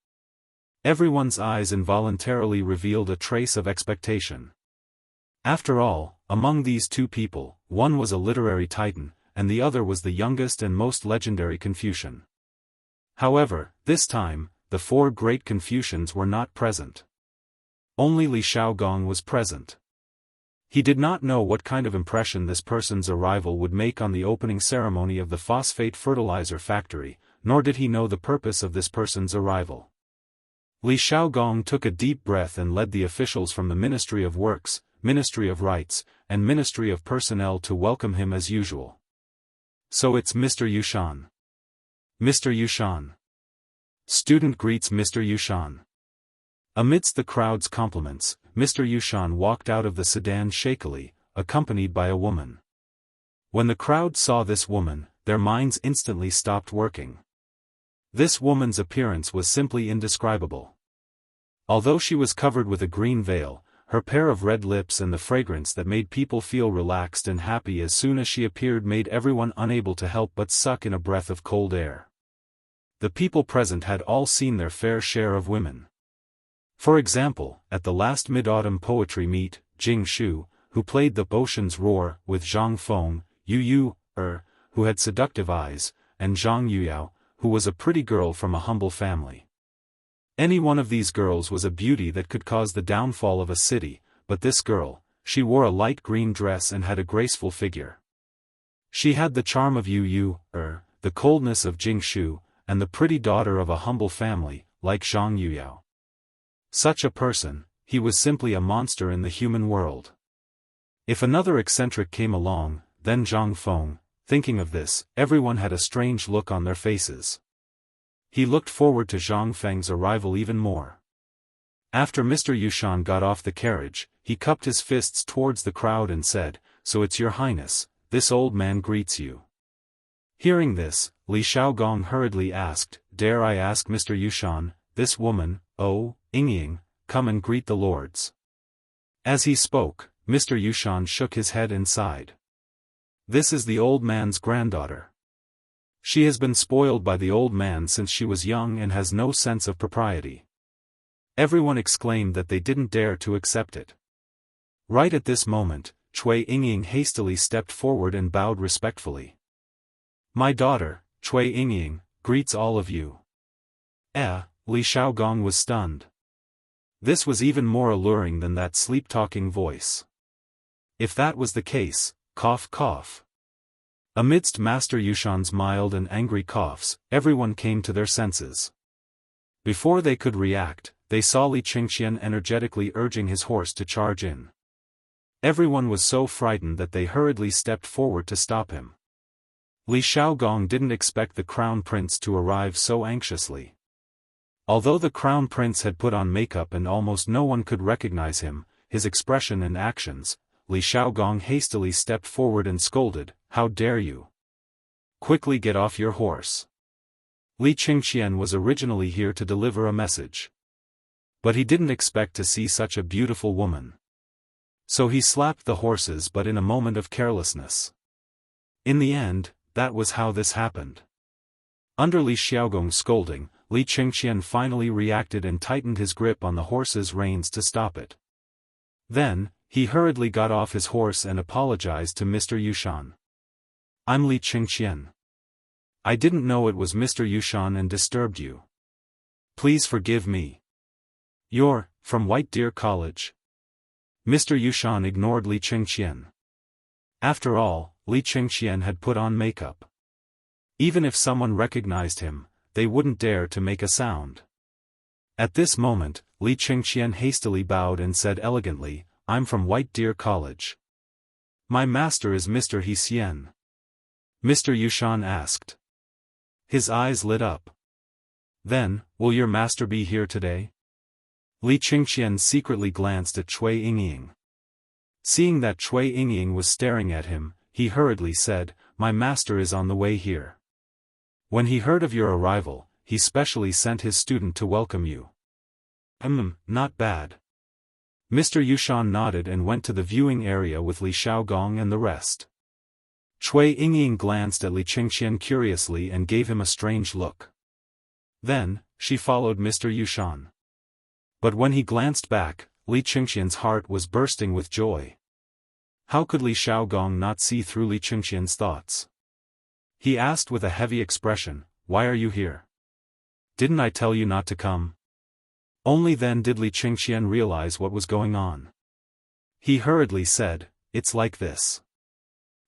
Everyone's eyes involuntarily revealed a trace of expectation. After all, among these two people, one was a literary titan, and the other was the youngest and most legendary Confucian. However, this time, the four great Confucians were not present. Only Li Shaogong was present. He did not know what kind of impression this person's arrival would make on the opening ceremony of the phosphate fertilizer factory, nor did he know the purpose of this person's arrival. Li Shaogong took a deep breath and led the officials from the Ministry of Works, Ministry of Rights, and Ministry of Personnel to welcome him as usual. So it's Mr. Yushan. Mr. Yushan. Student greets Mr. Yushan. Amidst the crowd's compliments, Mr. Yushan walked out of the sedan shakily, accompanied by a woman. When the crowd saw this woman, their minds instantly stopped working. This woman's appearance was simply indescribable. Although she was covered with a green veil, her pair of red lips and the fragrance that made people feel relaxed and happy as soon as she appeared made everyone unable to help but suck in a breath of cold air. The people present had all seen their fair share of women. For example, at the last Mid-Autumn Poetry Meet, Jing Shu, who played the Ocean's Roar, with Zhang Feng, Yu, who had seductive eyes, and Zhang Yuyao, who was a pretty girl from a humble family. Any one of these girls was a beauty that could cause the downfall of a city, but this girl, she wore a light green dress and had a graceful figure. She had the charm of Yu, the coldness of Jing Shu, and the pretty daughter of a humble family, like Zhang Yuyao. Such a person, he was simply a monster in the human world. If another eccentric came along, then Zhang Feng, thinking of this, everyone had a strange look on their faces. He looked forward to Zhang Feng's arrival even more. After Mr. Yushan got off the carriage, he cupped his fists towards the crowd and said, "So it's your highness, this old man greets you." Hearing this, Li Shaogong hurriedly asked, "Dare I ask Mr. Yushan, this woman, Yingying, come and greet the lords?" As he spoke, Mr. Yushan shook his head and sighed. This is the old man's granddaughter. She has been spoiled by the old man since she was young and has no sense of propriety. Everyone exclaimed that they didn't dare to accept it. Right at this moment, Cui Yingying hastily stepped forward and bowed respectfully. "My daughter, Cui Yingying, greets all of you." Li Shaogong was stunned. This was even more alluring than that sleep-talking voice. If that was the case, cough cough. Amidst Master Yushan's mild and angry coughs, everyone came to their senses. Before they could react, they saw Li Qingqian energetically urging his horse to charge in. Everyone was so frightened that they hurriedly stepped forward to stop him. Li Xiaogong didn't expect the crown prince to arrive so anxiously. Although the crown prince had put on makeup and almost no one could recognize him, his expression and actions, Li Xiaogong hastily stepped forward and scolded, "How dare you? Quickly get off your horse." Li Qingqian was originally here to deliver a message. But he didn't expect to see such a beautiful woman. So he slapped the horses, but in a moment of carelessness. In the end, that was how this happened. Under Li Xiaogong's scolding, Li Qingqian finally reacted and tightened his grip on the horse's reins to stop it. Then, he hurriedly got off his horse and apologized to Mr. Yushan. "I'm Li Qingqian. I didn't know it was Mr. Yushan and disturbed you. Please forgive me." "You're from White Deer College?" Mr. Yushan ignored Li Qingqian. After all, Li Qingqian had put on makeup. Even if someone recognized him, they wouldn't dare to make a sound. At this moment, Li Qingqian hastily bowed and said elegantly, "I'm from White Deer College. My master is Mr. He Xian." Mr. Yushan asked. His eyes lit up. "Then, will your master be here today?" Li Qingqian secretly glanced at Cui Yingying. Seeing that Cui Yingying was staring at him, he hurriedly said, "My master is on the way here. When he heard of your arrival, he specially sent his student to welcome you." Not bad." Mr. Yushan nodded and went to the viewing area with Li Xiaogong and the rest. Cui Yingying glanced at Li Qingqian curiously and gave him a strange look. Then, she followed Mr. Yushan. But when he glanced back, Li Qingqian's heart was bursting with joy. How could Li Xiaogong not see through Li Qingqian's thoughts? He asked with a heavy expression, "Why are you here? Didn't I tell you not to come?" Only then did Li Qingqian realize what was going on. He hurriedly said, "It's like this.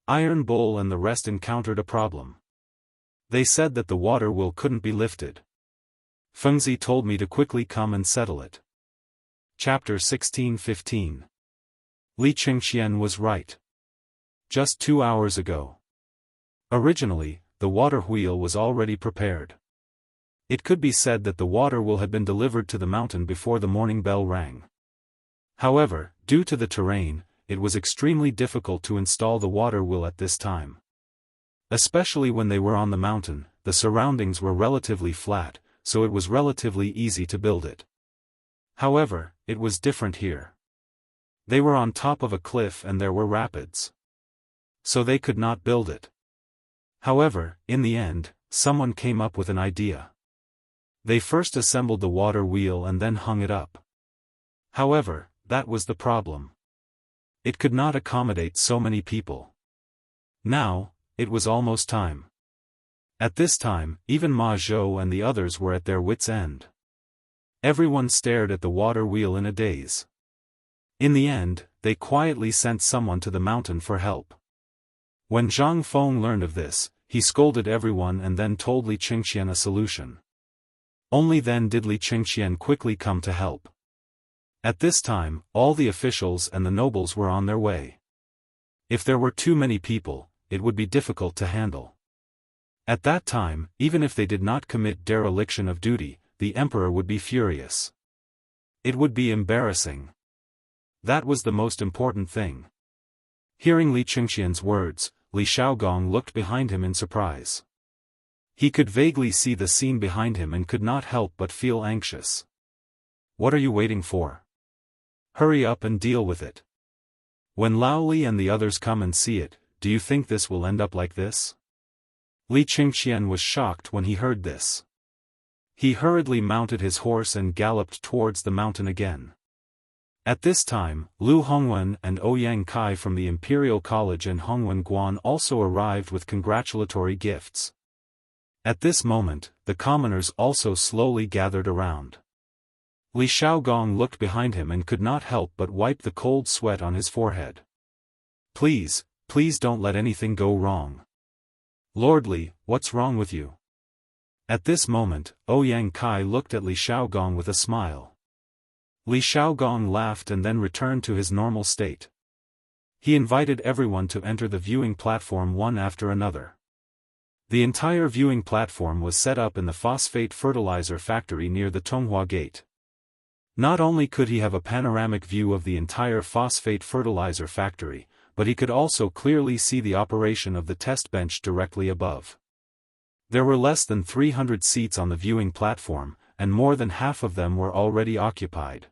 Iron Bull and the rest encountered a problem. They said that the water wheel couldn't be lifted. Fengzi told me to quickly come and settle it." Chapter 16:15. Li Qingqian was right. Just 2 hours ago. Originally, the water wheel was already prepared. It could be said that the water wheel had been delivered to the mountain before the morning bell rang. However, due to the terrain, it was extremely difficult to install the water wheel at this time. Especially when they were on the mountain, the surroundings were relatively flat, so it was relatively easy to build it. However, it was different here. They were on top of a cliff and there were rapids. So they could not build it. However, in the end, someone came up with an idea. They first assembled the water wheel and then hung it up. However, that was the problem. It could not accommodate so many people. Now, it was almost time. At this time, even Ma Zhou and the others were at their wits' end. Everyone stared at the water wheel in a daze. In the end, they quietly sent someone to the mountain for help. When Zhang Feng learned of this, he scolded everyone and then told Li Qingqian a solution. Only then did Li Qingqian quickly come to help. At this time, all the officials and the nobles were on their way. If there were too many people, it would be difficult to handle. At that time, even if they did not commit dereliction of duty, the emperor would be furious. It would be embarrassing. That was the most important thing. Hearing Li Qingqian's words, Li Xiaogong looked behind him in surprise. He could vaguely see the scene behind him and could not help but feel anxious. What are you waiting for? Hurry up and deal with it. When Lao Li and the others come and see it, do you think this will end up like this? Li Qingqian was shocked when he heard this. He hurriedly mounted his horse and galloped towards the mountain again. At this time, Lu Hongwen and Ouyang Kai from the Imperial College and Hongwen Guan also arrived with congratulatory gifts. At this moment, the commoners also slowly gathered around. Li Xiaogong looked behind him and could not help but wipe the cold sweat on his forehead. Please don't let anything go wrong. Lord Li, what's wrong with you? At this moment, Ouyang Kai looked at Li Xiaogong with a smile. Li Xiaogong laughed and then returned to his normal state. He invited everyone to enter the viewing platform one after another. The entire viewing platform was set up in the phosphate fertilizer factory near the Tonghua Gate. Not only could he have a panoramic view of the entire phosphate fertilizer factory, but he could also clearly see the operation of the test bench directly above. There were less than 300 seats on the viewing platform, and more than half of them were already occupied.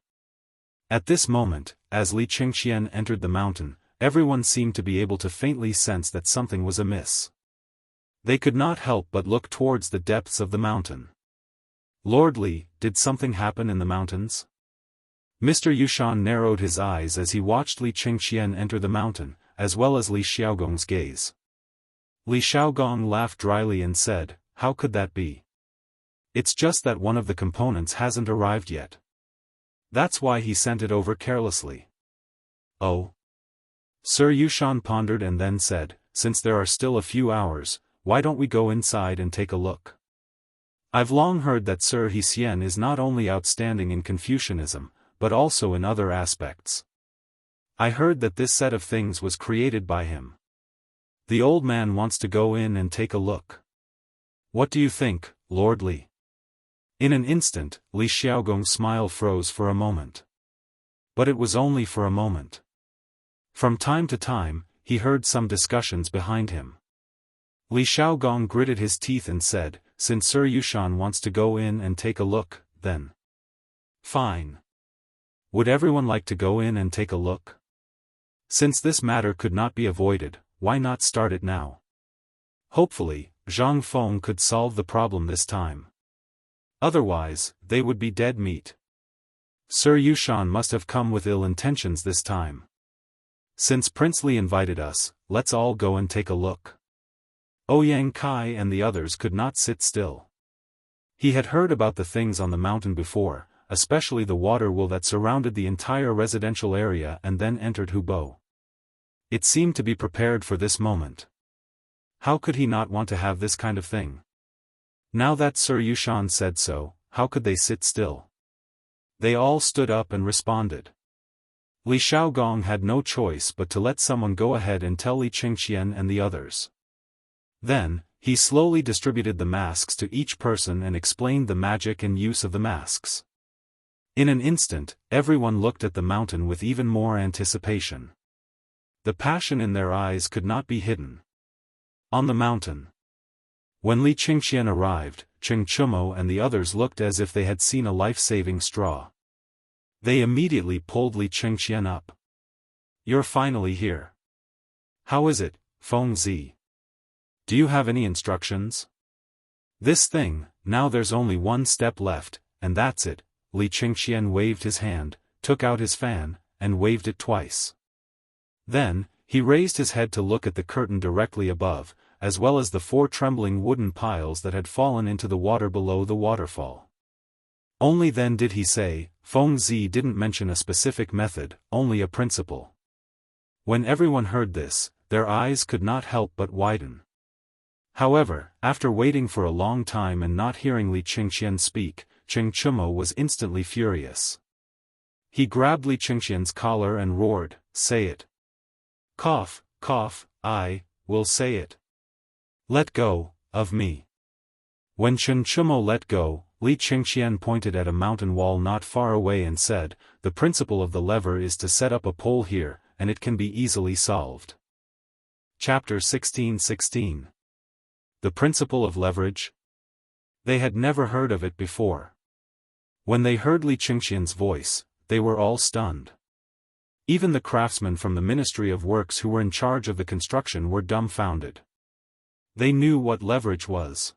At this moment, as Li Qingxian entered the mountain, everyone seemed to be able to faintly sense that something was amiss. They could not help but look towards the depths of the mountain. Lord Li, did something happen in the mountains? Mr. Yushan narrowed his eyes as he watched Li Qingxian enter the mountain, as well as Li Xiaogong's gaze. Li Xiaogong laughed dryly and said, "How could that be? It's just that one of the components hasn't arrived yet. That's why he sent it over carelessly." "Oh?" Sir Yushan pondered and then said, "Since there are still a few hours, why don't we go inside and take a look? I've long heard that Sir Hsien is not only outstanding in Confucianism, but also in other aspects. I heard that this set of things was created by him. The old man wants to go in and take a look. What do you think, Lord Li?" In an instant, Li Xiaogong's smile froze for a moment. But it was only for a moment. From time to time, he heard some discussions behind him. Li Xiaogong gritted his teeth and said, "Since Sir Yushan wants to go in and take a look, then fine. Would everyone like to go in and take a look? Since this matter could not be avoided, why not start it now? Hopefully, Zhang Feng could solve the problem this time. Otherwise, they would be dead meat. Sir Yushan must have come with ill intentions this time. Since Prince Li invited us, let's all go and take a look." Ouyang Kai and the others could not sit still. He had heard about the things on the mountain before, especially the water wheel that surrounded the entire residential area and then entered Hubo. It seemed to be prepared for this moment. How could he not want to have this kind of thing? Now that Sir Yushan said so, how could they sit still? They all stood up and responded. Li Xiaogong had no choice but to let someone go ahead and tell Li Qingxian and the others. Then, he slowly distributed the masks to each person and explained the magic and use of the masks. In an instant, everyone looked at the mountain with even more anticipation. The passion in their eyes could not be hidden. On the mountain. When Li Qingxian arrived, Cheng Chumo and the others looked as if they had seen a life-saving straw. They immediately pulled Li Qingxian up. "You're finally here. How is it, Feng Zi? Do you have any instructions?" "This thing, now there's only one step left, and that's it." Li Qingxian waved his hand, took out his fan, and waved it twice. Then, he raised his head to look at the curtain directly above, as well as the 4 trembling wooden piles that had fallen into the water below the waterfall. Only then did he say, Feng Zi didn't mention a specific method, only a principle. When everyone heard this, their eyes could not help but widen. However, after waiting for a long time and not hearing Li Qingxian speak, Cheng Chumo was instantly furious. He grabbed Li Qingxian's collar and roared, "Say it. Cough, cough, I will say it. Let go of me." When Cheng Chumo let go, Li Qingxian pointed at a mountain wall not far away and said, "The principle of the lever is to set up a pole here, and it can be easily solved." Chapter 16:16. The principle of leverage? They had never heard of it before. When they heard Li Qingxian's voice, they were all stunned. Even the craftsmen from the Ministry of Works who were in charge of the construction were dumbfounded. They knew what leverage was.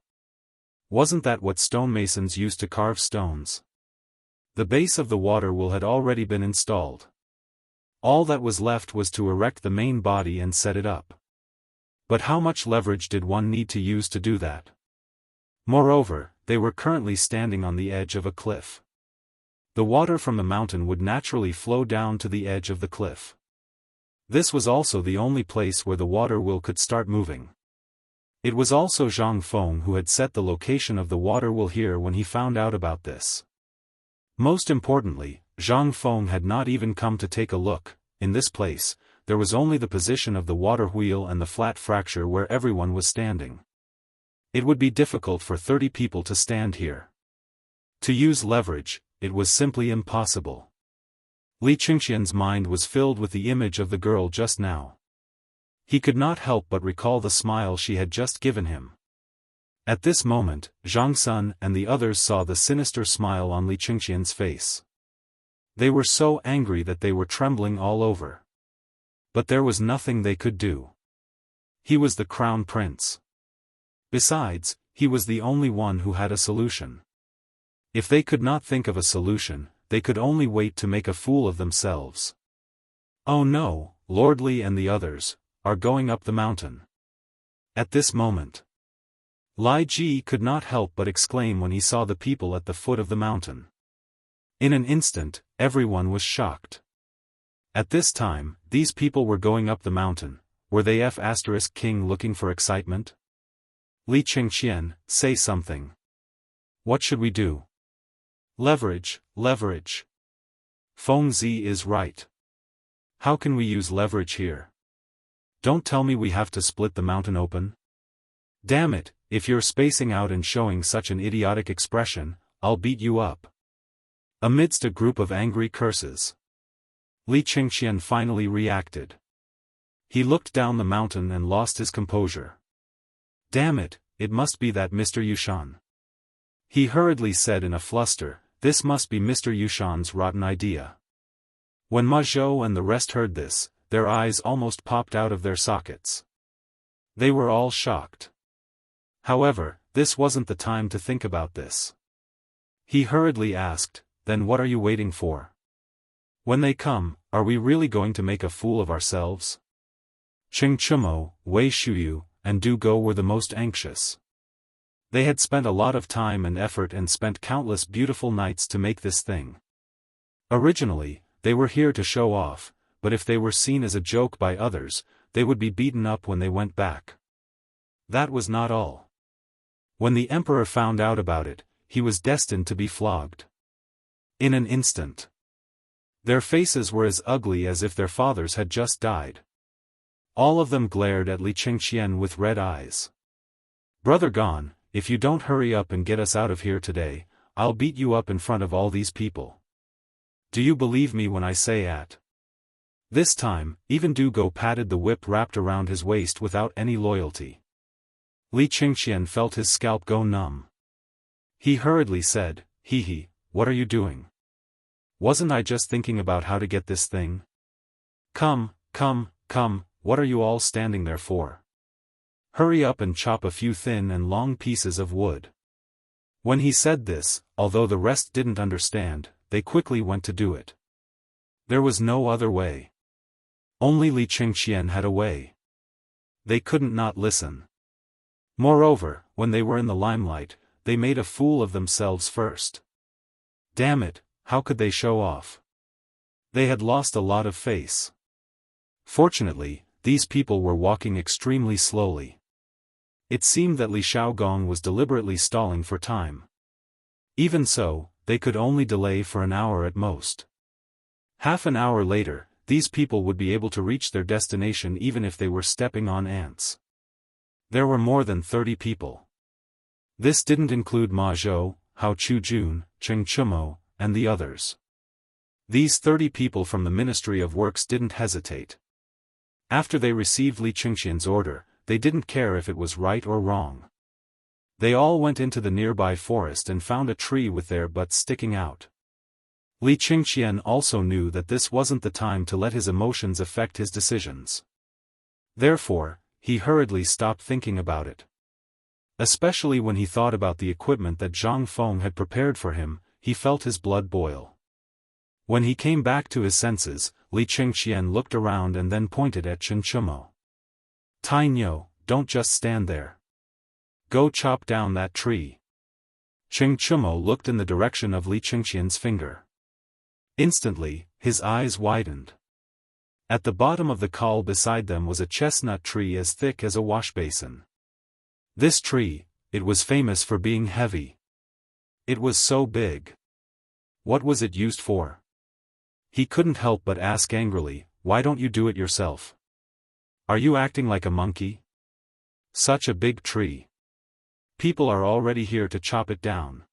Wasn't that what stonemasons used to carve stones? The base of the water wheel had already been installed. All that was left was to erect the main body and set it up. But how much leverage did one need to use to do that? Moreover, they were currently standing on the edge of a cliff. The water from the mountain would naturally flow down to the edge of the cliff. This was also the only place where the water wheel could start moving. It was also Zhang Feng who had set the location of the water wheel here when he found out about this. Most importantly, Zhang Feng had not even come to take a look. In this place, there was only the position of the water wheel and the flat fracture where everyone was standing. It would be difficult for 30 people to stand here. To use leverage, it was simply impossible. Li Qingxian's mind was filled with the image of the girl just now. He could not help but recall the smile she had just given him. At this moment, Zhang Sun and the others saw the sinister smile on Li Qingxian's face. They were so angry that they were trembling all over. But there was nothing they could do. He was the crown prince. Besides, he was the only one who had a solution. If they could not think of a solution, they could only wait to make a fool of themselves. Oh no, Lord Li and the others are going up the mountain. At this moment, Lai Ji could not help but exclaim when he saw the people at the foot of the mountain. In an instant, everyone was shocked. At this time, these people were going up the mountain. Were they King looking for excitement? Li Qingxian, say something. What should we do? Leverage, leverage. Feng Zi is right. How can we use leverage here? Don't tell me we have to split the mountain open. Damn it, if you're spacing out and showing such an idiotic expression, I'll beat you up. Amidst a group of angry curses, Li Qingxian finally reacted. He looked down the mountain and lost his composure. Damn it, it must be that Mr. Yushan. He hurriedly said in a fluster, this must be Mr. Yushan's rotten idea. When Ma Zhou and the rest heard this, their eyes almost popped out of their sockets. They were all shocked. However, this wasn't the time to think about this. He hurriedly asked, then what are you waiting for? When they come, are we really going to make a fool of ourselves? Qing Chumo, Wei Shuyu, and Du Go were the most anxious. They had spent a lot of time and effort and spent countless beautiful nights to make this thing. Originally, they were here to show off, but if they were seen as a joke by others, they would be beaten up when they went back. That was not all. When the emperor found out about it, he was destined to be flogged. In an instant. Their faces were as ugly as if their fathers had just died. All of them glared at Li Qingxian with red eyes. Brother Gon, if you don't hurry up and get us out of here today, I'll beat you up in front of all these people. Do you believe me when I say at? This time, even Du Go patted the whip wrapped around his waist without any loyalty. Li Qingxian felt his scalp go numb. He hurriedly said, hee, what are you doing? Wasn't I just thinking about how to get this thing? Come, what are you all standing there for? Hurry up and chop a few thin and long pieces of wood. When he said this, although the rest didn't understand, they quickly went to do it. There was no other way. Only Li Qingxian had a way. They couldn't not listen. Moreover, when they were in the limelight, they made a fool of themselves first. Damn it, how could they show off? They had lost a lot of face. Fortunately, these people were walking extremely slowly. It seemed that Li Shaogong was deliberately stalling for time. Even so, they could only delay for an hour at most. Half an hour later, these people would be able to reach their destination even if they were stepping on ants. There were more than 30 people. This didn't include Ma Zhou, Hao Chujun, Cheng Chumo, and the others. These 30 people from the Ministry of Works didn't hesitate. After they received Li Qingxian's order, they didn't care if it was right or wrong. They all went into the nearby forest and found a tree with their butts sticking out. Li Qingxian also knew that this wasn't the time to let his emotions affect his decisions. Therefore, he hurriedly stopped thinking about it. Especially when he thought about the equipment that Zhang Feng had prepared for him, he felt his blood boil. When he came back to his senses, Li Qingxian looked around and then pointed at Chen Chumo. Tai Nyo, don't just stand there. Go chop down that tree. Cheng Chumo looked in the direction of Li Qingxian's finger. Instantly, his eyes widened. At the bottom of the col beside them was a chestnut tree as thick as a washbasin. This tree, it was famous for being heavy. It was so big. What was it used for? He couldn't help but ask angrily, why don't you do it yourself? Are you acting like a monkey? Such a big tree. People are already here to chop it down.